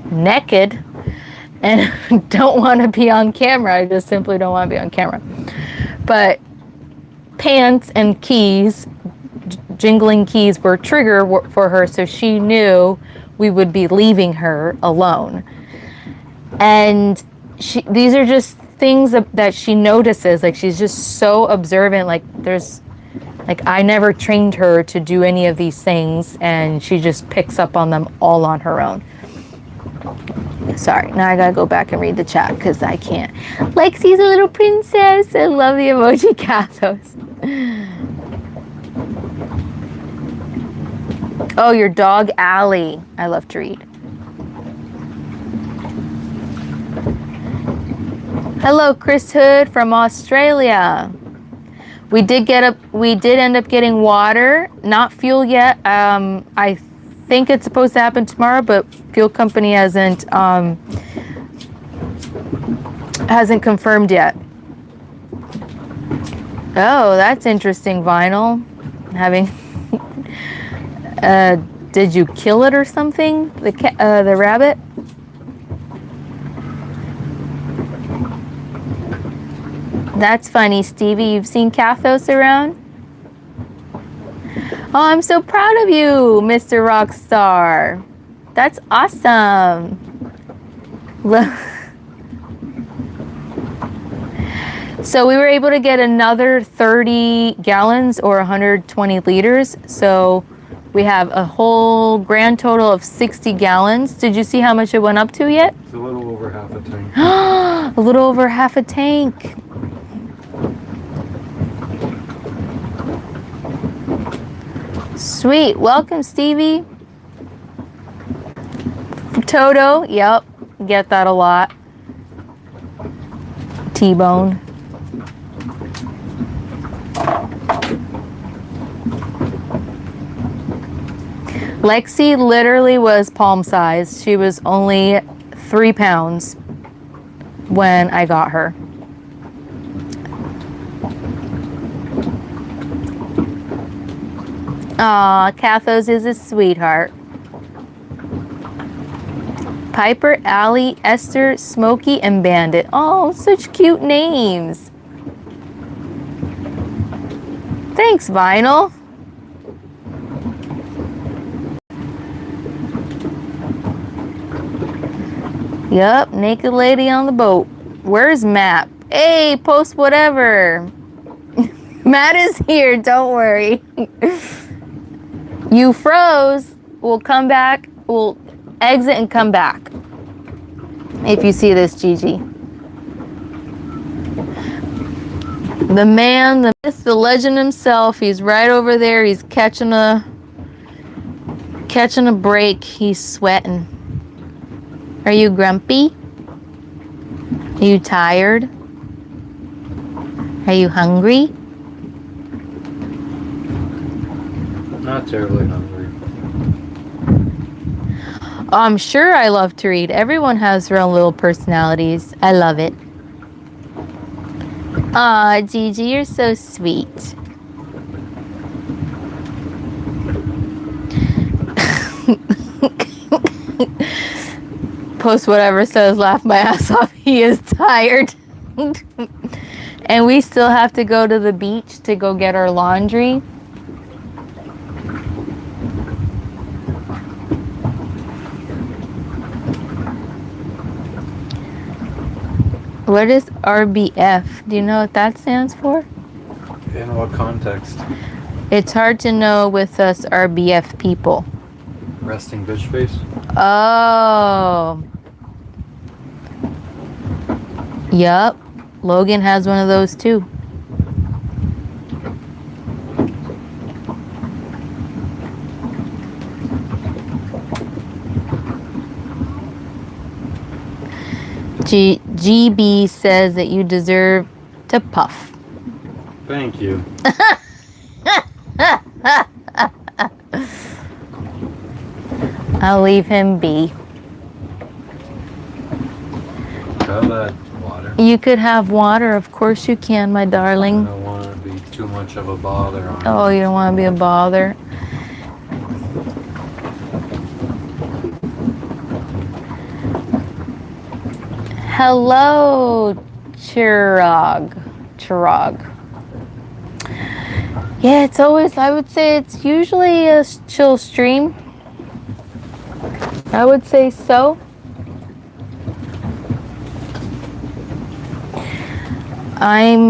naked and don't want to be on camera. I just simply don't want to be on camera. But pants and keys, jingling keys, were a trigger for her, so she knew we would be leaving her alone. And these are just things that she notices. Like, she's just so observant. I never trained her to do any of these things, and she just picks up on them all on her own. Sorry, now I gotta go back and read the chat because I can't. Lexi's a little princess. I love the emoji cathos. Oh, your dog Allie. I love to read. Hello, Chris Hood from Australia. We did end up getting water, not fuel yet. I think it's supposed to happen tomorrow, but fuel company hasn't confirmed yet. Oh, that's interesting, Vinyl. Did you kill it or something? The rabbit? That's funny, Stevie. You've seen Cathos around? Oh, I'm so proud of you, Mr. Rockstar. That's awesome. So we were able to get another 30 gallons or 120 liters. So we have a whole grand total of 60 gallons. Did you see how much it went up to yet? It's a little over half a tank. A little over half a tank. Sweet. Welcome, Stevie. Toto. Yep. Get that a lot. T-bone. Lexi literally was palm sized. She was only 3 pounds when I got her. Aw, Cathos is a sweetheart. Piper, Allie, Esther, Smokey, and Bandit. Oh, such cute names. Thanks, Vinyl. Yup, naked lady on the boat. Where's Matt? Hey, post whatever. Matt is here, don't worry. You froze. We'll come back. We'll exit and come back. If you see this, Gigi. The man, the myth, the legend himself. He's right over there. He's catching a break. He's sweating. Are you grumpy? Are you tired? Are you hungry? Not terribly hungry. Oh, I'm sure I love to read. Everyone has their own little personalities. I love it. Aw, Gigi, you're so sweet. Post whatever says laugh my ass off. He is tired. And we still have to go to the beach to go get our laundry. What is RBF? Do you know what that stands for? In what context? It's hard to know with us RBF people. Resting bitch face? Oh. Yup. Logan has one of those too. GB says that you deserve to puff. Thank you. I'll leave him be. Have that water. You could have water, of course you can, my I darling. don't want to be too much of a bother on Oh, you don't want to be a bother. Hello, Chirag. Yeah, it's always, I would say it's usually a chill stream. I would say so. I'm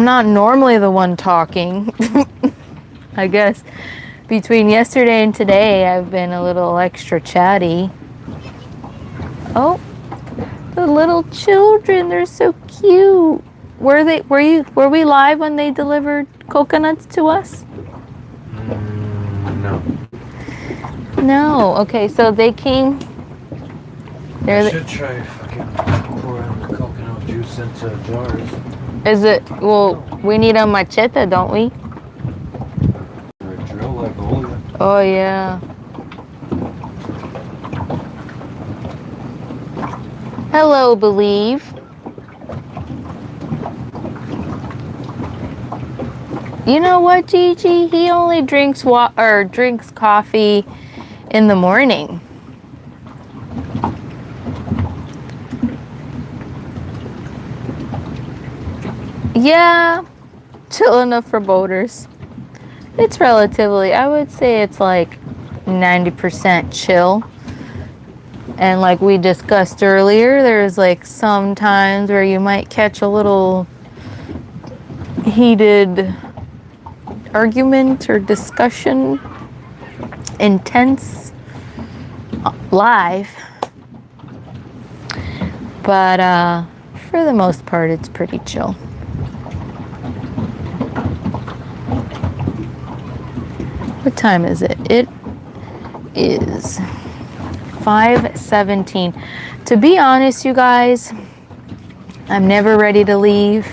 not normally the one talking. I guess between yesterday and today I've been a little extra chatty. Oh, the little children, they're so cute. Were we live when they delivered coconuts to us? No. No. Okay, so they came. I should try fucking pouring the coconut juice into jars. Is it? Well, we need a machete, don't we? Or a drill like Olga. Oh yeah. Hello, Believe. You know what, Gigi? He only drinks drinks coffee in the morning. Yeah, chill enough for boaters. It's relatively, I would say it's like 90% chill. And like we discussed earlier, there's like some times where you might catch a little heated argument or discussion, intense live. But for the most part, it's pretty chill. What time is it? It is 5:17. To be honest, you guys, I'm never ready to leave,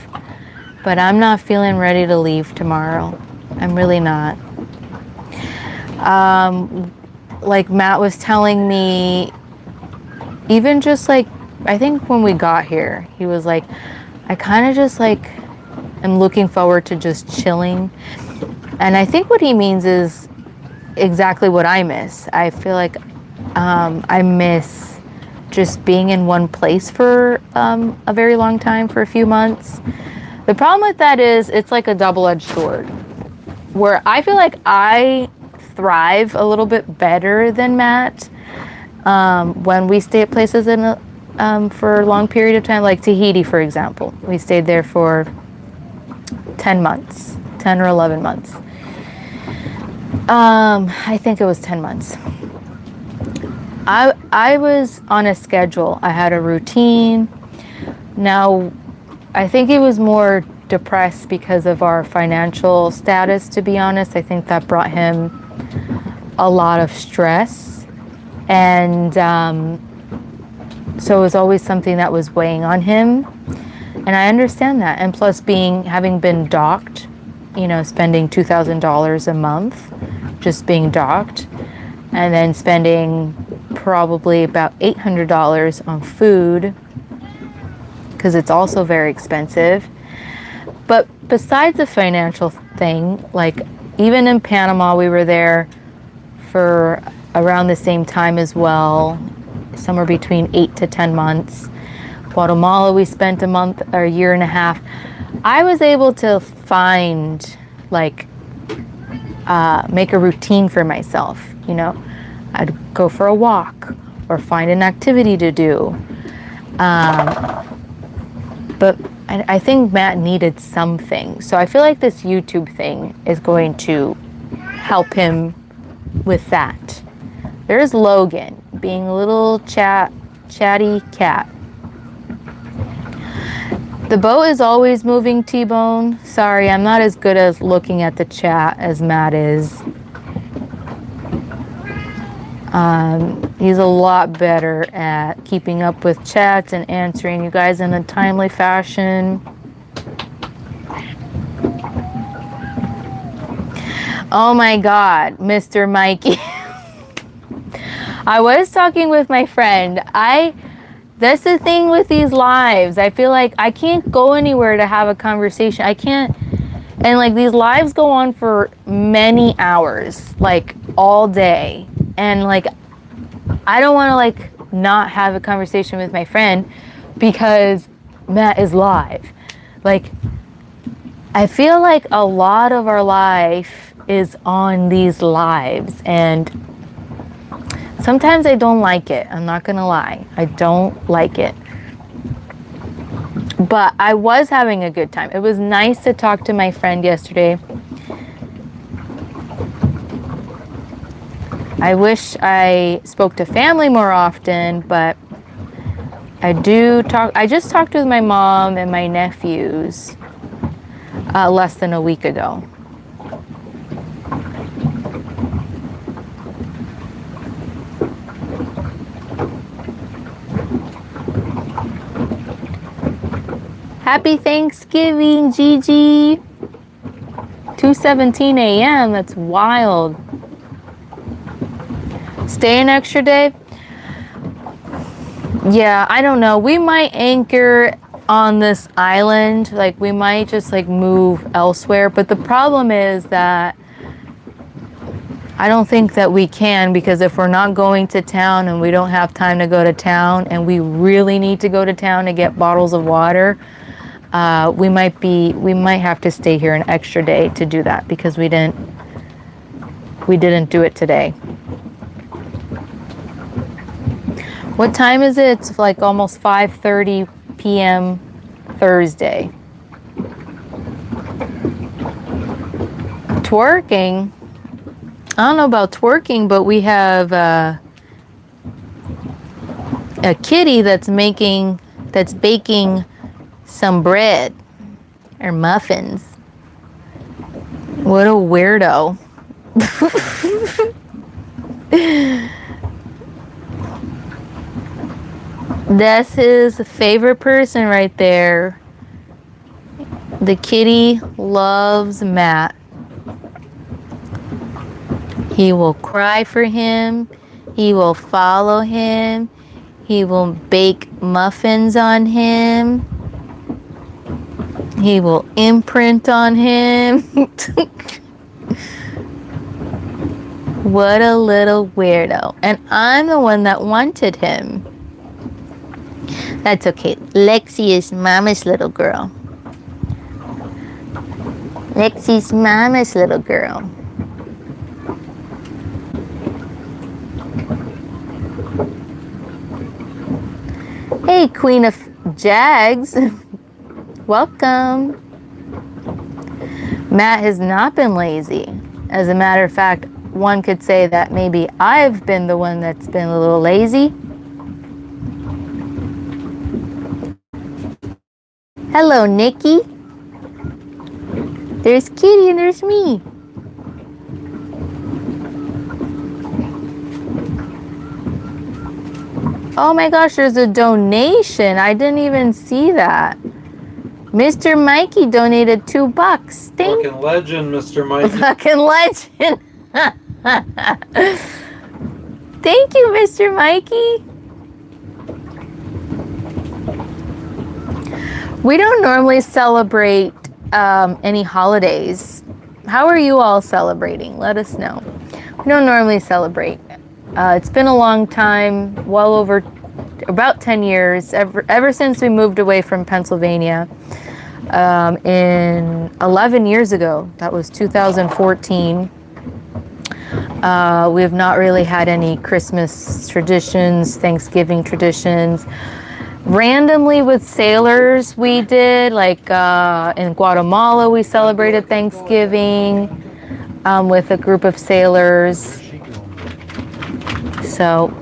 but I'm not feeling ready to leave tomorrow. I'm really not. Like Matt was telling me, even just like, I think when we got here, he was like, I kind of just like am looking forward to just chilling. And I think what he means is exactly what I miss. I feel like I miss just being in one place for a very long time, for a few months. The problem with that is it's like a double-edged sword, where I feel like I thrive a little bit better than Matt when we stay at places for a long period of time, like Tahiti, for example. We stayed there for 10 months, 10 or 11 months. I think it was 10 months. I was on a schedule. I had a routine. Now, I think he was more depressed because of our financial status, to be honest. I think that brought him a lot of stress. And so it was always something that was weighing on him. And I understand that. And plus having been docked, you know, spending $2,000 a month just being docked, and then spending probably about $800 on food, because it's also very expensive. But besides the financial thing, like even in Panama, we were there for around the same time as well, somewhere between 8 to 10 months. Guatemala, we spent a month or a year and a half. I was able to find, like, make a routine for myself, you know. I'd go for a walk or find an activity to do. But I think Matt needed something. So I feel like this YouTube thing is going to help him with that. There's Logan being a little chatty cat. The boat is always moving, T-Bone. Sorry, I'm not as good as looking at the chat as Matt is. He's a lot better at keeping up with chats and answering you guys in a timely fashion. Oh my God, Mr. Mikey. I was talking with my friend. That's the thing with these lives. I feel like I can't go anywhere to have a conversation. I can't. And like these lives go on for many hours, like all day. And like, I don't want to like not have a conversation with my friend because Matt is live. Like, I feel like a lot of our life is on these lives, and sometimes I don't like it. I'm not gonna lie. I don't like it. But I was having a good time. It was nice to talk to my friend yesterday. I wish I spoke to family more often, but I just talked with my mom and my nephews less than a week ago. Happy Thanksgiving, Gigi. 2:17 a.m. That's wild. Stay an extra day? Yeah, I don't know. We might anchor on this island. Like, we might just like move elsewhere. But the problem is that I don't think that we can, because if we're not going to town and we don't have time to go to town and we really need to go to town to get bottles of water, we might have to stay here an extra day to do that, because we didn't do it today. What time is it? It's like almost 5:30 p.m. Thursday. Twerking. I don't know about twerking, but we have a kitty that's baking some bread or muffins. What a weirdo. That's his favorite person right there. The kitty loves Matt. He will cry for him. He will follow him. He will bake muffins on him. He will imprint on him. What a little weirdo. And I'm the one that wanted him. That's okay. Lexi is Mama's little girl. Lexi's Mama's little girl. Hey, Queen of Jags. Welcome. Matt has not been lazy. As a matter of fact, one could say that maybe I've been the one that's been a little lazy. Hello, Nikki. There's Kitty and there's me. Oh my gosh, there's a donation. I didn't even see that. Mr. Mikey donated $2. Fucking legend, Mr. Mikey. Fucking legend. Thank you, Mr. Mikey. We don't normally celebrate any holidays. How are you all celebrating? Let us know. We don't normally celebrate. It's been a long time, well over about 10 years, ever since we moved away from Pennsylvania. In 11 years ago, that was 2014. We have not really had any Christmas traditions, Thanksgiving traditions. Randomly with sailors we did, like in Guatemala we celebrated Thanksgiving with a group of sailors. So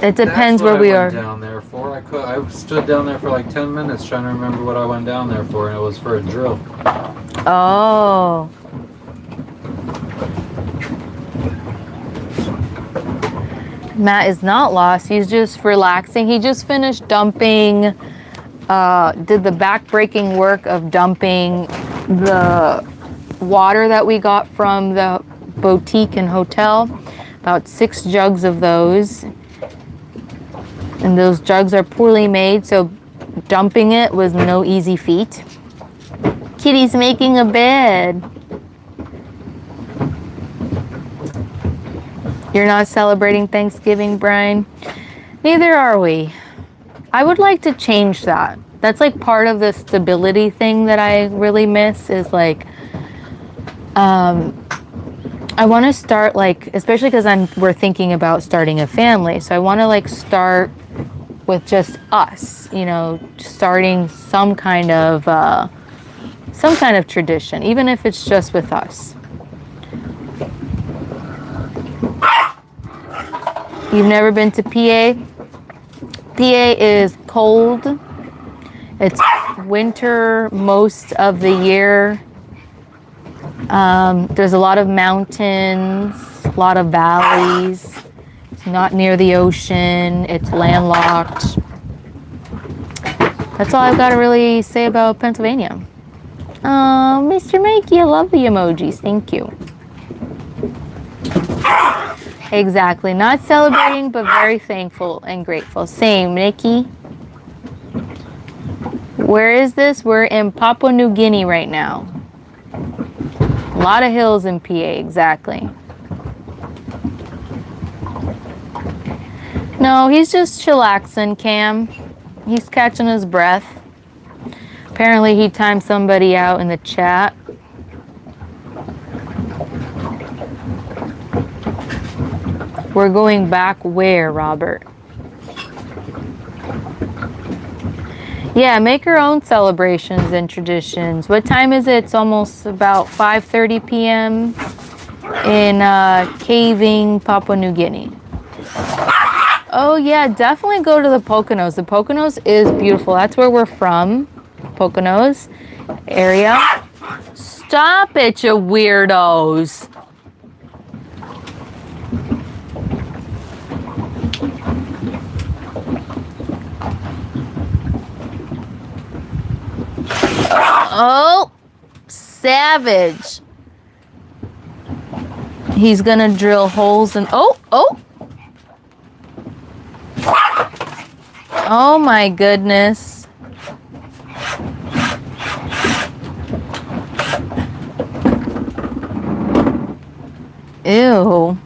it depends where we are. Down there for I stood down there for like 10 minutes trying to remember what I went down there for, and it was for a drill. Oh. Matt is not lost. He's just relaxing. He just finished dumping, did the back-breaking work of dumping the water that we got from the boutique and hotel. About 6 jugs of those. And those jugs are poorly made, so dumping it was no easy feat. Kitty's making a bed. You're not celebrating Thanksgiving, Brian? Neither are we. I would like to change that. That's like part of the stability thing that I really miss is like, I want to start like, especially because we're thinking about starting a family. So I want to like start with just us, you know, starting some kind of tradition, even if it's just with us. You've never been to PA? PA is cold. It's winter most of the year. There's a lot of mountains, a lot of valleys. It's not near the ocean. It's landlocked. That's all I've got to really say about Pennsylvania. Mr. Mikey, I love the emojis. Thank you. Exactly. Not celebrating, but very thankful and grateful. Same, Nikki. Where is this? We're in Papua New Guinea right now. A lot of hills in PA, exactly. No, he's just chillaxing, Cam. He's catching his breath. Apparently he timed somebody out in the chat. We're going back where, Robert? Yeah, make your own celebrations and traditions. What time is it? It's almost about 5:30 p.m. in Kavieng, Papua New Guinea. Oh yeah, definitely go to the Poconos. The Poconos is beautiful. That's where we're from. Poconos area. Stop it, you weirdos. Oh, savage. He's gonna drill holes in, oh. Oh my goodness. Ew.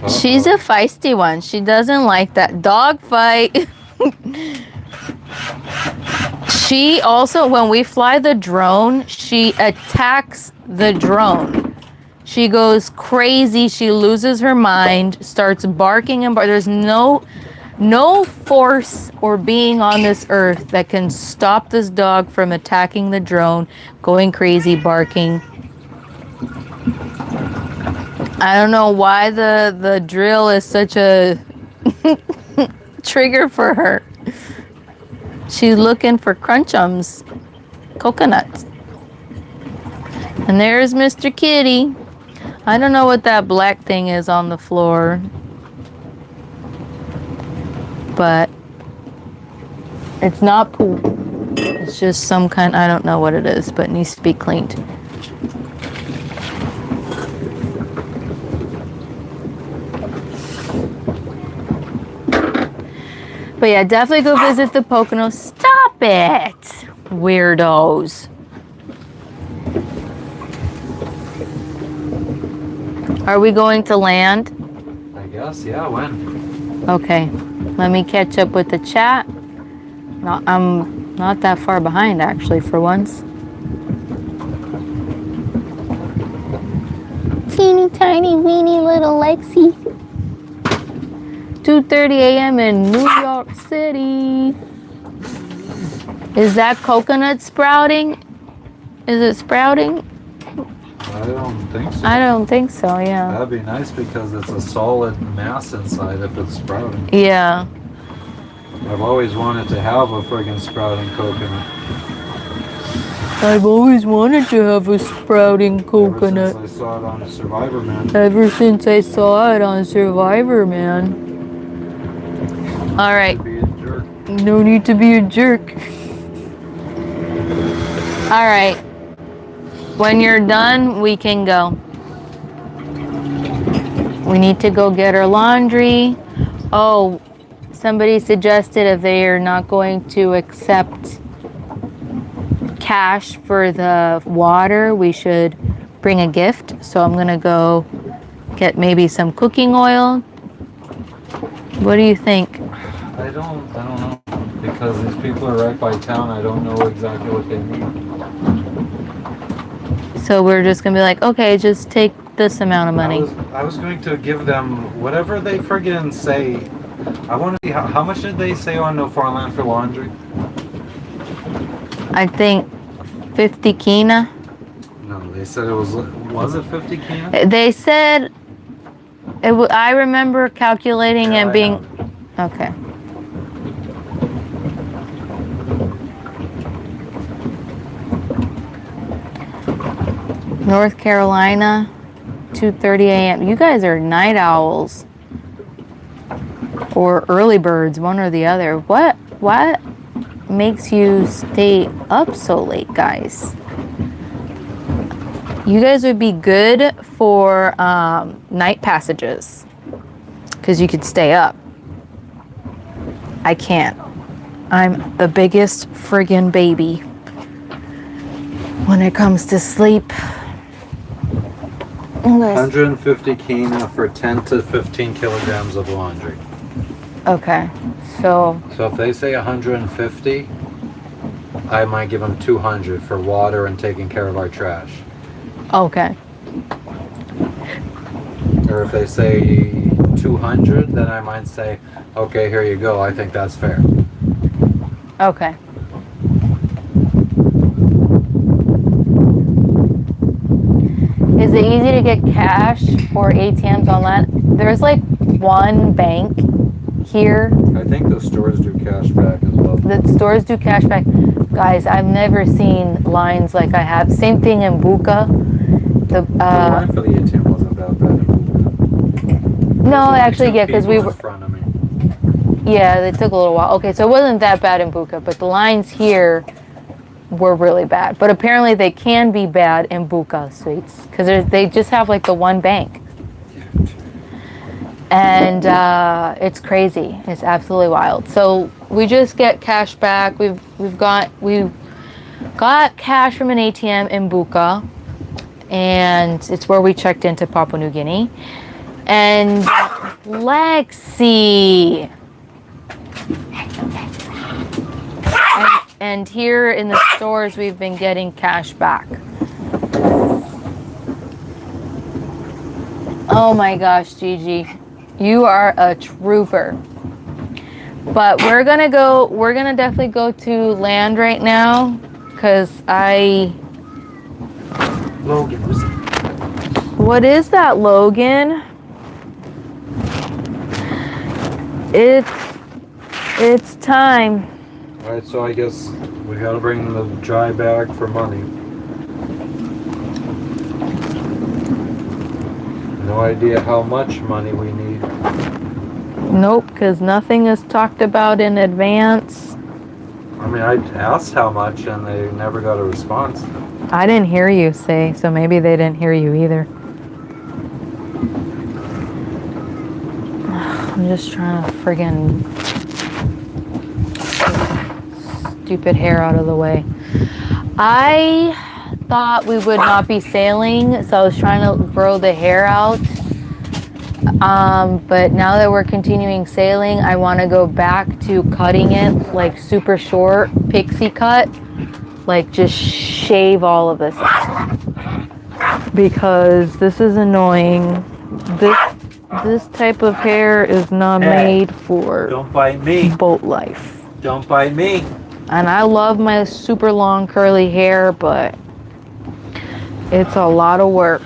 She's a feisty one. She doesn't like that dog fight. She also, when we fly the drone, she attacks the drone. She goes crazy. She loses her mind, starts barking and there's no force or being on this earth that can stop this dog from attacking the drone, going crazy, barking. I don't know why the drill is such a trigger for her. She's looking for crunchums, coconuts. And there's Mr. Kitty. I don't know what that black thing is on the floor, but it's not poop. It's just some kind, I don't know what it is, but it needs to be cleaned. But yeah, definitely go visit the Poconos. Stop it, weirdos. Are we going to land? I guess, yeah, when? Okay, let me catch up with the chat. I'm not that far behind actually for once. Teeny tiny weeny little Lexi. 2:30 a.m. in New York City. Is that coconut sprouting? Is it sprouting? I don't think so. I don't think so, yeah. That'd be nice because it's a solid mass inside if it's sprouting. Yeah. I've always wanted to have a friggin' sprouting coconut. I've always wanted to have a sprouting coconut. Ever since I saw it on Survivor Man. Ever since I saw it on Survivor Man. All right. To be a jerk. No need to be a jerk. All right. When you're done, we can go. We need to go get our laundry. Oh, somebody suggested if they are not going to accept cash for the water, we should bring a gift. So I'm gonna go get maybe some cooking oil. What do you think? I don't know. Because these people are right by town, I don't know exactly what they need. So we're just gonna be like, okay, just take this amount of money. I was going to give them whatever they friggin' say. I want to see how much did they say on No Foreign Land for laundry? I think 50 kina. No, they said it was it 50 kina? They said I remember calculating and being okay. North Carolina, 2:30 a.m. You guys are night owls or early birds, one or the other. What makes you stay up so late, guys? You guys would be good for night passages because you could stay up. I can't. I'm the biggest friggin' baby when it comes to sleep. 150 kina for 10 to 15 kilograms of laundry. Okay, so if they say 150, I might give them 200 for water and taking care of our trash. Okay. Or if they say 200, then I might say, okay, here you go. I think that's fair. Okay. Is it easy to get cash or ATMs online? There's like one bank here. I think the stores do cash back as well. The stores do cash back. Guys, I've never seen lines like I have. Same thing in Buka. The line for the ATM wasn't that bad in Buka. No, actually, yeah, because we were were. in front of me. Yeah, they took a little while. Okay, so it wasn't that bad in Buka, but the lines here were really bad. But apparently they can be bad in Buka sweets because they just have like the one bank. And it's crazy. It's absolutely wild. So we just get cash back. We got cash from an ATM in Buka, and it's where we checked into Papua New Guinea. And Lexi. And here in the stores, we've been getting cash back. Oh my gosh, Gigi, you are a trooper. But we're gonna definitely go to land right now, because Logan, what is that, Logan? It's time. Alright, so I guess we gotta bring the dry bag for money. No idea how much money we need. Nope, because nothing is talked about in advance. I mean, I asked how much and they never got a response. I didn't hear you say, so maybe they didn't hear you either. I'm just trying to friggin' stupid hair out of the way. I thought we would not be sailing, so I was trying to grow the hair out. But now that we're continuing sailing, I want to go back to cutting it like super short, pixie cut. Like just shave all of this because this is annoying. This type of hair is not made for Don't bite me. boat life. Don't bite me. And I love my super long curly hair, but it's a lot of work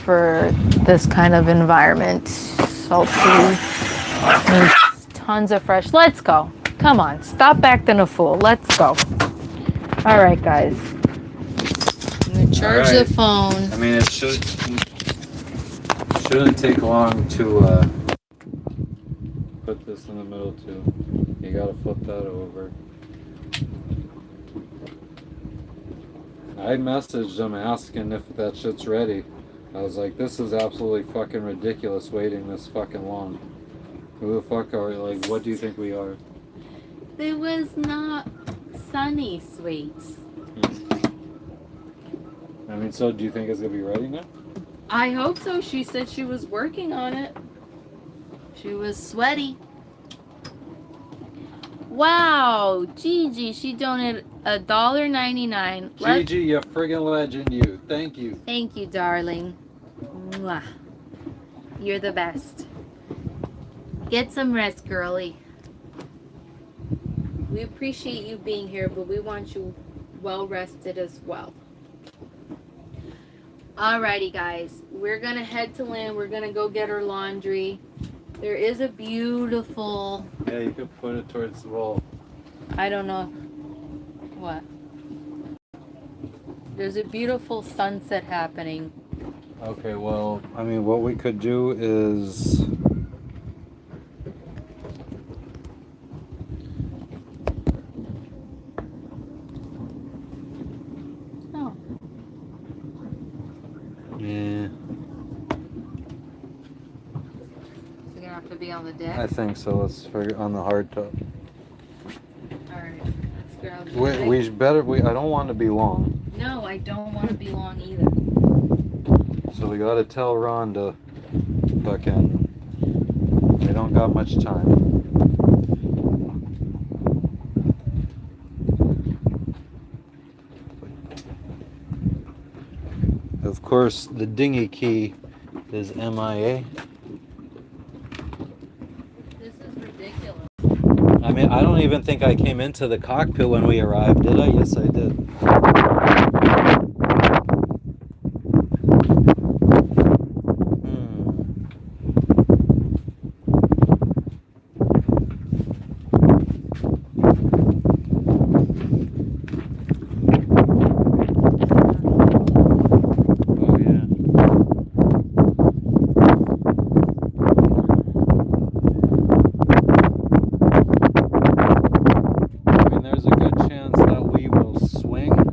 for this kind of environment. Salty. There's tons of fresh. Let's go. Come on. Stop acting a fool. Let's go. All right, guys. I'm going to charge the phone. I mean, it shouldn't take long to put this in the middle too. You gotta flip that over. I messaged them asking if that shit's ready. I was like, this is absolutely fucking ridiculous waiting this fucking long. Who the fuck are we? Like, what do you think we are? It was not sunny sweets. I mean, so do you think it's gonna be ready now? I hope so. She said she was working on it. She was sweaty. Wow, Gigi, she donated $1.99. Gigi, you friggin' legend, you. Thank you. Thank you, darling. Mwah. You're the best. Get some rest, girlie. We appreciate you being here, but we want you well rested as well. Alrighty, guys. We're going to head to land. We're going to go get our laundry. There is a beautiful... Yeah, you could put it towards the wall. I don't know. What? There's a beautiful sunset happening. Okay, well, I mean, what we could do is... Oh. Yeah, Is it going to have to be on the deck? I think so. Let's figure on the hard top. Alright. Let's grab the We should better. I don't want to be long. No, I don't want to be long either. So we gotta tell Rhonda, fucking, we don't got much time. of course, the dinghy key is MIA. This is ridiculous. I mean, I don't even think I came into the cockpit when we arrived, did I? Yes, I did. Oh, yeah. I mean, there's a good chance that we will swing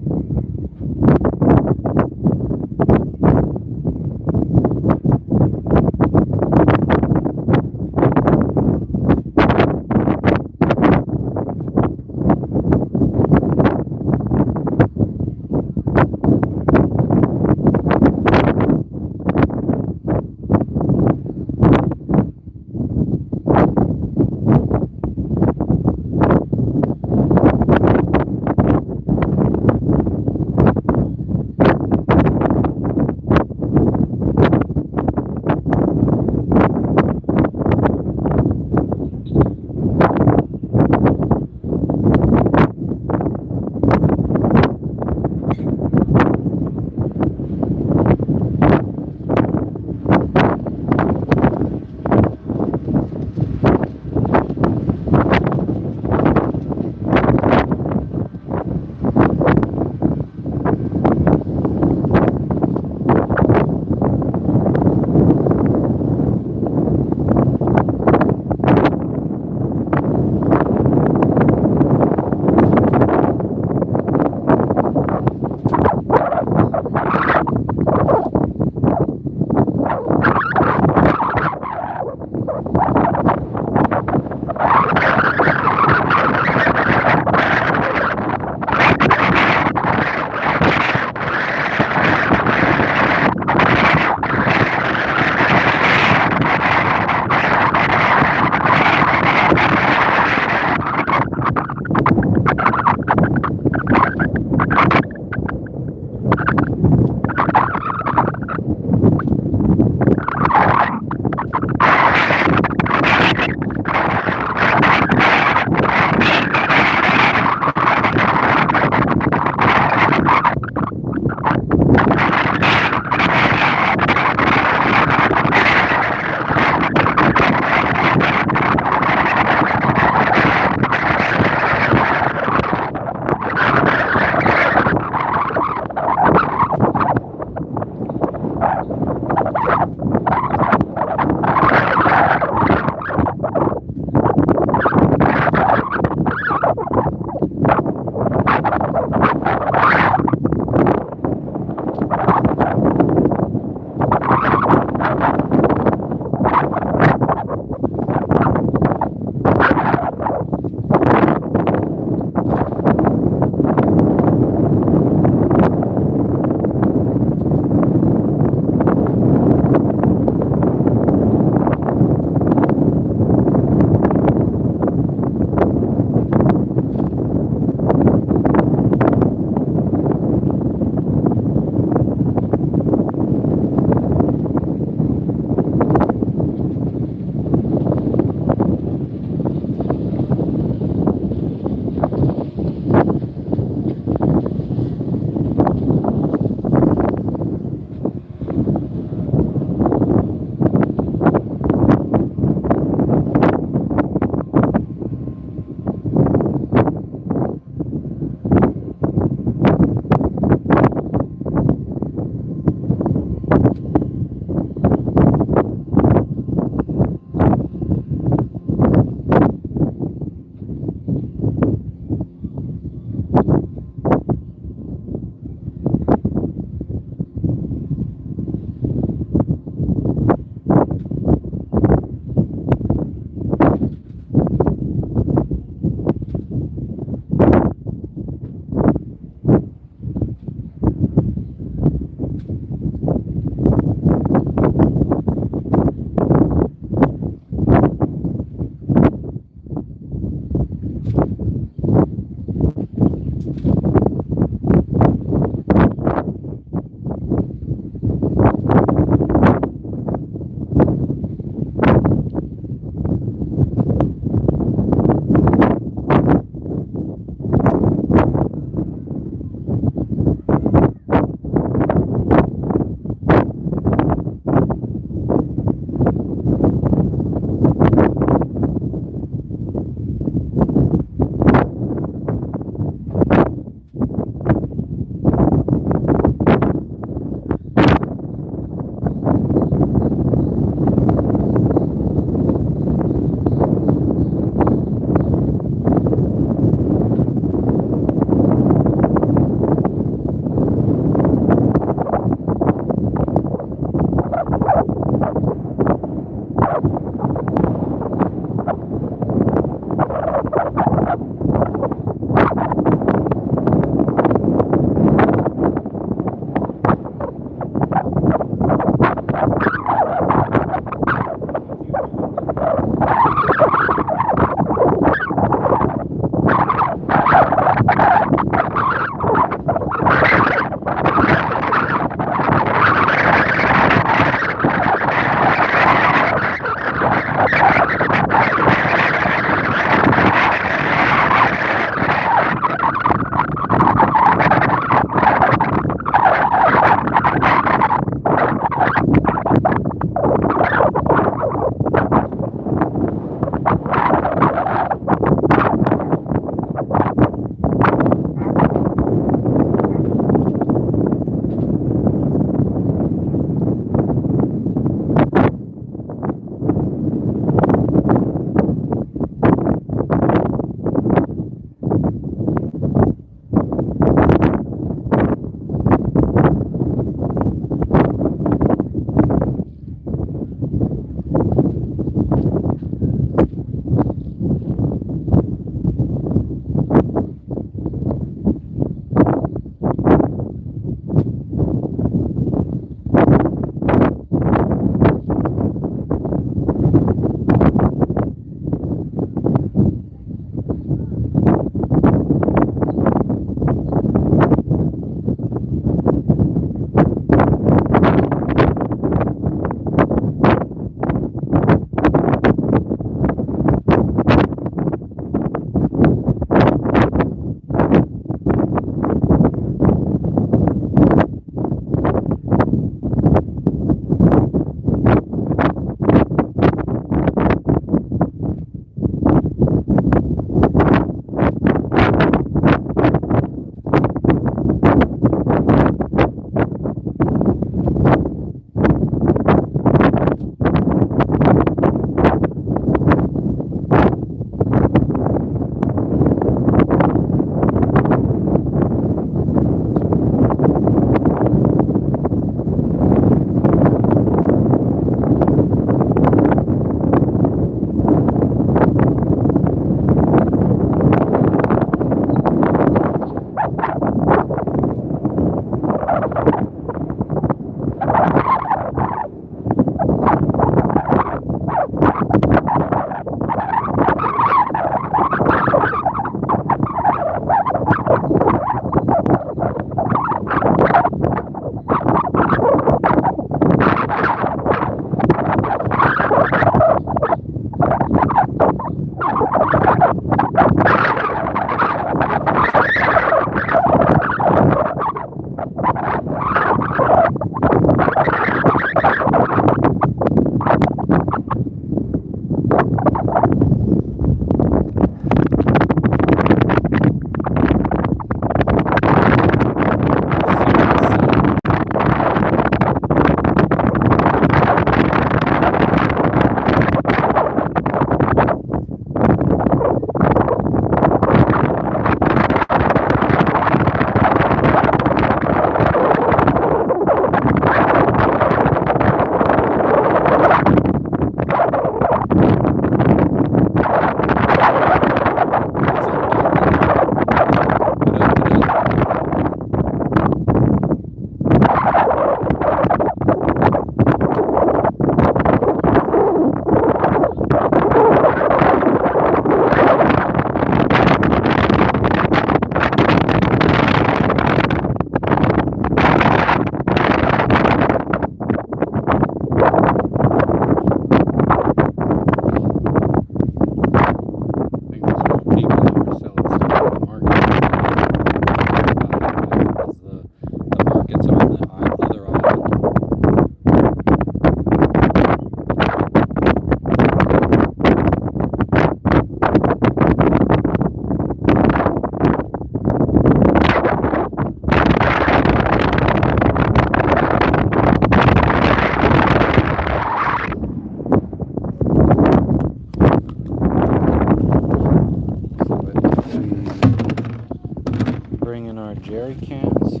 more jerry cans.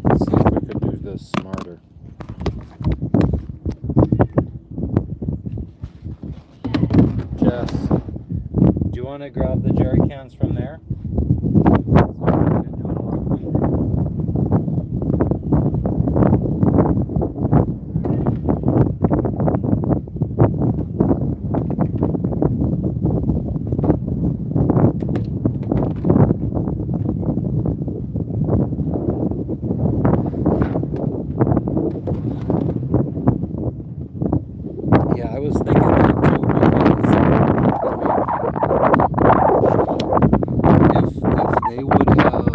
Let's see if we could do this smarter. Jess, do you want to grab the jerry cans from there? Yeah, I was thinking that too, because if they would have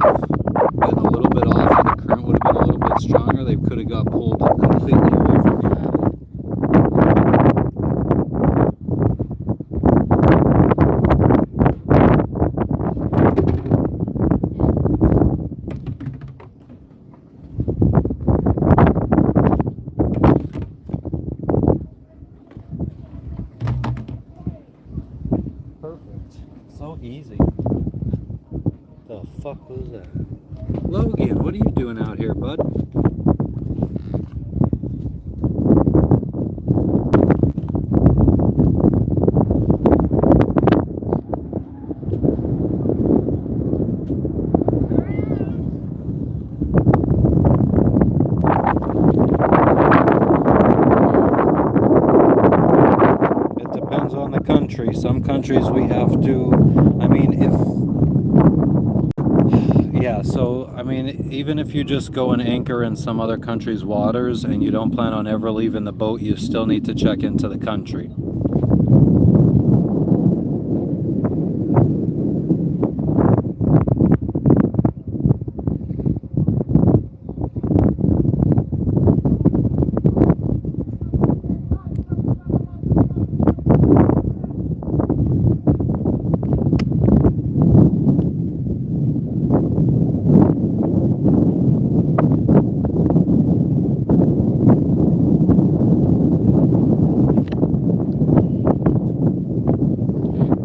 been a little bit off and the current would have been a little bit stronger, they could have got pulled completely away from the island. Perfect. So easy. The fuck was that? Logan, what are you doing out here, bud? It depends on the country. Some countries we have to, I mean, yeah, so, I mean, even if you just go and anchor in some other country's waters and you don't plan on ever leaving the boat, you still need to check into the country.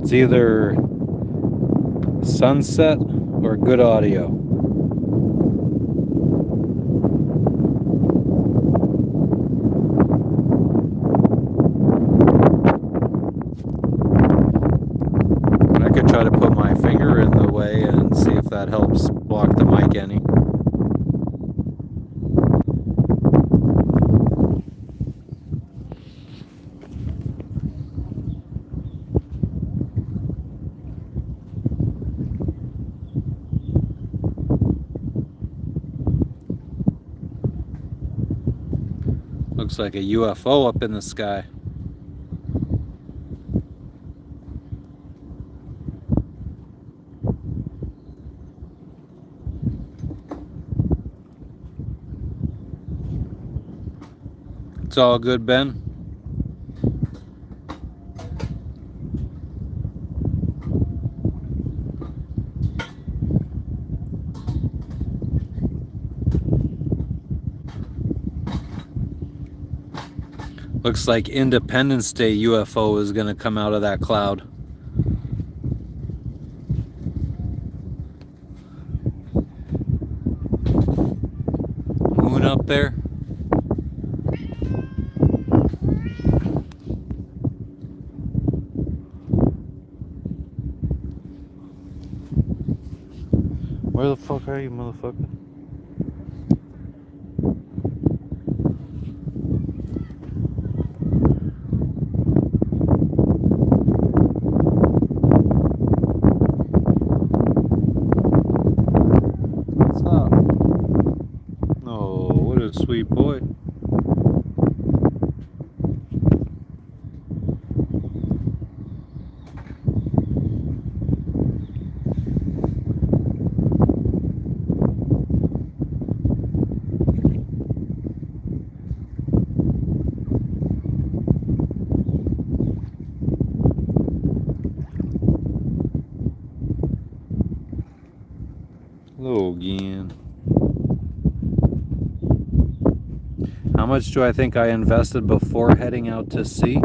It's either sunset or good audio. And I could try to put my finger in the way and see if that helps block the mic any. Looks like a UFO up in the sky. It's all good, Ben. Looks like Independence Day UFO is going to come out of that cloud. Moon up there. Where the fuck are you, motherfucker? Sweet boy. Hello again. How much do I think I invested before heading out to sea?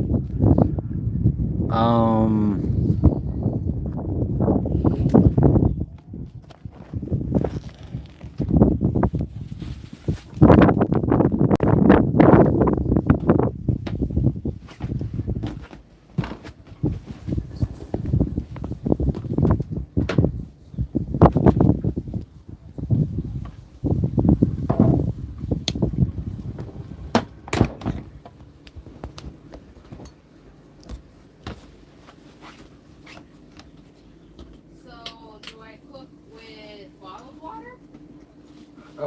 It's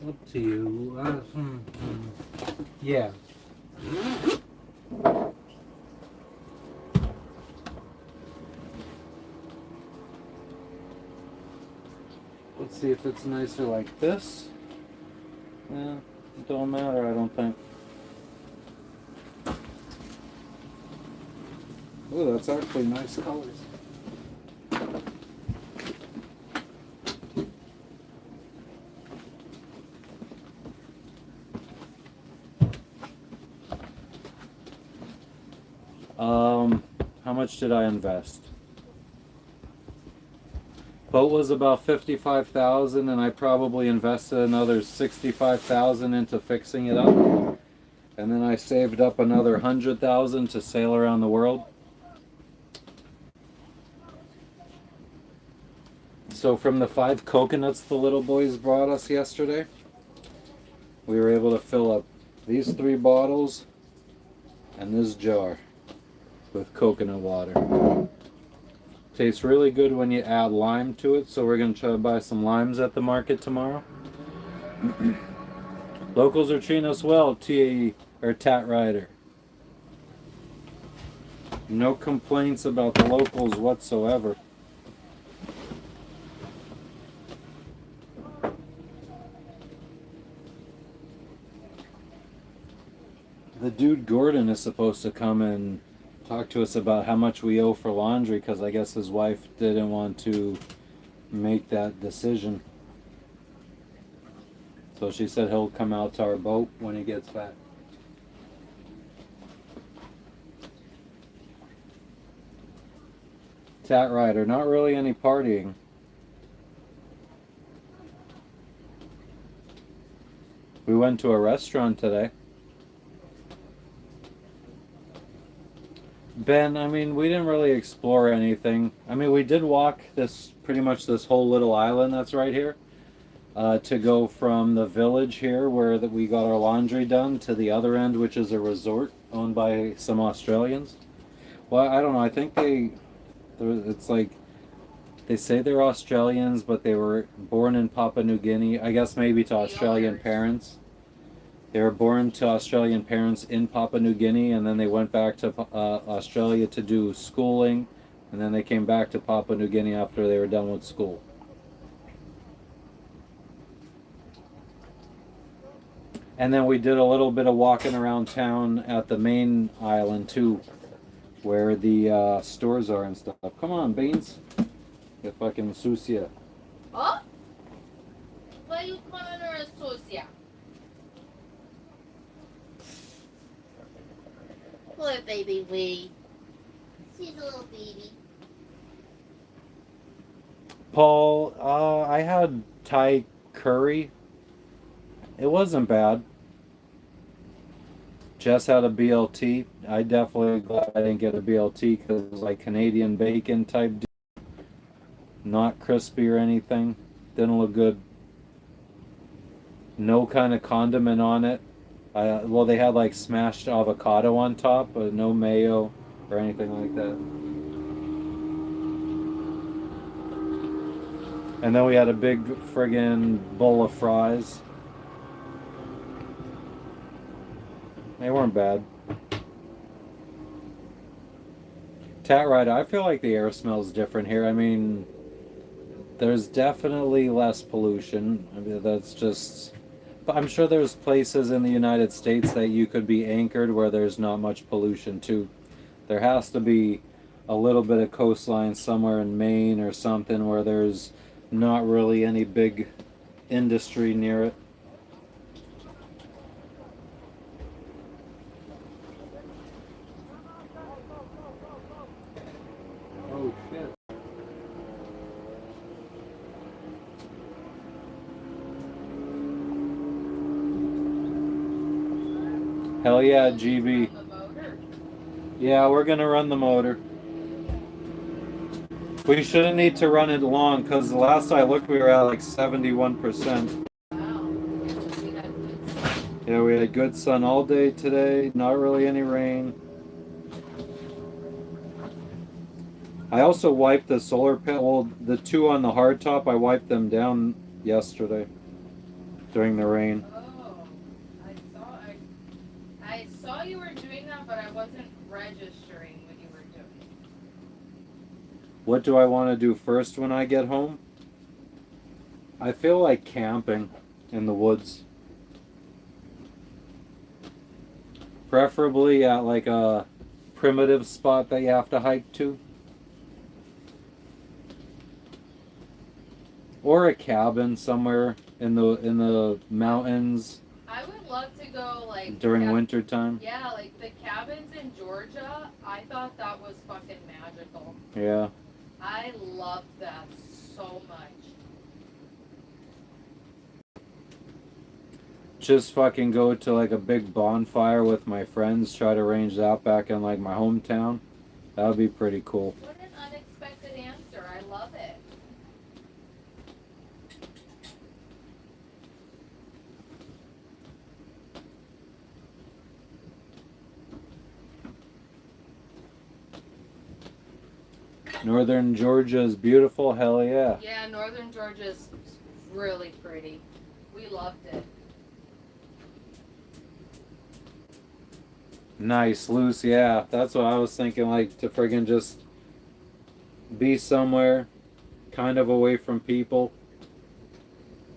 up to you. Yeah. Let's see if it's nicer like this. Yeah, it don't matter, I don't think. Oh, that's actually nice colors. How much did I invest? Boat was about 55,000, and I probably invested another 65,000 into fixing it up, and then I saved up another 100,000 to sail around the world. So from the 5 coconuts the little boys brought us yesterday, we were able to fill up these 3 bottles and this jar with coconut water. Tastes really good when you add lime to it, so we're going to try to buy some limes at the market tomorrow. Locals are treating us well, TAE, or Tat Rider. No complaints about the locals whatsoever. The dude Gordon is supposed to come and talk to us about how much we owe for laundry, because I guess his wife didn't want to make that decision. So she said he'll come out to our boat when he gets back. Tat Rider, not really any partying. We went to a restaurant today. Ben, I mean, we didn't really explore anything. I mean, we did walk pretty much this whole little island that's right here, to go from the village here where we got our laundry done to the other end, which is a resort owned by some Australians. Well, I don't know. I think it's like, they say they're Australians, but they were born in Papua New Guinea. I guess maybe to Australian parents. They were born to Australian parents in Papua New Guinea, and then they went back to Australia to do schooling, and then they came back to Papua New Guinea after they were done with school. And then we did a little bit of walking around town at the main island too, where the stores are and stuff. Come on, Beans. You fucking sucia. Oh? Why you calling her a socia? Poor baby Wee. She's a little baby. Paul, I had Thai curry. It wasn't bad. Jess had a BLT. I definitely glad I didn't get a BLT because it was like Canadian bacon type deal. Not crispy or anything. Didn't look good. No kind of condiment on it. Well, they had like smashed avocado on top, but no mayo or anything like that. And then we had a big friggin' bowl of fries. They weren't bad. Tat Rider, I feel like the air smells different here. I mean, there's definitely less pollution. I mean, that's just... But I'm sure there's places in the United States that you could be anchored where there's not much pollution too. There has to be a little bit of coastline somewhere in Maine or something where there's not really any big industry near it. Oh shit. Hell yeah, GB. Yeah, we're gonna run the motor. We shouldn't need to run it long because the last I looked we were at like 71%. Yeah, we had good sun all day today, not really any rain. I also wiped the solar panel. Well, the two on the hardtop, I wiped them down yesterday during the rain. Oh, I saw you were doing that, but I wasn't registering what you were doing. What do I want to do first when I get home? I feel like camping in the woods. Preferably at like a primitive spot that you have to hike to. Or a cabin somewhere in the mountains I would love to go like during winter time. Yeah, like the cabins in Georgia. I thought that was fucking magical. Yeah. I loved that so much. Just fucking go to like a big bonfire with my friends, try to arrange that back in like my hometown. That would be pretty cool. What an unexpected answer. I love it. Northern Georgia is beautiful, hell yeah. Yeah, northern Georgia's really pretty. We loved it. Nice, loose, yeah. That's what I was thinking, like to friggin' just be somewhere kind of away from people.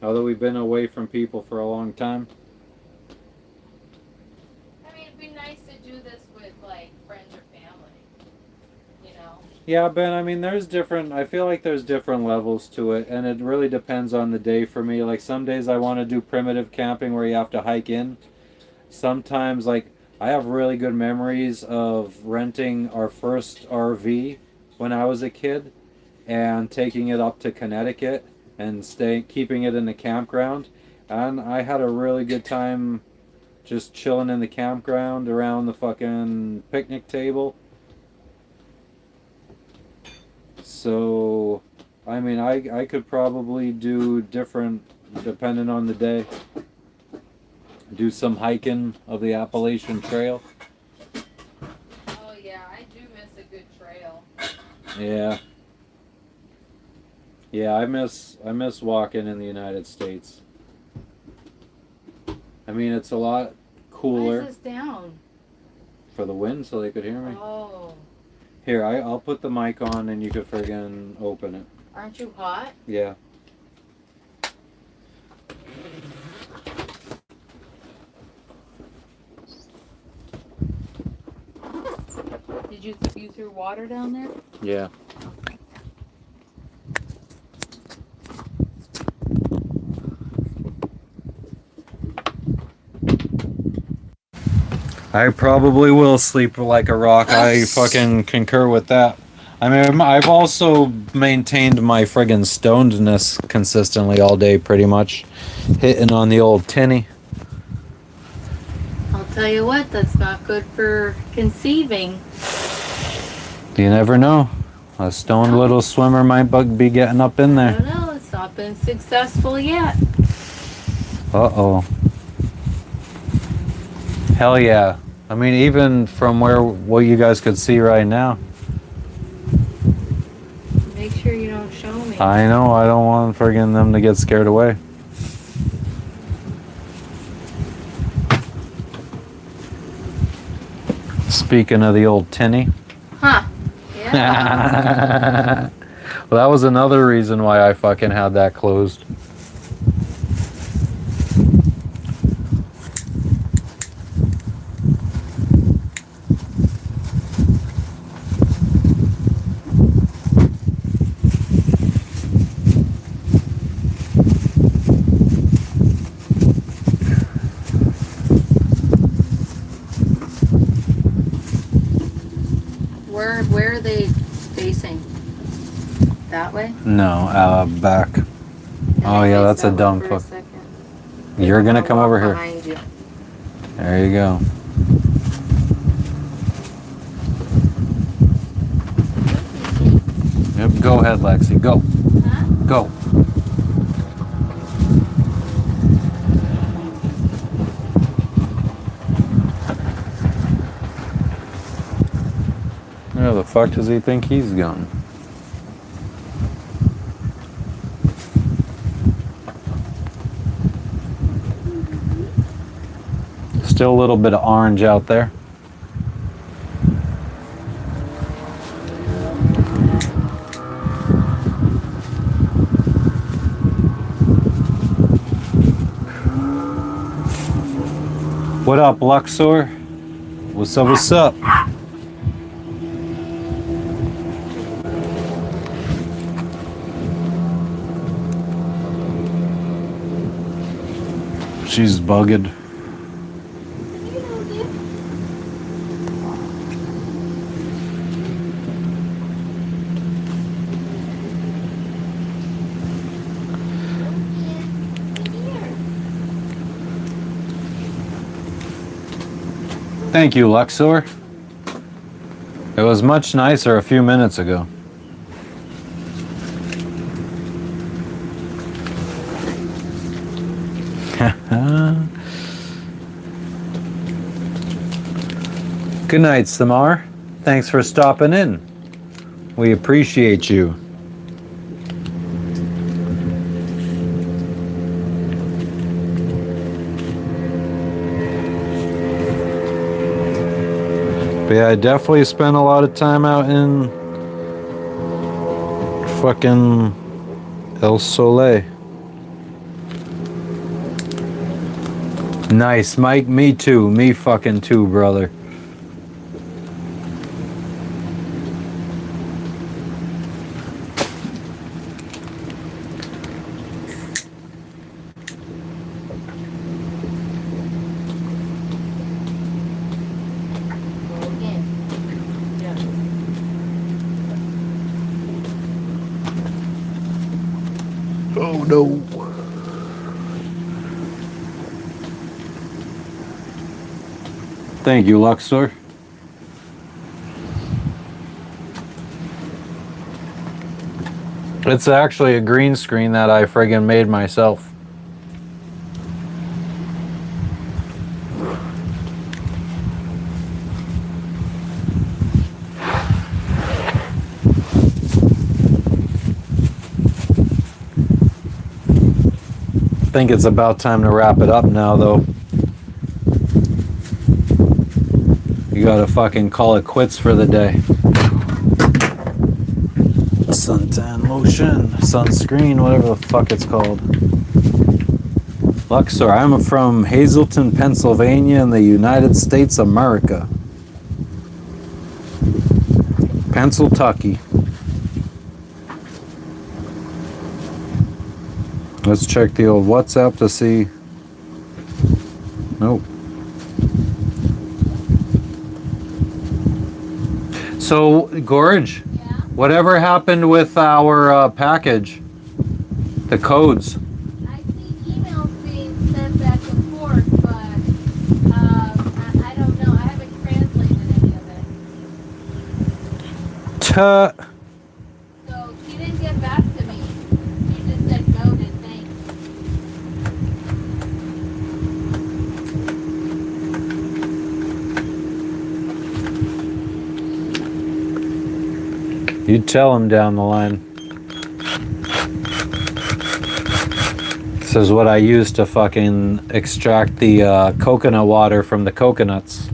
Although we've been away from people for a long time. I mean, it'd be nice to do this with like friends or family. You know? Yeah, Ben, I mean, I feel like there's different levels to it, and it really depends on the day for me. Like, some days I want to do primitive camping where you have to hike in. Sometimes, like, I have really good memories of renting our first RV when I was a kid and taking it up to Connecticut and keeping it in the campground. And I had a really good time just chilling in the campground around the fucking picnic table. So, I mean, I could probably do different depending on the day. Do some hiking of the Appalachian Trail. Oh yeah, I do miss a good trail. Yeah. Yeah, I miss walking in the United States. I mean, it's a lot Why cooler is this down? for the wind so they could hear me. Oh. Here, I'll put the mic on and you could friggin' open it. Aren't you hot? Yeah. Did you threw water down there? Yeah. I probably will sleep like a rock. I fucking concur with that. I mean, I've also maintained my friggin' stonedness consistently all day, pretty much. Hitting on the old tinny. I'll tell you what, that's not good for conceiving. You never know. A stoned little swimmer might be getting up in I there. don't know, it's not been successful yet. Uh-oh. Hell yeah. I mean, even from what you guys could see right now. Make sure you don't show me. I know, I don't want friggin' them to get scared away. Speaking of the old tinny. Huh. Yeah. Well, that was another reason why I fucking had that closed. Where are they facing? That way? No, back. Oh yeah, that's a dumb fuck. You're gonna come over here. Behind you. There you go. Yep, go ahead, Lexi. Go. Huh? Go. Where the fuck does he think he's going? Still a little bit of orange out there. What up, Luxor? What's up, what's up? She's bugged. Thank you, Luxor. It was much nicer a few minutes ago. Good night, Samar. Thanks for stopping in. We appreciate you. But yeah, I definitely spent a lot of time out in fucking El Soleil. Nice, Mike. Me too. Me fucking too, brother. Oh no. Thank you, Luxor. It's actually a green screen that I friggin' made myself. I think it's about time to wrap it up now, though. You gotta fucking call it quits for the day. Suntan lotion, sunscreen, whatever the fuck it's called. Luxor, I'm from Hazleton, Pennsylvania in the United States of America. Pennsyltucky. Let's check the old WhatsApp to see. Nope. So, Gorge, Yeah? whatever happened with our package? The codes? I see emails being sent back and forth, but I don't know. I haven't translated any of it. So she didn't get back to me. She just said noted, thanks. You tell him down the line. This is what I use to fucking extract the coconut water from the coconuts.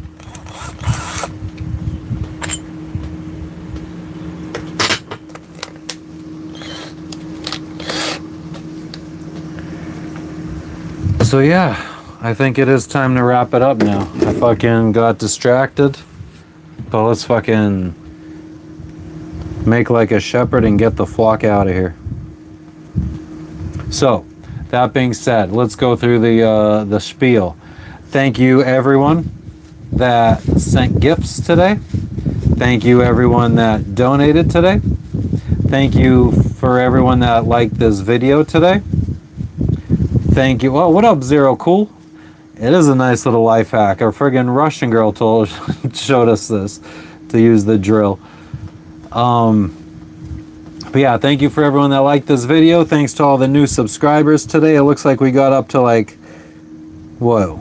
So yeah, I think it is time to wrap it up now. I fucking got distracted, but let's fucking make like a shepherd and get the flock out of here. So, that being said, let's go through the spiel. Thank you everyone that sent gifts today. Thank you everyone that donated today. Thank you for everyone that liked this video today. Thank you. Oh, what up, Zero Cool? It is a nice little life hack. Our friggin' Russian girl showed us this to use the drill. But yeah, thank you for everyone that liked this video. Thanks to all the new subscribers today. It looks like we got up to like, whoa,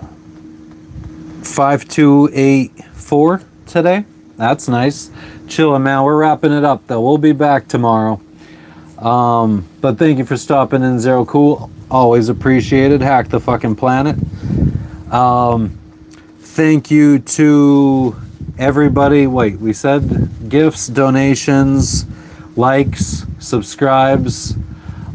5284 today. That's nice. Chillin', man. We're wrapping it up though. We'll be back tomorrow. But thank you for stopping in, Zero Cool. Always appreciated. Hack the fucking planet. Thank you to everybody. Wait, we said gifts, donations, likes, subscribes.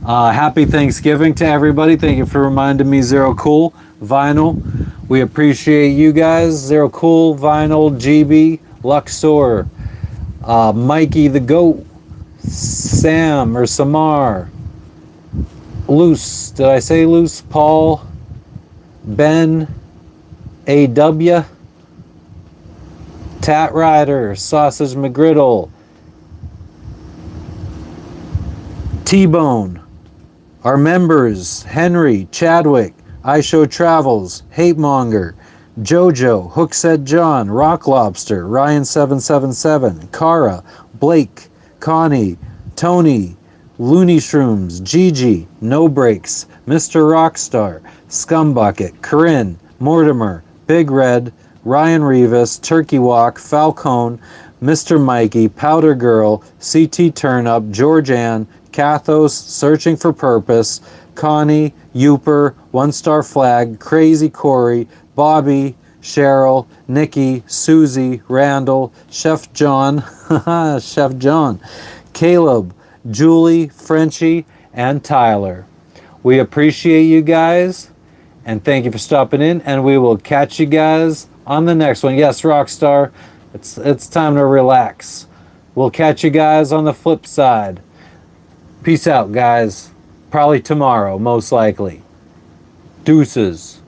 Happy Thanksgiving to everybody. Thank you for reminding me, Zero Cool, Vinyl. We appreciate you guys. Zero Cool, Vinyl, GB, Luxor, Mikey the Goat, Sam or Samar, Loose. Did I say Loose? Paul, Ben, AW, Tat Rider, Sausage McGriddle, T-Bone, our members, Henry, Chadwick, I Show Travels, Hate Monger, Jojo, Hook Said John, Rock Lobster, Ryan777, Kara, Blake, Connie, Tony, Looney Shrooms, Gigi, No Breaks, Mr. Rockstar, Scumbucket, Corinne, Mortimer, Big Red, Ryan Rivas, Turkey Walk, Falcone, Mr. Mikey, Powder Girl, CT Turnup, Georgianne, Cathos, Searching for Purpose, Connie, Youper, One Star Flag, Crazy Corey, Bobby, Cheryl, Nikki, Susie, Randall, Chef John, Chef John, Caleb, Julie, Frenchie, and Tyler. We appreciate you guys, and thank you for stopping in, and we will catch you guys on the next one. Yes, Rockstar, it's time to relax. We'll catch you guys on the flip side. Peace out, guys. Probably tomorrow, most likely. Deuces.